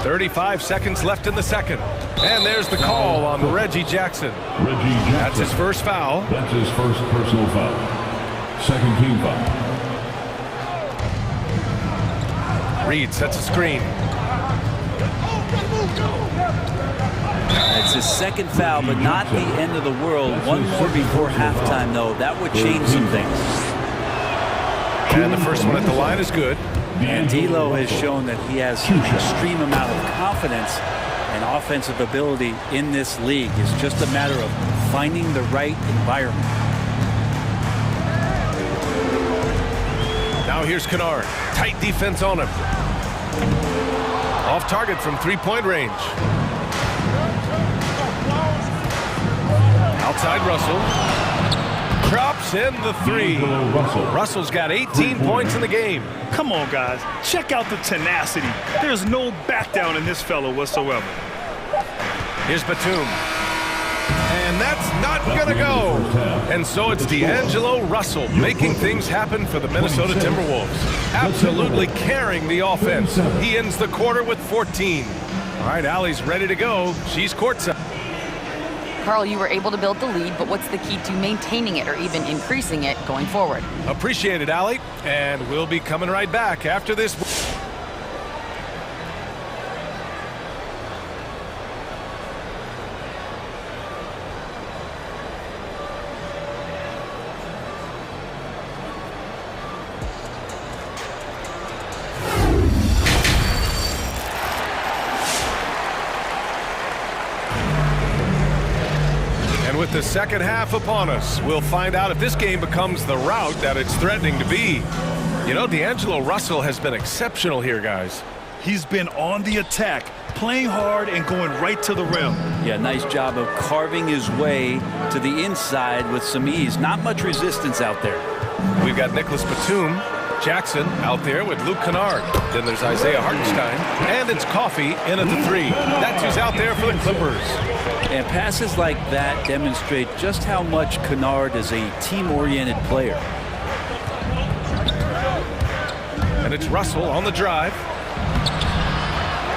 S8: 35 seconds left in the second. And there's the call on Reggie Jackson. That's his first foul.
S14: That's his first personal foul. Second team foul.
S8: Reed sets a screen.
S10: It's his second foul, but not the end of the world. One more before halftime, though. That would change some things.
S8: And the first one at the line is good.
S10: And D'Lo has shown that he has an extreme amount of confidence and offensive ability in this league. It's just a matter of finding the right environment.
S8: Now here's Kennard. Tight defense on him. Off target from three-point range. Outside Russell. Drops in the three. Russell's got 18 points in the game.
S9: Come on, guys. Check out the tenacity. There's no back down in this fellow whatsoever.
S8: Here's Batum. And that's not going to go. And so it's D'Angelo Russell making things happen for the Minnesota Timberwolves. Absolutely carrying the offense. He ends the quarter with 14. All right, Allie's ready to go. She's courtside.
S12: Carl, you were able to build the lead, but what's the key to maintaining it or even increasing it going forward?
S8: Appreciate it, Allie. And we'll be coming right back after this. With the second half upon us, we'll find out if this game becomes the rout that it's threatening to be. You know, D'Angelo Russell has been exceptional here, guys.
S9: He's been on the attack, playing hard and going right to the rim.
S10: Yeah, nice job of carving his way to the inside with some ease. Not much resistance out there.
S8: We've got Nicholas Batum, Jackson out there with Luke Kennard. Then there's Isaiah Hartenstein, and it's Coffey in at the three. That's who's out there for the Clippers.
S10: And passes like that demonstrate just how much Kennard is a team-oriented player.
S8: And it's Russell on the drive.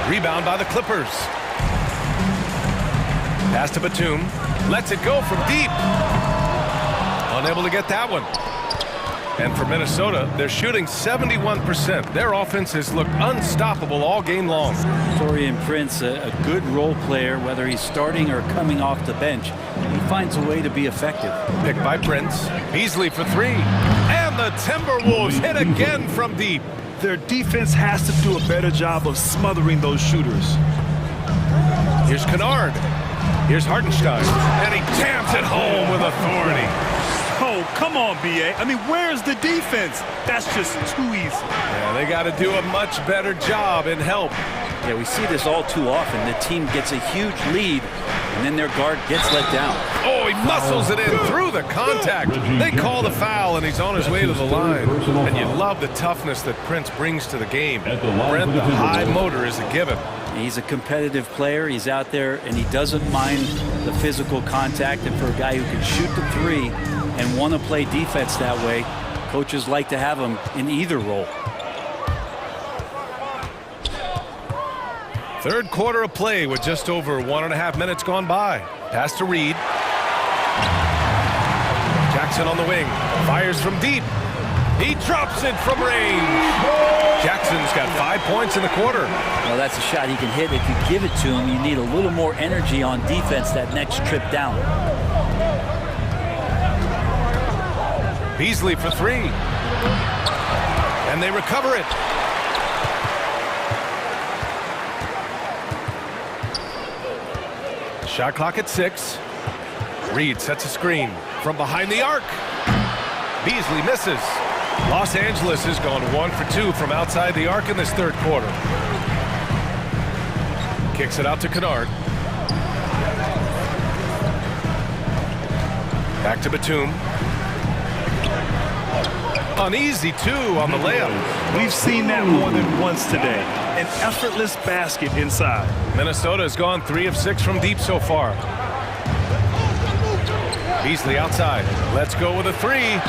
S8: Rebound by the Clippers. Pass to Batum. Lets it go from deep. Unable to get that one. And for Minnesota, they're shooting 71%. Their offense has looked unstoppable all game long.
S10: Taurean Prince, a good role player, whether he's starting or coming off the bench. He finds a way to be effective.
S8: Picked by Prince. Beasley for three. And the Timberwolves hit again from deep.
S9: Their defense has to do a better job of smothering those shooters.
S8: Here's Kennard. Here's Hartenstein. And he jams it home with authority.
S9: Oh, come on, B.A. I mean, where's the defense? That's just too easy.
S8: Yeah, they got to do a much better job in help.
S10: Yeah, we see this all too often. The team gets a huge lead, and then their guard gets let down.
S8: Oh, he muscles it in through the contact. They call the foul, and he's on his way to the line. And you love the toughness that Prince brings to the game. Brent, the high motor is a given.
S10: He's a competitive player. He's out there, and he doesn't mind the physical contact. And for a guy who can shoot the three and want to play defense that way, coaches like to have him in either role.
S8: Third quarter of play with just over 1.5 minutes gone by. Pass to Reed. Jackson on the wing. Fires from deep. He drops it from range. Jackson's got 5 points in the quarter.
S10: Well, that's a shot he can hit. If you give it to him, you need a little more energy on defense that next trip down.
S8: Beasley for three. And they recover it. Shot clock at 6. Reed sets a screen from behind the arc. Beasley misses. Los Angeles has gone 1 for 2 from outside the arc in this third quarter. Kicks it out to Kennard. Back to Batum. Uneasy, too, on the layup.
S9: We've seen that more than once today. An effortless basket inside.
S8: Minnesota has gone 3 of 6 from deep so far. Beasley outside. Let's go with a three.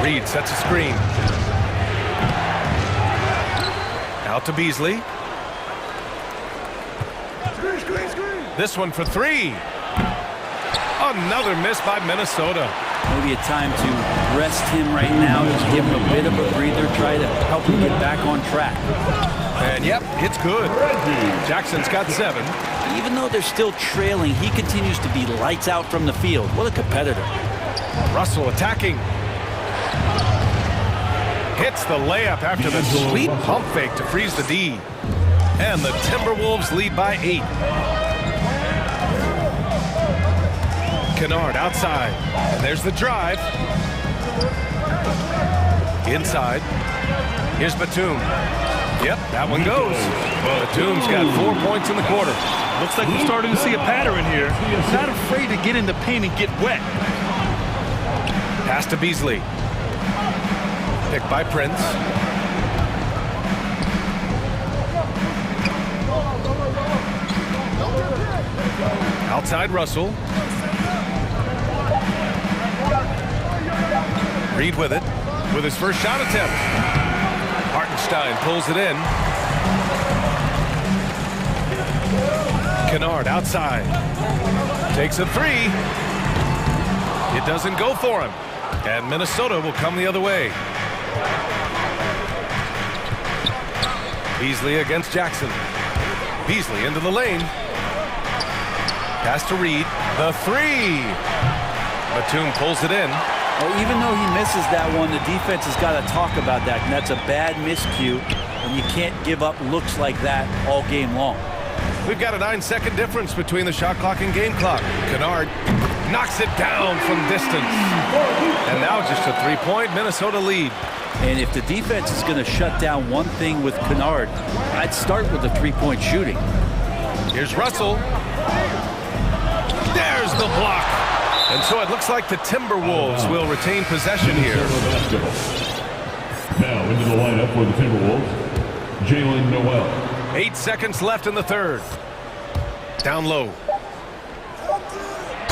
S8: Reed sets a screen. Out to Beasley. This one for three. Another miss by Minnesota.
S10: Maybe a time to rest him right now, just give him a bit of a breather, try to help him get back on track.
S8: And yep, it's good. Jackson's got 7.
S10: Even though they're still trailing, he continues to be lights out from the field. What a competitor.
S8: Russell attacking. Hits the layup after the sweet pump fake to freeze the D. And the Timberwolves lead by 8. Kennard outside. And there's the drive. Inside. Here's Batum. Yep, that one goes. Batum's got 4 points in the quarter.
S9: Looks like we're starting to see a pattern here. Not afraid to get in the paint and get wet.
S8: Pass to Beasley. Picked by Prince. Outside Russell. Reed with it. With his first shot attempt. Hartenstein pulls it in. Kennard outside. Takes a three. It doesn't go for him. And Minnesota will come the other way. Beasley against Jackson. Beasley into the lane. Pass to Reed. The three. Batum pulls it in.
S10: Well, even though he misses that one, the defense has got to talk about that. And that's a bad miscue. And you can't give up looks like that all game long.
S8: We've got a 9-second difference between the shot clock and game clock. Kennard knocks it down from distance. And now just a three-point Minnesota lead.
S10: And if the defense is going to shut down one thing with Kennard, I'd start with the three-point shooting.
S8: Here's Russell. There's the block. And so it looks like the Timberwolves will retain possession here.
S14: Now into the lineup for the Timberwolves, Jalen Noel.
S8: 8 seconds left in the third. Down low.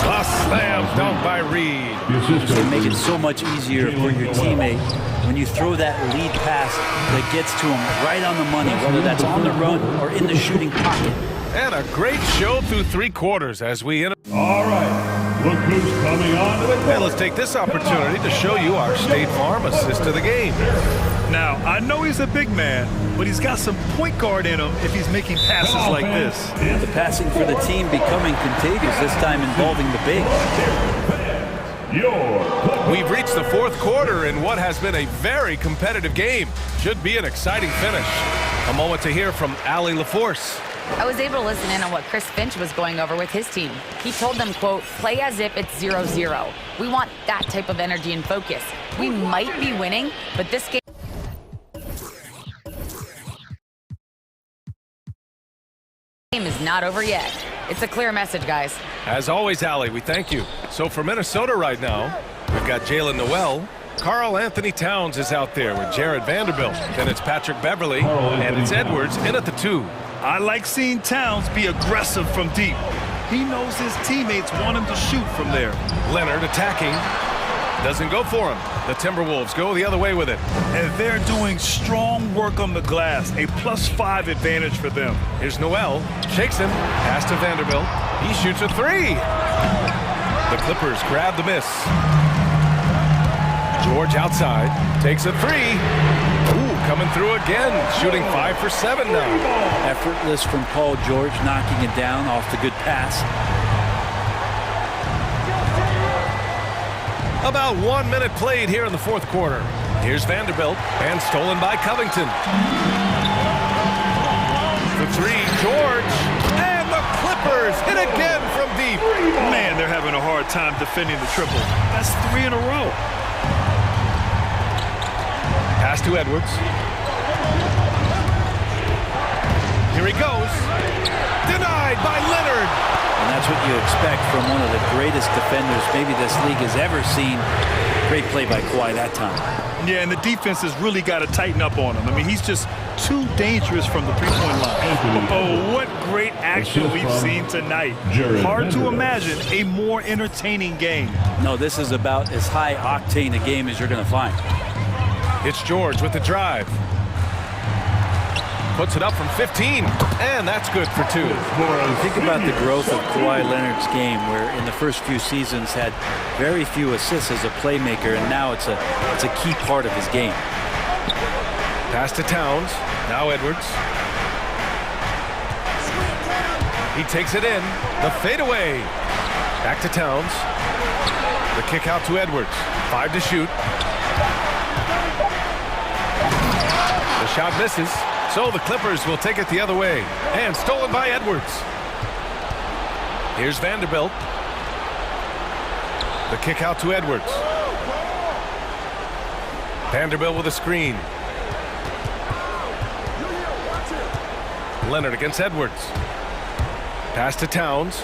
S8: A slam dunk by Reed.
S10: You make it so much easier for your teammate when you throw that lead pass that gets to him right on the money, whether that's on the run or in the shooting pocket.
S8: And a great show through 3 quarters as we enter.
S14: All right,
S16: Look who's coming onto the court.
S8: And let's take this opportunity to show you our State Farm assist of the game.
S9: Now, I know he's a big man, but he's got some point guard in him if he's making passes like this.
S10: The passing for the team becoming contagious, this time involving the big.
S8: We've reached the fourth quarter in what has been a very competitive game. Should be an exciting finish. A moment to hear from Allie LaForce.
S12: I was able to listen in on what Chris Finch was going over with his team. He told them, quote, play as if it's 0-0. We want that type of energy and focus. We might be winning, but this game is not over yet. It's a clear message, guys.
S8: As always, Allie, we thank you. So for Minnesota right now, we've got Jalen Noel. Carl Anthony Towns is out there with Jared Vanderbilt. Then it's Patrick Beverly, and it's Edwards in at the 2.
S9: I like seeing Towns be aggressive from deep. He knows his teammates want him to shoot from there.
S8: Leonard attacking. Doesn't go for him. The Timberwolves go the other way with it.
S9: And they're doing strong work on the glass, a +5 advantage for them.
S8: Here's Noel, shakes him, pass to Vanderbilt. He shoots a 3. The Clippers grab the miss. George outside, takes a 3. Ooh, coming through again, shooting 5 for 7 now.
S10: Effortless from Paul George, knocking it down off the good pass.
S8: About 1 minute played here in the fourth quarter. Here's Vanderbilt, and stolen by Covington. The 3, George, and the Clippers hit again from deep.
S9: Man, they're having a hard time defending the triple. That's 3 in a row.
S8: Pass to Edwards. Here he goes. Denied by Leonard.
S10: And that's what you expect from one of the greatest defenders maybe this league has ever seen. Great play by Kawhi that time.
S9: Yeah, and the defense has really got to tighten up on him. I mean, he's just too dangerous from the three-point line. Oh, what great action we've seen tonight. Hard to imagine a more entertaining game.
S10: No, this is about as high-octane a game as you're going to find.
S8: It's George with the drive. Puts it up from 15, and that's good for 2.
S10: Think about the growth of Kawhi Leonard's game, where in the first few seasons had very few assists as a playmaker, and now it's a key part of his game.
S8: Pass to Towns. Now Edwards. He takes it in. The fadeaway. Back to Towns. The kick out to Edwards. 5 to shoot. The shot misses. So the Clippers will take it the other way. And stolen by Edwards. Here's Vanderbilt. The kick out to Edwards. Vanderbilt with a screen. Leonard against Edwards. Pass to Towns.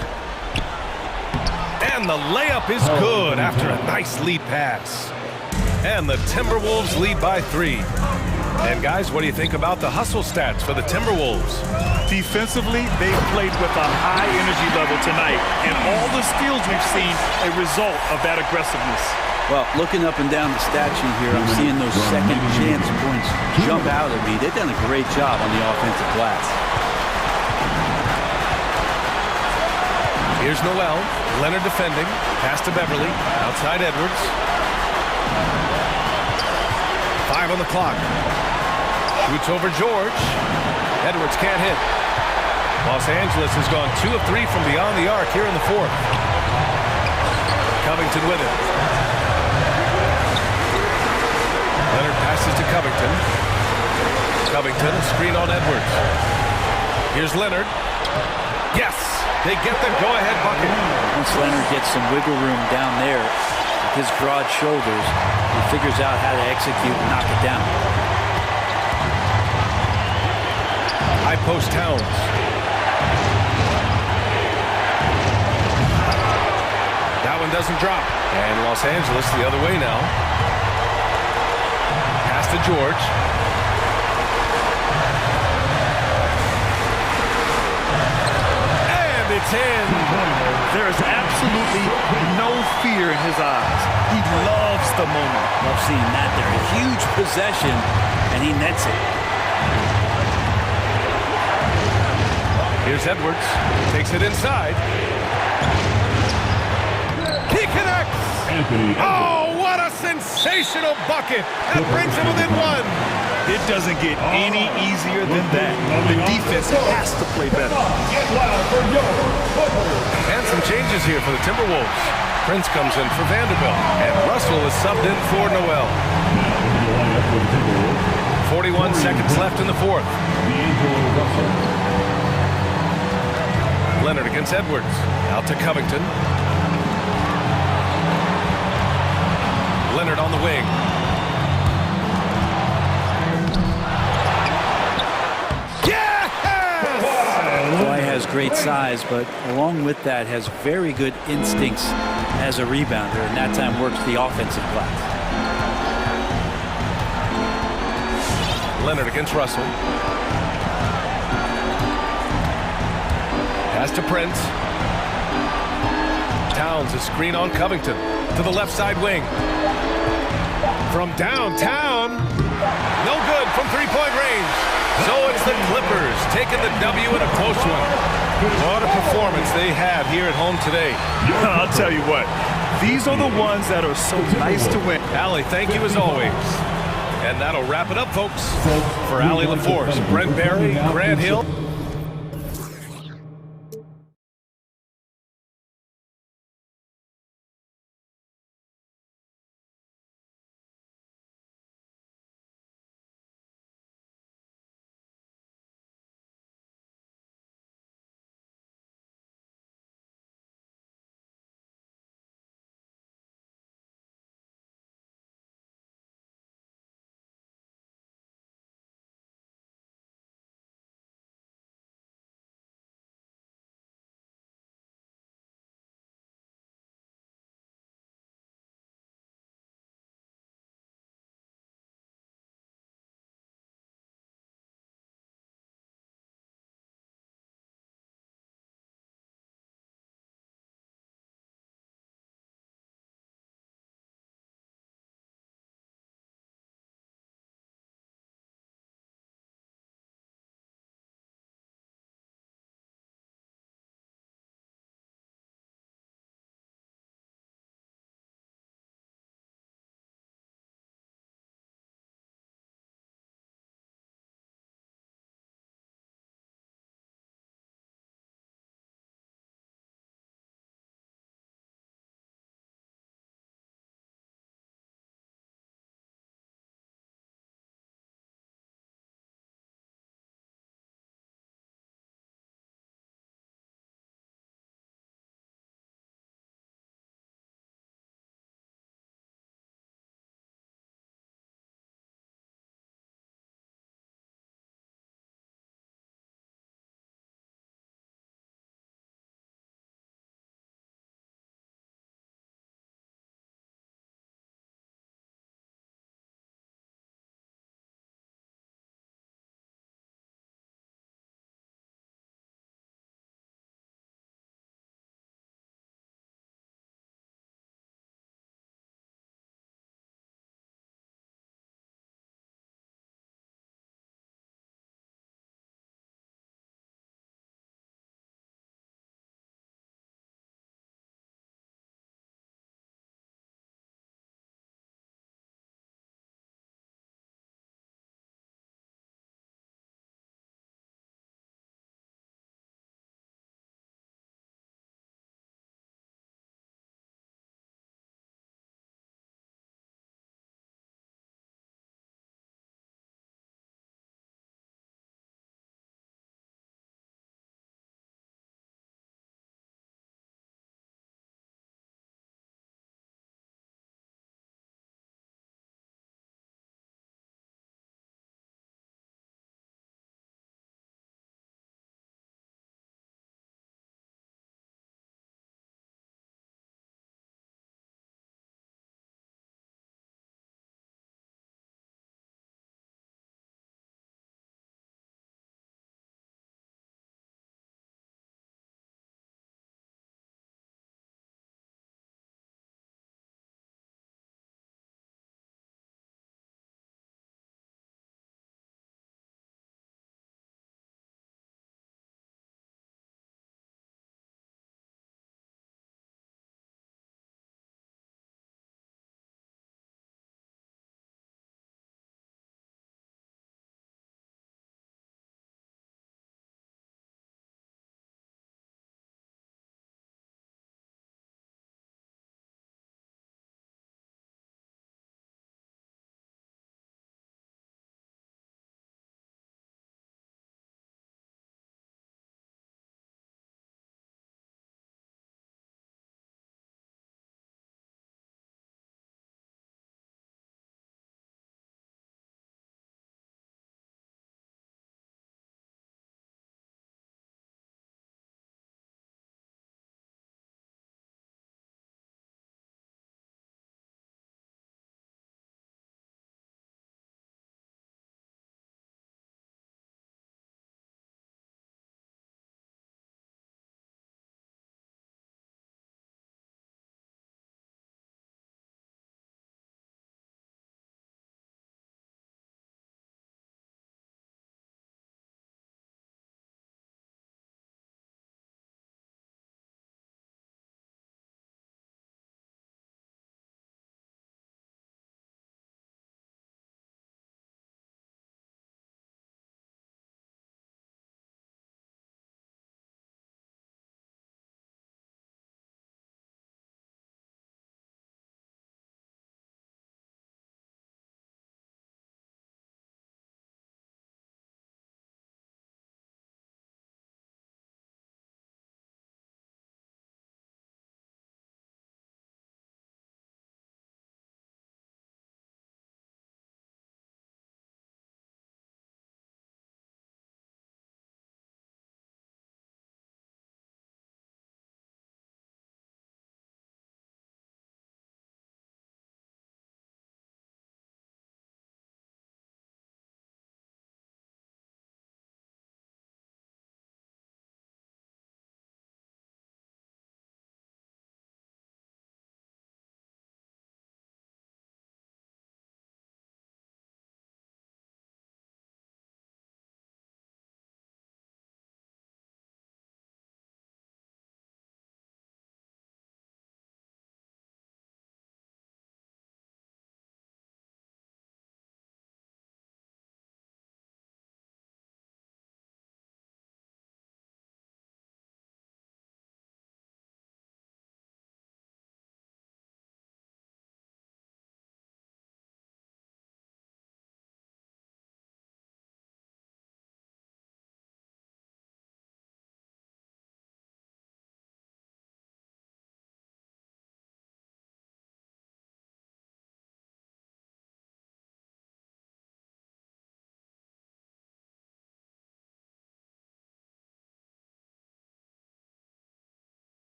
S8: And the layup is good after a nice lead pass. And the Timberwolves lead by 3. And guys, what do you think about the hustle stats for the Timberwolves?
S9: Defensively, they've played with a high energy level tonight, and all the steals we've seen a result of that aggressiveness.
S10: Well, looking up and down the stat sheet here, I'm seeing those second chance points jump out at me. They've done a great job on the offensive glass.
S8: Here's Noel. Leonard defending. Pass to Beverly. Outside Edwards. 5 on the clock. Shoots over George. Edwards can't hit. Los Angeles has gone 2 of 3 from beyond the arc here in the fourth. Covington with it. Leonard passes to Covington. Covington, a screen on Edwards. Here's Leonard. Yes! They get the go-ahead bucket.
S10: Once Leonard gets some wiggle room down there with his broad shoulders, he figures out how to execute and knock it down.
S8: High post Towns. That one doesn't drop. And Los Angeles the other way now. Pass to George. And it's in.
S9: There is absolutely no fear in his eyes. He loves the moment.
S10: Love seeing that there. A huge possession, and he nets it.
S8: Here's Edwards. Takes it inside. Oh, what a sensational bucket! That brings him within one.
S9: It doesn't get any easier than that. The defense has to play better.
S8: And some changes here for the Timberwolves. Prince comes in for Vanderbilt, and Russell is subbed in for Noel. 41 seconds left in the fourth. Leonard against Edwards. Out to Covington. Leonard on the wing.
S10: Kawhi has great size, but along with that has very good instincts as a rebounder, and that time works the offensive glass.
S8: Leonard against Russell. Pass to Prince. Towns a screen on Covington to the left side wing. From downtown, no good from three-point range. So it's the Clippers taking the W in a close one. What a performance they have here at home today.
S9: I'll tell you what, these are the ones that are so nice to win.
S8: Allie, thank you as always. And that'll wrap it up, folks. For Allie LaForce, Brent Barry, Grant Hill.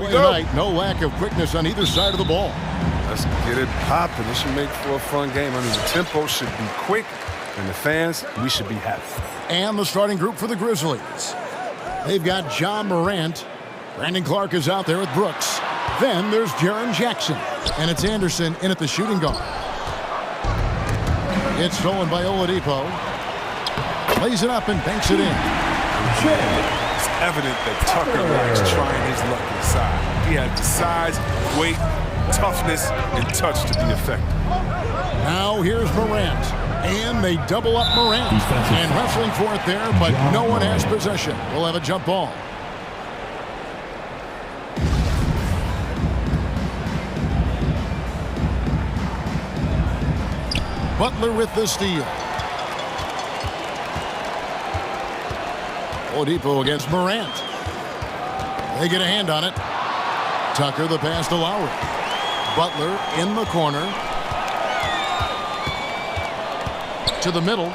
S1: play tonight. No lack of quickness on either side of the ball.
S17: Let's get it popping. This should make for a fun game. I mean, the tempo should be quick, and the fans, we should be happy.
S1: And the starting group for the Grizzlies. They've got John Morant. Brandon Clark is out there with Brooks. Then there's Jaren Jackson. And it's Anderson in at the shooting guard. It's stolen by Oladipo. Lays it up and banks it in.
S17: It's evident that Tucker likes trying his luck inside. He has the size, weight, toughness, and touch to be effective.
S1: Now here's Morant. And they double up Morant. And wrestling for it there, but no one has possession. We'll have a jump ball. Butler with the steal. Oladipo against Morant. They get a hand on it. Tucker the pass to Lowry. Butler in the corner. To the middle.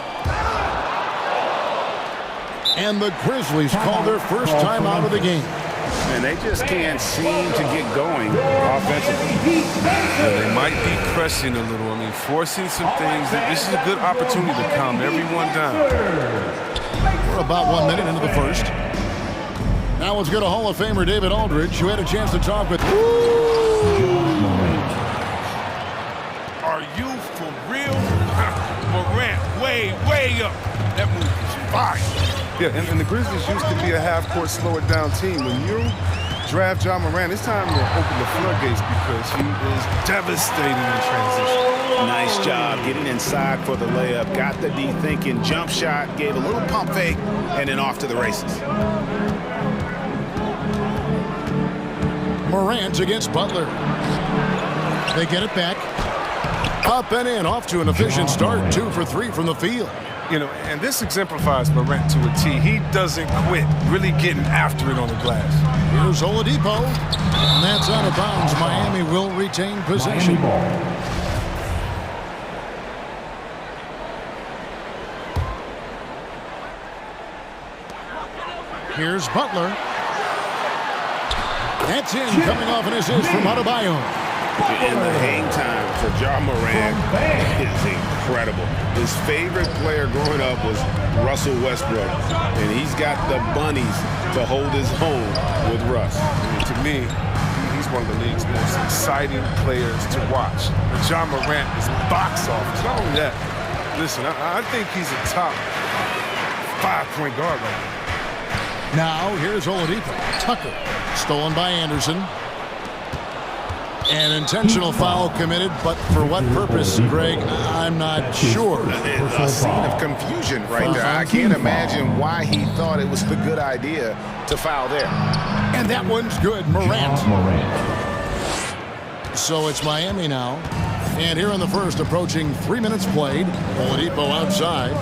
S1: And the Grizzlies call their first time out of the game.
S2: And they just can't seem to get going offensively.
S17: Yeah, they might be pressing a little. I mean, forcing some things. This is a good opportunity to calm everyone down.
S1: We're about 1 minute into the first. Now let's go to Hall of Famer David Aldridge, who had a chance to talk with...
S17: Are you for real? Morant, way up. That move is fire. Yeah, and the Grizzlies used to be a half-court, slower-down team. When you draft John Morant, it's time to open the floodgates because he is devastating in transition.
S2: Nice job getting inside for the layup. Got the D thinking, jump shot, gave a little pump fake, and then off to the races.
S1: Morant against Butler. They get it back. Up and in, off to an efficient start. 2 for 3 from the field.
S17: You know, and this exemplifies Morant to a T. He doesn't quit, really getting after it on the glass.
S1: Here's Oladipo. And that's out of bounds. Miami will retain possession. Here's Butler. That's in, coming off an assist from Adebayo.
S2: And the hang time for John Morant is incredible. His favorite player growing up was Russell Westbrook, and he's got the bunnies to hold his own with Russ.
S17: And to me, he's one of the league's most exciting players to watch. And John Morant is box office. Not only that, listen, I think he's a top 5-point guard right now.
S1: Now, here's Oladipo. Tucker, stolen by Anderson. An intentional foul committed, but for what purpose, Greg, I'm not sure.
S2: A scene of confusion right there. I can't imagine why he thought it was a good idea to foul there.
S1: And that one's good, Morant. So it's Miami now. And here in the first, approaching 3 minutes played. Oladipo outside.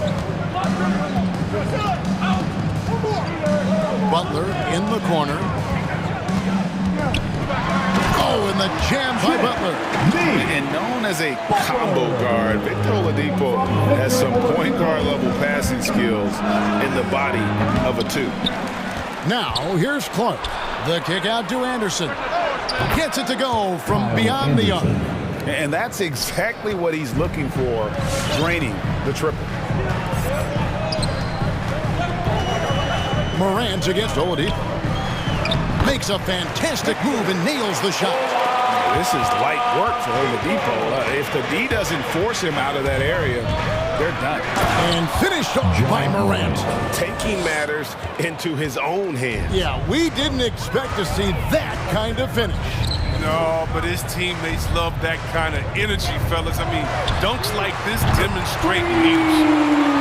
S1: Butler in the corner. Oh, and the jam by Butler.
S2: And known as a combo guard, Victor Oladipo has some point guard level passing skills in the body of a 2.
S1: Now, here's Clark. The kick out to Anderson. Gets it to go from beyond the arc.
S2: And that's exactly what he's looking for, draining the triple.
S1: Morant against Oladipo. Makes a fantastic move and nails the shot.
S2: This is light work for Oladipo. If the D doesn't force him out of that area, they're done.
S1: And finished off by Morant.
S2: Taking matters into his own hands.
S1: Yeah, we didn't expect to see that kind of finish.
S17: No, but his teammates love that kind of energy, fellas. I mean, dunks like this demonstrate leadership.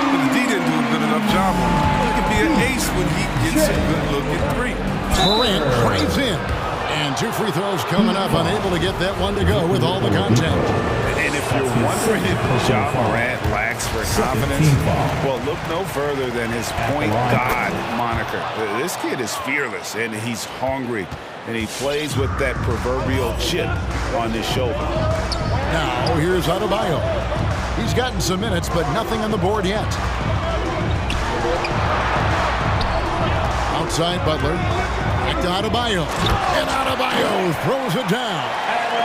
S17: But the D didn't do a good enough job on him. He can be an ace when he gets a good look at 3.
S1: Morant drives in. And 2 free throws coming up, unable to get that one to go with all the contact.
S2: And if you're wondering if John Morant lacks for confidence, well, look no further than his point god moniker. This kid is fearless, and he's hungry, and he plays with that proverbial chip on his shoulder.
S1: Now, here's Adebayo. He's gotten some minutes, but nothing on the board yet. Outside Butler. Back to Adebayo. And Adebayo throws it down.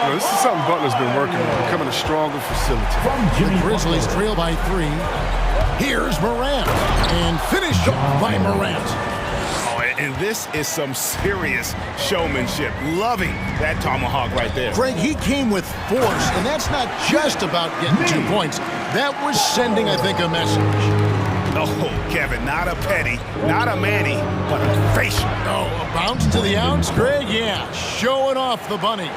S17: Well, this is something Butler's been working on, becoming a stronger facility.
S1: The Grizzlies trail by 3. Here's Morant. And finished off by Morant.
S2: And this is some serious showmanship. Loving that tomahawk right there.
S1: Greg, he came with force, and that's not just about getting 2 points. That was sending, I think, a message.
S2: Oh, Kevin, not a petty, not a Manny, but a facial.
S1: Oh, a bounce to the ounce, Greg? Yeah, showing off the bunnies.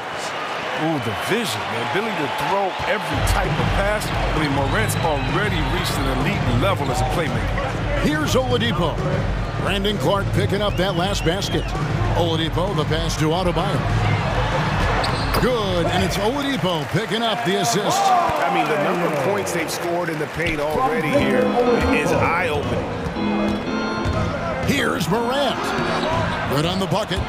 S17: Ooh, the vision, the ability to throw every type of pass. I mean, Morant's already reached an elite level as a playmaker.
S1: Here's Oladipo. Brandon Clark picking up that last basket. Oladipo, the pass to Adebayo. Good, and it's Oladipo picking up the assist.
S2: I mean, the number of points they've scored in the paint already here is eye-opening.
S1: Here's Morant. Good on the bucket.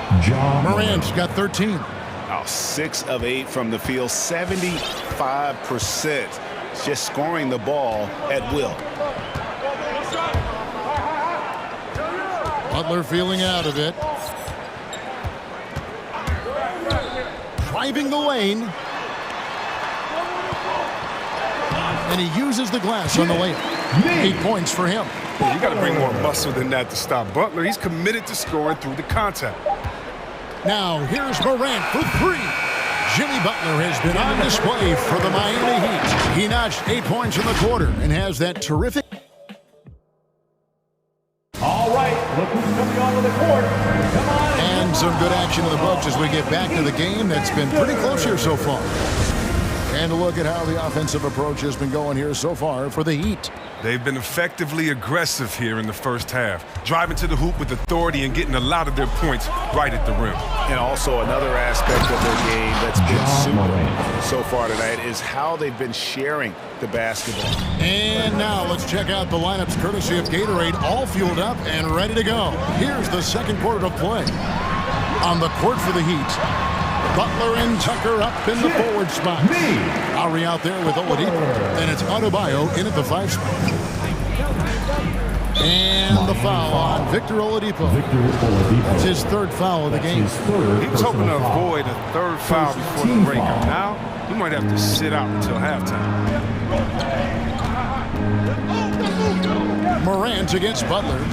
S1: Morant's got 13.
S2: Oh, 6 of 8 from the field, 75%. Just scoring the ball at will.
S1: Butler feeling out of it. Driving the lane. And he uses the glass on the layup. 8 points for him.
S17: Yeah, you got to bring more muscle than that to stop Butler. He's committed to scoring through the contact.
S1: Now here's Morant for 3. Jimmy Butler has been on display for the Miami Heat. He notched 8 points in the quarter and has that terrific...
S16: All right, look who's coming onto the court. Come on.
S1: And some good action in the books as we get back to the game that's been pretty close here so far. And a look at how the offensive approach has been going here so far for the Heat.
S17: They've been effectively aggressive here in the first half, driving to the hoop with authority and getting a lot of their points right at the rim.
S2: And also another aspect of their game that's been super so far tonight is how they've been sharing the basketball.
S1: And now let's check out the lineups courtesy of Gatorade, all fueled up and ready to go. Here's the second quarter of play. On the court for the Heat, Butler and Tucker up in the forward spot. Lowry out there with Oladipo. And it's Adebayo in at the 5 spot. And the foul on Victor Oladipo. That's his 3rd foul of the game.
S17: He was hoping to avoid a 3rd foul before the break. Now, he might have to sit out until halftime.
S1: Morant against Butler.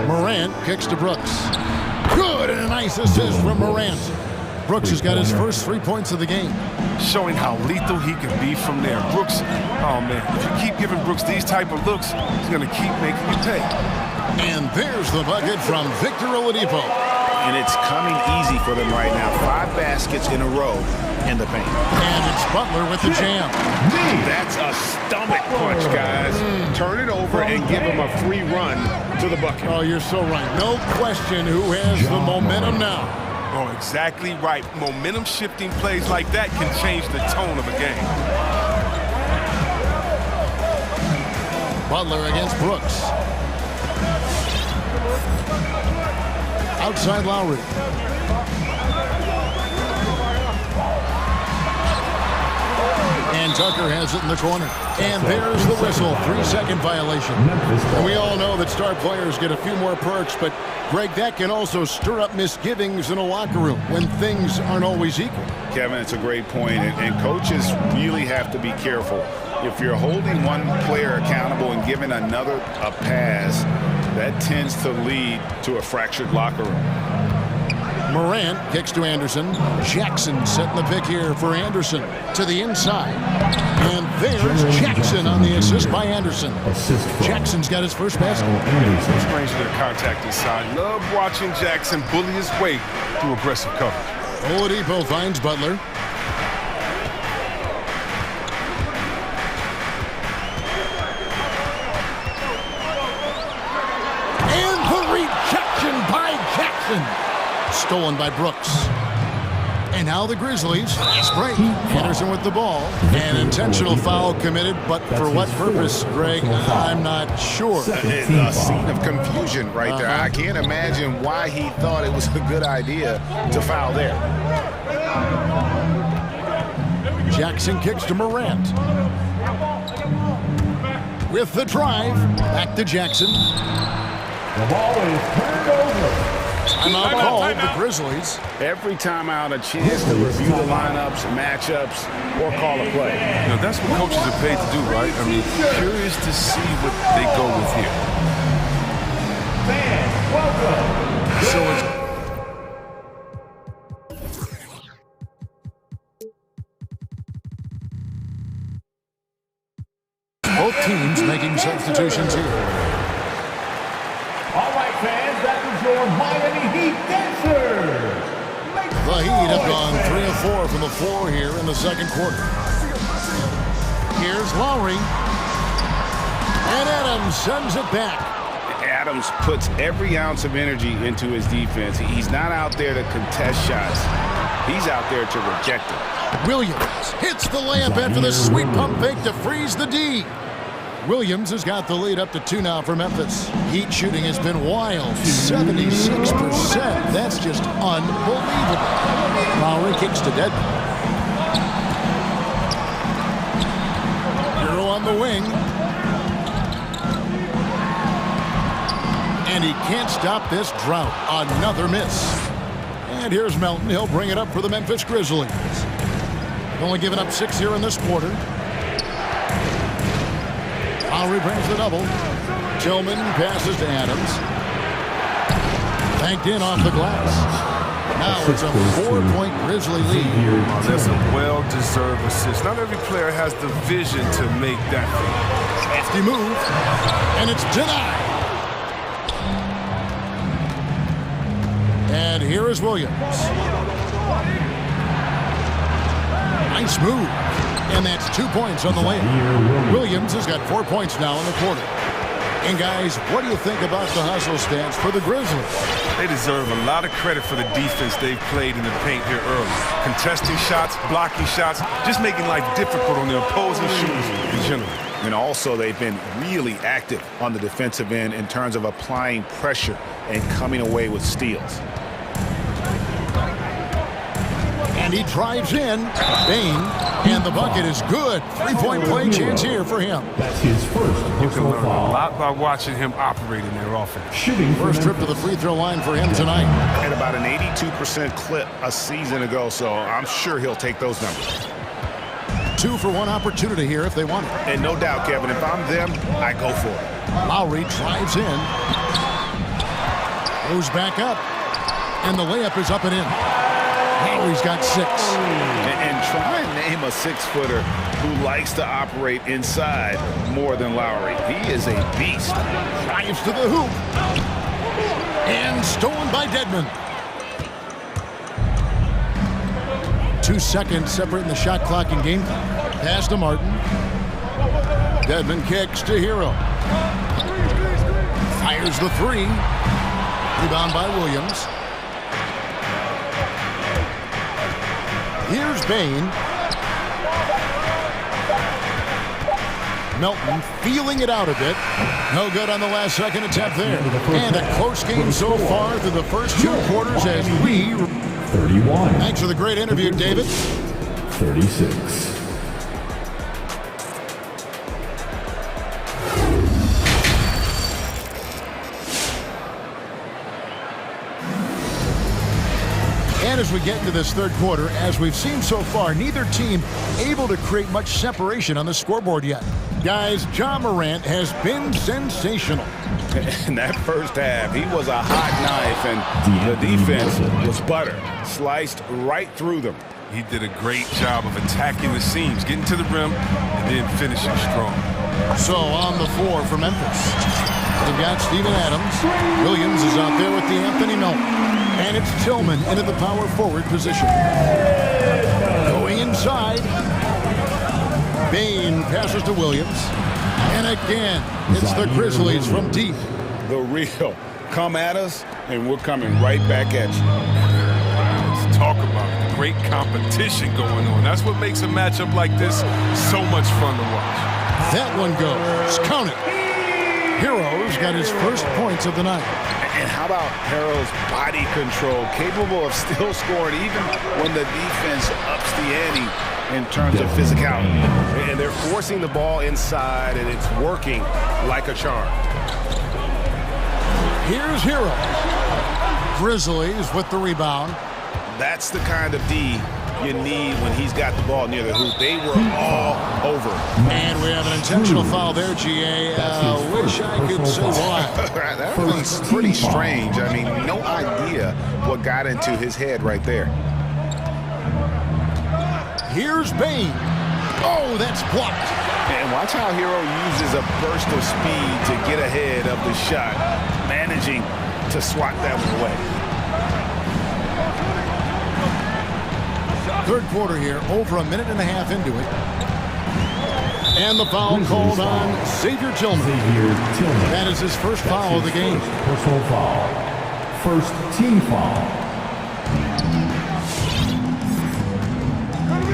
S1: Morant kicks to Brooks. Good, and a nice assist from Morant. Brooks has got his first 3 points of the game.
S17: Showing how lethal he can be from there. Brooks, oh man, if you keep giving Brooks these type of looks, he's going to keep making you pay.
S1: And there's the bucket from Victor Oladipo.
S2: And it's coming easy for them right now. 5 baskets in a row in the paint.
S1: And it's Butler with the jam.
S2: That's a stomach punch, guys. Turn it over and give him a free run to the bucket.
S1: Oh, you're so right. No question who has the momentum now.
S17: Oh, exactly right. Momentum shifting plays like that can change the tone of a game.
S1: Butler against Brooks. Outside Lowry. And Tucker has it in the corner. And there's the whistle. 3-second violation. And we all know that star players get a few more perks, but Greg, that can also stir up misgivings in a locker room when things aren't always equal.
S2: Kevin, it's a great point, and coaches really have to be careful. If you're holding one player accountable and giving another a pass, that tends to lead to a fractured locker room.
S1: Morant kicks to Anderson. Jackson setting the pick here for Anderson to the inside. And there's Jackson on the assist by Anderson. Jackson's got his first basket.
S17: Strange to their contact inside. Love watching Jackson bully his way through aggressive coverage.
S1: Oladipo finds Butler. And the rejection by Jackson. Stolen by Brooks. And now the Grizzlies. Fast break. Anderson with the ball. An intentional foul committed, but for what purpose, Greg? I'm not sure.
S2: A scene of confusion right there. I can't imagine why he thought it was a good idea to foul there.
S1: Jackson kicks to Morant. With the drive. Back to Jackson.
S16: The ball is turned over.
S1: Timeout called the Grizzlies.
S6: Every timeout, a chance to review the lineups, matchups, or call a play.
S17: You know, that's what coaches are paid to do, right? I mean, curious to see what they go with here.
S16: Fans, welcome.
S1: So it's both teams making substitutions here.
S16: All right, fans, that was your Miami Heat dancers.
S1: The Heat have gone 3 of 4 from the floor here in the second quarter. Here's Lowry. And Adams sends it back.
S6: Adams puts every ounce of energy into his defense. He's not out there to contest shots. He's out there to reject them.
S1: Williams hits the layup after the sweet pump fake to freeze the D. Williams has got the lead up to 2 now for Memphis. Heat shooting has been wild, 76%. That's just unbelievable. Lowry kicks to Dedmon. Hero on the wing. And he can't stop this drought. Another miss. And here's Melton. He'll bring it up for the Memphis Grizzlies. Only given up 6 here in this quarter. Lowry brings the double. Tillman passes to Adams. Banked in off the glass. Now it's a 4-point Grizzly lead.
S17: Oh, that's a well-deserved assist. Not every player has the vision to make that thing.
S1: Hefty move. And it's denied. And here is Williams. Nice move. And that's 2 points on the layup. Williams has got 4 points now in the quarter. And guys, what do you think about the hustle stance for the Grizzlies?
S17: They deserve a lot of credit for the defense they've played in the paint here early. Contesting shots, blocking shots, just making life difficult on the opposing shooters in general.
S6: And also, they've been really active on the defensive end in terms of applying pressure and coming away with steals.
S1: And he drives in. Bain. And the bucket is good. 3-point play chance here for him.
S14: That's his first
S17: You can learn a
S14: foul.
S17: lot by watching him operate in their offense.
S14: Shooting
S1: First trip to the free throw line for him tonight.
S6: At about an 82% clip a season ago, so I'm sure he'll take those numbers.
S1: 2 for 1 opportunity here if they want it.
S6: And no doubt, Kevin, if I'm them, I go for it.
S1: Lowry drives in. Goes back up. And the layup is up and in. Lowry's got 6.
S6: And try and name a 6-footer who likes to operate inside more than Lowry. He is a beast.
S1: Drives to the hoop. And stolen by Dedmon. 2 seconds separating the shot clock and game clock. Pass to Martin. Dedmon kicks to Hero. Fires the 3. Rebound by Williams. Here's Bain. Melton feeling it out a bit. No good on the last second attempt there. And a close game so far through the first 2 quarters as we...
S14: 31.
S1: Thanks for the great interview, David.
S14: 36.
S1: And as we get into this third quarter, as we've seen so far, neither team able to create much separation on the scoreboard yet. Guys, Ja Morant has been sensational.
S6: In that first half, he was a hot knife, and the defense was butter. Sliced right through them.
S17: He did a great job of attacking the seams, getting to the rim, and then finishing strong.
S1: So on the floor for Memphis, they've got Steven Adams. Williams is out there with the Anthony Melton. And it's Tillman into the power forward position. Going inside. Bain passes to Williams. And again, it's the Grizzlies from deep.
S6: The real. Come at us, and we're coming right back at you.
S17: Let's talk about it. Great competition going on. That's what makes a matchup like this so much fun to watch.
S1: That one goes. Count it. Hero's got his first points of the night.
S6: And how about Harrell's body control, capable of still scoring even when the defense ups the ante in terms of physicality. And they're forcing the ball inside, and it's working like a charm.
S1: Here's Hero. Grizzlies with the rebound.
S2: That's the kind of D you need when he's got the ball near the hoop. They were all over.
S1: And we have an intentional foul there, GA. Wish I could say why.
S2: That was pretty strange. I mean, no idea what got into his head right there.
S1: Here's Bain. Oh, that's blocked.
S2: And watch how Hero uses a burst of speed to get ahead of the shot, managing to swat that one away.
S1: Third quarter here, over a minute and a half into it. And the foul called on Xavier Tillman. That is his first foul of the game.
S16: Personal foul. First team foul.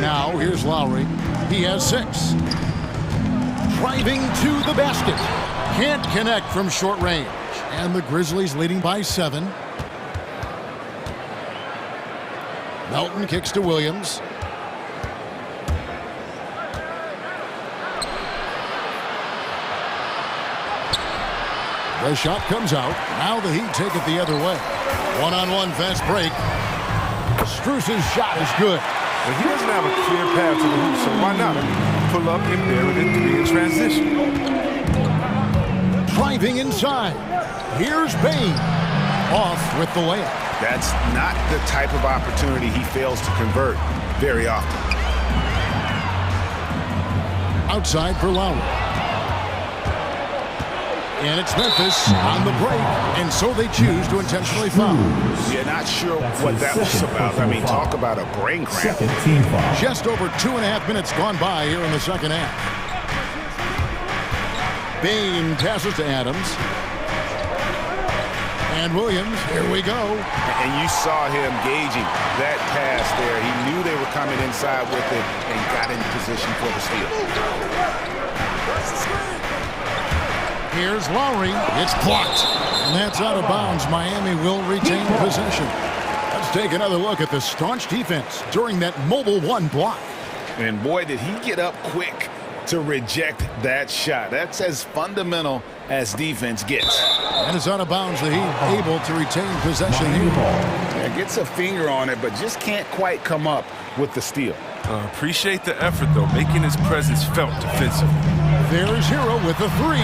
S1: Now here's Lowry. He has 6. Driving to the basket. Can't connect from short range. And the Grizzlies leading by 7. Melton kicks to Williams. The shot comes out. Now the Heat take it the other way. One-on-one fast break. Strus's shot is good.
S17: But he doesn't have a clear path to the hoop, so why not pull up and bury it in 3 in transition?
S1: Driving inside. Here's Bain. Off with the layup.
S2: That's not the type of opportunity he fails to convert very often.
S1: Outside for Lowry. And it's Memphis on the break, and so they choose to intentionally foul.
S2: Yeah, not sure what that was about. I mean, talk about a brain cramp.
S1: Just over 2.5 minutes gone by here in the second half. Bain passes to Adams. And Williams, here we go.
S2: And you saw him gauging that pass there. He knew they were coming inside with it and got in position for the steal.
S1: Here's Lowry. It's blocked. And that's out of bounds. Miami will retain possession. Let's take another look at the staunch defense during that mobile 1 block.
S2: And boy, did he get up quick to reject that shot. That's as fundamental as defense gets.
S1: And it's out of bounds. The Heat able to retain possession here.
S2: Yeah, gets a finger on it, but just can't quite come up with the steal.
S17: Appreciate the effort, though, making his presence felt defensively.
S1: There's Hero with the 3.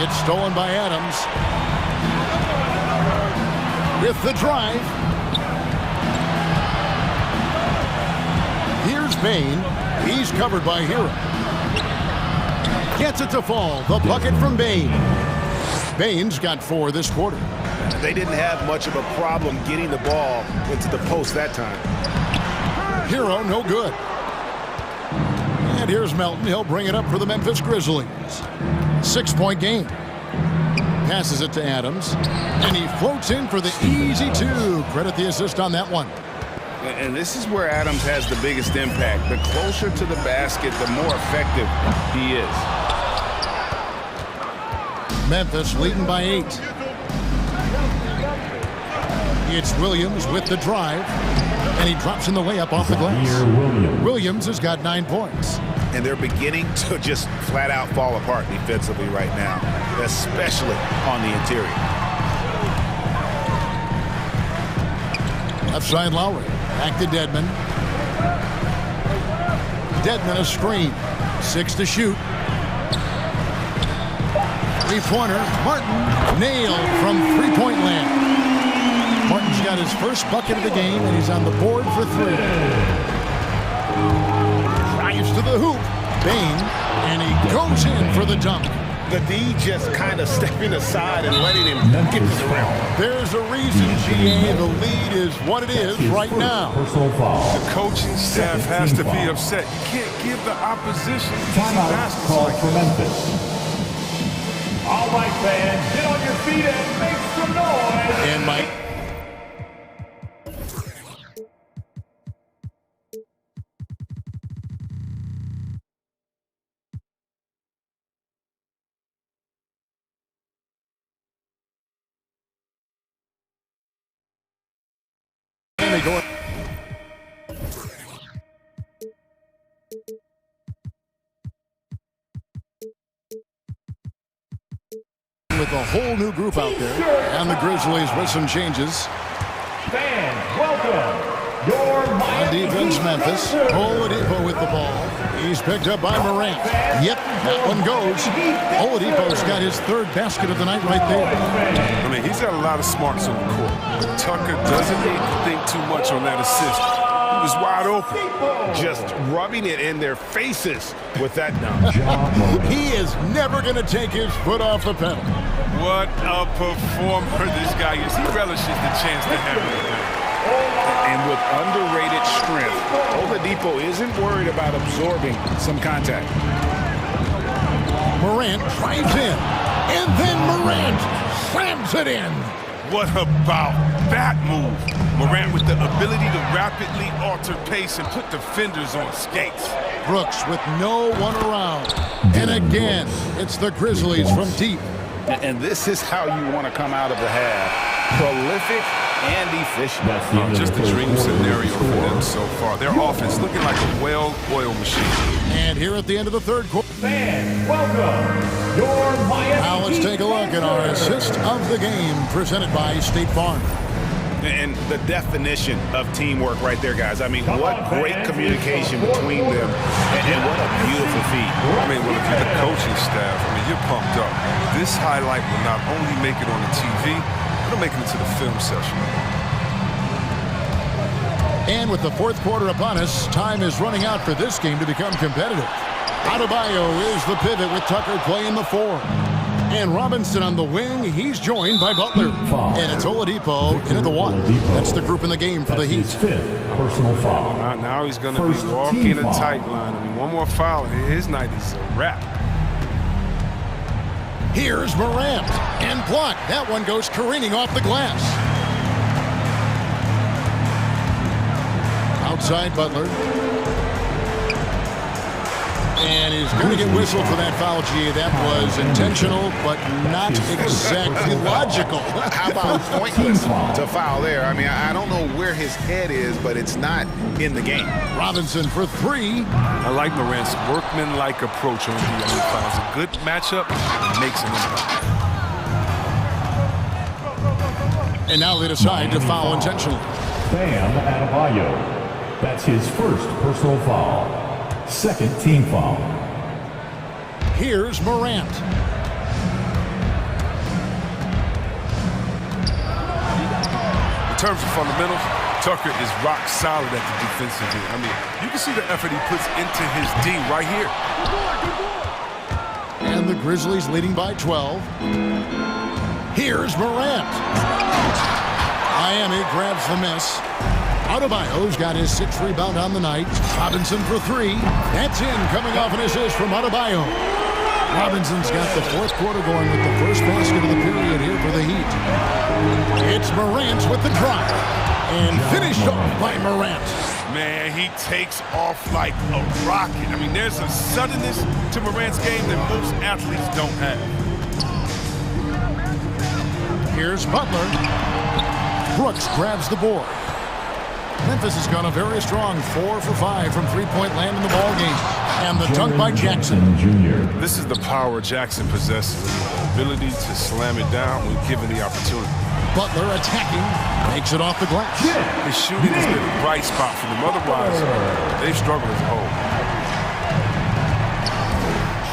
S1: It's stolen by Adams. With the drive. Here's Bain. He's covered by Hero. Gets it to fall. The bucket from Bain. Bain's got 4 this quarter.
S2: They didn't have much of a problem getting the ball into the post that time.
S1: Hero, no good. And here's Melton. He'll bring it up for the Memphis Grizzlies. 6-point game. Passes it to Adams. And he floats in for the easy 2. Credit the assist on that one.
S2: And this is where Adams has the biggest impact. The closer to the basket, the more effective he is.
S1: Memphis leading by 8. It's Williams with the drive. And he drops in the layup off the glass. Williams has got 9 points.
S2: And they're beginning to just flat out fall apart defensively right now, especially on the interior.
S1: Left side Lowry. Back to Dedmon. Dedmon a screen. 6 to shoot. 3-pointer. Martin nailed from 3-point land. Martin's got his first bucket of the game, and he's on the board for 3. Drives to the hoop. Bain, and he goes in for the dunk.
S2: The D just kind of stepping aside and letting him get to the rim.
S1: There's a reason, GA. The lead is what it is right now.
S17: The coaching staff has to be upset. You can't give the opposition
S16: timeout called for Memphis.
S14: All right, fans, get on your feet and make some noise.
S1: And Mike. With a whole new group out there, and the Grizzlies with some changes. On defense, Memphis. Oladipo with the ball. He's picked up by Morant. Yep, that one goes. Oladipo's got his third basket of the night right there.
S17: I mean, he's got a lot of smarts on the court. But Tucker doesn't need to think too much on that assist. He was wide open.
S6: Just rubbing it in their faces with that dunk.
S1: He is never going to take his foot off the pedal.
S17: What a performer this guy is. He relishes the chance to have it.
S6: And with underrated strength, Oladipo isn't worried about absorbing some contact.
S1: Morant drives in, and then Morant slams it in.
S17: What about that move? Morant with the ability to rapidly alter pace and put defenders on skates.
S1: Brooks with no one around. And again, it's the Grizzlies from deep.
S6: And this is how you want to come out of the half. Prolific and efficient.
S17: Just a dream scenario for them so far. Their offense looking like a well-oiled machine.
S1: And here at the end of the third quarter.
S16: Fans, welcome your Miami
S1: Now let's take a look at our assist of the game presented by State Farm.
S6: And the definition of teamwork right there, guys. I mean, what great communication between them, and what a beautiful feat.
S17: I mean, well, if you're the coaching staff, I mean, you're pumped up. This highlight will not only make it on the TV, it'll make it into the film session.
S1: And with the fourth quarter upon us, time is running out for this game to become competitive. Adebayo is the pivot with Tucker playing the four. And Robinson on the wing, he's joined by Butler. And it's Oladipo into the one. That's the group in the game for the Heat.
S14: Personal foul.
S17: Now he's going to be walking a tight line. I mean, one more foul, his night is a wrap.
S1: Here's Morant, and blocked. That one goes careening off the glass. Outside Butler. And he's going to get whistled for that foul, G. That was intentional, but not exactly logical.
S6: How about pointless to foul there? I mean, I don't know where his head is, but it's not in the game.
S1: Robinson for three.
S17: I like Morant's workman-like approach on the fouls. A good matchup makes an impact.
S1: And now they decide to foul intentionally.
S14: Bam Adebayo. That's his first personal foul. Second team foul.
S1: Here's Morant.
S17: In terms of fundamentals, Tucker is rock solid at the defensive end. I mean, you can see the effort he puts into his D right here.
S1: And the Grizzlies leading by 12. Here's Morant. Miami grabs the miss. Adebayo's got his sixth rebound on the night. Robinson for three. That's in, coming off an assist from Adebayo. Robinson's got the fourth quarter going with the first basket of the period here for the Heat. It's Morant with the drive. And finished off by Morant.
S17: Man, he takes off like a rocket. I mean, there's a suddenness to Morant's game that most athletes don't have.
S1: Here's Butler. Brooks grabs the board. Memphis has gone a very strong 4 for 5 from three-point land in the ball game. And the dunk by Jackson.
S17: This is the power Jackson possesses. The ability to slam it down when given the opportunity.
S1: Butler attacking, makes it off the glass.
S17: His shooting has been a bright spot for them. Otherwise, they've struggled as a whole.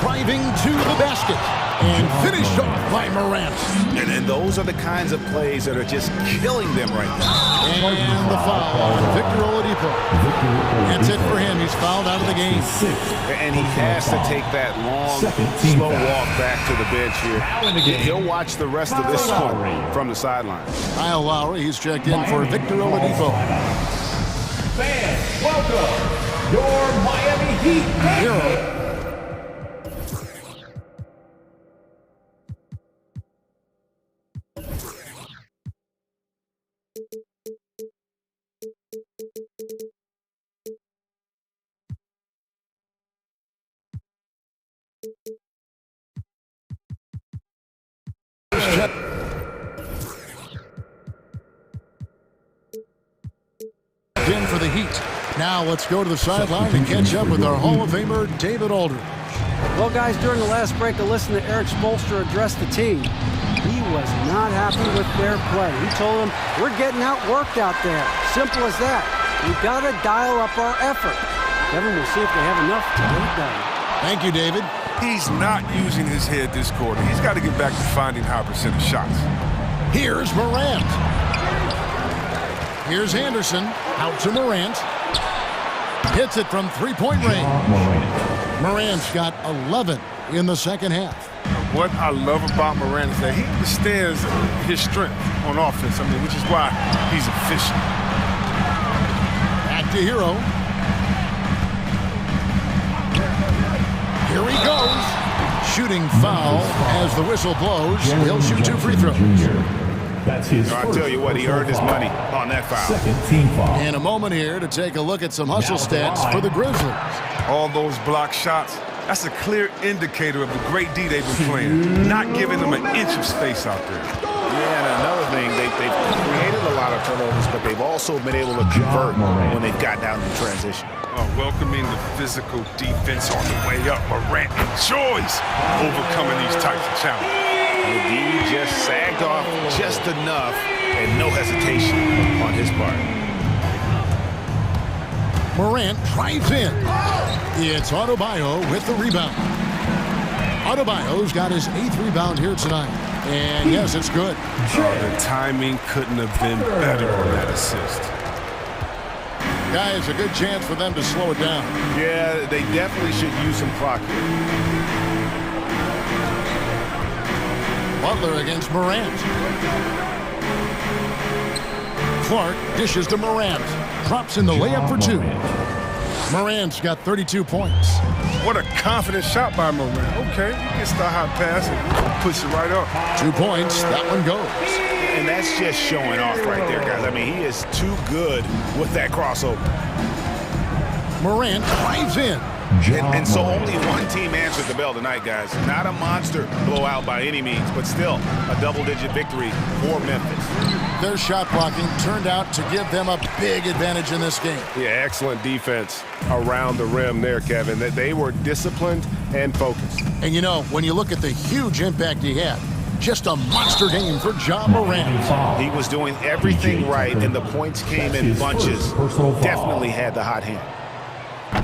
S1: Driving to the basket. And finished off by Morant.
S6: And those are the kinds of plays that are just killing them right now.
S1: And the foul on Victor Oladipo. That's it for him. He's fouled out of the game.
S6: And he has to take that long, slow walk back to the bench here. He'll watch the rest of this one from the sideline.
S1: Kyle Lowry, he's checked in for Victor Oladipo.
S16: Fans, welcome your Miami Heat hero.
S1: In for the Heat. Now let's go to the sideline and catch up with our Hall of Famer, David Aldridge.
S7: Well, guys, during the last break, I listened to Eric Spoelstra address the team. He was not happy with their play. He told them, we're getting outworked out there. Simple as that. We've got to dial up our effort. Kevin, we'll see if they have enough to get it done.
S1: Thank you, David.
S17: He's not using his head this quarter. He's got to get back to finding high percentage shots.
S1: Here's Morant. Here's Anderson. Out to Morant. Hits it from three-point range. Morant's got 11 in the second half.
S17: What I love about Morant is that he understands his strength on offense. I mean, which is why he's efficient.
S1: Back to Hero. Here he goes. Shooting foul as the whistle blows. He'll shoot 2 free throws.
S14: That's his
S2: I'll tell you what, he earned his money on that foul.
S14: Second team foul.
S1: In a moment here to take a look at some hustle stats for the Grizzlies.
S17: All those block shots, that's a clear indicator of the great D they've been playing, not giving them an inch of space out there.
S2: Yeah, and another thing, they've created a lot of turnovers, but they've also been able to convert when they've got down in transition.
S17: Welcoming the physical defense on the way up. Morant enjoys overcoming these types of challenges.
S2: The D just sagged off just enough and no hesitation on his part.
S1: Morant drives in. It's Adebayo with the rebound. Adebayo's got his 8th rebound here tonight. And yes, it's good.
S17: The timing couldn't have been better on that assist.
S1: Guys, a good chance for them to slow it down.
S2: Yeah, they definitely should use some clock here.
S1: Butler against Morant. Clark dishes to Morant. Drops in the layup for 2. Morant's got 32 points.
S17: What a confident shot by Morant. Okay, he gets the hot pass and puts it right up.
S1: 2 points, that one goes.
S2: And that's just showing off right there, guys. I mean, he is too good with that crossover.
S1: Morant drives in.
S2: And so only one team answered the bell tonight, guys. Not a monster blowout by any means, but still a double-digit victory for Memphis.
S1: Their shot blocking turned out to give them a big advantage in this game.
S6: Yeah, excellent defense around the rim there, Kevin. They were disciplined and focused.
S1: And you know, when you look at the huge impact he had, just a monster game for Ja Morant.
S2: He was doing everything right, and the points came in bunches. Definitely had the hot hand.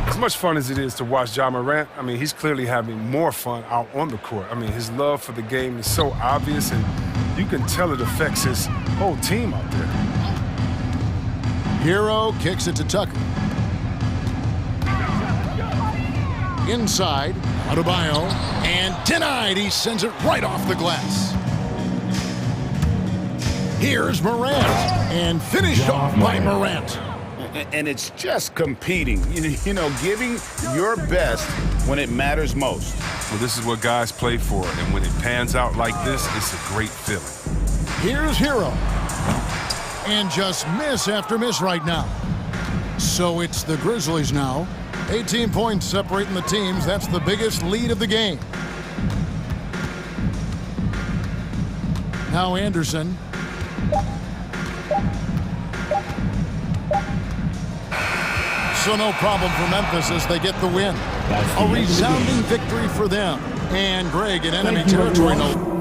S17: As much fun as it is to watch Ja Morant, I mean, he's clearly having more fun out on the court. I mean, his love for the game is so obvious, and you can tell it affects his whole team out there.
S1: Hero kicks it to Tucker. Inside, Adebayo, and denied. He sends it right off the glass. Here's Morant, and finished off by Morant.
S2: And it's just competing, you know, giving your best when it matters most.
S17: Well, this is what guys play for, and when it pans out like this, it's a great feeling.
S1: Here's Hero. And just miss after miss right now. So it's the Grizzlies now. 18 points separating the teams. That's the biggest lead of the game. Now Anderson. So no problem for Memphis as they get the win. A resounding victory for them. And Greg in enemy territory. No.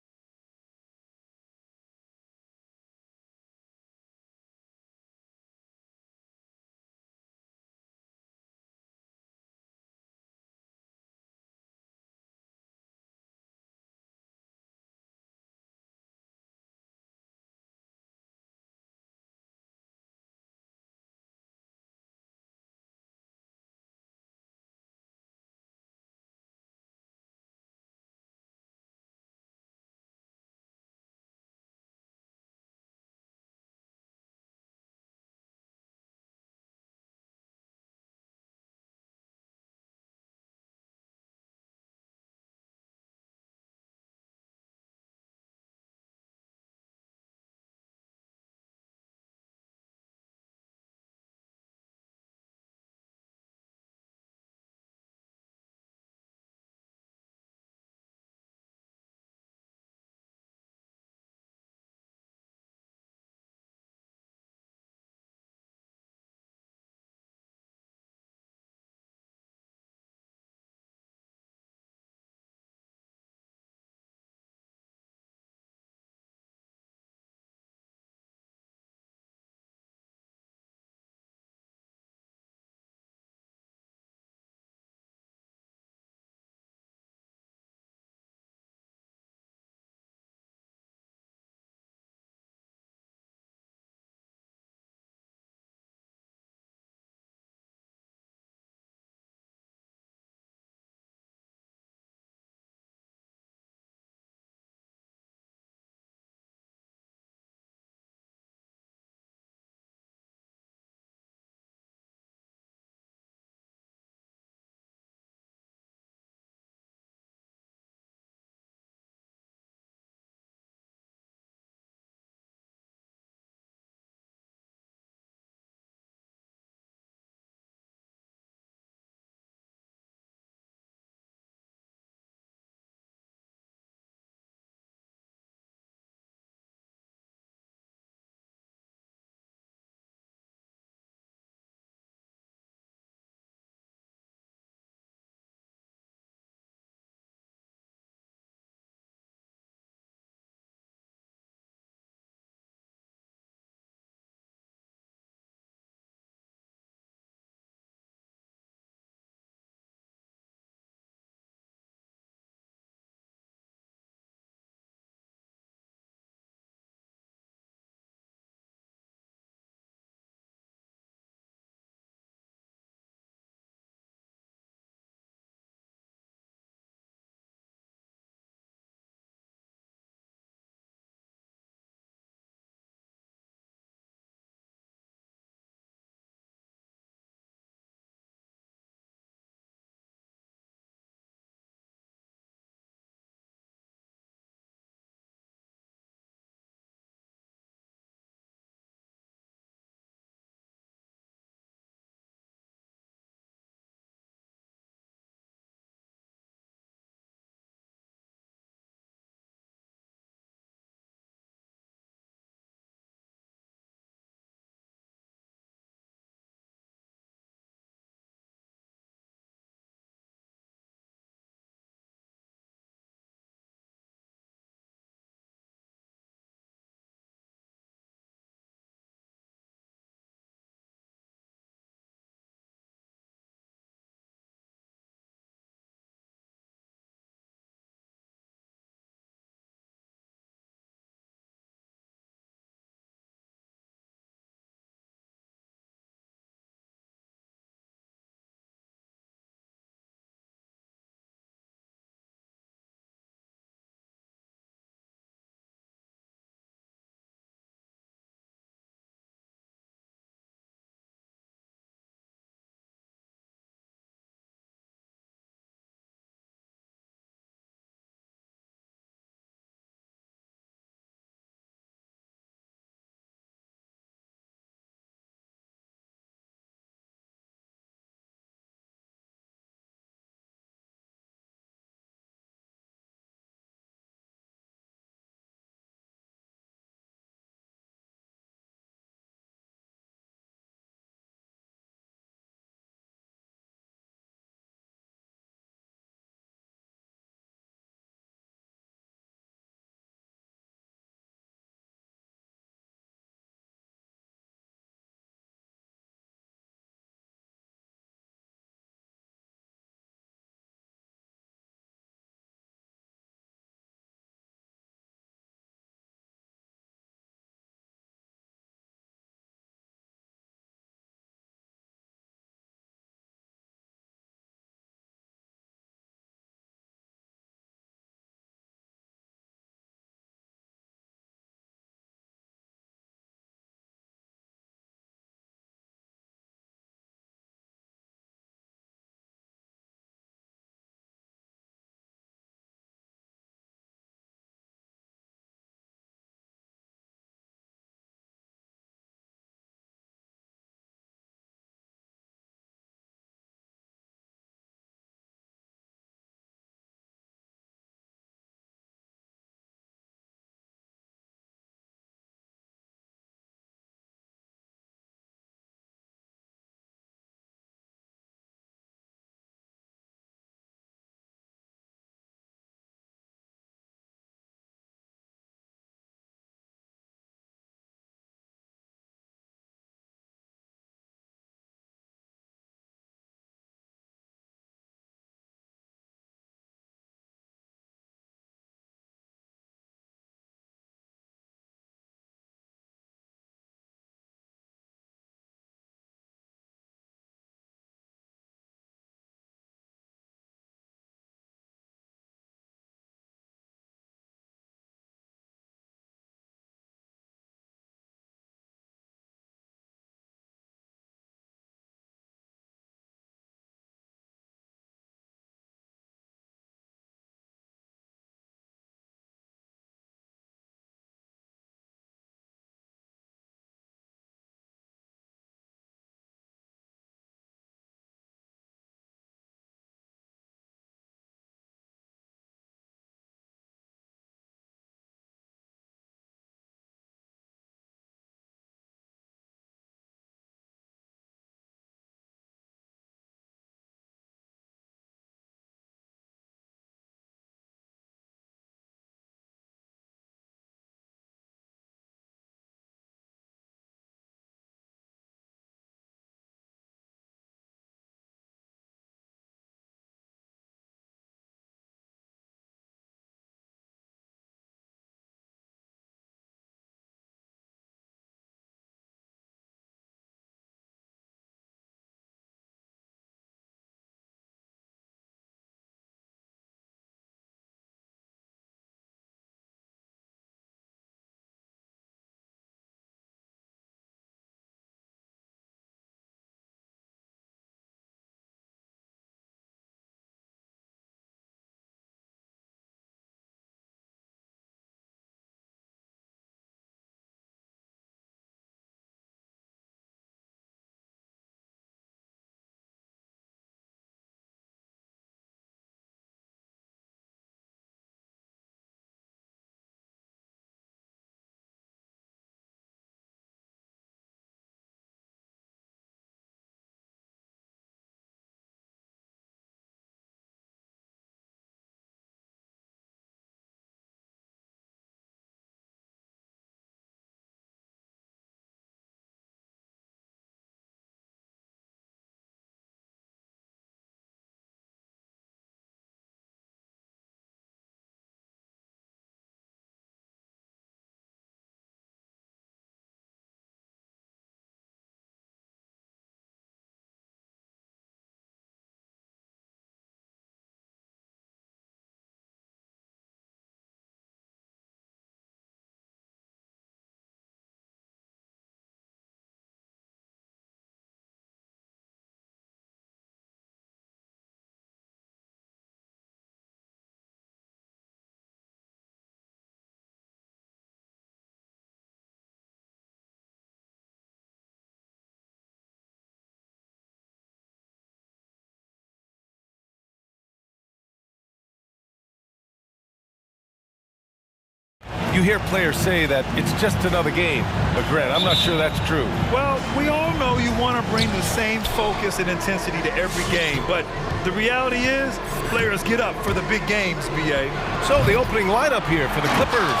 S8: You hear players say that it's just another game. But Grant, I'm not sure that's true.
S9: Well, we all know you want to bring the same focus and intensity to every game, but the reality is players get up for the big games, B.A.
S8: So the opening lineup here for the Clippers.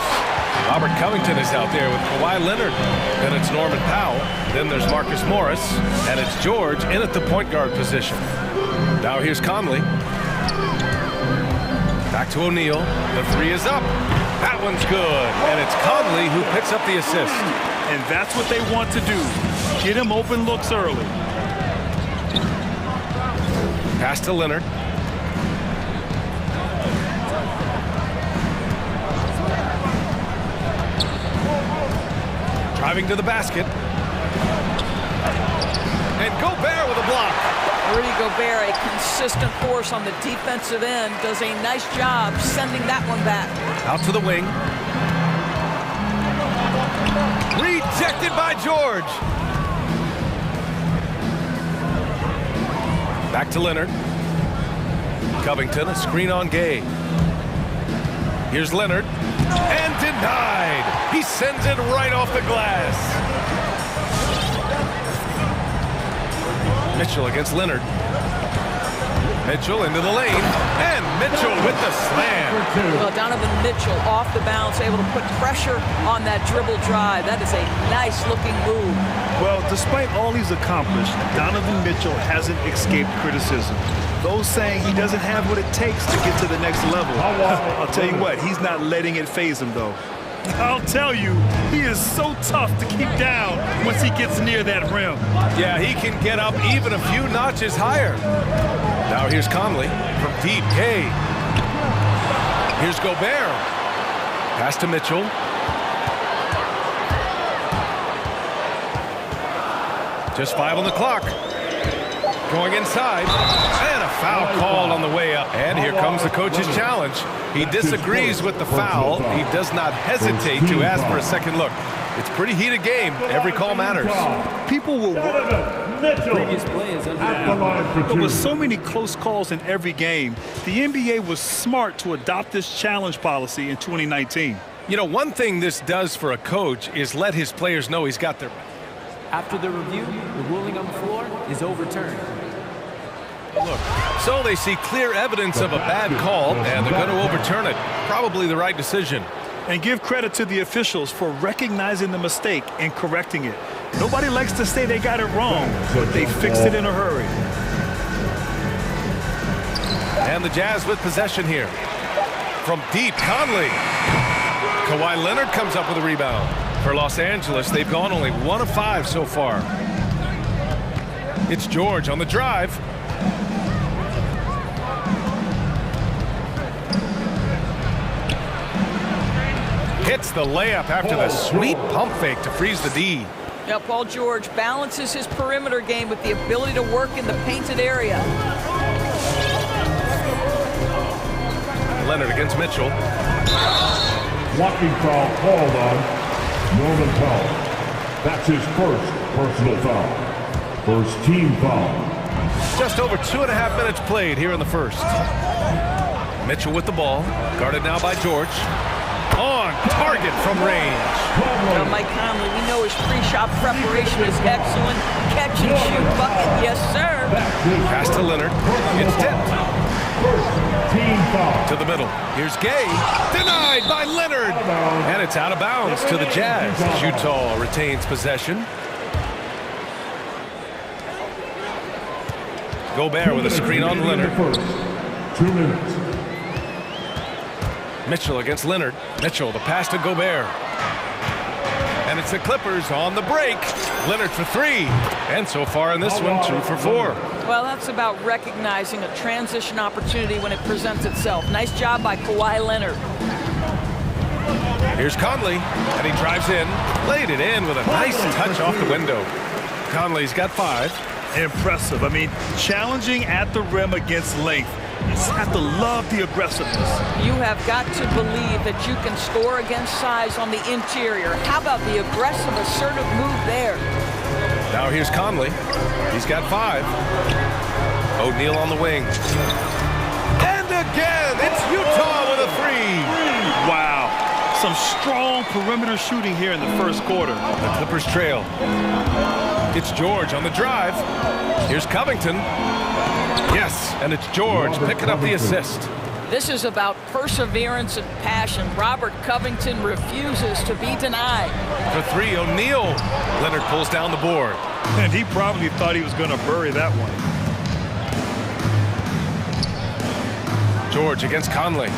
S8: Robert Covington is out there with Kawhi Leonard. Then it's Norman Powell. Then there's Marcus Morris. And it's George in at the point guard position. Now here's Conley. Back to O'Neal. The three is up. That one's good. And it's Conley who picks up the assist.
S9: And that's what they want to do. Get him open looks early.
S8: Pass to Leonard. Driving to the basket. And Gobert with a block.
S3: Rudy Gobert, a consistent force on the defensive end, does a nice job sending that one back.
S8: Out to the wing. Rejected by George. Back to Leonard. Covington, a screen on Gay. Here's Leonard. And denied. He sends it right off the glass. Mitchell against Leonard. Mitchell into the lane. And Mitchell with the slam.
S3: Well, Donovan Mitchell off the bounce, able to put pressure on that dribble drive. That is a nice-looking move.
S9: Well, despite all he's accomplished, Donovan Mitchell hasn't escaped criticism. Those saying he doesn't have what it takes to get to the next level. I'll tell you what, he's not letting it faze him, though. I'll tell you, he is so tough to keep down once he gets near that rim.
S8: Yeah, he can get up even a few notches higher. Now here's Conley from deep. Gay. Here's Gobert. Pass to Mitchell. Just 5 on the clock. Going inside. And a foul called on the way up. And here comes the coach's challenge. He disagrees with the foul. He does not hesitate to ask for a second look. It's a pretty heated game. Every call matters.
S9: People will
S5: Previous play is under.
S9: But with so many close calls in every game, the NBA was smart to adopt this challenge policy in 2019.
S8: You know, one thing this does for a coach is let his players know he's got their...
S5: After the review, the ruling on the floor is overturned.
S8: Look, so they see clear evidence of a bad call, and they're going to overturn it. Probably the right decision.
S9: And give credit to the officials for recognizing the mistake and correcting it. Nobody likes to say they got it wrong, but they fixed it in a hurry.
S8: And the Jazz with possession here. From deep, Conley. Kawhi Leonard comes up with a rebound. For Los Angeles, they've gone only 1 of 5 so far. It's George on the drive. Hits the layup after the sweet pump fake to freeze the D.
S3: Yeah, Paul George balances his perimeter game with the ability to work in the painted area.
S8: Leonard against Mitchell.
S14: Blocking foul called on Norman Powell. That's his first personal foul. First team foul.
S8: Just over 2.5 minutes played here in the first. Mitchell with the ball, guarded now by George. On target from range.
S3: Now, Mike Conley, we know his pre-shot preparation is excellent. Catch and shoot bucket, yes sir.
S8: Pass to Leonard. It's tipped.
S14: Team foul.
S8: To the middle. Here's Gay. Denied by Leonard. And it's out of bounds to the Jazz. Utah retains possession. Gobert with a screen on Leonard.
S14: 2 minutes.
S8: Mitchell against Leonard. Mitchell, the pass to Gobert. And it's the Clippers on the break. Leonard for 3. And so far in this one, 2 for 4.
S3: Well, that's about recognizing a transition opportunity when it presents itself. Nice job by Kawhi Leonard.
S8: Here's Conley, and he drives in. Laid it in with a nice touch off the window. Conley's got 5.
S9: Impressive. I mean, challenging at the rim against length. You just have to love the aggressiveness.
S3: You have got to believe that you can score against size on the interior. How about the aggressive, assertive move there?
S8: Now here's Conley. He's got 5. O'Neal on the wing. And again, it's Utah with a 3.
S9: Wow. Some strong perimeter shooting here in the first quarter.
S8: The Clippers trail. It's George on the drive. Here's Covington. Yes, and it's George picking up the assist.
S3: This is about perseverance and passion. Robert Covington refuses to be denied.
S8: For three, O'Neal. Leonard pulls down the board.
S9: And he probably thought he was going to bury that one.
S8: George against Conley.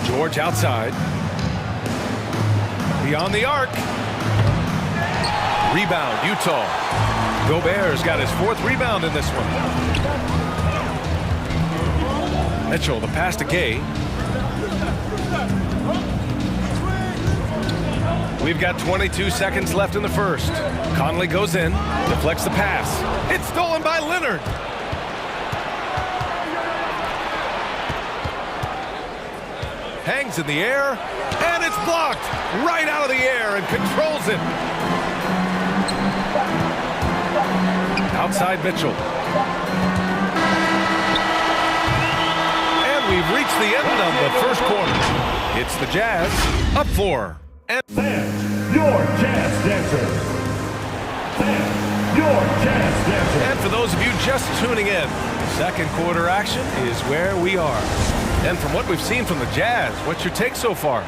S8: George outside. Beyond the arc. Rebound, Utah. Gobert's got his 4th rebound in this one. Mitchell, the pass to Gay. We've got 22 seconds left in the first. Conley goes in, deflects the pass. It's stolen by Leonard. Hangs in the air, and it's blocked right out of the air and controls it. Outside Mitchell. And we've reached the end of the first quarter. It's the Jazz up 4. And
S16: your Jazz Dancers. Your Jazz Dancers.
S8: And for those of you just tuning in, second quarter action is where we are. And from what we've seen from the Jazz, what's your take so far?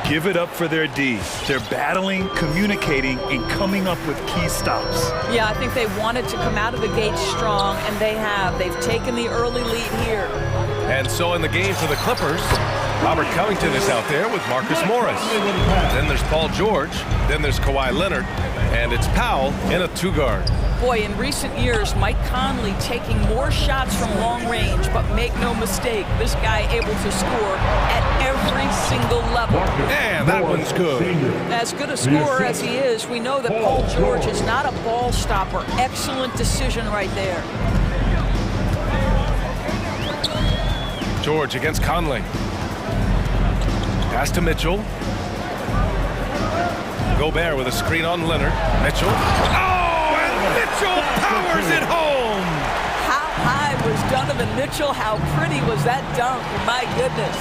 S9: Give it up for their D. They're battling, communicating, and coming up with key stops.
S3: Yeah, I think they wanted to come out of the gate strong, and they have. They've taken the early lead here.
S8: And so in the game for the Clippers, Robert Covington is out there with Marcus Morris. Then there's Paul George. Then there's Kawhi Leonard. And it's Powell in a 2-guard.
S3: Boy, in recent years, Mike Conley taking more shots from long range, but make no mistake, this guy able to score at every single level.
S8: And that one's good.
S3: As good a scorer as he is, we know that Paul George is not a ball stopper. Excellent decision right there.
S8: George against Conley. Pass to Mitchell. Gobert with a screen on Leonard. Mitchell. Oh, and Mitchell powers it home!
S3: How high was Donovan Mitchell? How pretty was that dunk? My goodness.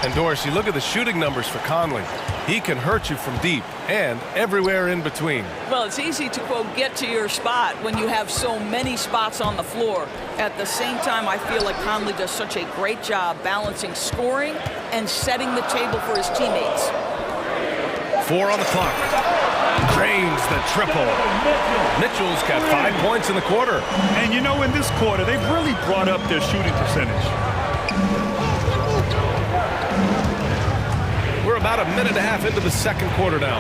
S8: And Doris, you look at the shooting numbers for Conley. He can hurt you from deep and everywhere in between.
S3: Well, it's easy to, quote, get to your spot when you have so many spots on the floor. At the same time, I feel like Conley does such a great job balancing scoring and setting the table for his teammates.
S8: 4 on the clock. Drains the triple. Mitchell's got 5 points in the quarter.
S9: And you know, in this quarter, they've really brought up their shooting percentage.
S8: We're about a minute and a half into the second quarter now.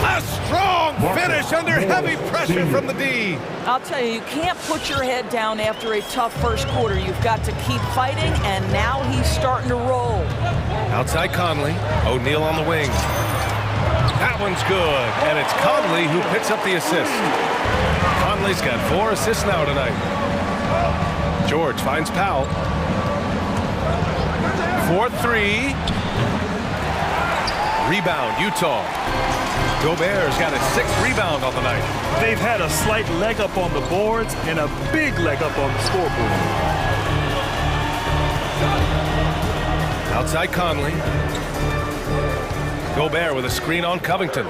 S8: A strong finish under heavy pressure from the D.
S3: I'll tell you, you can't put your head down after a tough first quarter. You've got to keep fighting, and now he's starting to roll.
S8: Outside Conley. O'Neal on the wing. That one's good, and it's Conley who picks up the assist. Conley's got 4 assists now tonight. George finds Powell. 4-3. Rebound, Utah. Gobert's got his 6th rebound on the night.
S9: They've had a slight leg up on the boards and a big leg up on the scoreboard.
S8: Outside Conley. Gobert with a screen on Covington.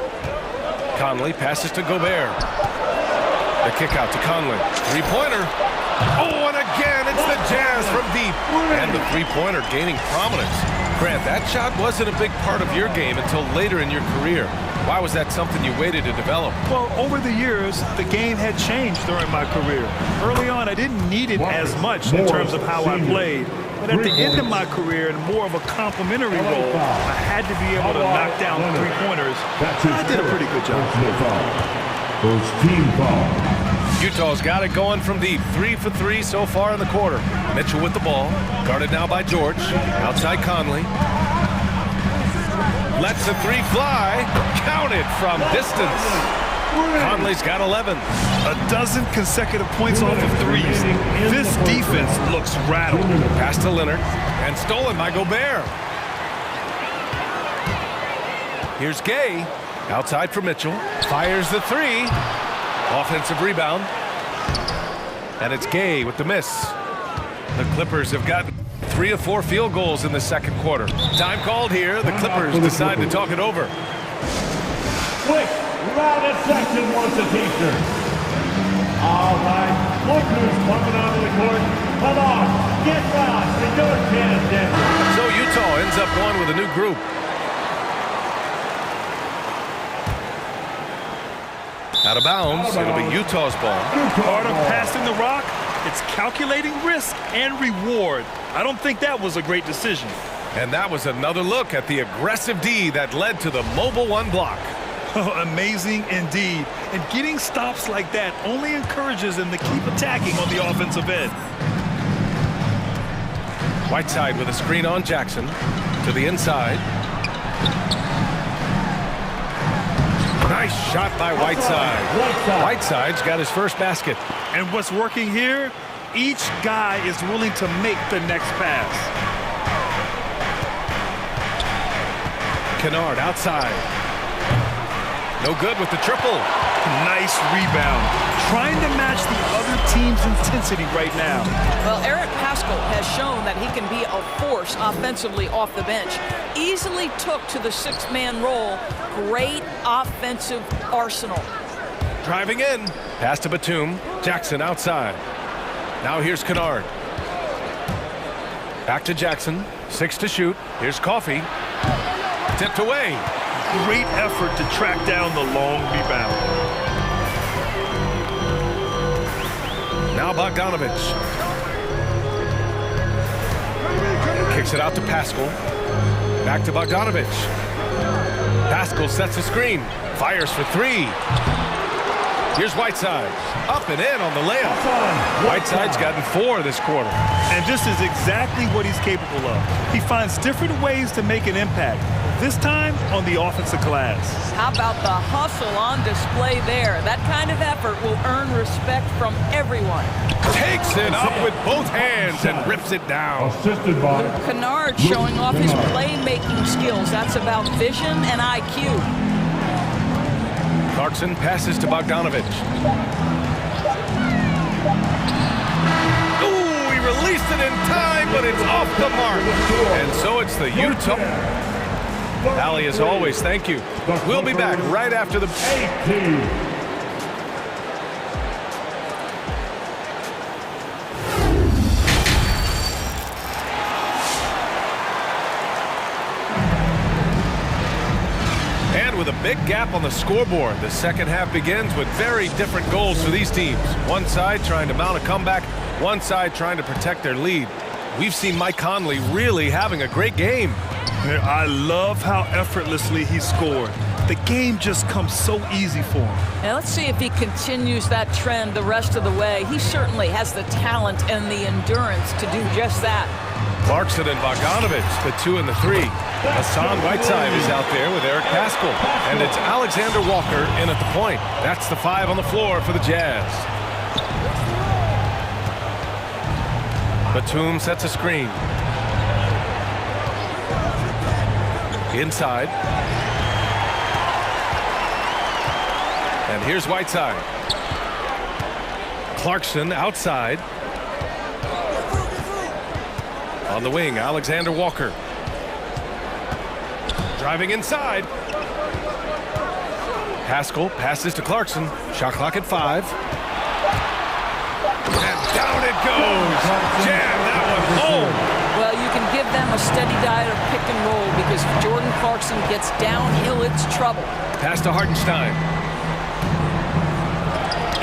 S8: Conley passes to Gobert. The kick out to Conley. 3-pointer. Oh, and again, it's the Jazz from deep. And the 3-pointer gaining prominence. Grant, that shot wasn't a big part of your game until later in your career. Why was that something you waited to develop?
S9: Well, over the years, the game had changed during my career. Early on, I didn't need it as much in terms of how I played. But at the end of my career, in more of a complimentary role, I had to be able to knock down 3-pointers. I did a pretty good job.
S14: First team foul.
S8: Utah's got it going from deep. 3 for 3 so far in the quarter. Mitchell with the ball. Guarded now by George. Outside Conley. Lets the 3 fly. Counted from distance. Conley's got 11.
S9: A dozen consecutive points off of threes. This defense looks rattled.
S8: Pass to Leonard. And stolen by Gobert. Here's Gay. Outside for Mitchell. Fires the 3. Offensive rebound. And it's Gay with the miss. The Clippers have gotten 3 of 4 field goals in the second quarter. Time called here. The Clippers decide to talk it over.
S16: Quick, loudest section wants a t-shirt. All right, look who's coming onto the court. Come on, get loud. It's your chance, Denver.
S8: So Utah ends up going with a new group. Out of bounds, it'll be Utah's ball.
S9: Part of passing the rock, it's calculating risk and reward. I don't think that was a great decision.
S8: And that was another look at the aggressive D that led to the mobile one block.
S9: Oh, amazing indeed. And getting stops like that only encourages them to keep attacking on the offensive end.
S8: Whiteside with a screen on Jackson to the inside. Nice shot by Whiteside. Whiteside's got his first basket.
S9: And what's working here? Each guy is willing to make the next pass.
S8: Kennard outside. No good with the triple.
S9: Nice rebound. Trying to match the other team's intensity right now.
S3: Well, Eric Pascal has shown that he can be a force offensively off the bench. Easily took to the six-man role. Great offensive arsenal.
S8: Driving in. Pass to Batum. Jackson outside. Now here's Kennard. Back to Jackson. 6 to shoot. Here's Coffey. Tipped away.
S9: Great effort to track down the long rebound.
S8: Now Bogdanovich. Kicks it out to Pascal. Back to Bogdanovich. Pascal sets a screen. Fires for 3. Here's Whiteside. Up and in on the layup. Whiteside's gotten 4 this quarter.
S9: And this is exactly what he's capable of. He finds different ways to make an impact. This time on the offensive glass.
S3: How about the hustle on display there? That kind of effort will earn respect from everyone.
S8: Takes it up with both hands and rips it down.
S16: Assisted by
S3: Kennard showing off his playmaking skills. That's about vision and IQ.
S8: Clarkson passes to Bogdanovich. Ooh, he released it in time, but it's off the mark. And so it's the Utah. Allie, as always, thank you. We'll be back right after the...
S16: 18.
S8: And with a big gap on the scoreboard, the second half begins with very different goals for these teams. One side trying to mount a comeback, one side trying to protect their lead. We've seen Mike Conley really having a great game.
S9: I love how effortlessly he scored. The game just comes so easy for him.
S3: Now let's see if he continues that trend the rest of the way. He certainly has the talent and the endurance to do just that.
S8: Clarkson and Bogdanovich, the 2 and the 3. Hassan Whiteside is out there with Eric Pascal. And it's Alexander Walker in at the point. That's the 5 on the floor for the Jazz. Batum sets a screen. Inside. And here's Whiteside. Clarkson outside. On the wing, Alexander Walker. Driving inside. Pascal passes to Clarkson. Shot clock at 5. And down it goes. Jam that one home.
S3: Well, you can give them a steady diet of pick and roll because if Jordan Clarkson gets downhill, it's trouble.
S8: Pass to Hartenstein.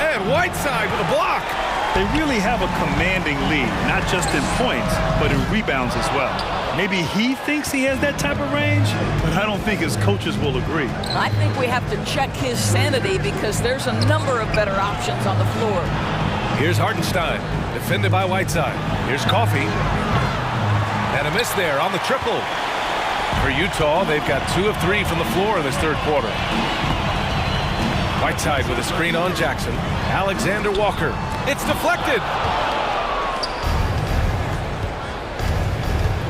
S8: And Whiteside with a block.
S9: They really have a commanding lead, not just in points, but in rebounds as well. Maybe he thinks he has that type of range, but I don't think his coaches will agree.
S3: I think we have to check his sanity because there's a number of better options on the floor.
S8: Here's Hartenstein, defended by Whiteside. Here's Coffey. And a miss there on the triple. For Utah, they've got 2 of 3 from the floor in this third quarter. Whiteside with a screen on Jackson. Alexander Walker. It's deflected.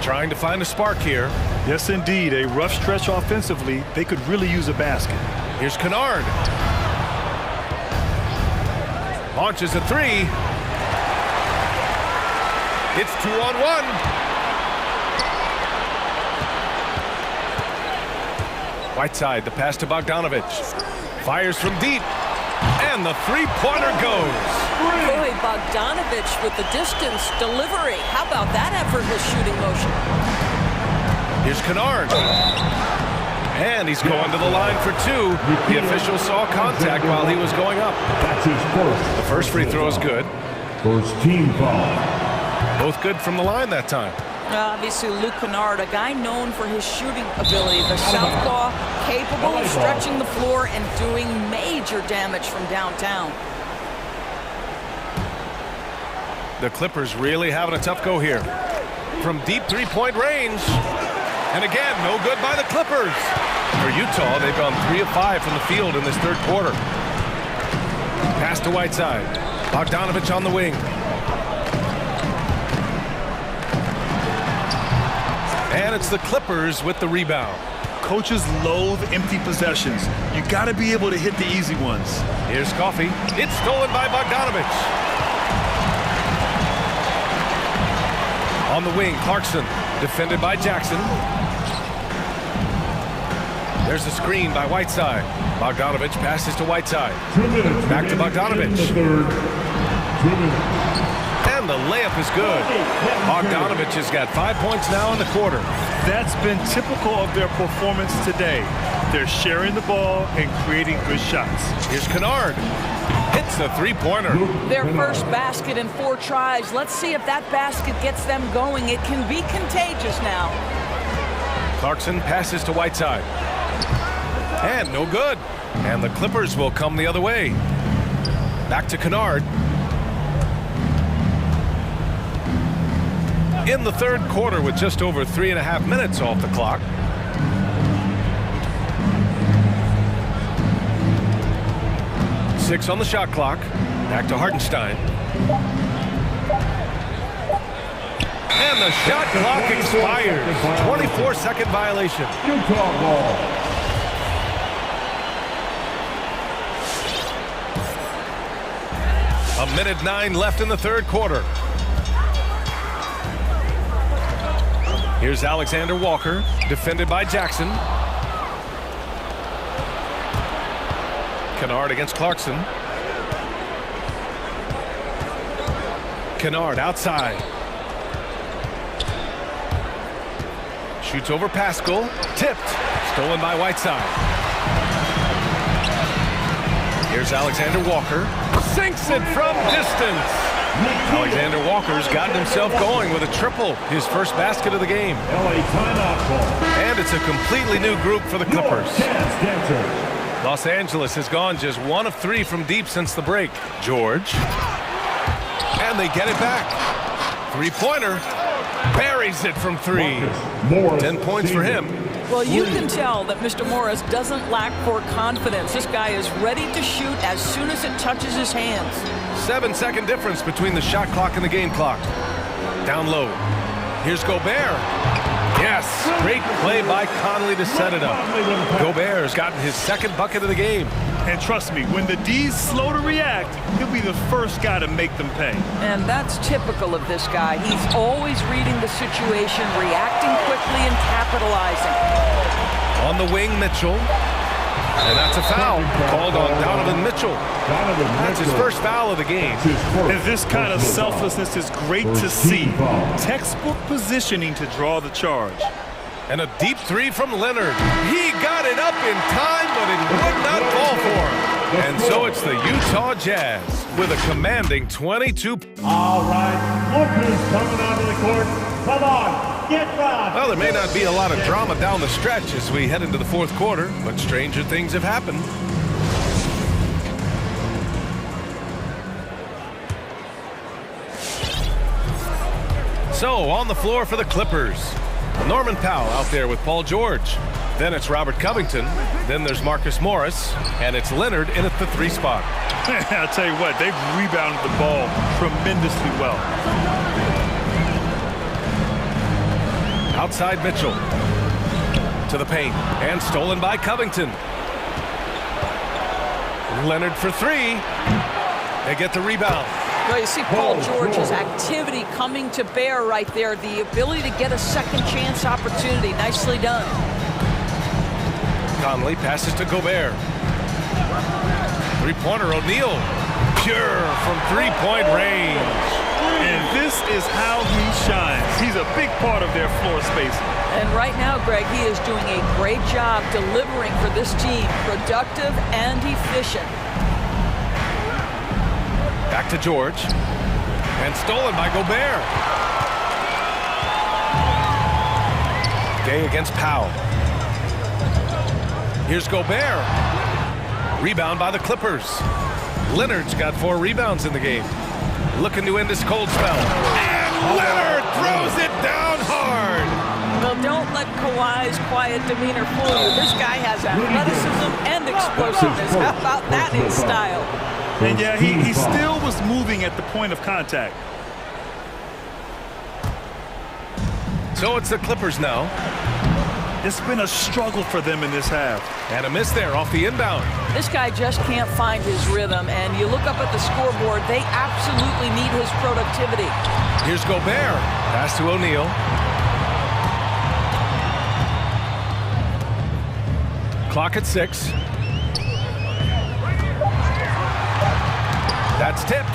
S8: Trying to find a spark here.
S9: Yes, indeed. A rough stretch offensively. They could really use a basket.
S8: Here's Kennard. Launches a 3. It's 2-on-1. Whiteside, the pass to Bogdanovich. Fires from deep. And the three-pointer goes.
S3: Boy, Bogdanovich with the distance delivery. How about that effortless shooting motion?
S8: Here's Kennard. And he's going to the line for two. The official saw contact while he was going up.
S14: That's his first.
S8: The first free throw is good.
S14: First team foul.
S8: Both good from the line that time.
S3: Obviously, Luke Kennard, a guy known for his shooting ability. The southpaw, capable of stretching the floor and doing major damage from downtown.
S8: The Clippers really having a tough go here. From deep three-point range. And again, no good by the Clippers. For Utah, they've gone 3 of 5 from the field in this third quarter. Pass to Whiteside. Bogdanovich on the wing. And it's the Clippers with the rebound.
S9: Coaches loathe empty possessions. You got to be able to hit the easy ones.
S8: Here's Coffey. It's stolen by Bogdanovich. On the wing, Clarkson, defended by Jackson. There's a screen by Whiteside. Bogdanovich passes to Whiteside. Back to Bogdanovich. And the layup is good. Bogdanovich has got 5 points now in the quarter.
S9: That's been typical of their performance today. They're sharing the ball and creating good shots.
S8: Here's Kennard. Hits the three-pointer.
S3: Their first basket in 4 tries. Let's see if that basket gets them going. It can be contagious now.
S8: Clarkson passes to Whiteside. And no good. And the Clippers will come the other way. Back to Kennard. In the third quarter with just over 3.5 minutes off the clock. Six on the shot clock. Back to Hartenstein. And the shot clock expires. 24-second violation.
S14: Utah ball.
S8: A minute 9 left in the third quarter. Here's Alexander Walker, defended by Jackson. Kennard against Clarkson. Kennard outside. Shoots over Pascal. Tipped. Stolen by Whiteside. Here's Alexander Walker. Sinks it from distance. Alexander Walker's gotten himself going with a triple. His first basket of the game.
S14: LA timeout ball.
S8: And it's a completely new group for the Clippers. Los Angeles has gone just 1 of 3 from deep since the break. George. And they get it back. Three-pointer. Buries it from 3. 10 points for him.
S3: Well, you can tell that Mr. Morris doesn't lack for confidence. This guy is ready to shoot as soon as it touches his hands.
S8: 7-second difference between the shot clock and the game clock. Down low. Here's Gobert. Yes, great play by Conley to set it up. Gobert's gotten his second bucket of the game.
S9: And trust me, when the D's slow to react, he'll be the first guy to make them pay.
S3: And that's typical of this guy. He's always reading the situation, reacting quickly and capitalizing.
S8: On the wing, Mitchell. And that's a foul called on Donovan Mitchell. That's his first foul of the game.
S9: And this kind of selflessness is great to see. Textbook positioning to draw the charge.
S8: And a deep 3 from Leonard. He got it up in time, but it would not fall for him. And so it's the Utah Jazz with a commanding 22.
S14: All right, look who's coming onto the court. Come on, get back.
S8: Well, there may not be a lot of drama down the stretch as we head into the fourth quarter, but stranger things have happened. So, on the floor for the Clippers. Norman Powell out there with Paul George. Then it's Robert Covington. Then there's Marcus Morris. And it's Leonard in at the 3 spot.
S9: I'll tell you what, they've rebounded the ball tremendously well.
S8: Outside Mitchell. To the paint. And stolen by Covington. Leonard for 3. They get the rebound.
S3: Well, you see Paul George's activity coming to bear right there. The ability to get a second chance opportunity. Nicely done.
S8: Conley passes to Gobert. Three-pointer, O'Neal. Pure from three-point range.
S9: And this is how he shines. He's a big part of their floor spacing.
S3: And right now, Greg, he is doing a great job delivering for this team. Productive and efficient.
S8: Back to George. And stolen by Gobert. Gay against Powell. Here's Gobert. Rebound by the Clippers. Leonard's got 4 rebounds in the game. Looking to end this cold spell. And Leonard throws it down hard.
S3: Well, don't let Kawhi's quiet demeanor fool you. This guy has athleticism and explosiveness. How about that in style?
S9: And yeah, he still was moving at the point of contact.
S8: So it's the Clippers now.
S9: It's been a struggle for them in this half.
S8: And a miss there off the inbound.
S3: This guy just can't find his rhythm, and you look up at the scoreboard, they absolutely need his productivity.
S8: Here's Gobert. Pass to O'Neal. Clock at 6. That's tipped.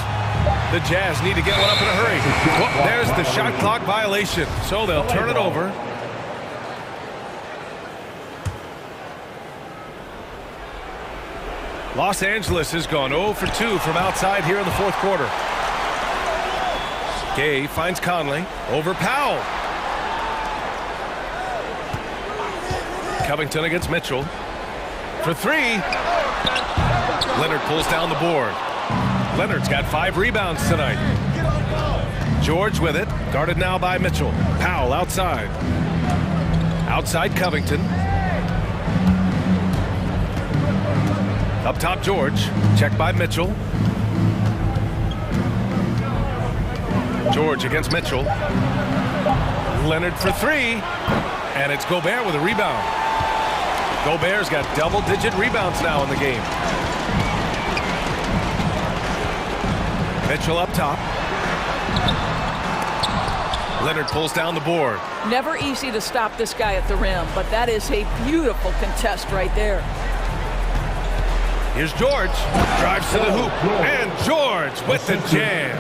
S8: The Jazz need to get one up in a hurry. Oh, there's the shot clock violation. So they'll turn it over. Los Angeles has gone 0 for 2 from outside here in the fourth quarter. Gay finds Conley over Powell. Covington against Mitchell. For 3. Leonard pulls down the board. Leonard's got 5 rebounds tonight. George with it. Guarded now by Mitchell. Powell outside. Outside Covington. Up top George. Checked by Mitchell. George against Mitchell. Leonard for 3. And it's Gobert with a rebound. Gobert's got double-digit rebounds now in the game. Mitchell up top. Leonard pulls down the board.
S3: Never easy to stop this guy at the rim, but that is a beautiful contest right there.
S8: Here's George. Drives to the hoop. And George with the jam.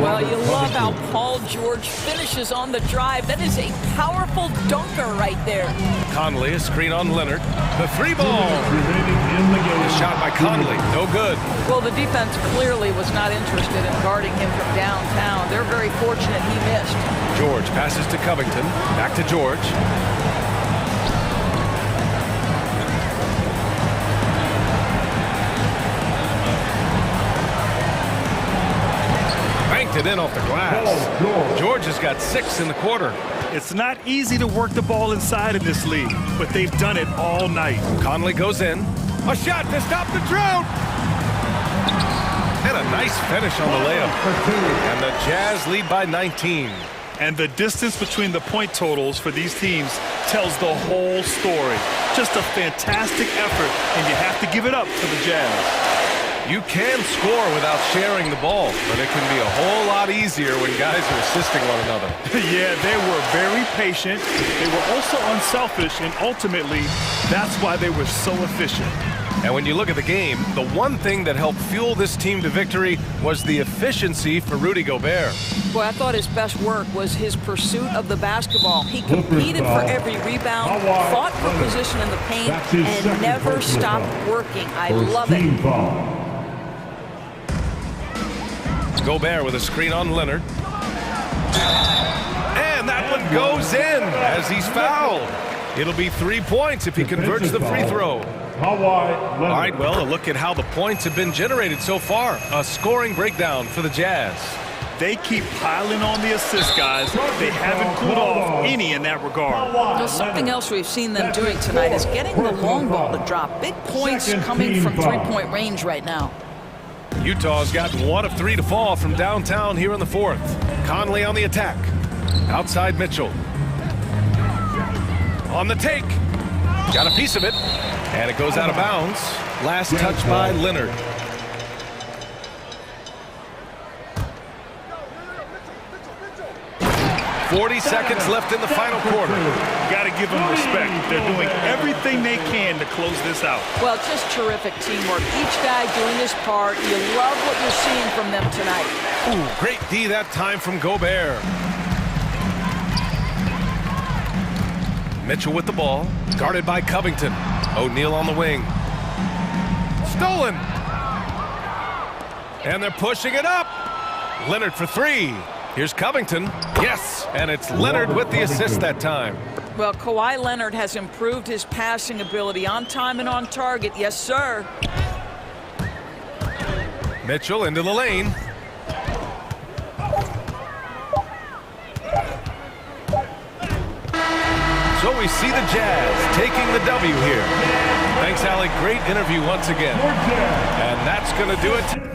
S3: Well, you love how Paul George finishes on the drive. That is a powerful dunker right there.
S8: Conley, a screen on Leonard. The 3-ball. The shot by Conley. No good.
S3: Well, the defense clearly was not interested in guarding him from downtown. They're very fortunate he missed.
S8: George passes to Covington. Back to George. It in off the glass. George has got 6 in the quarter.
S9: It's not easy to work the ball inside in this league, but they've done it all night.
S8: Conley goes in. A shot to stop the drought. And a nice finish on the layup. And the Jazz lead by 19.
S9: And the distance between the point totals for these teams tells the whole story. Just a fantastic effort, and you have to give it up to the Jazz.
S8: You can score without sharing the ball, but it can be a whole lot easier when guys are assisting one another.
S9: Yeah, they were very patient. They were also unselfish, and ultimately, that's why they were so efficient.
S8: And when you look at the game, the one thing that helped fuel this team to victory was the efficiency for Rudy Gobert.
S3: Boy, I thought his best work was his pursuit of the basketball. He competed for every rebound, fought for position in the paint, and never stopped working. I love it.
S8: Gobert with a screen on Leonard. And that one goes in as he's fouled. It'll be 3 points if he converts the free throw. All right, well, a look at how the points have been generated so far. A scoring breakdown for the Jazz.
S9: They keep piling on the assist, guys. They haven't cooled off any in that regard.
S3: Well, something else we've seen them doing tonight is getting the long ball to drop. Big points coming from three-point range right now.
S8: Utah's gotten 1 of 3 to fall from downtown here in the fourth. Conley on the attack. Outside Mitchell. On the take. Got a piece of it. And it goes out of bounds. Last touch by Leonard. 40 seconds left in the final quarter.
S9: Got to give them respect. They're doing everything they can to close this out.
S3: Well, just terrific teamwork. Each guy doing his part. You love what you're seeing from them tonight.
S8: Ooh, great D that time from Gobert. Mitchell with the ball, guarded by Covington. O'Neal on the wing. Stolen! And they're pushing it up. Leonard for three. Here's Covington. Yes, and it's Leonard with the assist that time.
S3: Well, Kawhi Leonard has improved his passing ability on time and on target. Yes, sir.
S8: Mitchell into the lane. So we see the Jazz taking the W here. Thanks, Allie. Great interview once again. And that's going to do it.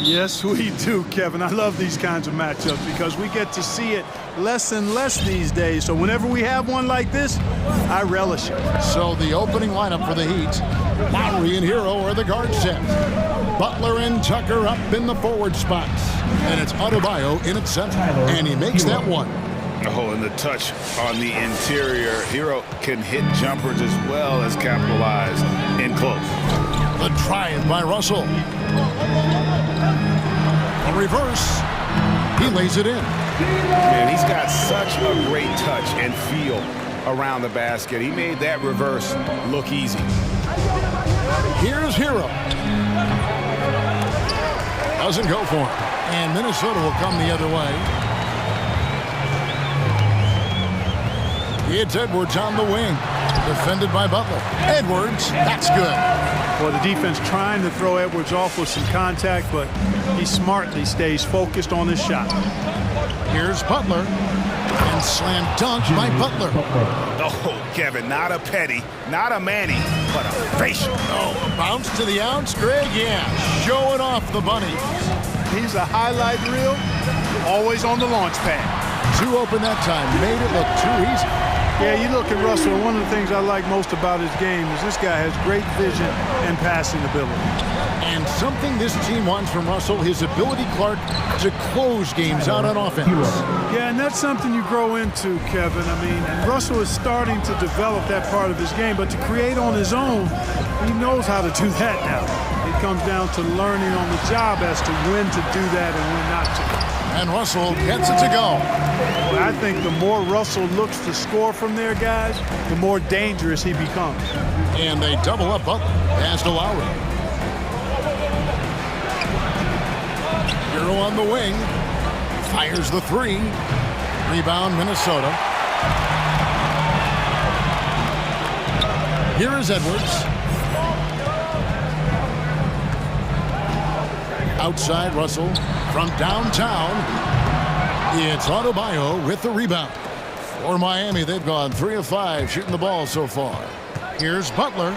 S15: Yes, we do, Kevin. I love these kinds of matchups because we get to see it less and less these days. So whenever we have one like this, I relish it.
S1: So the opening lineup for the Heat, Lowry and Hero are the guard set. Butler and Tucker up in the forward spots. And it's Adebayo in at center. And he makes that one.
S2: Oh, and the touch on the interior. Hero can hit jumpers as well as capitalize in close.
S1: The drive by Russell. A reverse. He lays it in.
S2: Man, he's got such a great touch and feel around the basket. He made that reverse look easy.
S1: Here's Hero. Doesn't go for him. And Minnesota will come the other way. It's Edwards on the wing. Defended by Butler. Edwards, that's good.
S15: Well, the defense trying to throw Edwards off with some contact, but he smartly stays focused on his shot.
S1: Here's Butler. And slam dunk by Butler.
S2: Oh, Kevin, not a petty, not a Manny, but a facial.
S1: Oh, a bounce to the ounce, Greg, yeah. Showing off the bunny.
S15: He's a highlight reel, always on the launch pad.
S1: Too open that time, made it look too easy.
S15: Yeah, you look at Russell, one of the things I like most about his game is this guy has great vision and passing ability.
S1: And something this team wants from Russell, his ability, Clark, to close games out on offense.
S15: Yeah, and that's something you grow into, Kevin. I mean, Russell is starting to develop that part of his game, but to create on his own, he knows how to do that now. It comes down to learning on the job as to when to do that and when not to.
S1: And Russell gets it to go.
S15: Well, I think the more Russell looks to score from there, guys, the more dangerous he becomes.
S1: And they double up Butler. Pass to Lowry. Hero on the wing. Fires the three. Rebound, Minnesota. Here is Edwards. Outside Russell from downtown. It's Adebayo with the rebound. For Miami, they've gone 3 of 5 shooting the ball so far. Here's Butler.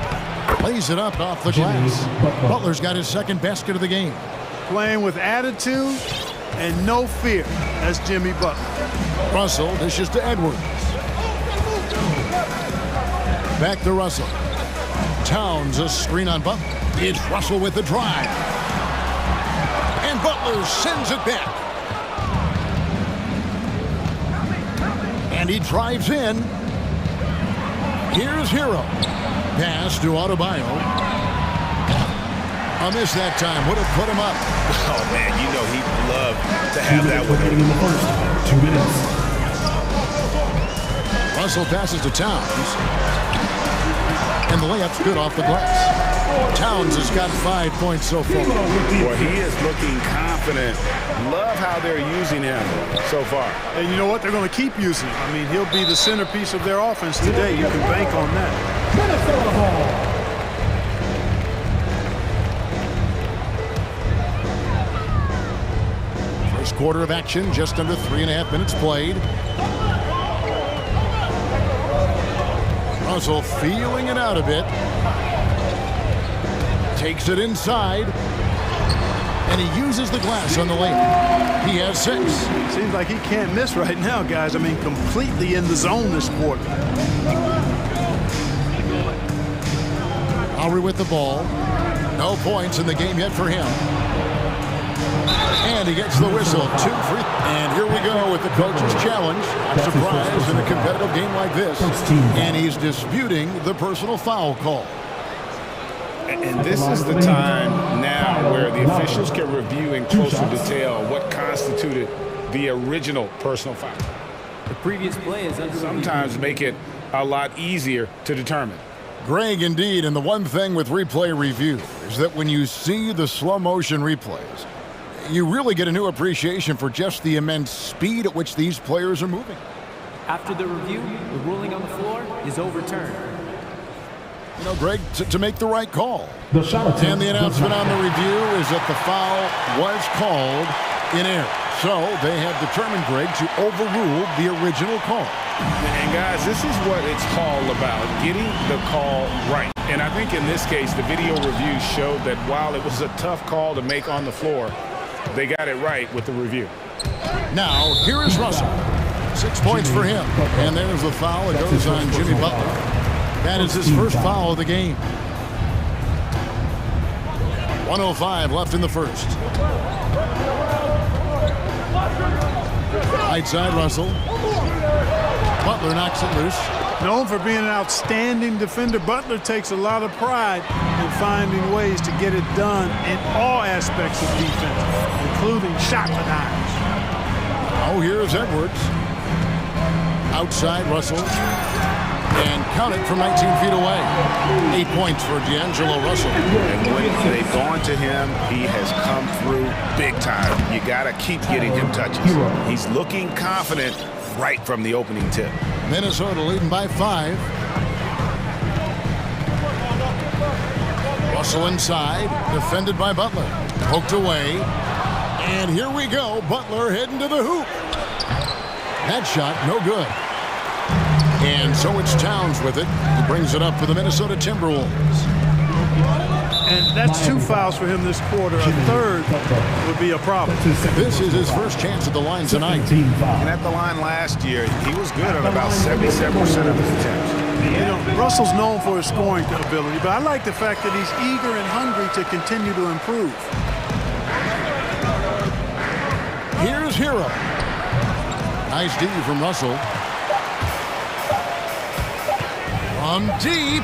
S1: Lays it up off the glass. Butler's got his second basket of the game.
S15: Playing with attitude and no fear. That's Jimmy Butler.
S1: Russell dishes to Edwards. Back to Russell. Towns a screen on Butler. It's Russell with the drive. And Butler sends it back. And he drives in. Here's Hero. Pass to Adebayo. A miss that time. Would have put him up.
S2: Oh, man, you know he'd love to have that one.
S14: In the first 2 minutes.
S1: Russell passes to Towns. And the layup's good off the glass. Towns has got 5 points so far.
S2: Boy, he is looking confident. Love how they're using him so far.
S15: And you know what? They're going to keep using him. I mean, he'll be the centerpiece of their offense today. You can bank on that.
S14: Minnesota ball.
S1: First quarter of action, just under 3.5 minutes played. Russell feeling it out a bit. Takes it inside. And he uses the glass on the layup. He has 6.
S15: Seems like he can't miss right now, guys. I mean, completely in the zone this quarter.
S1: Lowry with the ball. No points in the game yet for him. And he gets the whistle. 2 free. And here we go with the coach's challenge. I'm surprised in a competitive game like this. And he's disputing the personal foul call.
S2: And this is the time now where the officials can review in closer detail what constituted the original personal foul.
S5: The previous play is under
S2: sometimes make it a lot easier to determine.
S1: Greg, indeed, and the one thing with replay review is that when you see the slow motion replays, you really get a new appreciation for just the immense speed at which these players are moving.
S5: After the review, the ruling on the floor is overturned.
S1: You know, Greg, to make the right call.
S14: And
S1: the announcement on the review is that the foul was called in error. So they have determined, Greg, to overrule the original call.
S2: And guys, this is what it's all about, getting the call right. And I think in this case, the video review showed that while it was a tough call to make on the floor,
S6: They got it right with the review.
S1: Now, here is Russell. 6 points for him. And there's the foul. It goes on Jimmy Butler. That is his first foul of the game. 1:05 left in the first. Right side, Russell. Butler knocks it loose.
S15: Known for being an outstanding defender, Butler takes a lot of pride in finding ways to get it done in all aspects of defense, including shot denials.
S1: Oh, here's Edwards. Outside, Russell. And count it from 19 feet away. 8 points for D'Angelo Russell.
S6: And when they've gone to him, he has come through big time. You got to keep getting him touches. He's looking confident right from the opening tip.
S1: Minnesota leading by 5. Russell inside, defended by Butler. Poked away. And here we go. Butler heading to the hoop. That shot, no good. And so it's Towns with it. He brings it up for the Minnesota Timberwolves.
S15: And that's 2 fouls for him this quarter. A third would be a problem.
S1: This is his first chance at the line tonight.
S6: And at the line last year, he was good at about 77% of his attempts.
S15: You know, Russell's known for his scoring ability, but I like the fact that he's eager and hungry to continue to improve.
S1: Here's Hero. Nice D from Russell. From deep.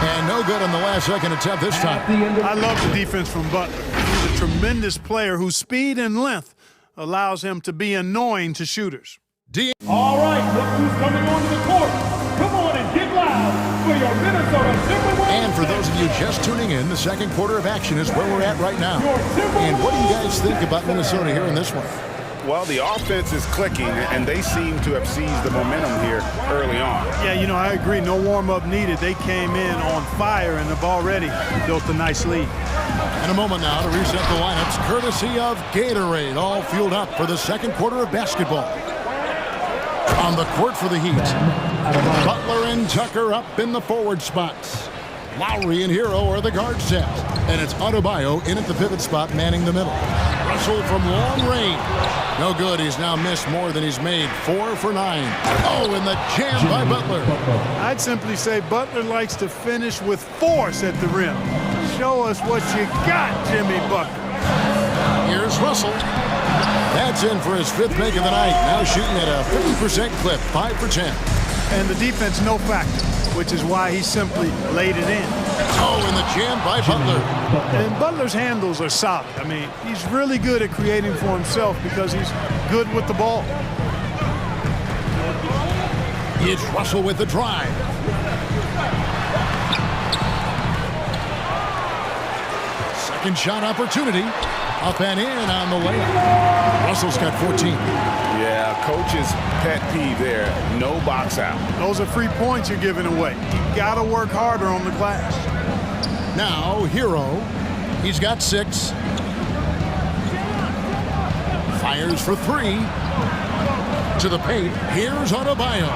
S1: And no good on the last second attempt this time.
S15: I love the defense from Butler. He's a tremendous player whose speed and length allows him to be annoying to shooters.
S16: All right, look who's coming onto the court. Come on and get loud for your Minnesota Timberwolves.
S1: And for those of you just tuning in, the second quarter of action is where we're at right now. And what do you guys think about Minnesota here in this one?
S6: Well, the offense is clicking, and they seem to have seized the momentum here early on.
S15: Yeah, you know, I agree. No warm-up needed. They came in on fire and have already built a nice lead.
S1: In a moment now to reset the lineups, courtesy of Gatorade, all fueled up for the second quarter of basketball. On the court for the Heat, Butler and Tucker up in the forward spots. Lowry and Hero are the guard set. And it's Adebayo in at the pivot spot, manning the middle. Russell from long range. No good. He's now missed more than he's made. 4 for 9. Oh, and the jam by Butler.
S15: I'd simply say Butler likes to finish with force at the rim. Show us what you got, Jimmy Butler.
S1: Here's Russell. That's in for his 5th make of the night. Now shooting at a 50% clip, 5 for 10.
S15: And the defense no factor, which is why he simply laid it in.
S1: Oh, and the jam by Butler.
S15: And Butler's handles are solid. I mean, he's really good at creating for himself because he's good with the ball.
S1: It's Russell with the drive. Second shot opportunity. Up and in on the layup. Russell's got 14.
S6: Yeah, coach's pet peeve there. No box out.
S15: Those are free points you're giving away. You got to work harder on the glass.
S1: Now, Hero. He's got 6. Fires for 3. To the paint. Here's Adebayo.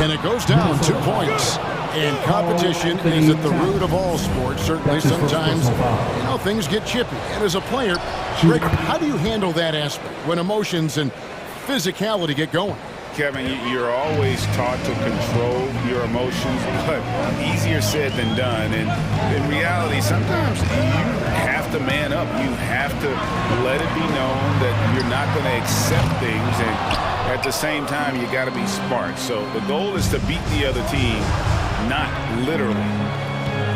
S1: And it goes down 2 points. And competition is at the root of all sports. Certainly sometimes, you know, things get chippy. And as a player, Rick, how do you handle that aspect when emotions and physicality get going?
S6: Kevin, you're always taught to control your emotions, but easier said than done. And in reality, sometimes you have to man up. You have to let it be known that you're not going to accept things. And at the same time, you got to be smart. So the goal is to beat the other team, not literally.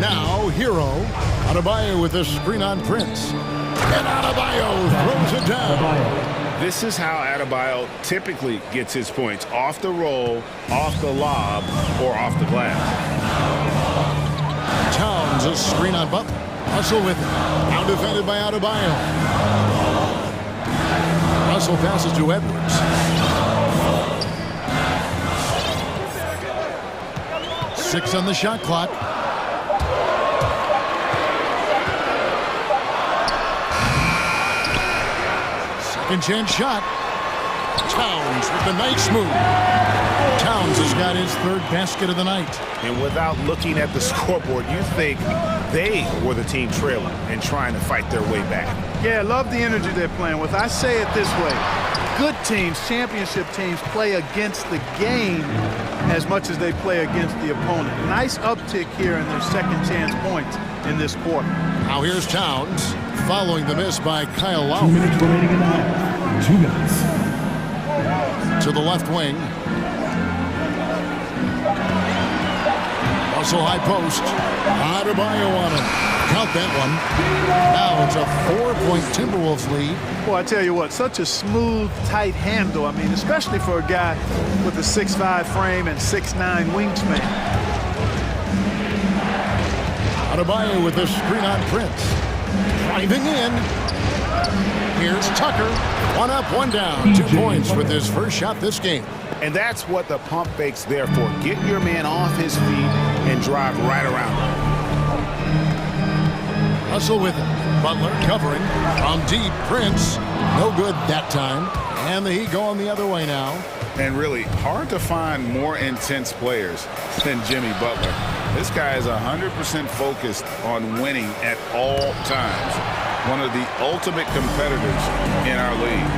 S1: Now, Hero. Adebayo with a screen on Prince. And Adebayo throws it down.
S6: This is how Adebayo typically gets his points. Off the roll, off the lob, or off the glass.
S1: Towns, a screen on Butler. Russell with it. Now defended by Adebayo. Russell passes to Edwards. Six on the shot clock. Second chance shot. Towns with the nice move. Towns has got his 3rd basket of the night.
S6: And without looking at the scoreboard, you think
S2: They were the team trailing and trying to fight their way back.
S15: Yeah, I love the energy they're playing with. I say it this way. Good teams, championship teams, play against the game as much as they play against the opponent. Nice uptick here in their second chance points in this quarter.
S1: Now here's Towns, following the miss by Kyle Lowry.
S14: 2 minutes remaining in the half. 2 minutes.
S1: To the left wing. Also high post. Adebayo on it. Count that one. Now it's a 4-point Timberwolves lead.
S15: Boy, I tell you what, such a smooth, tight handle. I mean, especially for a guy with a 6'5" frame and 6'9" wingspan.
S1: Adebayo with the screen on Prince. Driving in. Here's Tucker. 1 up, 1 down. 2 points with his first shot this game.
S2: And that's what the pump fake's there for. Get your man off his feet and drive right around him.
S1: Hustle with it. Butler covering. From deep, Prince. No good that time. And the Heat going the other way now.
S2: And really, hard to find more intense players than Jimmy Butler. This guy is 100% focused on winning at all times. One of the ultimate competitors in our league.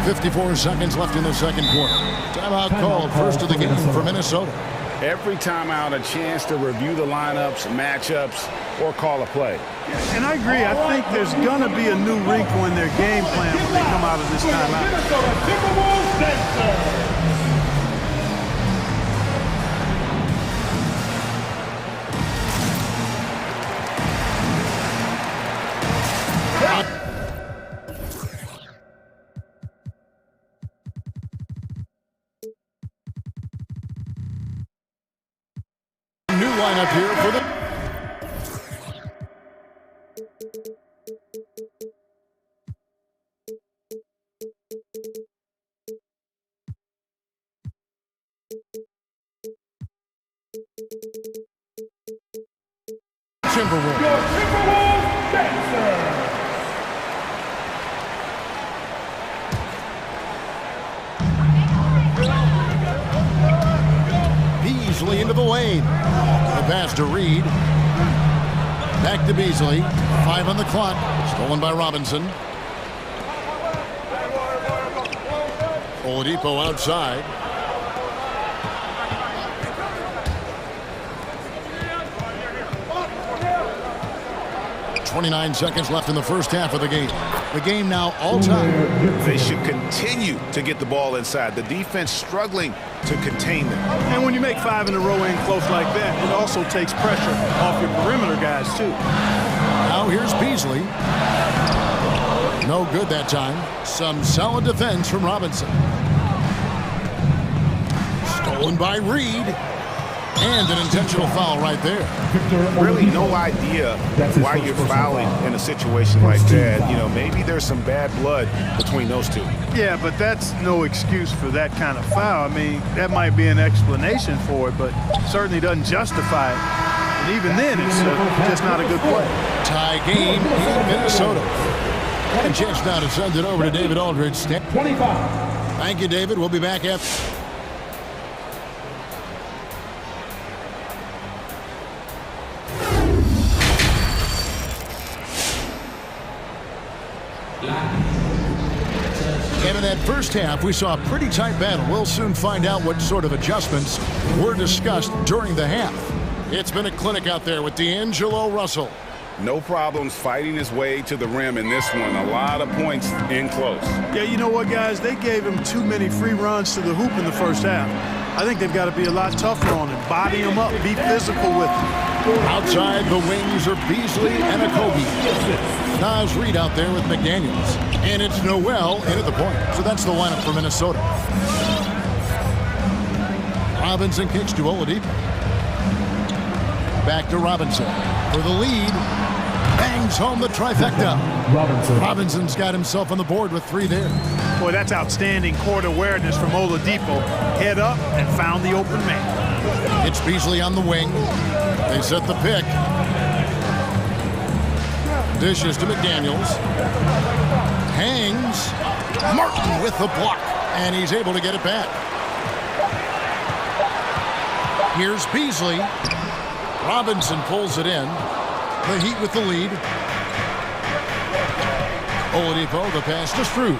S1: 54 seconds left in the second quarter. Timeout called, first of the game for Minnesota.
S2: Every timeout, a chance to review the lineups, matchups, or call a play.
S15: And I agree. I think there's going to be a new wrinkle in their game plan when they come out of this timeout.
S1: New lineup here for the Timberwolves. Beasley into the lane. The pass to Reed. Back to Beasley. 5 on the clock. Stolen by Robinson. Oladipo outside. 29 seconds left in the first half of the game. The game now all time.
S2: They should continue to get the ball inside. The defense struggling to contain them.
S15: And when you make 5 in a row in close like that, it also takes pressure off your perimeter guys, too.
S1: Now here's Beasley. No good that time. Some solid defense from Robinson. Stolen by Reed. And an intentional foul right there.
S2: Really no idea why you're fouling in a situation like that. You know, maybe there's some bad blood between those two.
S15: Yeah, but that's no excuse for that kind of foul. I mean, that might be an explanation for it, but certainly doesn't justify it. And even then, it's just not a good play.
S1: Tie game in Minnesota. And a chance now to send it over to David Aldridge.
S14: 25.
S1: Thank you, David. We'll be back after. And in that first half, we saw a pretty tight battle. We'll soon find out what sort of adjustments were discussed during the half. It's been a clinic out there with D'Angelo Russell.
S2: No problems fighting his way to the rim in this one. A lot of points in close.
S15: Yeah, you know what, guys? They gave him too many free runs to the hoop in the first half. I think they've got to be a lot tougher on him. Body him up. Be physical with him.
S1: Outside the wings are Beasley and Okogie. Nas Reed out there with McDaniels. And it's Noel in at the point. So that's the lineup for Minnesota. Robinson kicks to Oladipo. Back to Robinson for the lead. Bangs home the trifecta. Robinson's got himself on the board with 3 there.
S15: Boy, that's outstanding court awareness from Oladipo. Head up and found the open man.
S1: It's Beasley on the wing. They set the pick. Dishes to McDaniels. Hangs. Martin with the block. And he's able to get it back. Here's Beasley. Robinson pulls it in. The Heat with the lead. Oladipo, the pass to Strus.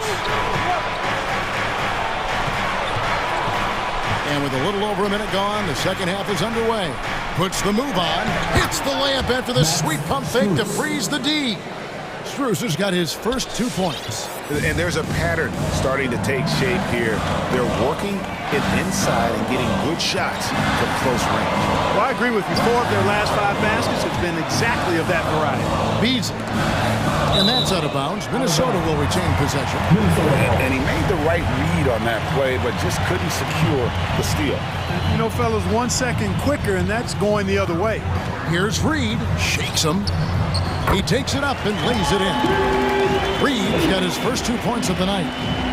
S1: And with a little over a minute gone, the second half is underway. Puts the move on. Hits the layup after the sweet pump fake to freeze the D. Strus has got his first 2 points.
S2: And there's a pattern starting to take shape here. They're working it inside and getting good shots from close range.
S15: Well, I agree with you. 4 of their last 5 baskets have been exactly of that variety.
S1: Beasley. And that's out of bounds. Minnesota will retain possession.
S2: And he made the right read on that play, but just couldn't secure the steal.
S15: You know, fellas, 1 second quicker, and that's going the other way.
S1: Here's Reed. Shakes him. He takes it up and lays it in. Reed's got his first 2 points of the night.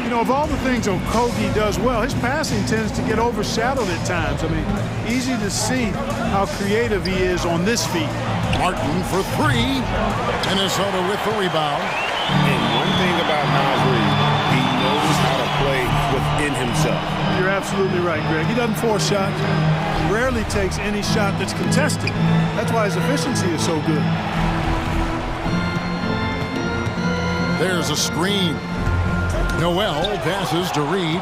S15: You know, of all the things Okogie does well, his passing tends to get overshadowed at times. I mean, easy to see how creative he is on this feat.
S1: Martin for 3. Minnesota with the rebound.
S2: And one thing about Naz Reid, he knows how to play within himself.
S15: You're absolutely right, Greg. He doesn't force shots. He rarely takes any shot that's contested. That's why his efficiency is so good.
S1: There's a screen. Noel passes to Reed.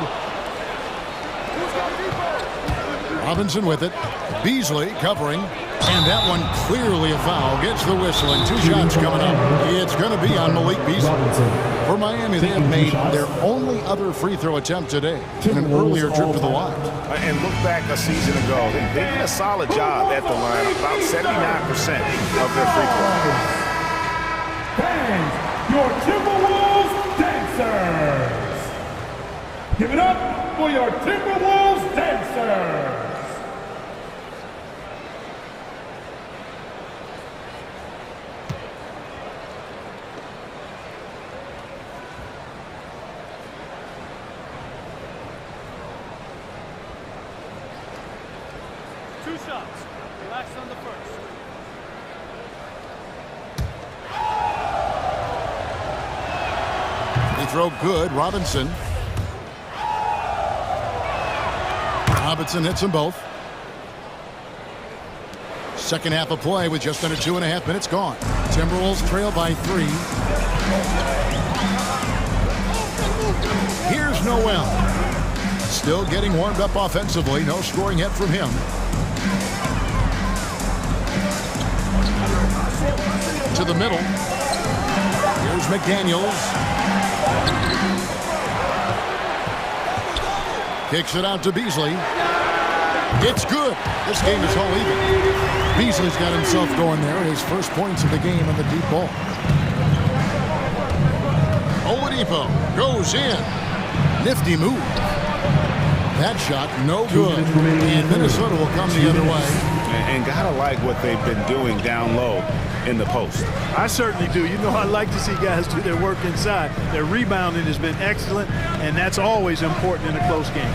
S1: Robinson with it. Beasley covering. And that one clearly a foul. Gets the whistle and 2 shots coming up. It's going to be on Malik Beasley. For Miami, they have made their only other free throw attempt today in an earlier trip to the line.
S2: And look back a season ago. They did a solid job at the line. About 79% of their free throws.
S16: Fans, your Timberwolves dancers. Give it up for your Timberwolves dancers.
S9: Shots. Relax on the first.
S1: They throw good. Robinson. Robinson hits them both. Second half of play with just under 2.5 minutes gone. Timberwolves trail by 3. Here's Noel. Still getting warmed up offensively. No scoring yet from him. To the middle. Here's McDaniels. Kicks it out to Beasley. It's good. This game is all even. Beasley's got himself going there. His first points of the game on the deep ball. Oladipo goes in. Nifty move. That shot, no good. And Minnesota will come the other way.
S2: And gotta like what they've been doing down low in the post.
S15: I certainly do. You know, I like to see guys do their work inside. Their rebounding has been excellent, and that's always important in a close game.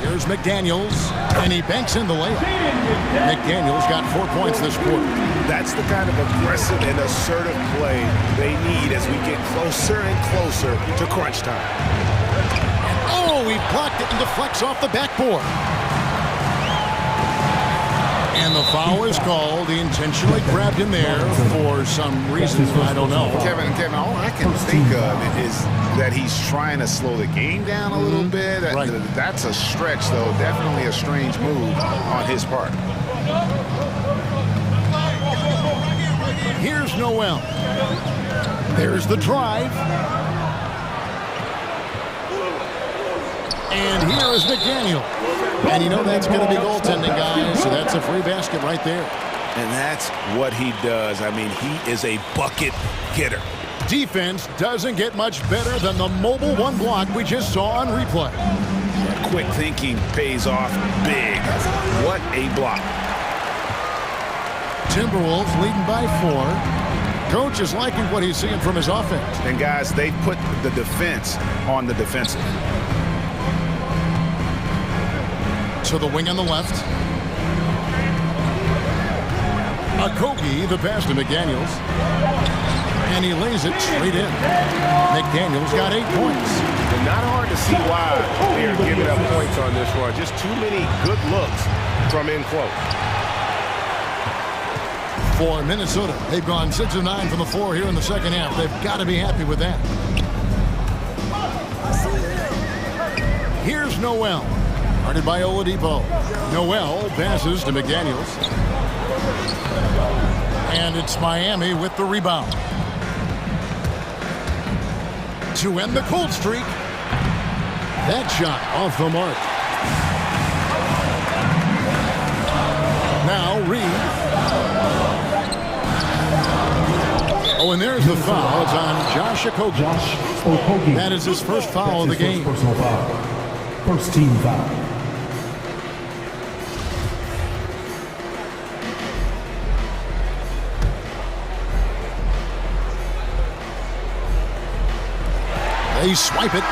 S1: Here's McDaniels, and he banks in the layup. McDaniels got 4 points this quarter.
S2: That's the kind of aggressive and assertive play they need as we get closer and closer to crunch time.
S1: Oh, he blocked it and deflects off the backboard. And the foul is called. He intentionally grabbed him there for some reason. I don't know.
S2: Kevin, all I can think of is that he's trying to slow the game down a little bit.
S1: Right.
S2: That's a stretch, though. Definitely a strange move on his part.
S1: Here's Noel. There's the drive. And here is McDaniel. And you know that's going to be goaltending, guys. So that's a free basket right there.
S2: And that's what he does. I mean, he is a bucket getter.
S1: Defense doesn't get much better than the mobile one block we just saw on replay.
S2: Quick thinking pays off big. What a block.
S1: Timberwolves leading by 4. Coach is liking what he's seeing from his offense.
S2: And guys, they put the defense on the defensive.
S1: To the wing on the left. Okogie, the pass to McDaniels. And he lays it straight in. McDaniels got 8 points.
S2: And
S6: Not hard to see why they are giving up points on this one. Just too many good looks from in close.
S1: For Minnesota, they've gone 6 of 9 from the floor here in the second half. They've got to be happy with that. Here's Noel, guarded by Oladipo. Noel passes to McDaniels. And it's Miami with the rebound. To end the cold streak. That shot off the mark. Now Reed. Oh, and there's the foul. It's on Josh Okogie. That is his first foul of the game.
S16: First team foul.
S1: They swipe it.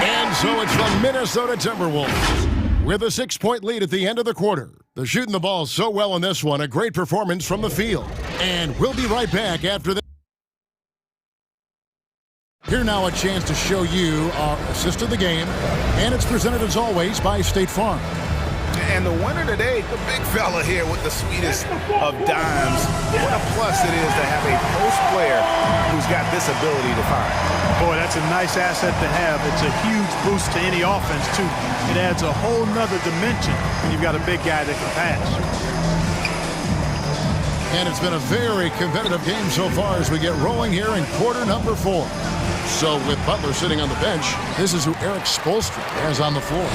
S1: And so it's the Minnesota Timberwolves with a 6-point lead at the end of the quarter. They're shooting the ball so well in this one. A great performance from the field. And we'll be right back after this. Here now a chance to show you our assist of the game. And it's presented as always by State Farm.
S2: And the winner today, the big fella here with the sweetest of dimes. What a plus it is to have a post player who's got this ability to find.
S15: Boy, that's a nice asset to have. It's a huge boost to any offense, too. It adds a whole nother dimension when you've got a big guy that can pass.
S1: And it's been a very competitive game so far as we get rolling here in quarter number 4. So with Butler sitting on the bench, this is who Eric Spoelstra has on the floor.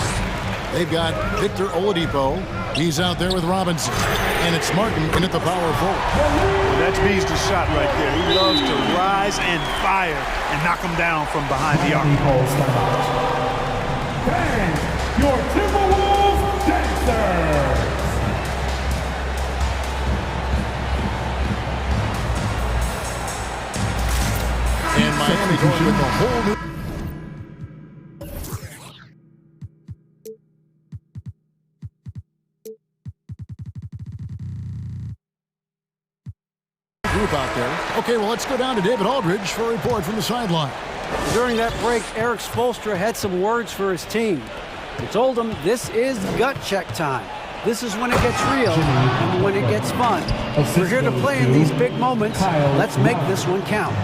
S1: They've got Victor Oladipo. He's out there with Robinson. And it's Martin in at the power forward.
S15: Well, that's Beasley's shot right there. He loves to rise and fire and knock him down from behind the arc.
S16: And your Timberwolves dancers.
S1: And Miami going with the whole new group out there. Okay, well, let's go down to David Aldridge for a report from the sideline.
S7: During that break, Eric Spoelstra had some words for his team. He told them this is gut check time. This is when it gets real and when it gets fun. We're here to play in these big moments. Let's make this one count.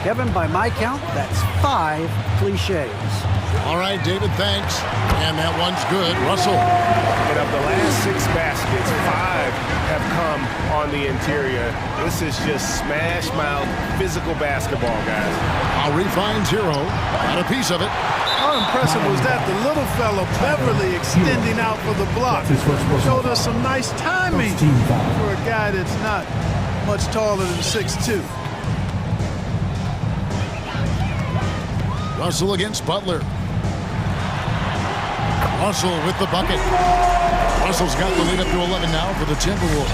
S7: Kevin, by my count, that's 5 cliches.
S1: All right, David, thanks. And that one's good. Russell.
S6: And of the last 6 baskets, 5 have come on the interior. This is just smash mouth physical basketball, guys.
S1: I'll refine 0. Got a piece of it.
S15: How impressive was that? The little fellow, Beverly, extending out for the block. Showed us some nice timing for a guy that's not much taller than 6'2".
S1: Russell against Butler. Russell with the bucket. Russell's got the lead up to 11 now for the Timberwolves.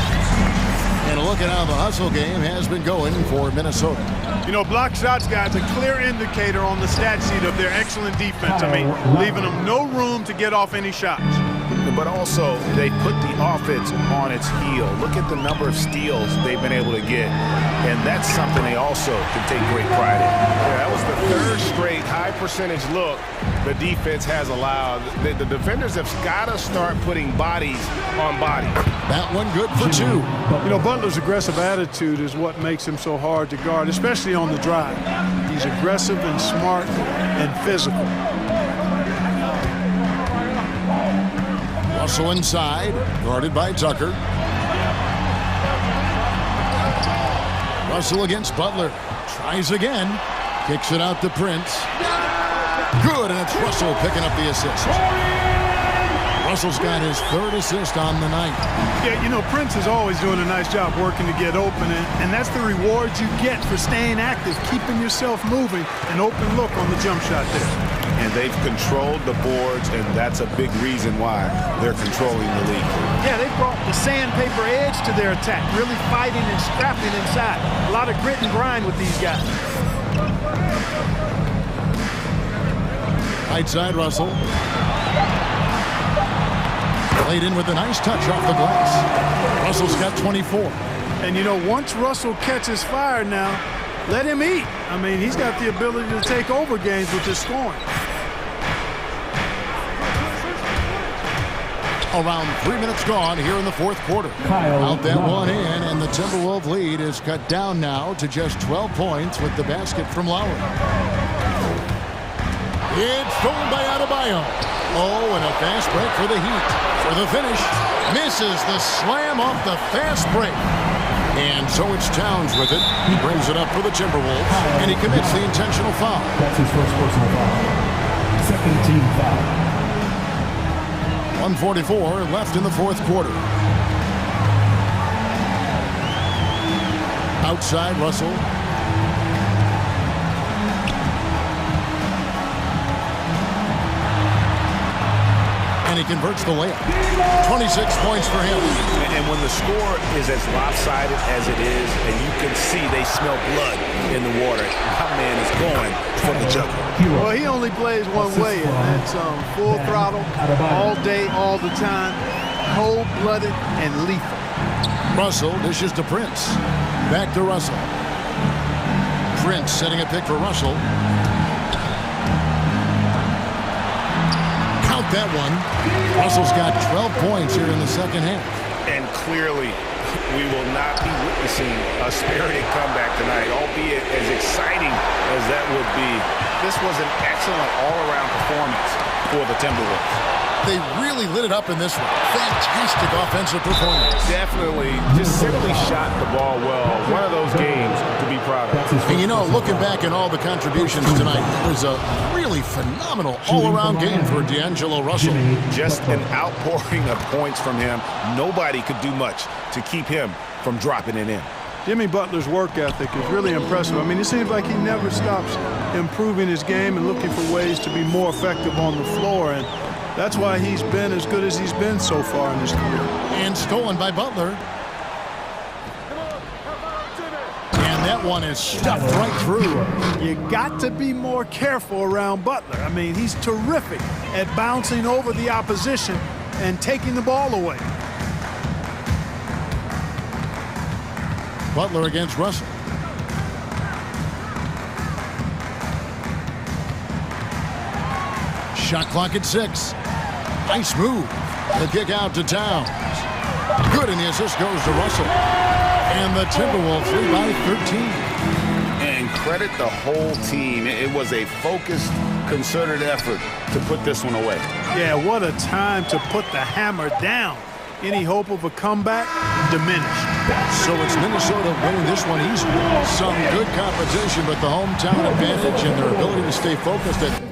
S1: And look at how the hustle game has been going for Minnesota.
S15: You know, block shots, guys, a clear indicator on the stat sheet of their excellent defense. I mean, leaving them no room to get off any shots.
S2: But also, they put the offense on its heel. Look at the number of steals they've been able to get. And that's something they also can take great pride in.
S6: Yeah, that was the 3rd straight high percentage look the defense has allowed. The defenders have got to start putting bodies on bodies.
S1: That one good for 2.
S15: You know, Butler's aggressive attitude is what makes him so hard to guard, especially on the drive. He's aggressive and smart and physical.
S1: Russell inside, guarded by Tucker. Russell against Butler. Tries again. Kicks it out to Prince. Good, and it's Russell picking up the assist. Russell's got his 3rd assist on the night.
S15: Yeah, you know, Prince is always doing a nice job working to get open, and that's the reward you get for staying active, keeping yourself moving, an open look on the jump shot there.
S2: And they've controlled the boards, and that's a big reason why they're controlling the league.
S15: Yeah, they brought the sandpaper edge to their attack, really fighting and scrapping inside. A lot of grit and grind with these guys.
S1: Right side, Russell. Played in with a nice touch off the glass. Russell's got 24.
S15: And, you know, once Russell catches fire now, Let him eat. I mean, he's got the ability to take over games with his scoring.
S1: Around 3 minutes gone here in the fourth quarter. Out that one in, and the Timberwolves lead is cut down now to just 12 points with the basket from Lowry. It's stolen by Adebayo. Oh, and a fast break for the Heat. For the finish, misses the slam off the fast break. And so it's Towns with it. He brings it up for the Timberwolves, and he commits the intentional foul.
S16: That's his first personal foul. Second team foul.
S1: 1:44 left in the fourth quarter. Outside, Russell. And he converts the layup. 26 points for him.
S8: And when the score is as lopsided as it is, and you can see they smell blood in the water, my man is going for the jugular.
S15: Well, he only plays one way, and that's full throttle, all day, all the time, cold-blooded and lethal.
S1: Russell dishes to Prince. Back to Russell. Prince setting a pick for Russell. Count that one. Russell's got 12 points here in the second half.
S8: And clearly, we will not be witnessing a spirited comeback tonight, albeit as exciting as that would be. This was an excellent all-around performance for the Timberwolves.
S1: They really lit it up in this one. Fantastic offensive performance.
S8: Definitely, just simply shot the ball well. One of those games to be proud of.
S1: And you know, looking back at all the contributions tonight, it was a really phenomenal all-around game for D'Angelo Russell.
S8: Just an outpouring of points from him. Nobody could do much to keep him from dropping it in.
S15: Jimmy Butler's work ethic is really impressive. I mean, it seems like he never stops improving his game and looking for ways to be more effective on the floor. And that's why he's been as good as he's been so far in his career.
S1: And stolen by Butler. And that one is stuffed right through.
S15: You got to be more careful around Butler. I mean, he's terrific at bouncing over the opposition and taking the ball away.
S1: Butler against Russell. Shot clock at 6. Nice move. The kick out to Towns. Good, and the assist goes to Russell. And the Timberwolves lead by 13.
S2: And credit the whole team. It was a focused, concerted effort to put this one away.
S15: Yeah, what a time to put the hammer down. Any hope of a comeback diminished.
S1: So it's Minnesota winning this one easily. Some good competition, but the hometown advantage and their ability to stay focused at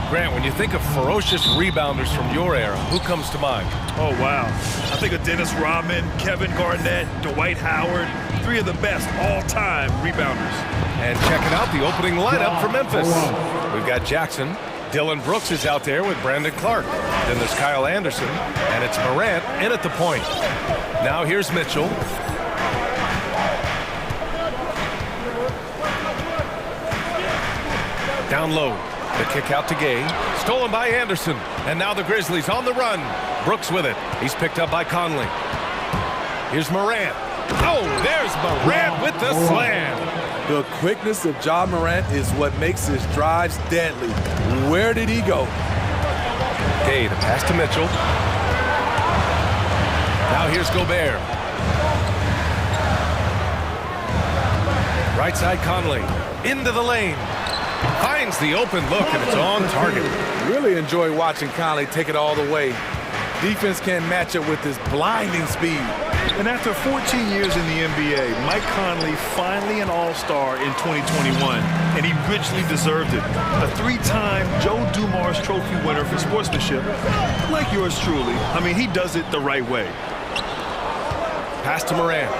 S8: Grant, when you think of ferocious rebounders from your era, who comes to mind?
S9: Oh, wow. I think of Dennis Rodman, Kevin Garnett, Dwight Howard, 3 of the best all-time rebounders.
S8: And checking out the opening lineup for Memphis. We've got Jackson. Dylan Brooks is out there with Brandon Clark. Then there's Kyle Anderson, and it's Morant in at the point. Now here's Mitchell. Down low. The kick out to Gay. Stolen by Anderson. And now the Grizzlies on the run. Brooks with it. He's picked up by Conley. Here's Morant. Oh, there's Morant with the slam.
S13: The quickness of Ja Morant is what makes his drives deadly. Where did he go?
S8: Gay, the pass to Mitchell. Now here's Gobert. Right side Conley. Into the lane. Finds the open look, and it's on target.
S13: Really enjoy watching Conley take it all the way. Defense can't match it with his blinding speed.
S9: And after 14 years in the NBA, Mike Conley finally an all-star in 2021, and he richly deserved it. A 3-time Joe Dumars Trophy winner for sportsmanship, like yours truly. I mean, he does it the right way.
S8: Pass to Morant.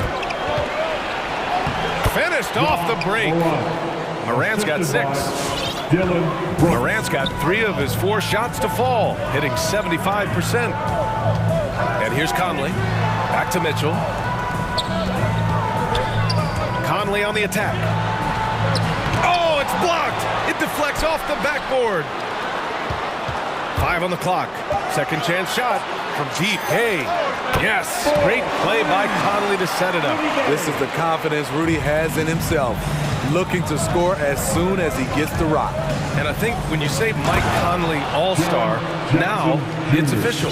S8: Finished off the break. Morant's got 6. Morant's got 3 of his 4 shots to fall, hitting 75%. And here's Conley. Back to Mitchell. Conley on the attack. Oh, it's blocked. It deflects off the backboard. 5 on the clock. Second chance shot from deep. Hey, yes, great play by Conley to set it up.
S13: This is the confidence Rudy has in himself, looking to score as soon as he gets the rock.
S8: And I think when you say Mike Conley All-Star, now it's official.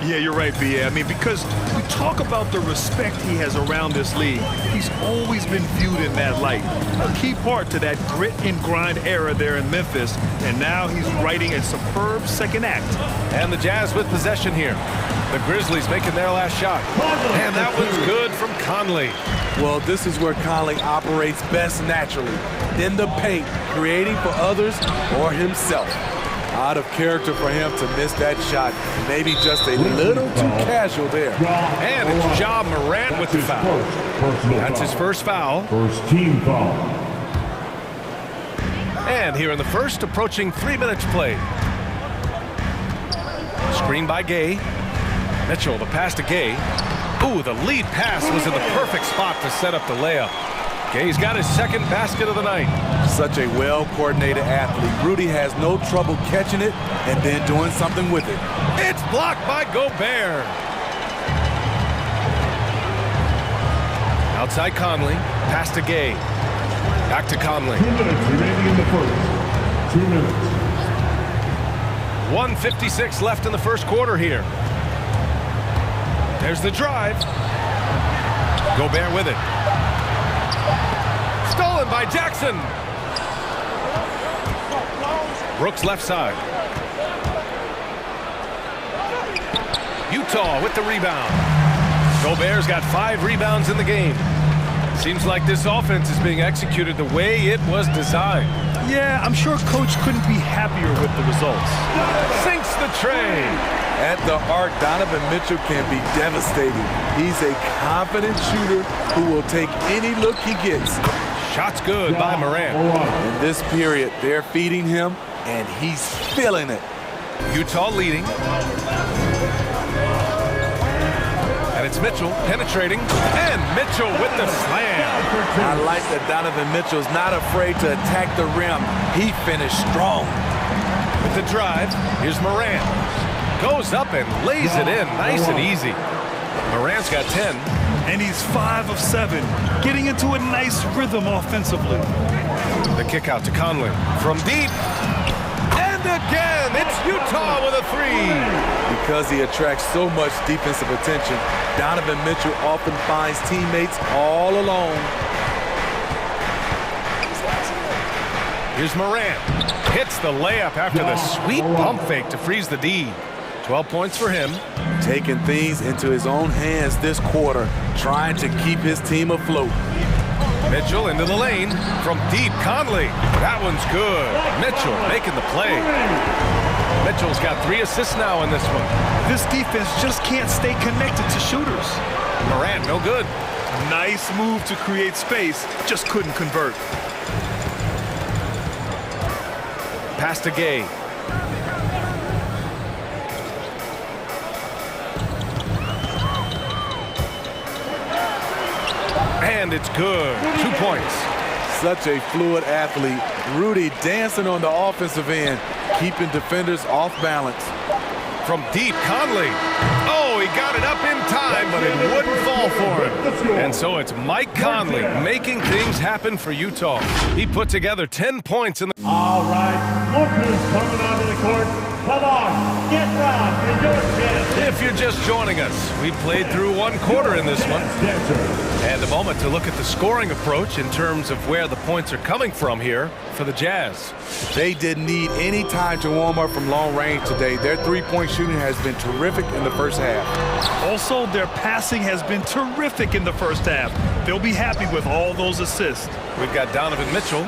S9: Yeah, you're right, B.A. I mean, because we talk about the respect he has around this league. He's always been viewed in that light. A key part to that grit and grind era there in Memphis. And now he's writing a superb second act.
S8: And the Jazz with possession here. The Grizzlies making their last shot. And that one's good from Conley.
S13: Well, this is where Conley operates best naturally, in the paint, creating for others or himself. Out of character for him to miss that shot. Maybe just a little too casual there.
S8: And it's Ja Morant with the foul. That's his first foul.
S14: First team foul.
S8: And here in the first, approaching 3 minutes played. Screen by Gay. Mitchell, the pass to Gay. Ooh, the lead pass was in the perfect spot to set up the layup. Gay's got his second basket of the night.
S13: Such a well-coordinated athlete. Rudy has no trouble catching it and then doing something with it.
S8: It's blocked by Gobert. Outside Conley, pass to Gay. Back to Conley.
S14: 2 minutes remaining in the first. 2 minutes.
S8: 1:56 left in the first quarter here. There's the drive. Gobert with it. Stolen by Jackson. Brooks left side. Utah with the rebound. Gobert's got 5 rebounds in the game. Seems like this offense is being executed the way it was designed.
S9: Yeah, I'm sure Coach couldn't be happier with the results.
S8: Sinks the tray.
S13: At the arc, Donovan Mitchell can be devastating. He's a confident shooter who will take any look he gets.
S8: Shot's good by Morant.
S13: In this period, they're feeding him, and he's feeling it.
S8: Utah leading. And it's Mitchell penetrating, and Mitchell with the slam.
S13: I like that Donovan Mitchell's not afraid to attack the rim. He finished strong.
S8: With the drive, here's Morant. Goes up and lays it in, nice and easy. Morant's got 10.
S9: And he's 5 of 7, getting into a nice rhythm offensively.
S8: The kick out to Conley from deep. And again, it's Utah with a 3.
S13: Because he attracts so much defensive attention, Donovan Mitchell often finds teammates all alone.
S8: Here's Morant. Hits the layup after the sweet pump fake to freeze the D. 12 points for him.
S13: Taking things into his own hands this quarter, trying to keep his team afloat.
S8: Mitchell into the lane from deep. Conley. That one's good. Mitchell making the play. Mitchell's got 3 assists now in this one.
S9: This defense just can't stay connected to shooters.
S8: Morant, no good.
S9: Nice move to create space, just couldn't convert.
S8: Pass to Gay. And it's good. 2 points.
S13: Such a fluid athlete. Rudy dancing on the offensive end, keeping defenders off balance.
S8: From deep, Conley. Oh, he got it up in time, but it wouldn't fall for him. And so it's Mike Conley making things happen for Utah. He put together 10 points in the...
S16: All right, look who's coming onto the court. Come on, get down for your chance.
S8: If you're just joining us, we played through 1 quarter in this one. And a moment to look at the scoring approach in terms of where the points are coming from here for the Jazz.
S13: They didn't need any time to warm up from long range today. Their three-point shooting has been terrific in the first half.
S9: Also, their passing has been terrific in the first half. They'll be happy with all those assists.
S8: We've got Donovan Mitchell,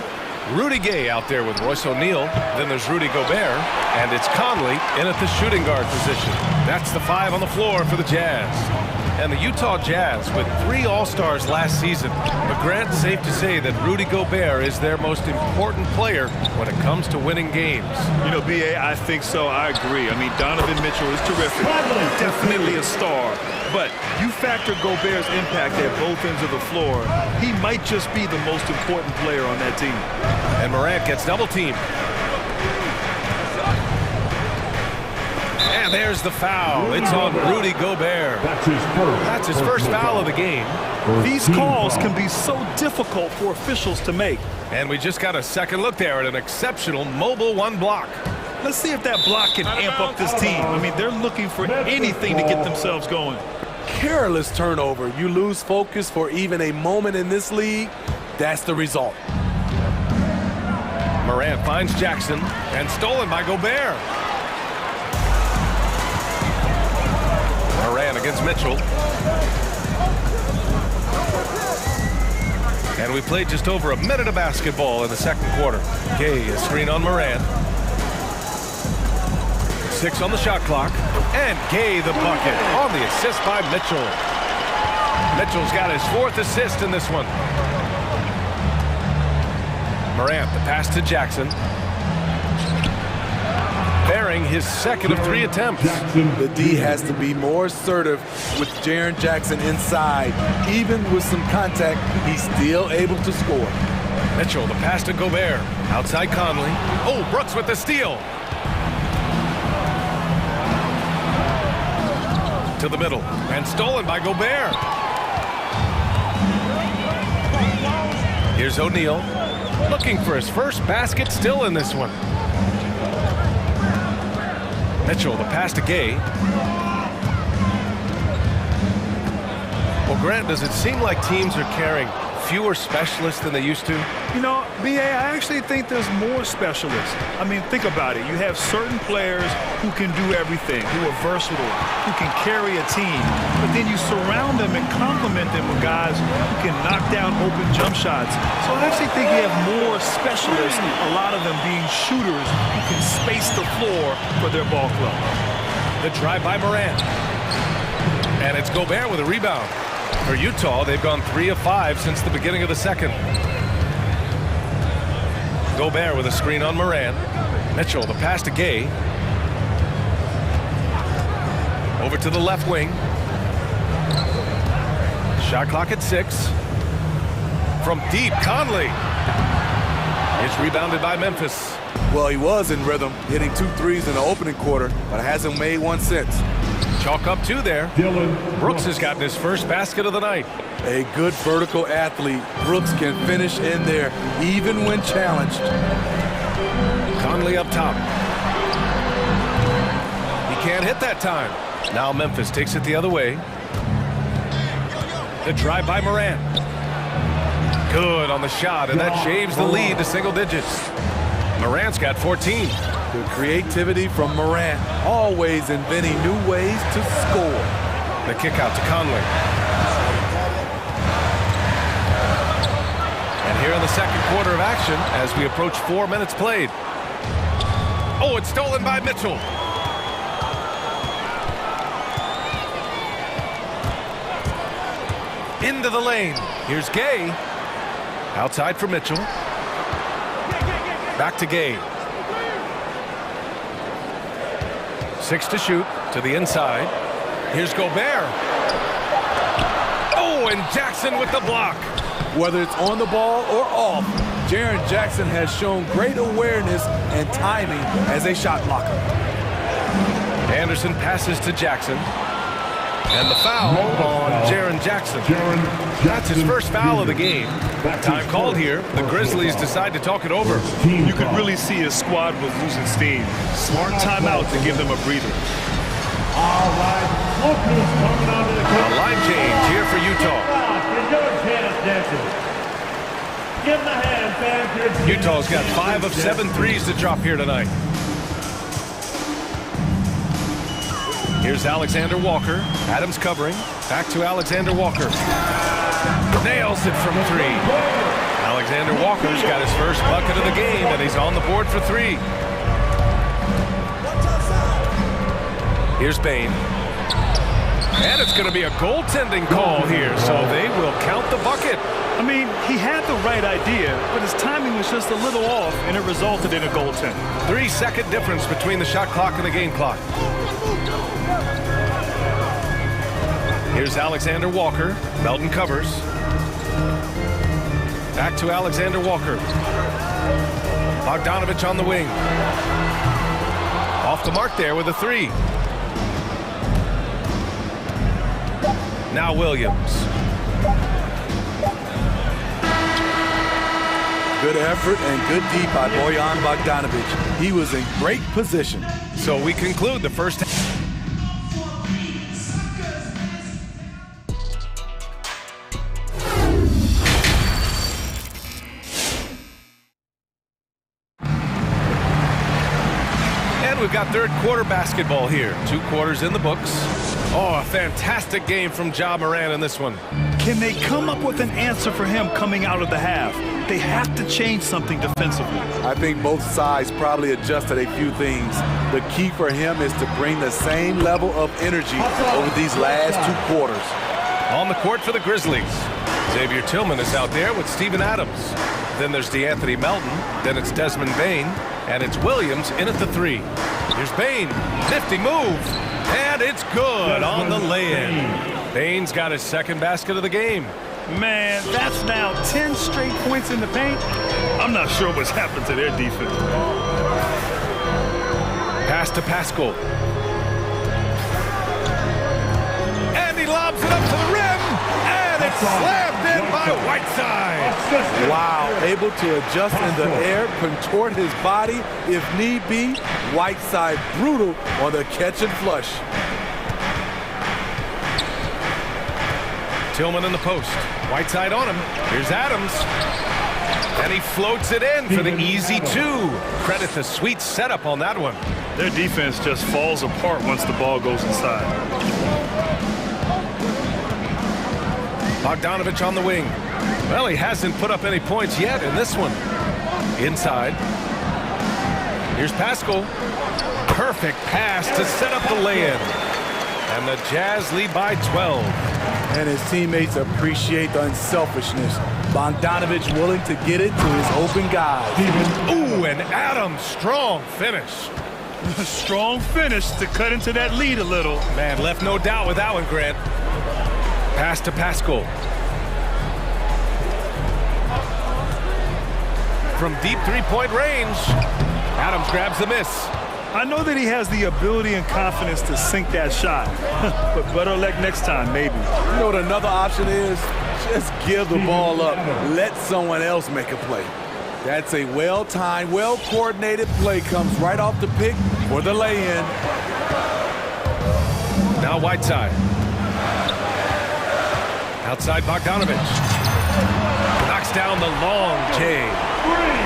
S8: Rudy Gay out there with Royce O'Neal. Then there's Rudy Gobert, and it's Conley in at the shooting guard position. That's the 5 on the floor for the Jazz. And the Utah Jazz with 3 All-Stars last season. But Grant, safe to say that Rudy Gobert is their most important player when it comes to winning games.
S9: You know, B.A., I think so. I agree. I mean, Donovan Mitchell is terrific. Definitely a star. But you factor Gobert's impact at both ends of the floor, he might just be the most important player on that team.
S8: And Morant gets double-teamed. And there's the foul. It's on Rudy Gobert. That's his first foul of the game.
S9: These calls can be so difficult for officials to make.
S8: And we just got a second look there at an exceptional mobile 1 block.
S9: Let's see if that block can amp up this team. I mean, they're looking for anything to get themselves going.
S13: Careless turnover. You lose focus for even a moment in this league. That's the result.
S8: Morant finds Jackson and stolen by Gobert. Morant against Mitchell. And we played just over a minute of basketball in the second quarter. Gay is screen on Morant. 6 on the shot clock. And Gay the bucket on the assist by Mitchell. Mitchell's got his 4th assist in this one. Morant, the pass to Jackson. Bearing his 2nd of 3 attempts.
S13: The D has to be more assertive with Jaren Jackson inside. Even with some contact, he's still able to score.
S8: Mitchell, the pass to Gobert. Outside Conley. Oh, Brooks with the steal. To the middle. And stolen by Gobert. Here's O'Neal. Looking for his first basket still in this one. Mitchell, the pass to Gay. Well, Grant, does it seem like teams are carrying fewer specialists than they used to?
S9: You know, B.A., I actually think there's more specialists. I mean, think about it. You have certain players who can do everything, who are versatile, who can carry a team. But then you surround them and complement them with guys who can knock down open jump shots. So I actually think you have more specialists, a lot of them being shooters who can space the floor for their ball club.
S8: The drive by Morant. And it's Gobert with a rebound. For Utah, they've gone 3 of 5 since the beginning of the second. Gobert with a screen on Morant. Mitchell, the pass to Gay. Over to the left wing. Shot clock at 6. From deep, Conley. It's rebounded by Memphis.
S13: Well, he was in rhythm, hitting 2 threes in the opening quarter, but hasn't made one since.
S8: Chalk up 2 there. Brooks has gotten his first basket of the night.
S13: A good vertical athlete. Brooks can finish in there, even when challenged.
S8: Conley up top. He can't hit that time. Now Memphis takes it the other way. The drive by Morant. Good on the shot, and that shaves the lead to single digits. Morant's got 14.
S13: The creativity from Morant, always inventing new ways to score.
S8: The kick out to Conley. here in the second quarter of action as we approach 4 minutes played. Oh, it's stolen by Mitchell. Into the lane. Here's Gay. Outside for Mitchell. Back to Gay. 6 to shoot to the inside. Here's Gobert. Oh, and Jackson with the block.
S13: Whether it's on the ball or off, Jaren Jackson has shown great awareness and timing as a shot blocker.
S8: Anderson passes to Jackson. And the foul on Jaren Jackson. That's his first foul of the game. Time called here. The Grizzlies decide to talk it over.
S9: You could really see his squad was losing steam. Smart timeout to give them a breather.
S16: All right, look who's coming onto the court.
S8: A line change here for Utah.
S16: Give him a hand, fans.
S8: Utah's got 5 of 7 threes to drop here tonight. Here's Alexander Walker. Adams covering. Back to Alexander Walker. Nails it from 3. Alexander Walker's got his first bucket of the game, and he's on the board for 3. Here's Bane. And it's going to be a goaltending call here, so they will count the bucket.
S9: I mean, he had the right idea, but his timing was just a little off, and it resulted in a goaltend.
S8: 3-second difference between the shot clock and the game clock. Here's Alexander Walker. Melton covers. Back to Alexander Walker. Bogdanovich on the wing. Off the mark there with a 3. Now Williams.
S13: Good effort and good D by Bojan Bogdanovich. He was in great position.
S8: So we conclude the first half. We've got third quarter basketball here. 2 quarters in the books. Oh, a fantastic game from Ja Morant in this one.
S9: Can they come up with an answer for him coming out of the half? They have to change something defensively.
S13: I think both sides probably adjusted a few things. The key for him is to bring the same level of energy over these last 2 quarters.
S8: On the court for the Grizzlies. Xavier Tillman is out there with Steven Adams. Then there's DeAnthony Melton. Then it's Desmond Bane. And it's Williams in at the 3. Here's Bane. Nifty move. And it's good on the lay-in. Bane's got his second basket of the game.
S9: Man, that's now 10 straight points in the paint. I'm not sure what's happened to their defense.
S8: Pass to Pascal. And he lobs it up to the rim. And it's slammed in by Whiteside.
S13: Wow, able to adjust in the air, contort his body if need be. Whiteside brutal on the catch and flush.
S8: Tillman in the post. Whiteside on him. Here's Adams. And he floats it in for the easy 2. Credit the sweet setup on that one.
S9: Their defense just falls apart once the ball goes inside.
S8: Bogdanovich on the wing. Well, he hasn't put up any points yet in this one. Inside. Here's Pascal. Perfect pass to set up the lay-in. And the Jazz lead by 12.
S13: And his teammates appreciate the unselfishness. Bogdanovich willing to get it to his open guys.
S8: Ooh, and Adams, strong finish.
S9: Strong finish to cut into that lead a little.
S8: Man, left no doubt with that one, Grant. Pass to Pascal. From deep 3-point range, Adams grabs the miss.
S9: I know that he has the ability and confidence to sink that shot, but better luck next time, maybe.
S13: You know what another option is? Just give the ball up. Let someone else make a play. That's a well-timed, well-coordinated play. Comes right off the pick for the lay-in.
S8: Now Whiteside. Outside Bogdanovich. Knocks down the long J.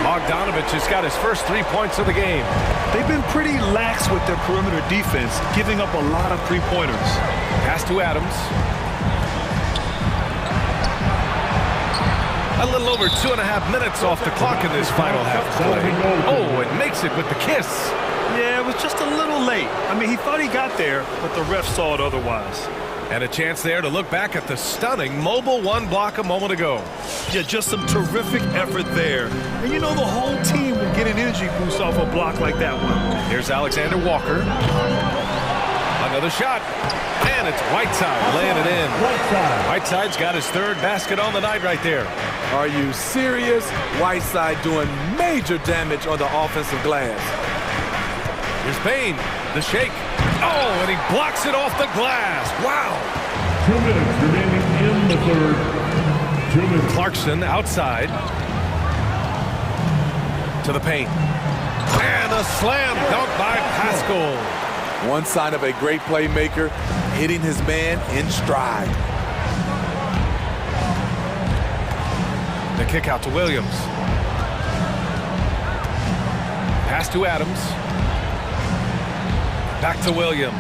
S8: Bogdanovich has got his first 3 points of the game.
S9: They've been pretty lax with their perimeter defense, giving up a lot of 3-pointers.
S8: Pass to Adams. A little over 2.5 minutes off the clock in this final half play. Oh, and makes it with the kiss.
S9: Yeah, it was just a little late. I mean, he thought he got there, but the ref saw it otherwise.
S8: And a chance there to look back at the stunning mobile one block a moment ago.
S9: Yeah, just some terrific effort there. And you know, the whole team will get an energy boost off a block like that one.
S8: Here's Alexander Walker. Another shot. And it's Whiteside laying it in. Whiteside's got his third basket on the night right there.
S13: Are you serious? Whiteside doing major damage on the offensive glass.
S8: Here's Bain, the shake. Oh, and he blocks it off the glass. Wow.
S14: 2 minutes remaining in the third. 2 minutes.
S8: Clarkson outside. To the paint. And a slam dunk by Pascal.
S13: One sign of a great playmaker, hitting his man in stride.
S8: The kick out to Williams. Pass to Adams. Back to Williams.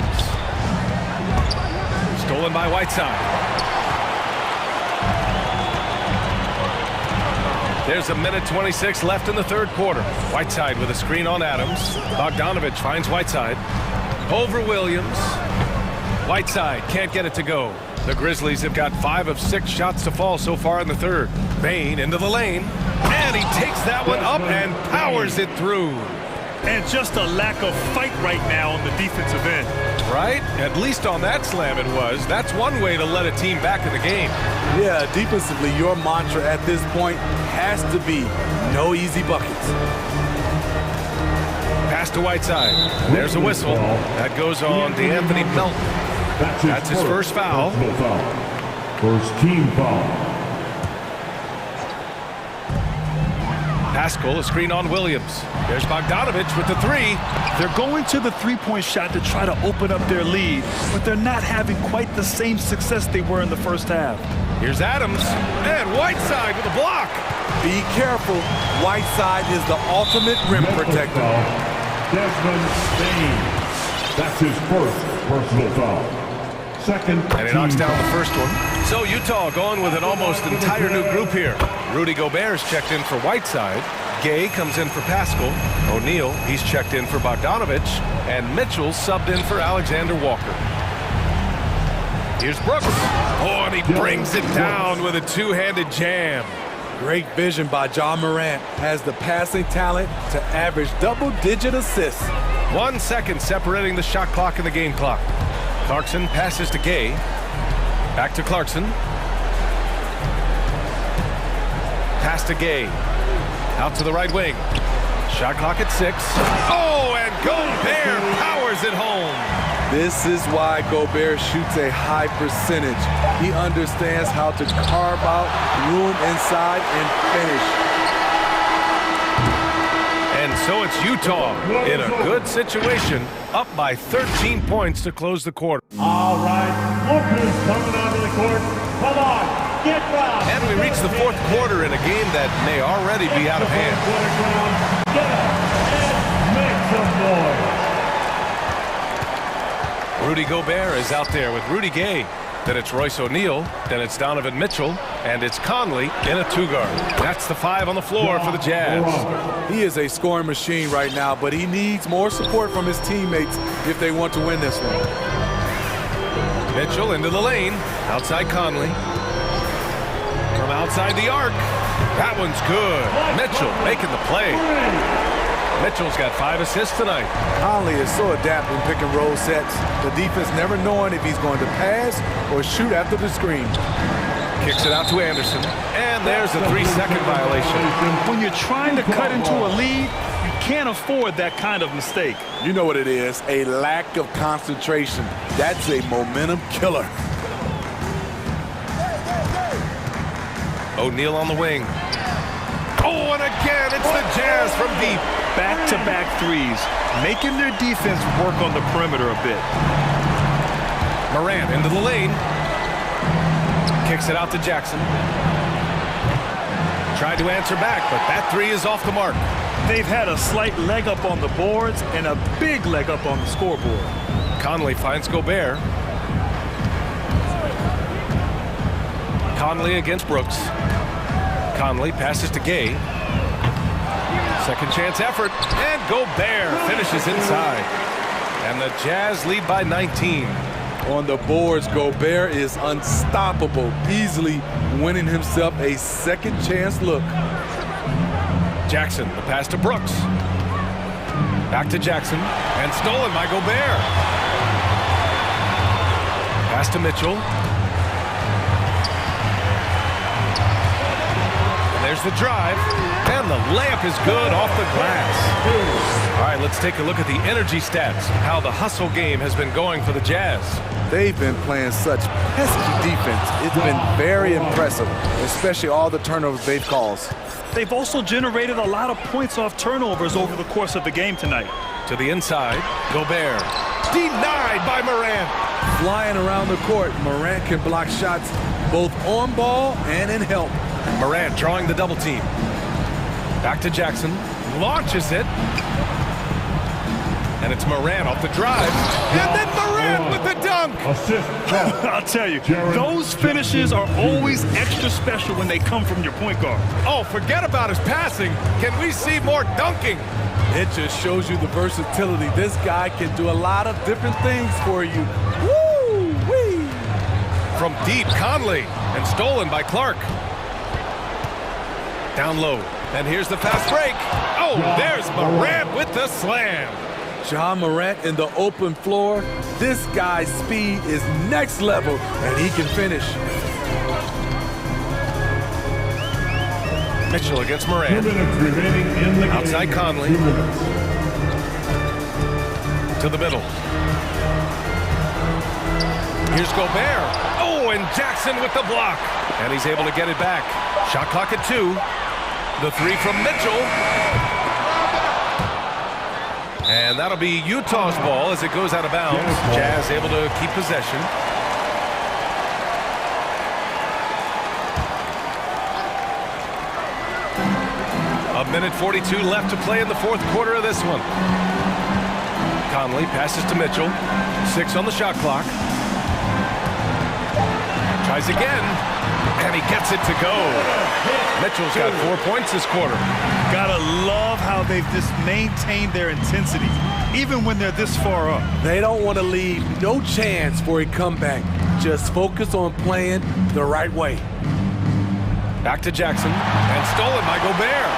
S8: Stolen by Whiteside. There's 1:26 left in the third quarter. Whiteside with a screen on Adams. Bogdanovich finds Whiteside. Over Williams. Whiteside can't get it to go. The Grizzlies have got 5 of 6 shots to fall so far in the third. Bain into the lane. And he takes that one up and powers it through.
S9: And just a lack of fight right now on the defensive end.
S8: Right? At least on that slam it was. That's one way to let a team back in the game.
S13: Yeah, defensively, your mantra at this point has to be no easy buckets.
S8: Pass to Whiteside. There's a whistle. That goes on DeAnthony Melton. That's his first foul.
S14: First team foul.
S8: Pascal, a screen on Williams. There's Bogdanovich with the three.
S9: They're going to the three-point shot to try to open up their lead, but they're not having quite the same success they were in the first half.
S8: Here's Adams, and Whiteside with a block.
S13: Be careful. Whiteside is the ultimate rim protector.
S14: Desmond Bain. That's his first personal foul. Second.
S8: And he knocks down the first one. So Utah going with an almost entire new group here. Rudy Gobert's checked in for Whiteside. Gay comes in for Pascal. O'Neal, he's checked in for Bogdanovich. And Mitchell subbed in for Alexander Walker. Here's Brooks. Oh, and he brings it down with a two-handed jam.
S13: Great vision by John Morant. Has the passing talent to average double-digit assists.
S8: 1 second separating the shot clock and the game clock. Clarkson passes to Gay. Back to Clarkson. Pass to Gay. Out to the right wing. Shot clock at 6. Oh, and Gobert powers it home.
S13: This is why Gobert shoots a high percentage. He understands how to carve out room inside and finish.
S8: And so it's Utah in a good situation, up by 13 points to close the quarter.
S14: All right, look who's coming onto the court. Come on, get fouled.
S8: And we reach the fourth quarter in a game that may already be out of hand.
S14: Get up and make some noise.
S8: Rudy Gobert is out there with Rudy Gay. Then it's Royce O'Neal. Then it's Donovan Mitchell. And it's Conley in a two-guard. That's the 5 on the floor for the Jazz.
S13: He is a scoring machine right now, but he needs more support from his teammates if they want to win this one.
S8: Mitchell into the lane. Outside Conley. From outside the arc. That one's good. Mitchell making the play. Mitchell's got 5 assists tonight.
S13: Conley is so adept in pick and roll sets. The defense never knowing if he's going to pass or shoot after the screen.
S8: Kicks it out to Anderson. And there's a 3-second violation.
S9: When you're trying to cut into a lead, you can't afford that kind of mistake.
S13: You know what it is, a lack of concentration. That's a momentum killer.
S8: O'Neal on the wing. Oh, and again, it's the Jazz from deep.
S9: Back-to-back threes, making their defense work on the perimeter a bit.
S8: Morant into the lane. Kicks it out to Jackson. Tried to answer back, but that 3 is off the mark.
S9: They've had a slight leg up on the boards and a big leg up on the scoreboard.
S8: Conley finds Gobert. Conley against Brooks. Conley passes to Gay. Second chance effort, and Gobert finishes inside. And the Jazz lead by 19.
S13: On the boards, Gobert is unstoppable, easily winning himself a second chance look.
S8: Jackson, the pass to Brooks. Back to Jackson, and stolen by Gobert. Pass to Mitchell. And there's the drive, and the layup is good off the glass. All right, let's take a look at the energy stats, how the hustle game has been going for the Jazz.
S13: They've been playing such pesky defense. It's been very impressive, especially all the turnovers they've caused.
S9: They've also generated a lot of points off turnovers over the course of the game tonight.
S8: To the inside, Gobert. Denied by Morant.
S13: Flying around the court, Morant can block shots both on ball and in help.
S8: Morant drawing the double team. Back to Jackson. Launches it. And it's Morant off the drive. And then Morant with the dunk.
S9: I'll tell you, those finishes are always extra special when they come from your point guard.
S8: Oh, forget about his passing. Can we see more dunking?
S13: It just shows you the versatility. This guy can do a lot of different things for you. Woo-wee!
S8: From deep, Conley. And stolen by Clark. Down low. And here's the fast break. Oh, there's Morant with the slam.
S13: John Morant in the open floor. This guy's speed is next level, and he can finish.
S8: Mitchell against Morant.
S14: 2 minutes remaining in the
S8: Outside
S14: game.
S8: Conley.
S14: 2 minutes.
S8: To the middle. Here's Gobert. Oh, and Jackson with the block. And he's able to get it back. Shot clock at 2. The three from Mitchell. And that'll be Utah's ball as it goes out of bounds. Jazz able to keep possession. A minute 42 left to play in the fourth quarter of this one. Conley passes to Mitchell. 6 on the shot clock. Tries again. And he gets it to go. Mitchell's got 4 points this quarter.
S9: Gotta love how they've just maintained their intensity, even when they're this far up.
S13: They don't want to leave no chance for a comeback. Just focus on playing the right way.
S8: Back to Jackson, and stolen by Gobert.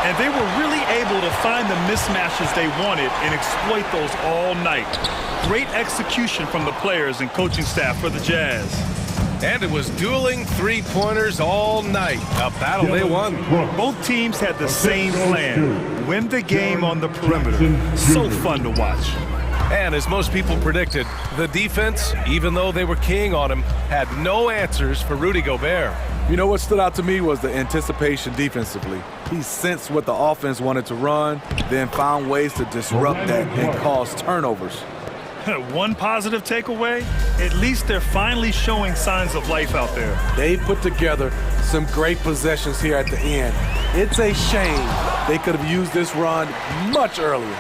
S9: And they were really able to find the mismatches they wanted and exploit those all night. Great execution from the players and coaching staff for the Jazz.
S8: And it was dueling three-pointers all night. A battle they won.
S9: Both teams had the same plan. Win the game on the perimeter. So fun to watch.
S8: And as most people predicted, the defense, even though they were keying on him, had no answers for Rudy Gobert.
S13: You know what stood out to me was the anticipation defensively. He sensed what the offense wanted to run, then found ways to disrupt that and cause turnovers.
S9: One positive takeaway, at least they're finally showing signs of life out there.
S13: They put together some great possessions here at the end. It's a shame they could have used this run much earlier.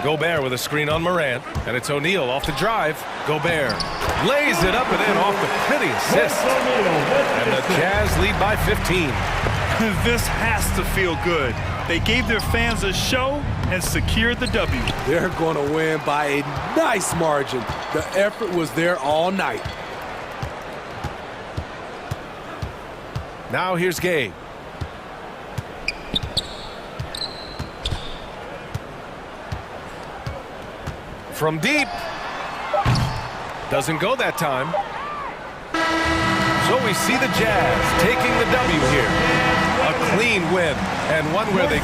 S8: Gobert with a screen on Morant, and it's O'Neal off the drive. Gobert lays it up and in off the pretty assist. And the Jazz lead by 15.
S9: This has to feel good. They gave their fans a show and secured the W.
S13: They're going to win by a nice margin. The effort was there all night.
S8: Now here's Gay. From deep. Doesn't go that time. So we see the Jazz taking the W here. A clean win, and one where they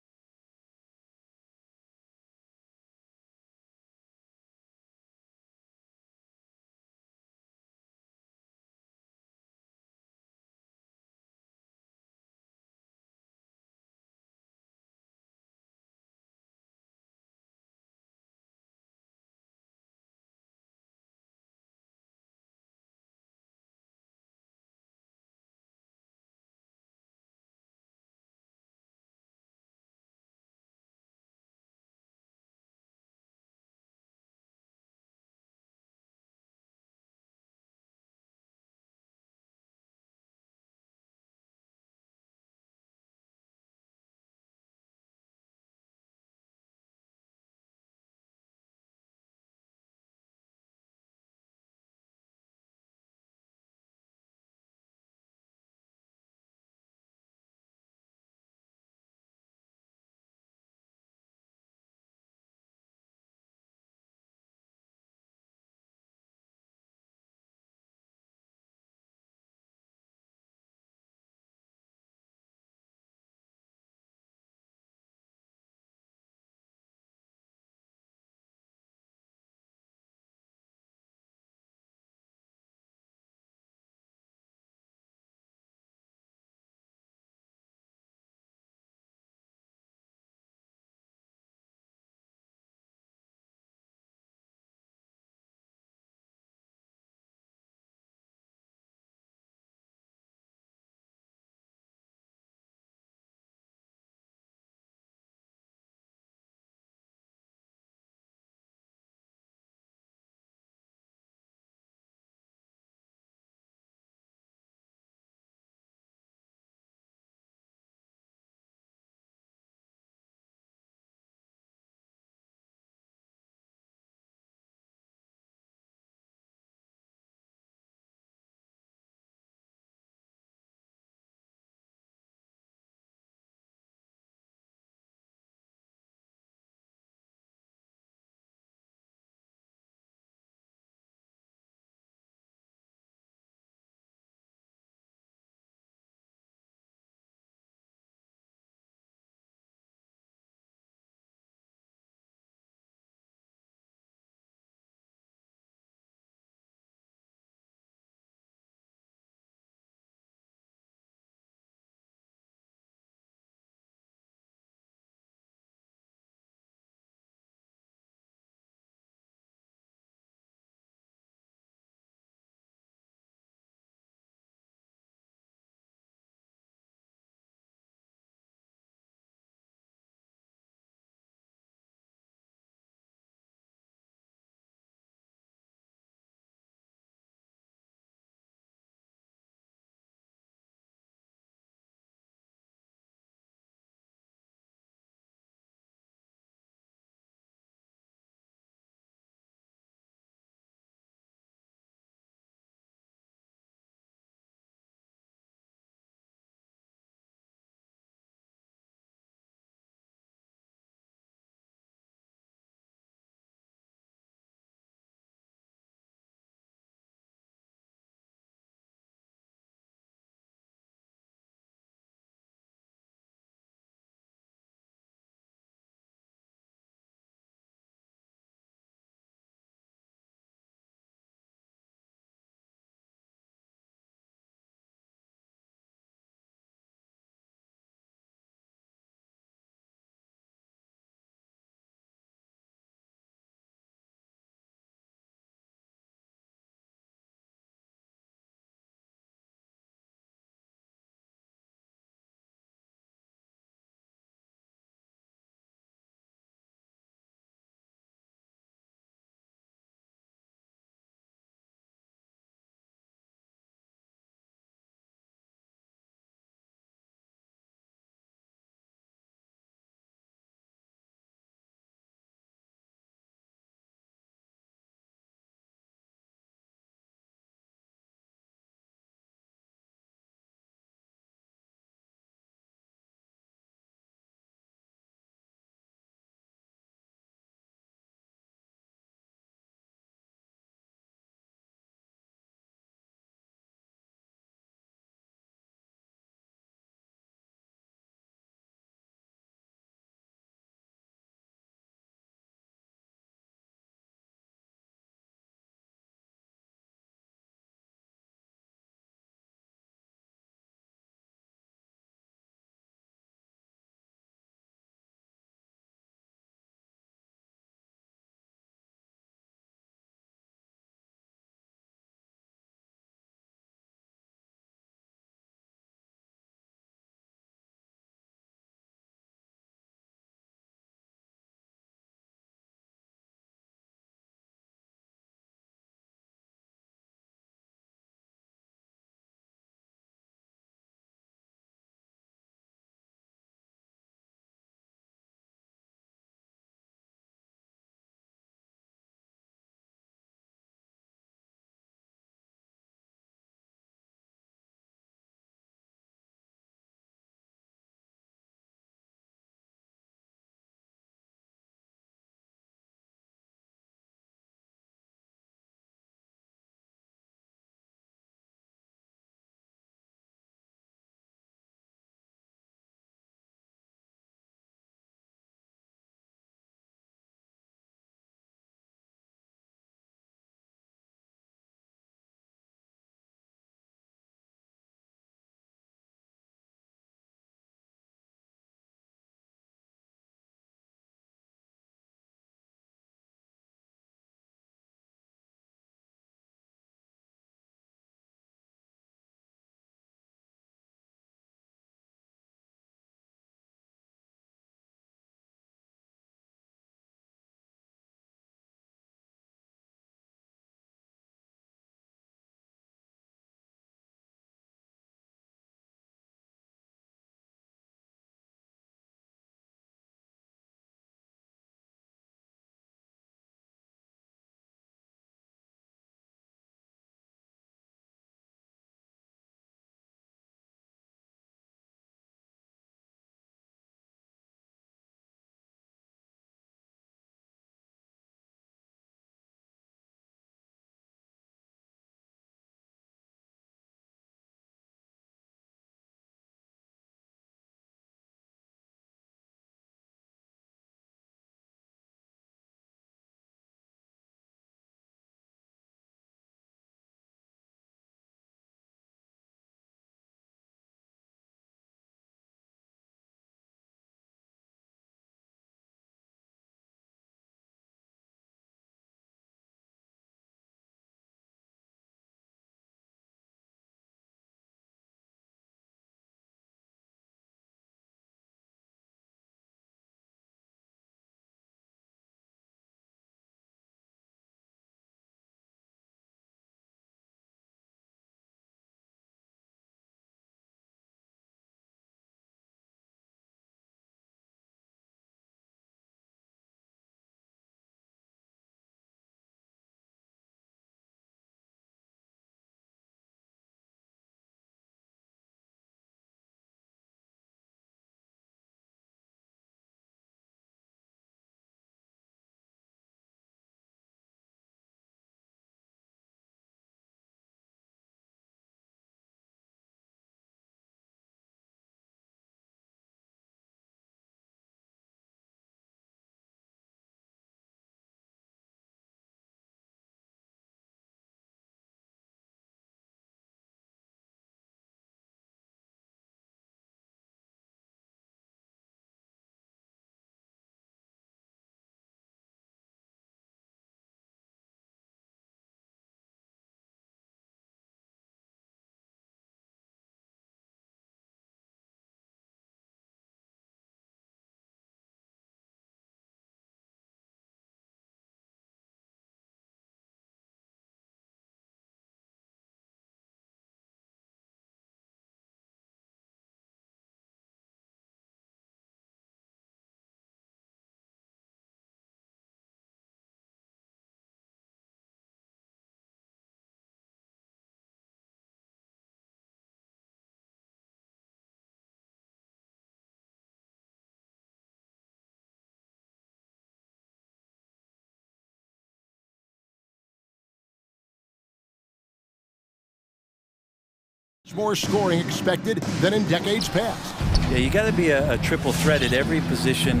S1: More scoring expected than in decades past.
S10: Yeah, you got to be a triple threat at every position,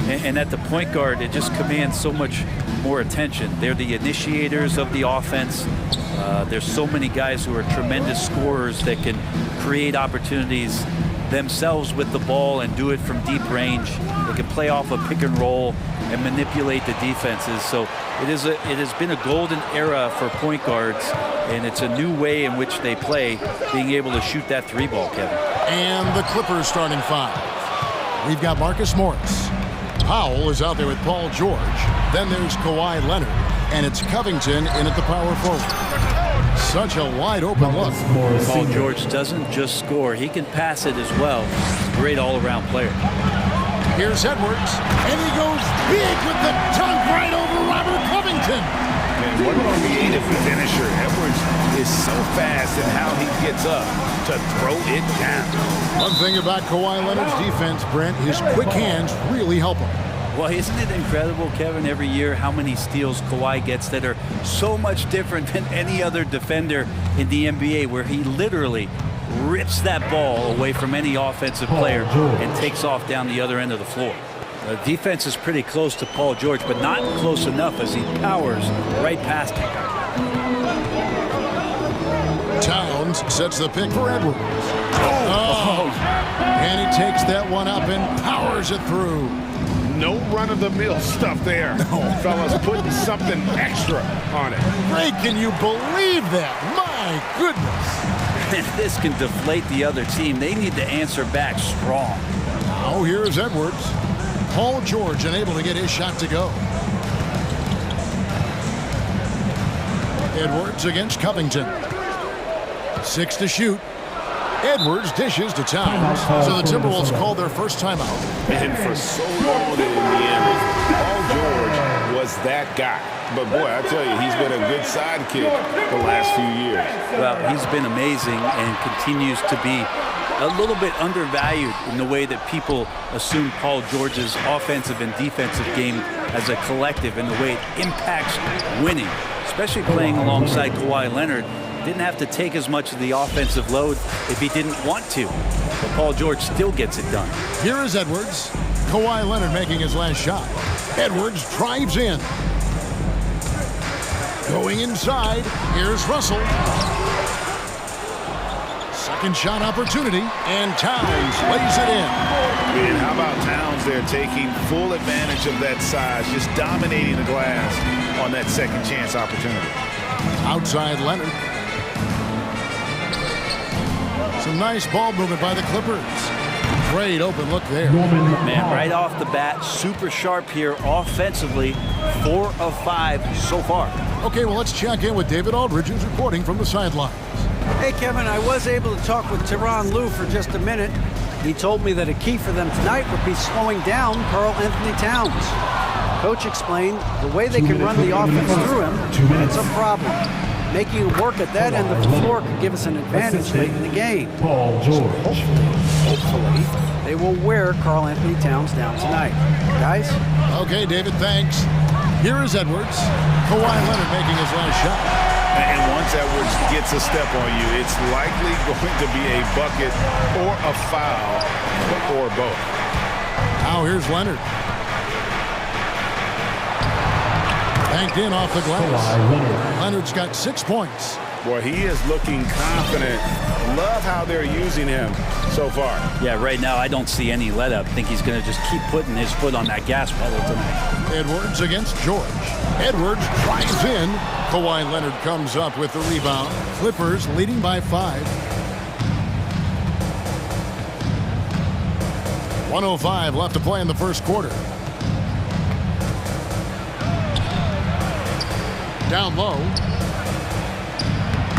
S10: and at the point guard, it just commands so much more attention. They're the initiators of the offense. There's so many guys who are tremendous scorers that can create opportunities themselves with the ball and do it from deep range. They can play off a pick and roll and manipulate the defenses. So it has been a golden era for point guards, and it's a new way in which they play, being able to shoot that three ball, Kevin.
S1: And the Clippers starting five. We've got Marcus Morris. Powell is out there with Paul George. Then there's Kawhi Leonard, and it's Covington in at the power forward. Such a wide open look.
S10: Paul George doesn't just score, he can pass it as well. He's a great all-around player.
S1: Here's Edwards, and he goes big with the dunk right over Robert Covington.
S2: Man, what a creative finisher. Edwards is so fast in how he gets up to throw it down.
S1: One thing about Kawhi Leonard's defense, Brent, his quick hands really help him.
S10: Well, isn't it incredible, Kevin, every year how many steals Kawhi gets that are so much different than any other defender in the NBA, where he literally rips that ball away from any offensive player and takes off down the other end of the floor. The defense is pretty close to Paul George, but not close enough as he powers right past him.
S1: Towns sets the pick for Edwards. And he takes that one up and powers it through.
S6: No run-of-the-mill stuff there. No. Fellas putting something extra on it.
S1: Ray, can you believe that? My goodness.
S10: And this can deflate the other team. They need to answer back strong.
S1: Now here's Edwards. Paul George unable to get his shot to go. Edwards against Covington. 6 to shoot. Edwards dishes to Towns. So the Timberwolves call their first timeout.
S2: And for so long in the end, Paul George was that guy. But boy, I tell you, he's been a good sidekick the last few years.
S10: Well, he's been amazing and continues to be a little bit undervalued in the way that people assume Paul George's offensive and defensive game as a collective and the way it impacts winning, especially playing alongside Kawhi Leonard. Didn't have to take as much of the offensive load if he didn't want to. But Paul George still gets it done.
S1: Here is Edwards. Kawhi Leonard making his last shot. Edwards drives in. Going inside. Here's Russell. Second shot opportunity. And Towns lays it in.
S2: And how about Towns there taking full advantage of that size, just dominating the glass on that second chance opportunity.
S1: Outside Leonard. Some nice ball movement by the Clippers. Great open look there.
S10: Man, right off the bat, super sharp here offensively. 4 of 5 so far.
S1: Okay, well, let's check in with David Aldridge, who's reporting from the sidelines.
S7: Hey, Kevin, I was able to talk with Tyronn Lue for just a minute. He told me that a key for them tonight would be slowing down Karl Anthony Towns. Coach explained the way they can run the offense through him, it's a problem. Making him work at that end of the floor could give us an advantage late in the game.
S14: Paul George.
S7: Hopefully, they will wear Karl Anthony Towns down tonight. Guys?
S1: Okay, David, thanks. Here is Edwards. Kawhi Leonard making his last shot.
S2: And once Edwards gets a step on you, it's likely going to be a bucket or a foul or both.
S1: Now here's Leonard. Banked in off the glass. Leonard's got 6 points.
S2: Boy, he is looking confident. Love how they're using him so far.
S10: Yeah, right now I don't see any let up. I think he's going to just keep putting his foot on that gas pedal tonight.
S1: Edwards against George. Edwards drives in. Kawhi Leonard comes up with the rebound. Clippers leading by 5. 1:05 left to play in the first quarter. Down low.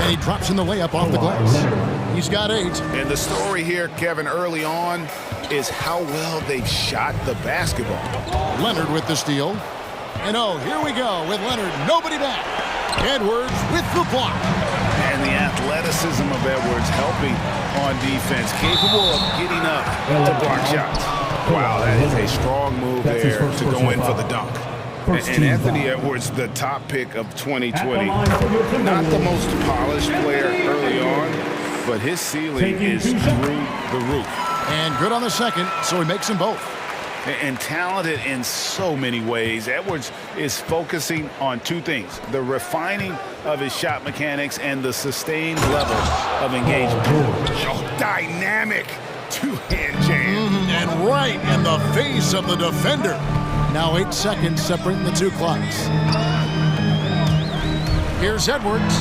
S1: And he drops in the layup off the glass. He's got 8.
S2: And the story here, Kevin, early on is how well they've shot the basketball.
S1: Leonard with the steal. And oh, here we go with Leonard. Nobody back. Edwards with the block.
S2: And the athleticism of Edwards helping on defense, capable of getting up to block shots. Wow, that is a strong move there to go in for the dunk. And Anthony Edwards, the top pick of 2020. Not the most polished player early on, but his ceiling is through the roof.
S1: And good on the second, so he makes them both.
S2: And talented in so many ways. Edwards is focusing on two things: the refining of his shot mechanics and the sustained level of engagement.
S17: Oh, dynamic two-hand jam.
S1: And right in the face of the defender. Now 8 seconds separating the two clocks. Here's Edwards.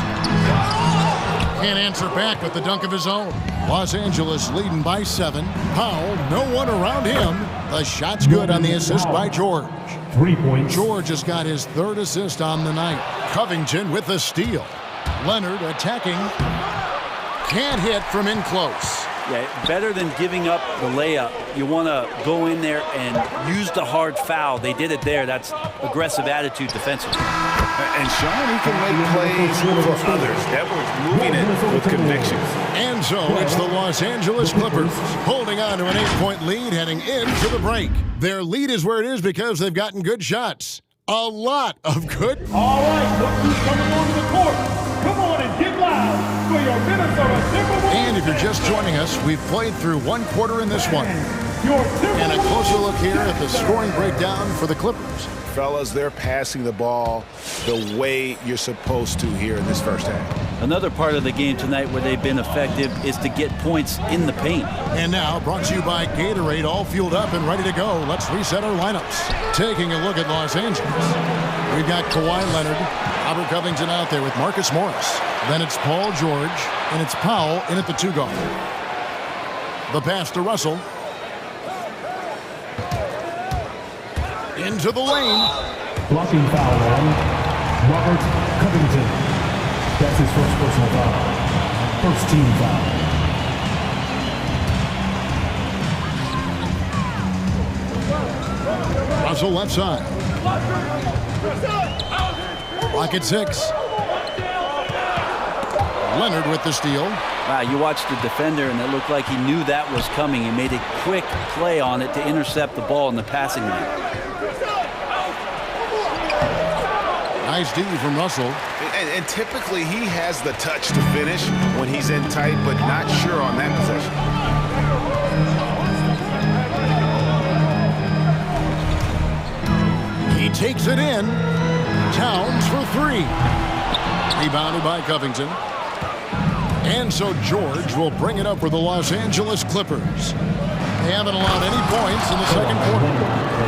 S1: Can't answer back with the dunk of his own. Los Angeles leading by 7. Powell, no one around him. The shot's good on the assist by George.
S14: 3 points.
S1: George has got his 3rd assist on the night. Covington with the steal. Leonard attacking. Can't hit from in close.
S10: Yeah, better than giving up the layup. You want to go in there and use the hard foul. They did it there. That's aggressive attitude defensively.
S2: And showing he can make plays for others. Edwards moving it with conviction.
S1: And so it's the Los Angeles Clippers holding on to an 8-point lead heading into the break. Their lead is where it is because they've gotten good shots. A lot of good.
S16: All right, look who's coming onto the court. Come on and get loud for your Minnesota Timberwolves.
S1: And if you're just joining us, we've played through 1 quarter in this one. And a closer look here at the scoring breakdown for the Clippers.
S2: Fellas, they're passing the ball the way you're supposed to here in this first half.
S10: Another part of the game tonight where they've been effective is to get points in the paint.
S1: And now, brought to you by Gatorade, all fueled up and ready to go. Let's reset our lineups. Taking a look at Los Angeles. We've got Kawhi Leonard, Robert Covington out there with Marcus Morris. Then it's Paul George, and it's Powell in at the 2 guard. The pass to Russell. Into the lane.
S14: Blocking foul on Robert Covington. That's his first personal foul. First team foul.
S1: Russell left side. Clock at 6. Leonard with the steal.
S10: Wow, you watched the defender, and it looked like he knew that was coming. He made a quick play on it to intercept the ball in the passing lane.
S1: Nice D from Russell.
S2: And typically he has the touch to finish when he's in tight, but not sure on that possession.
S1: He takes it in. Towns for 3. Rebounded by Covington. And so George will bring it up for the Los Angeles Clippers. They haven't allowed any points in the second quarter.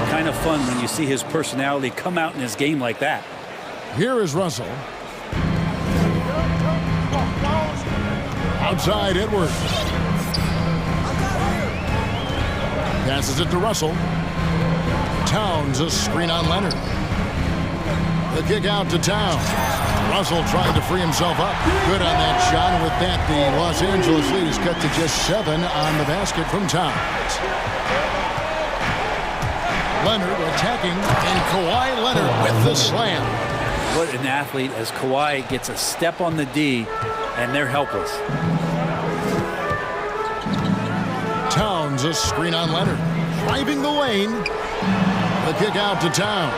S10: Kind of fun when you see his personality come out in his game like that.
S1: Here is Russell. Outside Edwards. Passes it to Russell. Towns a screen on Leonard. The kick out to Towns. Russell trying to free himself up. Good on that shot. And with that, the Los Angeles lead is cut to just 7 on the basket from Towns. Leonard attacking, and Kawhi Leonard with the slam.
S10: What an athlete as Kawhi gets a step on the D, and they're helpless.
S1: Towns a screen on Leonard. Driving the lane. The kick out to Towns.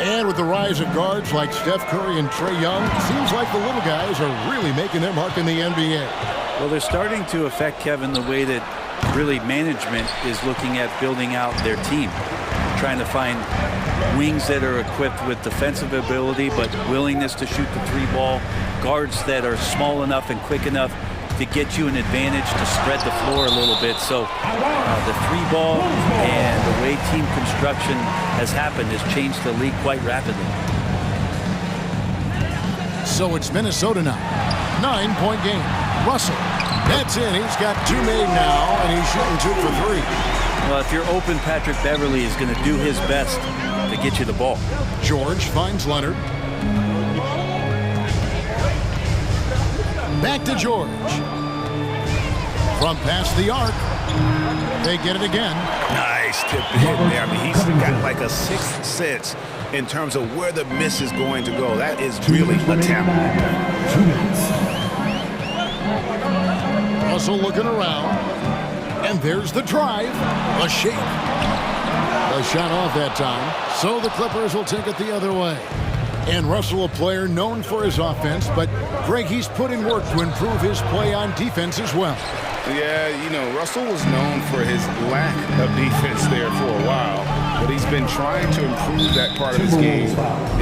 S1: And with the rise of guards like Steph Curry and Trae Young, it seems like the little guys are really making their mark in the NBA.
S10: Well, they're starting to affect, Kevin, the way that really management is looking at building out their team. Trying to find wings that are equipped with defensive ability but willingness to shoot the 3-ball, guards that are small enough and quick enough to get you an advantage to spread the floor a little bit. So the 3-ball and the way team construction has happened has changed the league quite rapidly.
S1: So it's Minnesota now. 9-point game. Russell. That's in. He's got 2 made now, and he's shooting 2 for 3.
S10: Well, if you're open, Patrick Beverly is going to do his best to get you the ball.
S1: George finds Leonard. Back to George. From past the arc. They get it again.
S2: Nice tip to hit there. I mean, he's got like a 6th sense in terms of where the miss is going to go. That is really a talent.
S14: 2 minutes.
S1: Russell looking around. And there's the drive. A shake. A shot off that time. So the Clippers will take it the other way. And Russell, a player known for his offense, but Greg, he's put in work to improve his play on defense as well.
S2: Yeah, you know, Russell was known for his lack of defense there for a while, but he's been trying to improve that part of his game.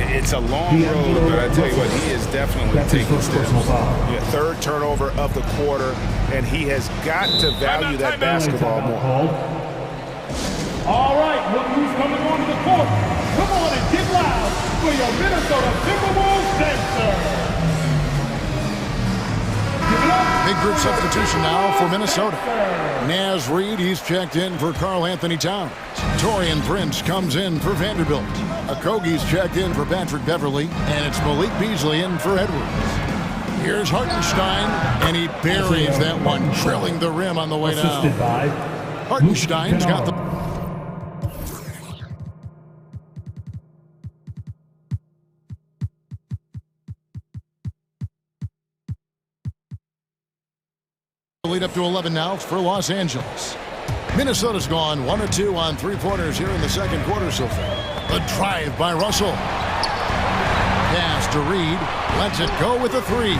S2: It's a long road, but I tell you what, he is definitely taking steps. Yeah, third turnover of the quarter, and he has got to value that basketball more.
S16: All right, look who's coming onto the court. Come on and get loud for your Minnesota Timberwolves dancer.
S1: Big group substitution now for Minnesota. Naz Reid, he's checked in for Karl Anthony Towns. Taurean Prince comes in for Vanderbilt. Okogie's checked in for Patrick Beverly, and it's Malik Beasley in for Edwards. Here's Hartenstein, and he buries that one, drilling the rim on the way down. Hartenstein's got the... lead up to 11 now for Los Angeles. Minnesota's gone 1 of 2 on three-pointers here in the second quarter so far. A drive by Russell. Pass to Reid. Lets it go with a three.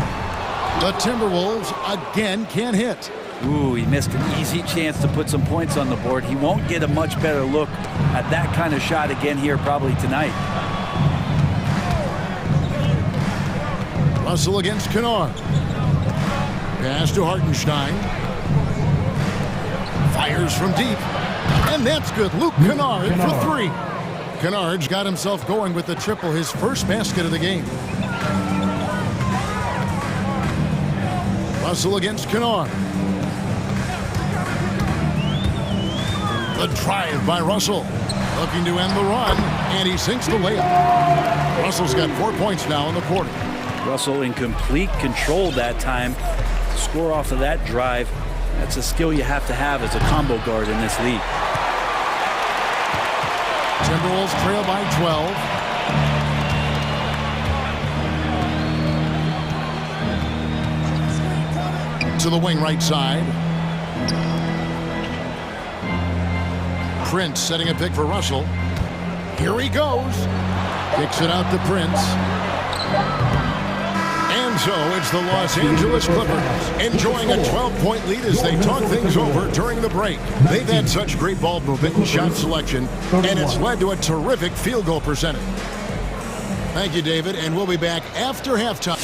S1: The Timberwolves again can't hit.
S10: Ooh, he missed an easy chance to put some points on the board. He won't get a much better look at that kind of shot again here probably tonight.
S1: Russell against Kennard. Pass to Hartenstein. Fires from deep. And that's good. Luke Kennard for three. Kennard's got himself going with the triple, his first basket of the game. Russell against Kennard. The drive by Russell. Looking to end the run, and he sinks the layup. Russell's got 4 points now in the quarter.
S10: Russell in complete control that time. Score off of that drive. That's a skill you have to have as a combo guard in this league.
S1: Timberwolves trail by 12. To the wing right side. Prince setting a pick for Russell. Here he goes. Kicks it out to Prince. And so it's the Los Angeles Clippers enjoying a 12-point lead as they talk things over during the break. They've had such great ball movement and shot selection, and it's led to a terrific field goal percentage. Thank you, David, and we'll be back after halftime.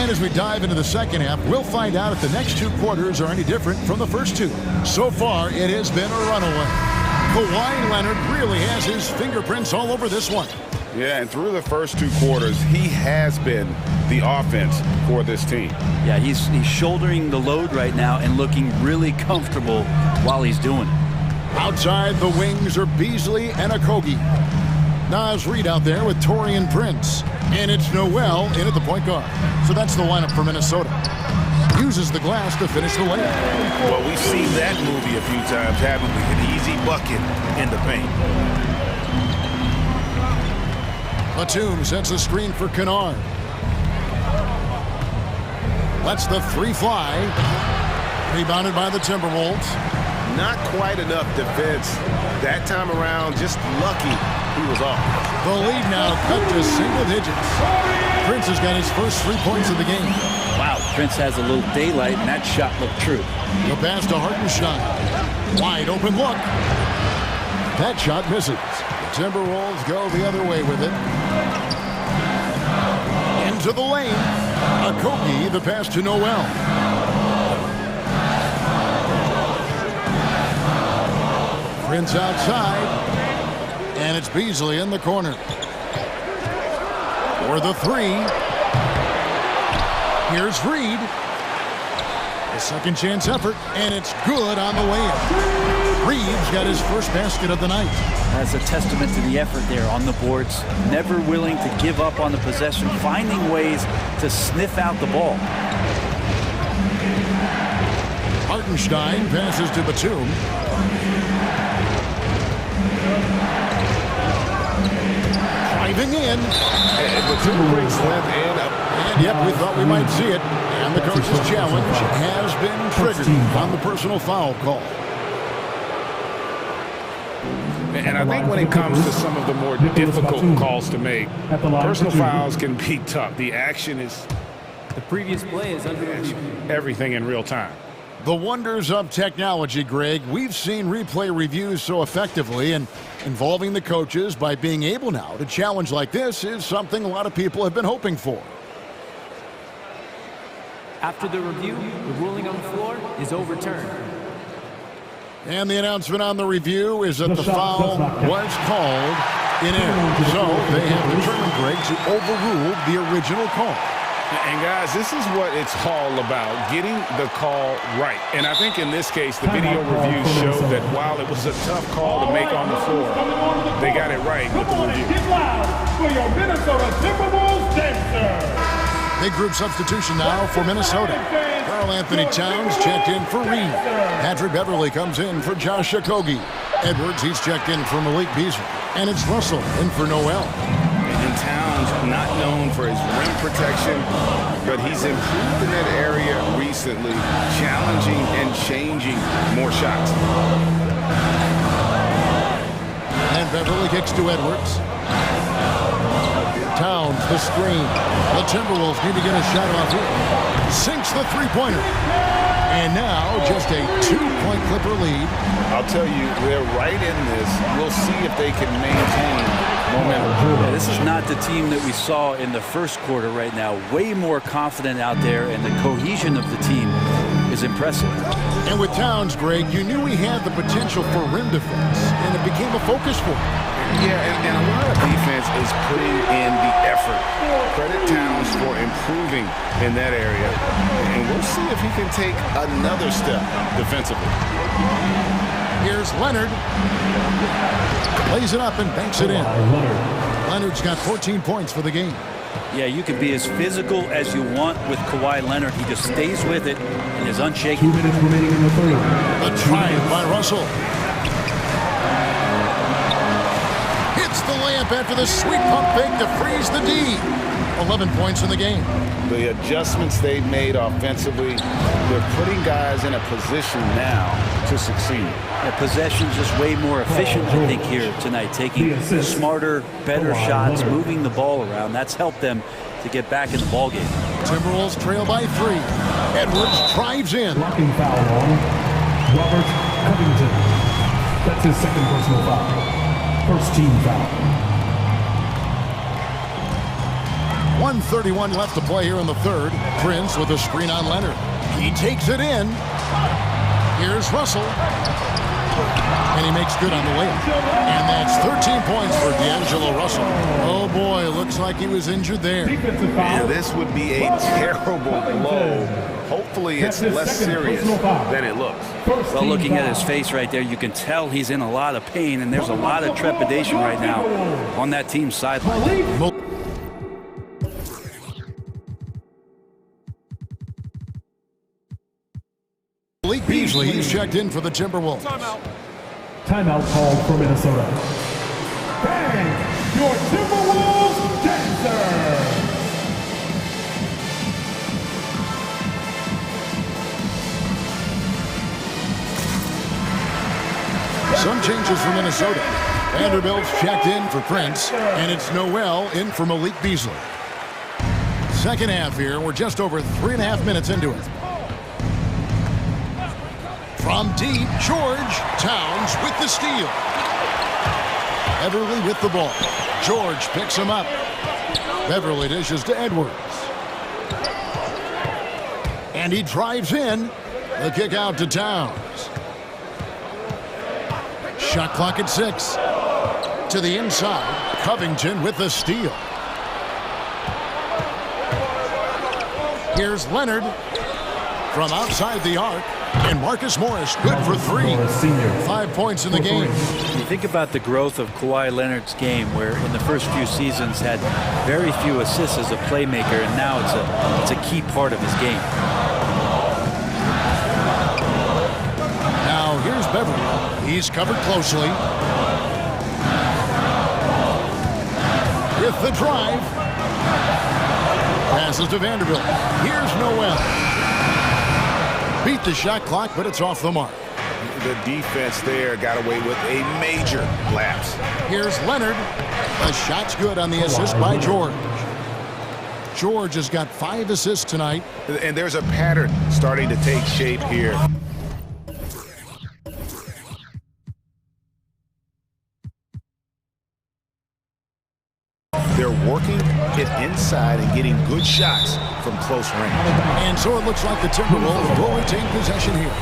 S1: As we dive into the second half, we'll find out if the next two quarters are any different from the first two. So far, it has been a runaway. Kawhi Leonard really has his fingerprints all over this one.
S2: Yeah, and through the first two quarters, he has been the offense for this team.
S10: Yeah, he's shouldering the load right now and looking really comfortable while he's doing it.
S1: Outside the wings are Beasley and Okogie. Naz Reid out there with Taurean Prince. And it's Noel in at the point guard. So that's the lineup for Minnesota. Uses the glass to finish the layup.
S2: Well, we've seen that movie a few times, haven't we? An easy bucket in the paint.
S1: Batum sets the screen for Kennard. Lets the three fly. Rebounded by the Timberwolves.
S2: Not quite enough defense that time around. Just lucky he was off.
S1: The lead now cut to single digits. Prince has got his first 3 points of the game.
S10: Wow, Prince has a little daylight, and that shot looked true.
S1: The pass to Hartenstein. Wide open look. That shot misses. The Timberwolves go the other way with it. Into the lane. Okogie, the pass to Noel. Prince outside. And it's Beasley in the corner. For the three. Here's Reid. A second chance effort, and it's good on the way in. Reid's got his first basket of the night.
S10: That's a testament to the effort there on the boards. Never willing to give up on the possession, finding ways to sniff out the ball.
S1: Hartenstein passes to Batum. driving in.
S6: But two breaks length and up.
S1: And yep, we thought we might see it. And the coach's challenge has been triggered on the personal foul call.
S6: And I think when it comes to some of the more difficult calls to make, personal fouls can be tough. The action is...
S5: The previous play is under review.
S6: Everything in real time.
S1: The wonders of technology, Greg. We've seen replay reviews so effectively, and involving the coaches by being able now to challenge like this is something a lot of people have been hoping for.
S5: After the review, the ruling on the floor is overturned.
S1: And the announcement on the review is that the foul was called in error. So they have determined, Greg, to overrule the original call.
S6: And guys, this is what it's all about, getting the call right. And I think in this case, the video reviews showed that while it was a tough call to make on the floor, they got it right with the review.
S16: Get loud for your Minnesota Timberwolves dancer.
S1: Big group substitution now for Minnesota. Karl Anthony Towns checked in for Reed. Patrick Beverly comes in for Josh Okogie. Edwards, he's checked in for Malik Beasley. And it's Russell in for Noel.
S6: And Towns, not known for his rim protection, but he's improved in that area recently, challenging and changing more shots.
S1: And Beverly kicks to Edwards. Towns, the screen. The Timberwolves need to get a shot off here. Sinks the three-pointer. And now just a 2-point Clipper lead.
S6: I'll tell you, they're right in this. We'll see if they can maintain momentum.
S10: Yeah, this is not the team that we saw in the first quarter right now. Way more confident out there, and the cohesion of the team is impressive.
S1: And with Towns, Greg, you knew he had the potential for rim defense, and it became a focus for him.
S6: Yeah, and a lot of defense is putting in the effort. Credit Towns for improving in that area. And we'll see if he can take another step defensively.
S1: Here's Leonard. Plays it up and banks it in. Leonard's got 14 points for the game.
S10: Yeah, you can be as physical as you want with Kawhi Leonard. He just stays with it and is unshaken.
S14: 2 minutes remaining in the third.
S1: The try by Russell. The layup after the sweet pump fake to freeze the D. 11 points in the game.
S6: The adjustments they've made offensively, they're putting guys in a position now to succeed.
S10: Yeah, possession's just way more efficient, I think, here tonight. Taking smarter, better shots, moving the ball around. That's helped them to get back in the ballgame.
S1: Timberwolves trail by 3. Edwards drives in.
S14: Blocking foul on Robert Covington. That's his second personal foul. First team foul.
S1: 1:31 left to play here in the third. Prince with a screen on Leonard. He takes it in. Here's Russell. And he makes good on the layup. And that's 13 points for D'Angelo Russell. Oh boy, looks like he was injured there.
S6: Man, this would be a terrible blow. Hopefully it's less serious than it looks.
S10: Well, looking at his face right there, you can tell he's in a lot of pain, and there's a lot of trepidation right now on that team's sideline.
S1: Malik Beasley, he's checked in for the Timberwolves.
S14: Timeout called for Minnesota.
S16: Bang! Your Timberwolves dancer!
S1: Some changes for Minnesota. Vanderbilt's checked in for Prince, and it's Noel in for Malik Beasley. Second half here, we're just over 3.5 minutes into it. From deep, George. Towns with the steal. Beverly with the ball. George picks him up. Beverly dishes to Edwards. And he drives in. The kick out to Towns. Shot clock at 6. To the inside. Covington with the steal. Here's Leonard from outside the arc. And Marcus Morris, good for 3. 5 points in the game.
S10: You think about the growth of Kawhi Leonard's game, where in the first few seasons had very few assists as a playmaker, and now it's a key part of his game.
S1: Now here's Beverly. He's covered closely. with the drive. Passes to Vanderbilt. Here's Noel. Beat the shot clock, but it's off the mark.
S2: The defense there got away with a major lapse.
S1: Here's Leonard. The shot's good on the assist by George. George has got 5 assists tonight.
S2: And there's a pattern starting to take shape here. They're working it inside and getting good shots from close range.
S1: And so it looks like the Timberwolves will retain possession here.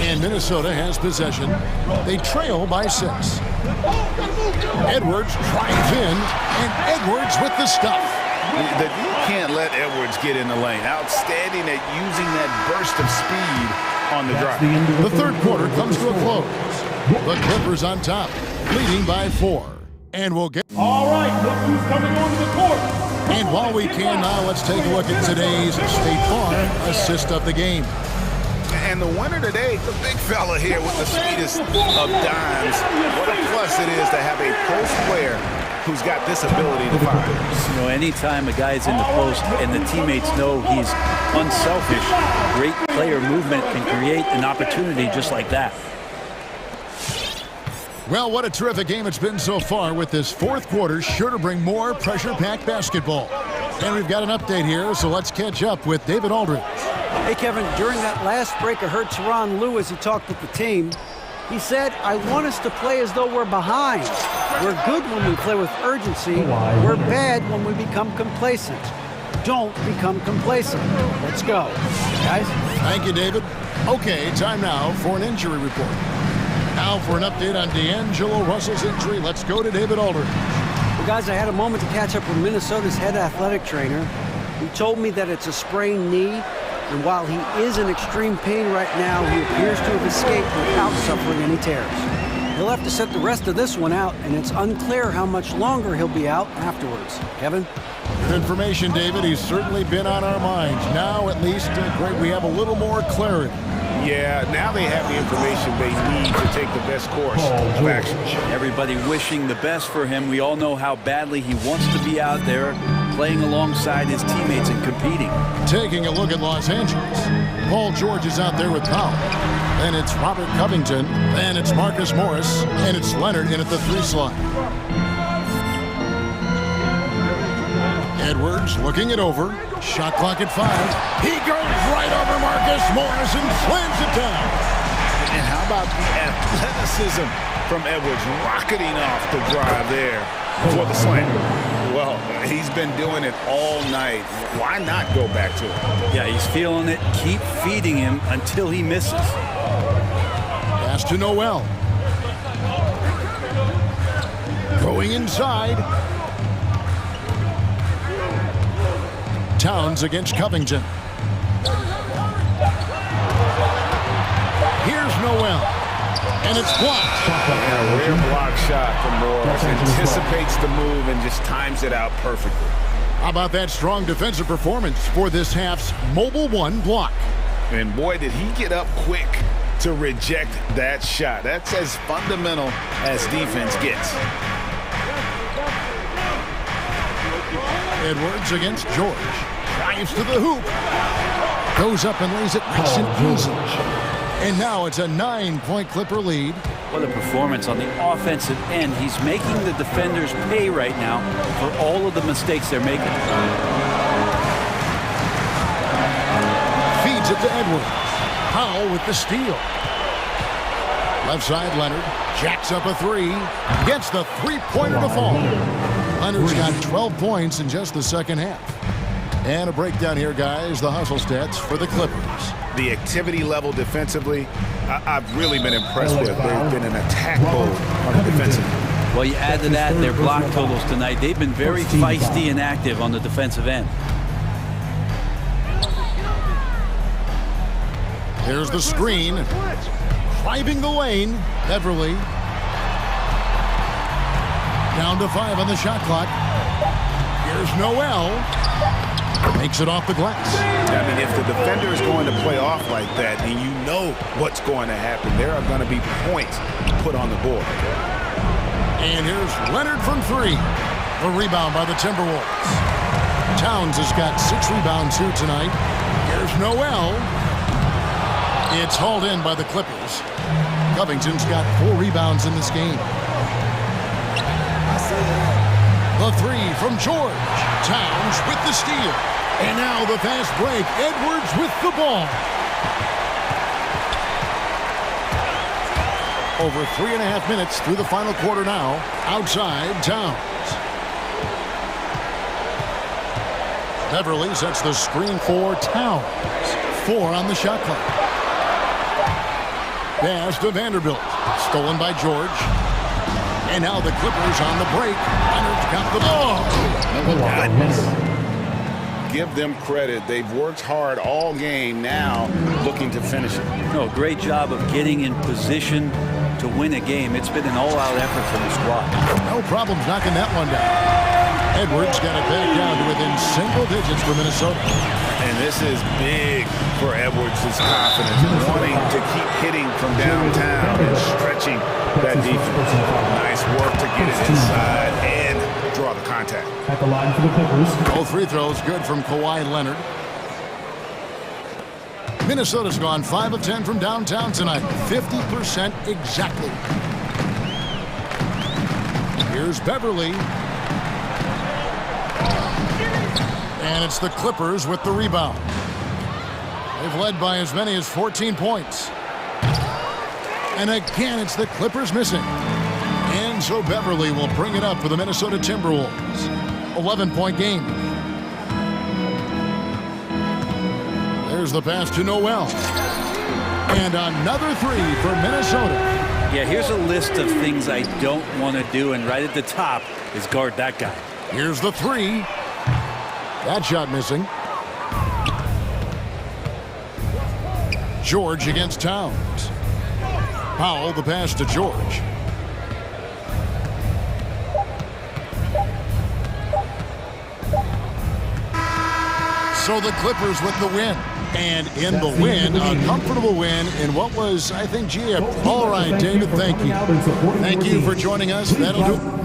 S1: And Minnesota has possession. They trail by 6. Edwards drives in, and Edwards with the stuff.
S2: You can't let Edwards get in the lane. Outstanding at using that burst of speed on the drive.
S1: The third quarter comes to a close. The Clippers on top, leading by 4. And we'll get...
S16: All right, look who's coming onto the court.
S1: And while we can now, let's take a look at today's State Farm assist of the game.
S2: And the winner today, the big fella here with the sweetest of dimes. What a plus it is to have a post player who's got this ability to find.
S10: You know, anytime a guy's in the post and the teammates know he's unselfish, great player movement can create an opportunity just like that.
S1: Well, what a terrific game it's been so far, with this fourth quarter sure to bring more pressure-packed basketball. And we've got an update here, so let's catch up with David Aldridge.
S7: Hey, Kevin, during that last break, I heard Tyronn Lue as he talked with the team. He said, I want us to play as though we're behind. We're good when we play with urgency. We're bad when we become complacent. Don't become complacent. Let's go. Guys?
S1: Thank you, David. Okay, time now for an injury report. Now for an update on D'Angelo Russell's injury, let's go to David Aldridge.
S7: Well, guys, I had a moment to catch up with Minnesota's head athletic trainer. He told me that it's a sprained knee. And while he is in extreme pain right now, he appears to have escaped without suffering any tears. He'll have to sit the rest of this one out, and it's unclear how much longer he'll be out afterwards. Kevin?
S1: Good information, David. He's certainly been on our minds. Now, at least, great, we have a little more clarity.
S2: Yeah, now they have the information they need to take the best course of action.
S10: Everybody wishing the best for him. We all know how badly he wants to be out there, playing alongside his teammates and competing.
S1: Taking a look at Los Angeles. Paul George is out there with Powell. Then it's Robert Covington. Then it's Marcus Morris. And it's Leonard in at the 3 slot. Edwards looking it over. Shot clock at 5. He goes right over Marcus Morris and slams it down.
S2: And how about the athleticism from Edwards rocketing off the drive there for the slam? Well, he's been doing it all night. Why not go back to it?
S10: Yeah, he's feeling it. Keep feeding him until he misses.
S1: Pass to Noel. Going inside. Towns against Covington. Here's Noel. And it's blocked.
S2: And a rare block shot from Morris. Anticipates the move and just times it out perfectly.
S1: How about that strong defensive performance for this half's Mobile 1 block?
S2: And boy, did he get up quick to reject that shot. That's as fundamental as defense gets.
S1: Edwards against George. Drives to the hoop. Goes up and lays it nice and easy. And now it's a 9-point Clipper lead.
S10: What a performance on the offensive end. He's making the defenders pay right now for all of the mistakes they're making.
S1: Feeds it to Edwards. Powell with the steal. Left side, Leonard jacks up a 3. Gets the 3-pointer to fall. Leonard's got 12 points in just the second half. And a breakdown here, guys. The hustle stats for the Clippers.
S2: The activity level defensively, I've really been impressed with. They've been an attack mode on the defensive end.
S10: Well, you add to that their block totals tonight. They've been very feisty and active on the defensive end.
S1: Here's the screen. Driving the lane. Beverly. Down to 5 on the shot clock. Here's Noel. Makes it off the glass.
S2: I mean, if the defender is going to play off like that, then you know what's going to happen. There are going to be points put on the board.
S1: And here's Leonard from three. A rebound by the Timberwolves. Towns has got 6 rebounds here tonight. Here's Noel. It's hauled in by the Clippers. Covington's got 4 rebounds in this game. The three from George. Towns with the steal. And now the fast break. Edwards with the ball. Over 3.5 minutes through the final quarter now. Outside, Towns. Beverly sets the screen for Towns. 4 on the shot clock. Pass to Vanderbilt. Stolen by George. And now the Clippers on the break. Leonard's got the ball.
S2: Goodness. Give them credit. They've worked hard all game now, looking to finish it.
S10: No, great job of getting in position to win a game. It's been an all-out effort from the squad.
S1: No problems knocking that one down. Edwards got it back down to within single digits for Minnesota.
S2: And this is big for Edwards' confidence, wanting to keep hitting from downtown and stretching that defense. Nice work to get it inside and draw the contact.
S16: At the line for the Clippers.
S1: Both free throws good from Kawhi Leonard. Minnesota's gone 5 of 10 from downtown tonight. 50% exactly. Here's Beverly. And it's the Clippers with the rebound. They've led by as many as 14 points. And again, it's the Clippers missing. And so Beverly will bring it up for the Minnesota Timberwolves. 11-point game. There's the pass to Noel. And another 3 for Minnesota.
S10: Yeah, here's a list of things I don't want to do, and right at the top is guard that guy.
S1: Here's the 3. That shot missing. George against Towns. Powell, the pass to George. So the Clippers with the win. And in the win, a comfortable win in what was, I think, all right, David, thank you. Thank you for joining us. That'll do it.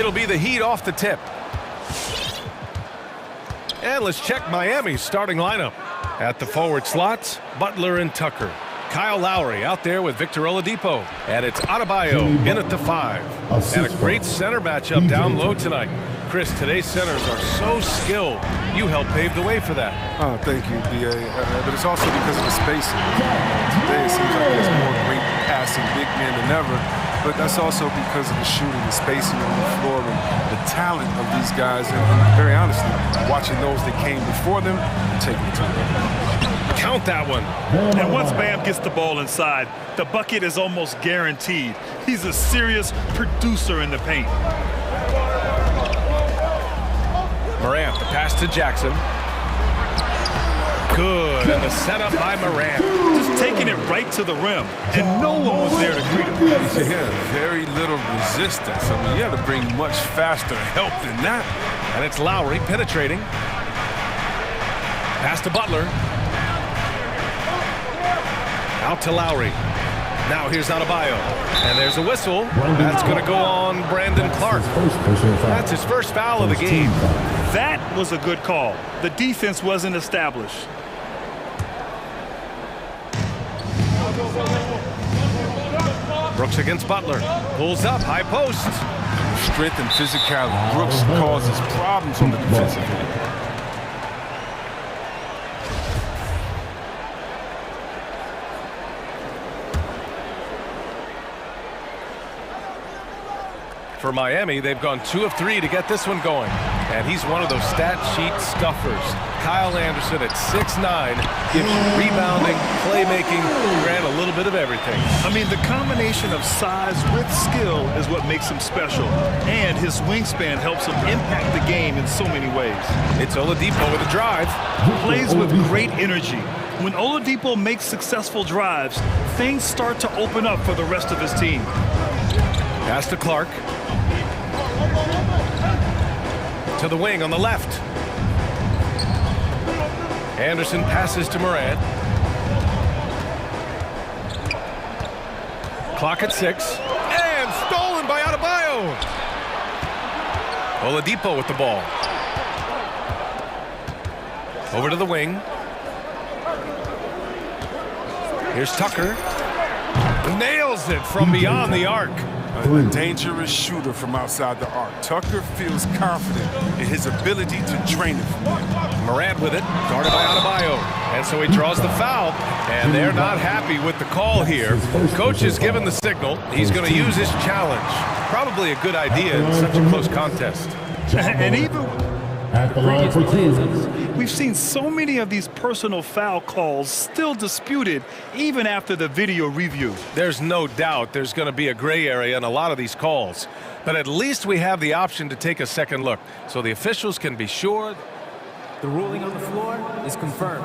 S8: It'll be the Heat off the tip. And let's check Miami's starting lineup. At the forward slots, Butler and Tucker. Kyle Lowry out there with Victor Oladipo. And it's Adebayo in at the 5. And a great center matchup down low tonight. Chris, today's centers are so skilled. You helped pave the way for that.
S17: Oh, thank you, B.A. But it's also because of the spacing. Today it seems like there's more great passing big men than ever. But that's also because of the shooting, the spacing on the floor, and the talent of these guys. And very honestly, watching those that came before them and taking it to them.
S8: Count that one.
S9: And once Bam gets the ball inside, the bucket is almost guaranteed. He's a serious producer in the paint.
S8: Morant, the pass to Jackson. Good, and the setup by Morant.
S9: Just taking it right to the rim, and no one was there to greet him.
S17: Yeah, very little resistance. I mean, you have to bring much faster help than that.
S8: And it's Lowry penetrating. Pass to Butler. Out to Lowry. Now here's Adebayo. And there's a whistle. That's going to go on Brandon Clark. That's his first foul of the game.
S9: That was a good call. The defense wasn't established.
S8: Brooks against Butler. Pulls up, high post.
S17: Strength and physicality. Brooks causes problems on the defensive end.
S8: For Miami, they've gone 2 of 3 to get this one going. And he's one of those stat sheet stuffers. Kyle Anderson at 6'9", gives you rebounding, playmaking, and a little bit of everything.
S9: I mean, the combination of size with skill is what makes him special. And his wingspan helps him impact the game in so many ways.
S8: It's Oladipo with a drive.
S9: Plays with great energy. When Oladipo makes successful drives, things start to open up for the rest of his team.
S8: Pass to Clark. To the wing on the left. Anderson passes to Morant. Clock at 6. And stolen by Adebayo. Oladipo with the ball. Over to the wing. Here's Tucker. Nails it from beyond the arc.
S17: A dangerous shooter from outside the arc. Tucker feels confident in his ability to drain it from there.
S8: Morant with it, guarded by Adebayo. And so he draws the foul, and they're not happy with the call here. Coach has given the signal. He's going to use his challenge. Probably a good idea in such a close contest.
S9: And even we've seen so many of these personal foul calls still disputed even after the video review.
S8: There's no doubt there's going to be a gray area in a lot of these calls. But at least we have the option to take a second look so the officials can be sure.
S5: The ruling on the floor is confirmed.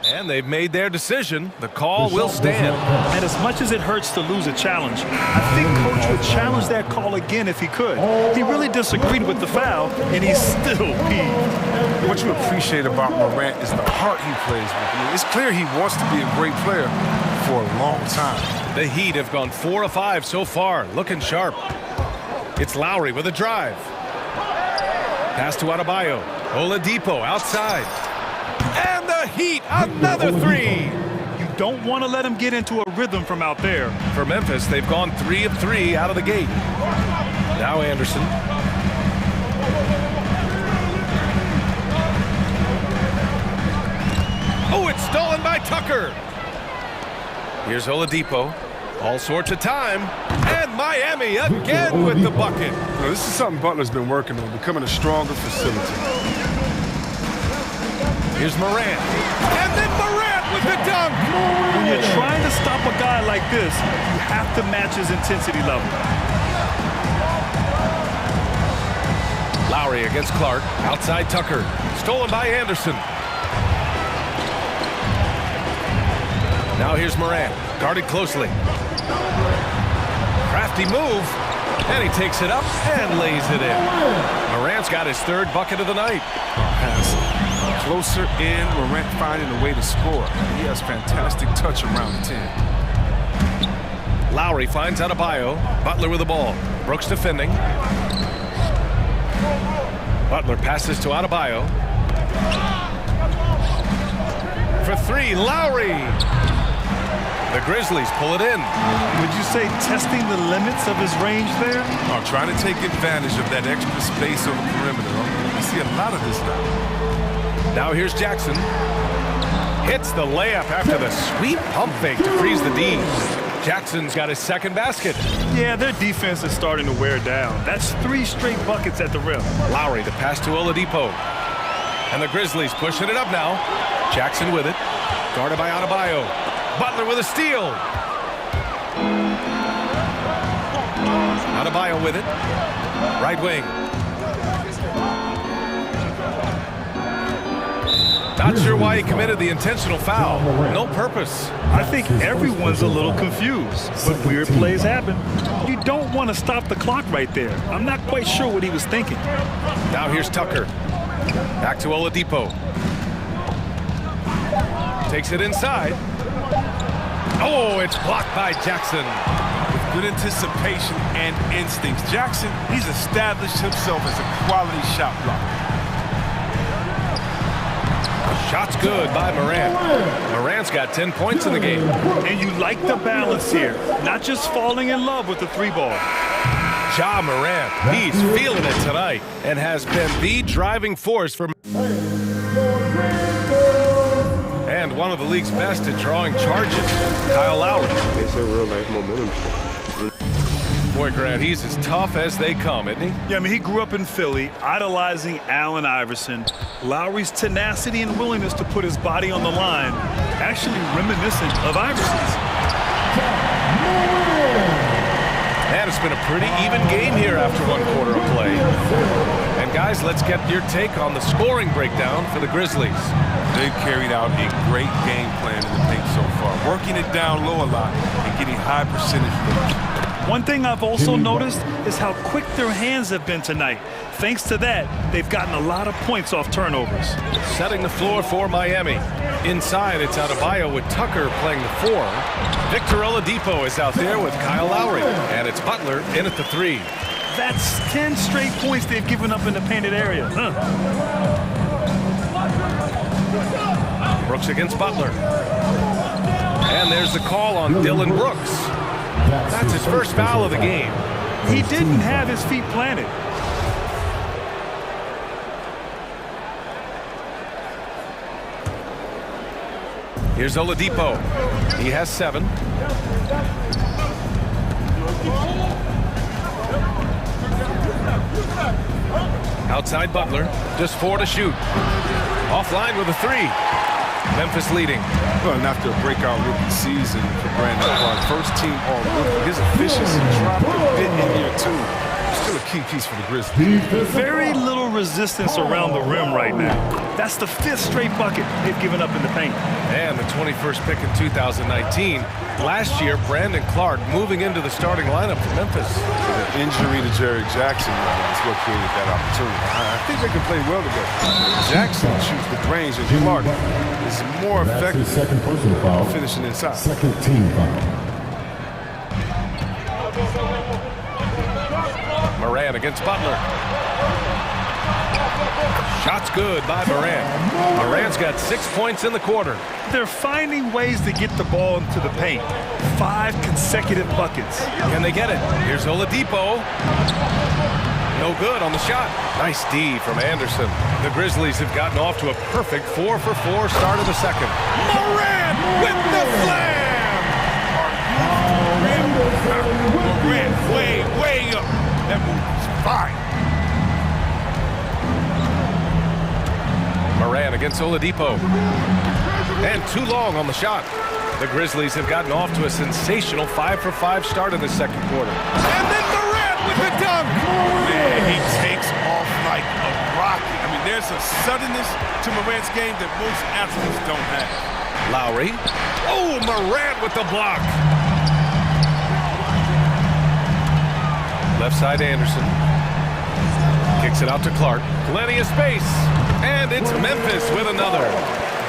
S8: And they've made their decision. The call will stand.
S9: And as much as it hurts to lose a challenge, I think Coach would challenge that call again if he could. He really disagreed with the foul, and he's still peeved.
S17: What you appreciate about Morant is the heart he plays with. I mean, it's clear he wants to be a great player for a long time.
S8: The Heat have gone 4 of 5 so far, looking sharp. It's Lowry with a drive. Pass to Adebayo. Oladipo outside. And the Heat, another 3.
S9: You don't want to let him get into a rhythm from out there.
S8: For Memphis, they've gone 3 of 3 out of the gate. Now Anderson. Oh, it's stolen by Tucker. Here's Oladipo. All sorts of time. And Miami again with the bucket.
S17: Now, this is something Butler's been working on, becoming a stronger facility.
S8: Here's Morant. And then Morant with the dunk.
S9: When you're trying to stop a guy like this, you have to match his intensity level.
S8: Lowry against Clark. Outside Tucker. Stolen by Anderson. Now here's Morant. Guarded closely. Crafty move. And he takes it up and lays it in. Morant's got his 3rd bucket of the night.
S17: Closer in, Morant finding a way to score. He has fantastic touch around the 10.
S8: Lowry finds Adebayo. Butler with the ball. Brooks defending. Butler passes to Adebayo. For three, Lowry. The Grizzlies pull it in.
S9: Would you say testing the limits of his range there?
S17: Oh, trying to take advantage of that extra space on the perimeter. I see a lot of this now.
S8: Now here's Jackson. Hits the layup after the sweep pump fake to freeze the D. Jackson's got his second basket.
S9: Yeah, their defense is starting to wear down. That's 3 straight buckets at the rim.
S8: Lowry, the pass to Oladipo. And the Grizzlies pushing it up now. Jackson with it. Guarded by Adebayo. Butler with a steal. Adebayo with it. Right wing. Not sure why he committed the intentional foul. No purpose.
S9: I think everyone's a little confused, but weird plays happen. You don't want to stop the clock right there. I'm not quite sure what he was thinking.
S8: Now here's Tucker. Back to Oladipo. Takes it inside. Oh, it's blocked by Jackson.
S17: With good anticipation and instincts, Jackson, he's established himself as a quality shot blocker.
S8: Shot's good by Morant. Morant's got 10 points in the game.
S9: And you like the balance here, not just falling in love with the 3-ball.
S8: Ja Morant, he's feeling it tonight and has been the driving force for... And one of the league's best at drawing charges, Kyle Lowry.
S18: It's a real-life momentum.
S8: Boy, Grant, he's as tough as they come, isn't he?
S9: Yeah, I mean, he grew up in Philly, idolizing Allen Iverson. Lowry's tenacity and willingness to put his body on the line, actually reminiscent of Iverson's.
S8: And it's been a pretty even game here after 1 quarter of play. And guys, let's get your take on the scoring breakdown for the Grizzlies.
S17: They've carried out a great game plan in the paint so far, working it down low a lot and getting high percentage looks.
S9: One thing I've also noticed is how quick their hands have been tonight. Thanks to that, they've gotten a lot of points off turnovers.
S8: Setting the floor for Miami. Inside, it's Adebayo with Tucker playing the 4. Victor Oladipo is out there with Kyle Lowry. And it's Butler in at the 3.
S9: That's 10 straight points they've given up in the painted area.
S8: Brooks against Butler. And there's the call on Dillon Brooks. That's his first foul of the game.
S9: He didn't have his feet planted.
S8: Here's Oladipo. He has 7. Outside Butler, just 4 to shoot. Offline with a 3. Memphis leading.
S17: Well, and after a breakout rookie season for Brandon Clark, first team all-rookie, his efficiency dropped a bit in year 2. Still a key piece for the Grizzlies.
S9: Very little resistance around the rim right now. That's the 5th straight bucket they've given up in the paint.
S8: And the 21st pick in 2019. Last year, Brandon Clark moving into the starting lineup for Memphis.
S17: The injury to Jerry Jackson is what created that opportunity. I think they can play well together. Jackson shoots the range, and Clark is more effective
S4: second personal foul.
S17: Finishing inside.
S4: Second team foul.
S8: Morant against Butler. Shot's good by Morant. Morant's got 6 points in the quarter.
S9: They're finding ways to get the ball into the paint. 5 consecutive buckets.
S8: Can they get it? Here's Oladipo. No good on the shot. Nice D from Anderson. The Grizzlies have gotten off to a perfect 4-for-4 start of the second.
S17: Morant with the slam! Morant way up. That move is fine.
S8: Morant against Oladipo. And too long on the shot. The Grizzlies have gotten off to a sensational 5-for-5 start in the second quarter.
S17: And then Morant with the dunk. Man, he takes off like a rocket. I mean, there's a suddenness to Morant's game that most athletes don't have.
S8: Lowry. Oh, Morant with the block. Left side Anderson. Kicks it out to Clark. Plenty of space. And it's Memphis with another.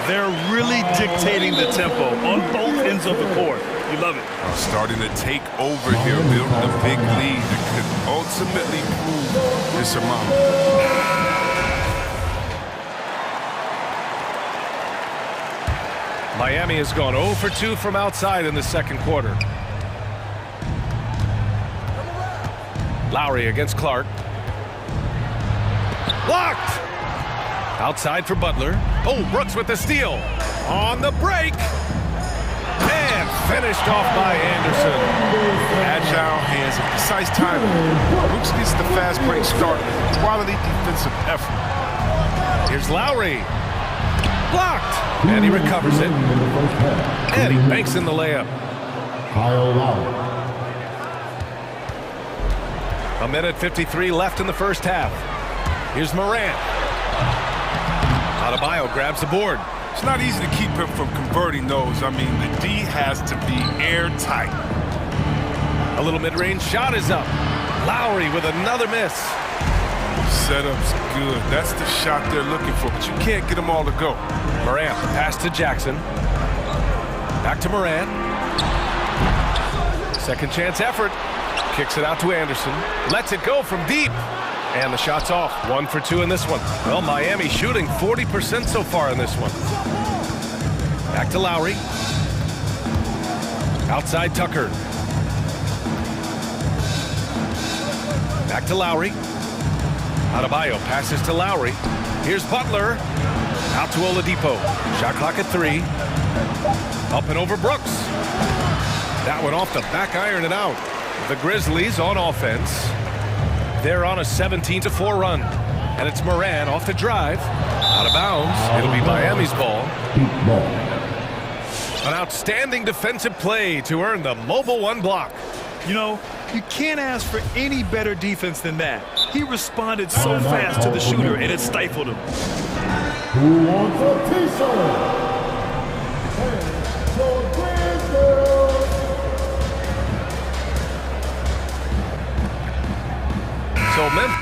S9: They're really dictating the tempo on both ends of the court. You love it.
S17: Starting to take over here, building a big lead that could ultimately prove insurmountable.
S8: Miami has gone 0 for 2 from outside in the second quarter. Lowry against Clark. Blocked! Outside for Butler. Oh, Brooks with the steal. On the break. And finished off by Anderson.
S17: Agile hands and precise timing. Brooks gets the fast break started. Quality defensive effort.
S8: Here's Lowry. Blocked. And he recovers it. And he banks in the layup. A minute 53 left in the first half. Here's Morant. Adebayo grabs the board.
S17: It's not easy to keep him from converting those. I mean, the D has to be airtight.
S8: A little mid-range shot is up. Lowry with another miss.
S17: Setup's good. That's the shot they're looking for, but you can't get them all to go.
S8: Morant, pass to Jackson. Back to Morant. Second chance effort. Kicks it out to Anderson. Lets it go from deep. And the shot's off. 1 for 2 in this one. Well, Miami shooting 40% so far in this one. Back to Lowry. Outside Tucker. Back to Lowry. Adebayo passes to Lowry. Here's Butler. Out to Oladipo. Shot clock at 3. Up and over Brooks. That one off the back iron and out. The Grizzlies on offense. They're on a 17-4 run. And it's Morant off the drive. Out of bounds. It'll be Miami's ball. An outstanding defensive play to earn the mobile 1 block.
S9: You know, you can't ask for any better defense than that. He responded so fast to the shooter, and it stifled him.
S4: Who wants a t-shirt?
S8: So Memphis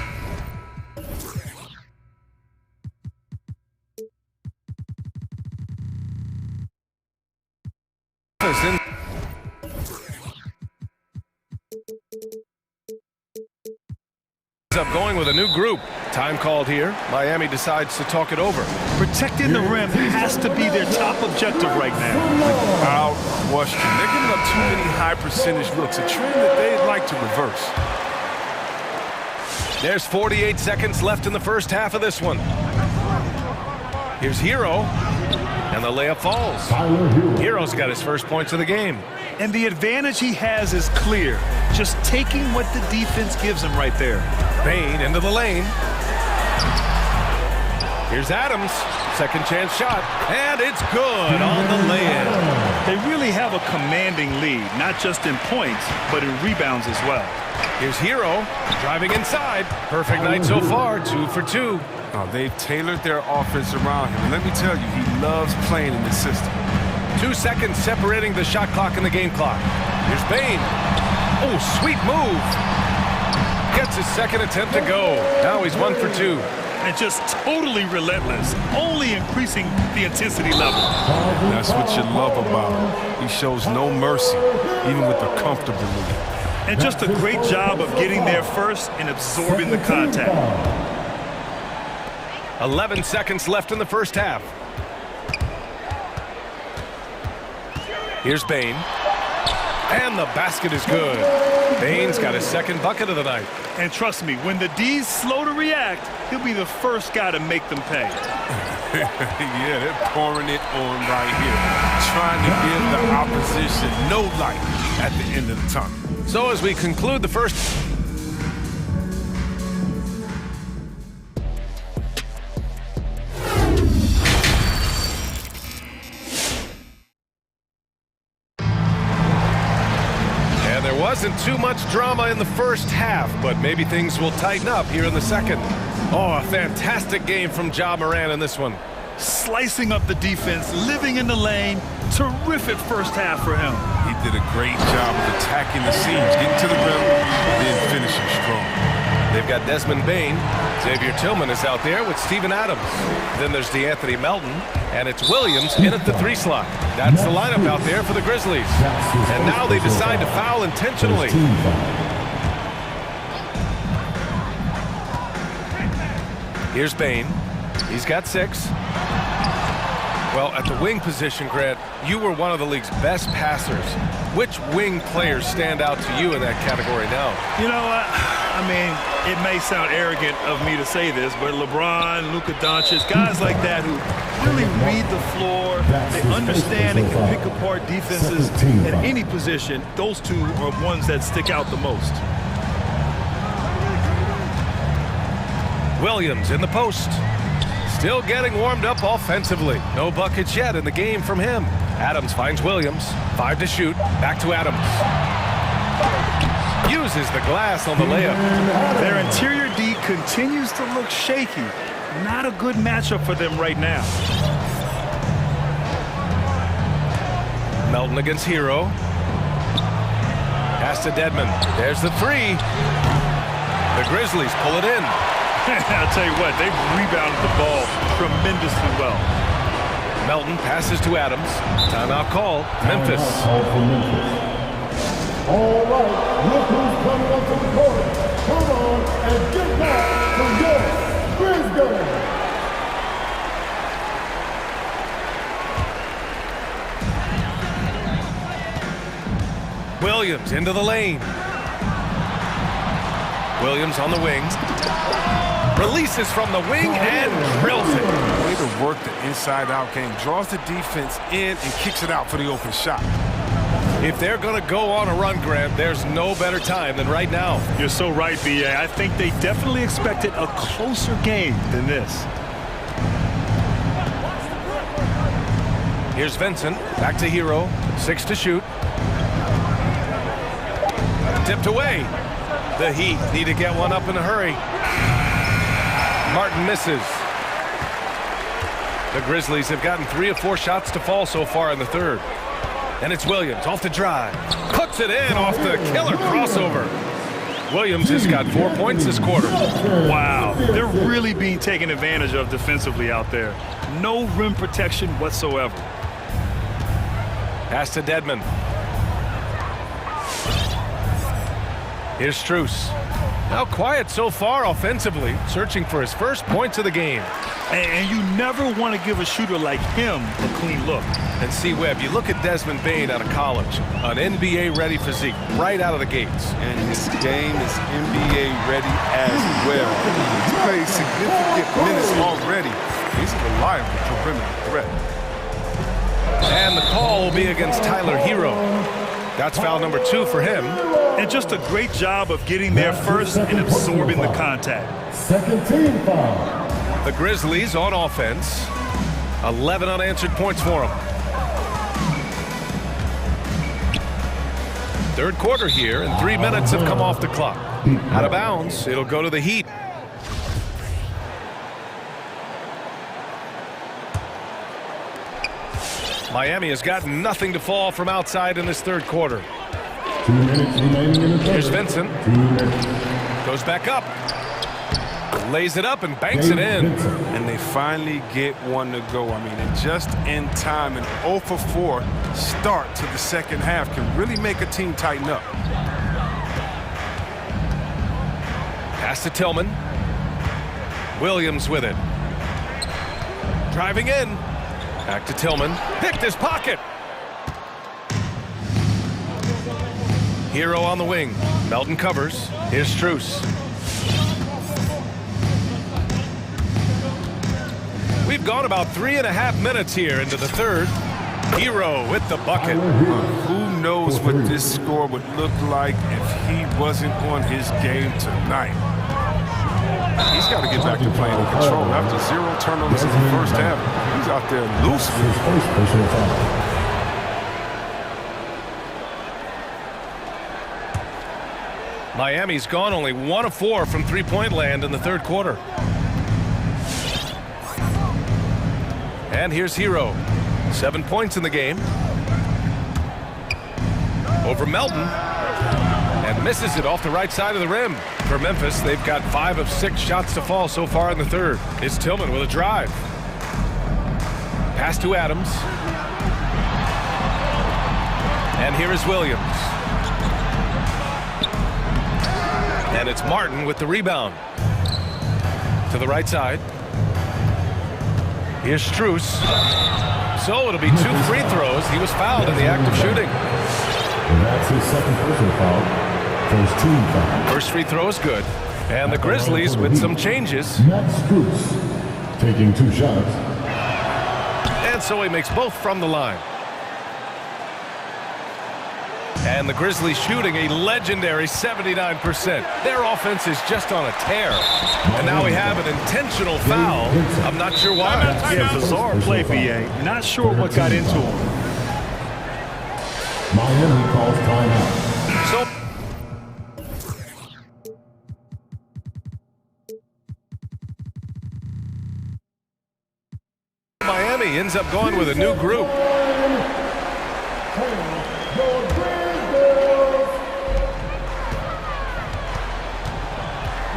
S8: up going with a new group. Time called here. Miami decides to talk it over.
S9: Protecting the rim has to be their top objective right now.
S17: Without question. They're giving up too many high percentage looks, a trend that they'd like to reverse.
S8: There's 48 seconds left in the first half of this one. Here's Hero, and the layup falls. Hero's got his first points of the game.
S9: And the advantage he has is clear. Just taking what the defense gives him right there.
S8: Bain into the lane. Here's Adams. Second chance shot. And it's good on the lay-in.
S9: They really have a commanding lead, not just in points, but in rebounds as well.
S8: Here's Hero driving inside. Perfect night so far, 2 for 2.
S17: Oh, they've tailored their offense around him. And let me tell you, he loves playing in this system.
S8: 2 seconds separating the shot clock and the game clock. Here's Bain. Oh, sweet move. Gets his second attempt to go. Now he's 1 for 2.
S9: And just totally relentless, only increasing the intensity level.
S17: That's what you love about him. He shows no mercy, even with a comfortable lead.
S9: And just a great job of getting there first and absorbing the contact.
S8: 11 seconds left in the first half. Here's Bain. And the basket is good. Bain's got his second bucket of the night.
S9: And trust me, when the D's slow to react, he'll be the first guy to make them pay.
S17: Yeah, they're pouring it on right here. Trying to give the opposition no light at the end of the tunnel.
S8: So as we conclude the first... Wasn't too much drama in the first half, but maybe things will tighten up here in the second. Oh, a fantastic game from Ja Morant in this one.
S9: Slicing up the defense, living in the lane. Terrific first half for him.
S17: He did a great job of attacking the seams, getting to the rim, and then finishing strong.
S8: They've got Desmond Bain Xavier Tillman is out there with Steven Adams. Then there's DeAnthony Melton, and it's Williams in at the 3 slot. That's the lineup out there for the Grizzlies. And now they decide to foul intentionally. Here's Bain. He's got 6. Well, at the wing position, Grant, you were one of the league's best passers. Which wing players stand out to you in that category now?
S9: You know what? I mean, it may sound arrogant of me to say this, but LeBron, Luka Doncic, guys like that who really read the floor, they understand and can pick apart defenses at any position, those two are ones that stick out the most.
S8: Williams in the post. Still getting warmed up offensively. No buckets yet in the game from him. Adams finds Williams. 5 to shoot. Back to Adams. Uses the glass on the layup.
S9: Their interior D continues to look shaky. Not a good matchup for them right now.
S8: Melton against Hero. Pass to Dedmon. There's the 3. The Grizzlies pull it in.
S9: I'll tell you what, they've rebounded the ball tremendously well.
S8: Melton passes to Adams. Timeout call. Memphis.
S4: All right, look who's coming up to the court. Come on and get back to your Grizzlies.
S8: Williams into the lane. Williams on the wing. Releases from the wing and drills it.
S17: Way to work the inside-out game. Draws the defense in and kicks it out for the open shot.
S8: If they're going to go on a run, Grant, there's no better time than right now.
S9: You're so right, B.A. I think they definitely expected a closer game than this.
S8: Here's Vincent. Back to Hero. 6 to shoot. Tipped away. The Heat need to get one up in a hurry. Martin misses. The Grizzlies have gotten 3 of 4 shots to fall so far in the third. And it's Williams off the drive. Puts it in off the killer crossover. Williams has got 4 points this quarter.
S9: Wow, they're really being taken advantage of defensively out there. No rim protection whatsoever.
S8: Pass to Dedmon. Here's Strus. Now quiet so far offensively, searching for his first points of the game.
S9: And you never want to give a shooter like him a clean look.
S8: And see, Webb, you look at Desmond Bain out of college, an NBA-ready physique right out of the gates.
S17: And his game is NBA-ready as well. He's played significant minutes already. He's a reliable perimeter threat.
S8: And the call will be against Tyler Hero. That's foul number 2 for him.
S9: And just a great job of getting there first and absorbing the contact.
S4: Second team foul.
S8: The Grizzlies on offense. 11 unanswered points for them. Third quarter here, and 3 minutes have come off the clock. Out of bounds, it'll go to the Heat. Miami has got nothing to fall from outside in this third quarter.
S4: 2 minutes remaining in the third.
S8: Here's Vincent. Goes back up. Lays it up and banks it in.
S17: And they finally get one to go. I mean, and just in time, an 0 for 4 start to the second half can really make a team tighten up.
S8: Pass to Tillman. Williams with it. Driving in. Back to Tillman. Picked his pocket. Hero on the wing. Melton covers. Here's Strus. We've gone about 3.5 minutes here into the third. Hero with the bucket.
S17: Who knows what this score would look like if he wasn't on his game tonight. He's got to get back to playing in control. After 0 turnovers in the first half, he's out there loose.
S8: Miami's gone only 1 of 4 from three-point land in the third quarter. And here's Hero. 7 points in the game. Over Melton. And Misses it off the right side of the rim. For Memphis, they've got 5 of 6 shots to fall so far in the third. It's Tillman with a drive. Pass to Adams. And here is Williams. And it's Martin with the rebound. To the right side. Here's Strus. So it'll be 2 free throws. He was fouled in the act of shooting.
S14: That's his second personal foul. First team foul.
S8: First free throw is good. And the Grizzlies with some changes.
S14: Max Strus taking 2 shots.
S8: And so he makes both from the line. And the Grizzlies shooting a legendary 79%. Their offense is just on a tear. And now we have an intentional foul. I'm not sure why.
S9: Yeah, bizarre play, BA. Not sure what got into him.
S14: Miami calls timeout.
S8: So Miami ends up going with a new group.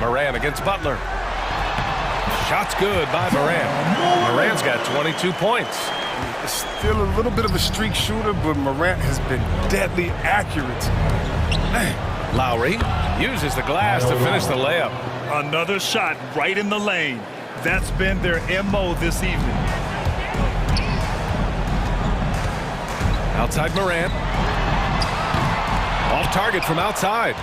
S8: Moran against Butler. Shot's good by Moran. Moran's got 22 points.
S17: Still a little bit of a streak shooter, but Morant has been deadly accurate. Man.
S8: Lowry uses the glass to finish the layup.
S9: Another shot right in the lane. That's been their MO this evening.
S8: Outside Moran. Off target from outside.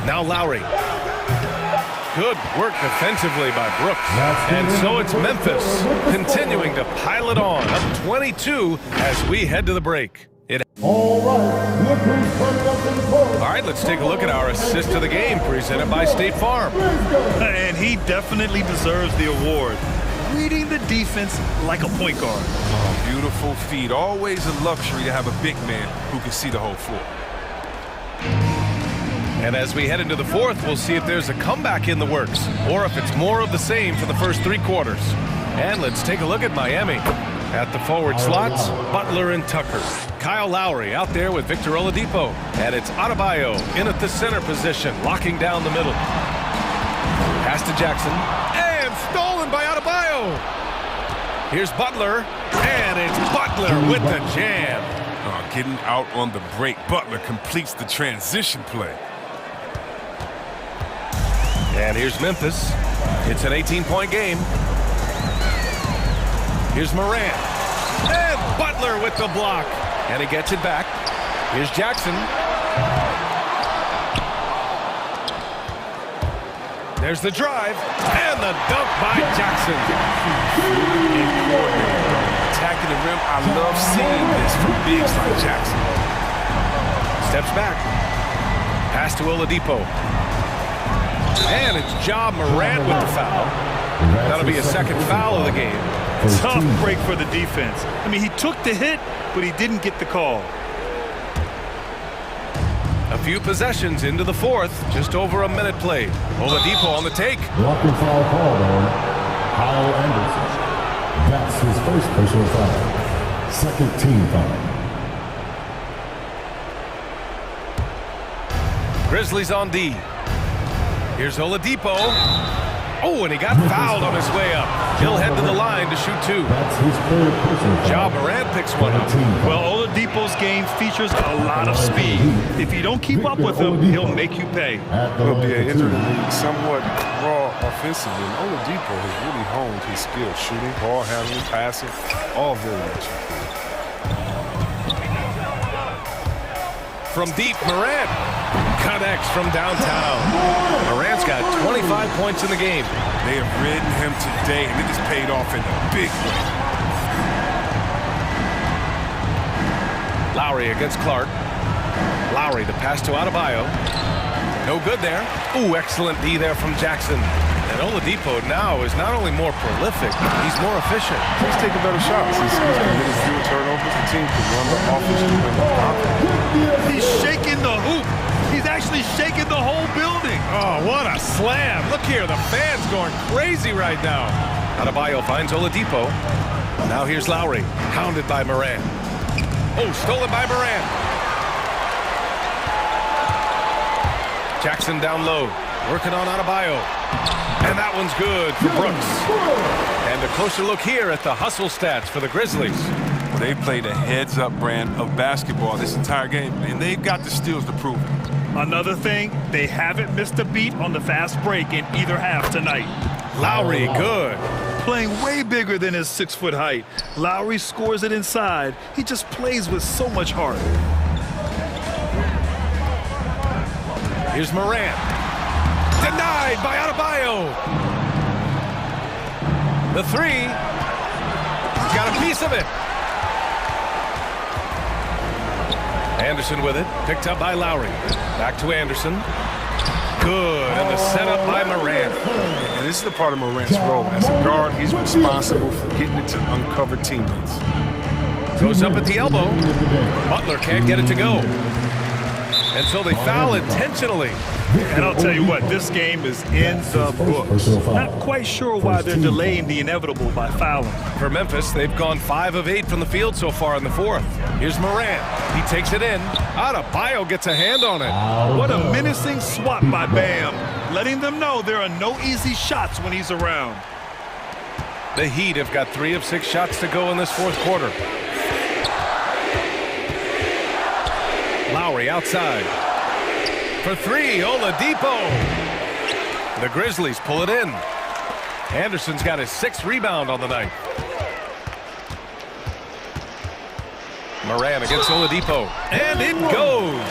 S8: Now Lowry. Good work defensively by Brooks. And so it's Memphis continuing to pile it on. Up 22 as we head to the break.
S4: All
S8: right, let's take a look at our assist of the game presented by State Farm.
S9: And he definitely deserves the award. Reading the defense like a point guard.
S17: Oh, beautiful feed. Always a luxury to have a big man who can see the whole floor.
S8: And as we head into the fourth, we'll see if there's a comeback in the works or if it's more of the same for the first 3 quarters. And let's take a look at Miami. At the forward slots, Butler and Tucker. Kyle Lowry out there with Victor Oladipo. And it's Adebayo in at the center position, locking down the middle. Pass to Jackson. And stolen by Adebayo. Here's Butler. And it's Butler with the jam.
S17: Getting out on the break. Butler completes the transition play.
S8: And here's Memphis. It's an 18-point game. Here's Moran. And Butler with the block. And he gets it back. Here's Jackson. There's the drive. And the dunk by Jackson.
S17: Attacking the rim. I love seeing this from bigs like Jackson.
S8: Steps back. Pass to Oladipo. And it's Ja Morant with the foul. That'll be a second foul of the game.
S9: Tough break for the defense. I mean, he took the hit, but he didn't get the call.
S8: A few possessions into the fourth. Just over a minute played. Oladipo on the take.
S14: Blocking foul called on Kyle Anderson. That's his first personal foul. Second team foul.
S8: Grizzlies on D. Here's Oladipo. Oh, and he got fouled on his way up. He'll head to the line to shoot 2.
S14: That's his third personal foul.
S8: Ja Morant picks one up.
S9: Well, Oladipo's game features a lot of speed. If you don't keep up with him, he'll make you pay.
S17: He'll be an injured league, somewhat raw offensively. And Oladipo has really honed his skills. Shooting, ball handling, passing, all very much improved.
S8: From deep, Morant connects from downtown. Morant's got 25 points in the game.
S17: They have ridden him today, and it has paid off in a big way.
S8: Lowry against Clark. Lowry, the pass to Adebayo. No good there. Ooh, excellent D there from Jackson. And Oladipo now is not only more prolific, he's more efficient.
S17: He's taking better shots. He's committed fewer turnovers. The team can run the offense.
S9: He's shaking the hoop. He's actually shaking the whole building.
S8: Oh, what a slam. Look here, the fans going crazy right now. Adebayo finds Oladipo. Now here's Lowry, hounded by Moran. Oh, stolen by Moran. Jackson down low, working on Adebayo. And that one's good for Brooks. And a closer look here at the hustle stats for the Grizzlies.
S17: Well, they played a heads-up brand of basketball this entire game, and they've got the steals to prove it.
S9: Another thing, they haven't missed a beat on the fast break in either half tonight.
S8: Lowry, good.
S9: Playing way bigger than his 6-foot height. Lowry scores it inside. He just plays with so much heart.
S8: Here's Morant. Denied by Adebayo. The three. Got a piece of it. Anderson with it. Picked up by Lowry. Back to Anderson. Good. And the setup by Morant.
S17: And this is the part of Morant's role. As a guard, he's responsible for getting it to uncover teammates.
S8: Goes up at the elbow. Butler can't get it to go. And so they foul intentionally.
S9: And I'll tell you what, this game is in the books. Not quite sure why they're delaying the inevitable by fouling.
S8: For Memphis, they've gone 5 of 8 from the field so far in the fourth. Here's Morant. He takes it in. Adebayo gets a hand on it.
S9: What a menacing swat by Bam, letting them know there are no easy shots when he's around.
S8: The Heat have got 3 of 6 shots to go in this fourth quarter. Lowry outside. For 3, Oladipo. The Grizzlies pull it in. Anderson's got his 6th rebound on the night. Morant against Oladipo. And it goes.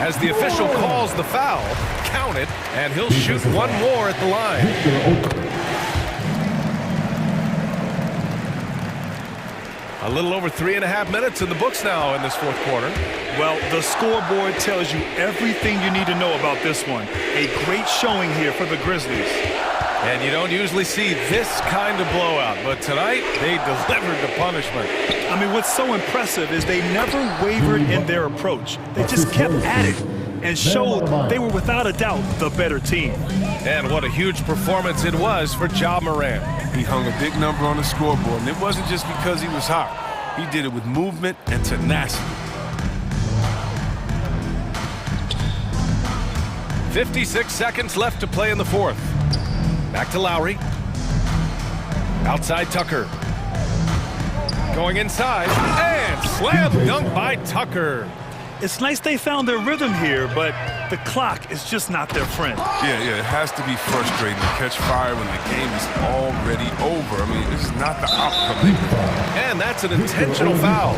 S8: As the official calls the foul, count it, and he'll shoot one more at the line. A little over 3.5 minutes in the books now in this fourth quarter.
S9: Well, the scoreboard tells you everything you need to know about this one. A great showing here for the Grizzlies.
S8: And you don't usually see this kind of blowout, but tonight they delivered the punishment.
S9: I mean, what's so impressive is they never wavered in their approach. They just kept at it and showed they were without a doubt the better team.
S8: And what a huge performance it was for Ja Morant.
S17: He hung a big number on the scoreboard, and it wasn't just because he was hot. He did it with movement and tenacity.
S8: 56 seconds left to play in the fourth. Back to Lowry. Outside Tucker. Going inside, and slam dunk by Tucker.
S9: It's nice they found their rhythm here, but the clock is just not their friend.
S17: Yeah, it has to be frustrating to catch fire when the game is already over. I mean, it's not the outcome.
S8: And that's an intentional foul.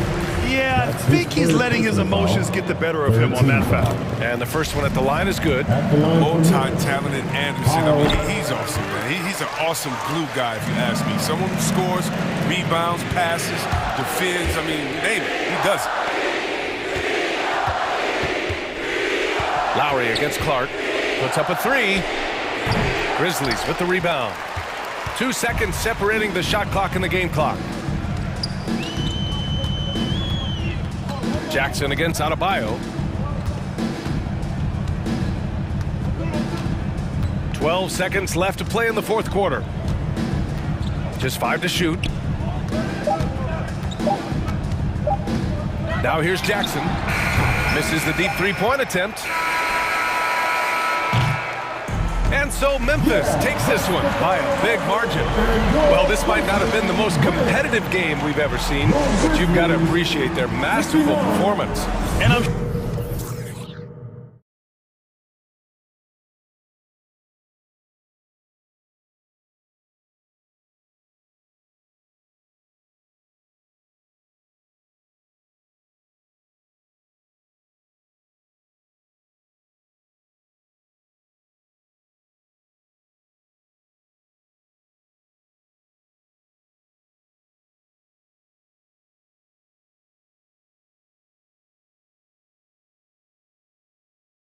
S9: Yeah, I think he's letting his emotions get the better of him on that foul.
S8: And the first one at the line is good.
S17: Multi-talented Anderson. I mean, he's awesome, man. He's an awesome glue guy, if you ask me. Someone who scores, rebounds, passes, defends. I mean, name it. He does it.
S8: Lowry against Clark. Puts up a 3. Grizzlies with the rebound. 2 seconds separating the shot clock and the game clock. Jackson against Adebayo. 12 seconds left to play in the fourth quarter. Just 5 to shoot. Now here's Jackson. Misses the deep three-point attempt. And so Memphis takes this one by a big margin. Well, this might not have been the most competitive game we've ever seen, but you've got to appreciate their masterful performance.
S9: And I'm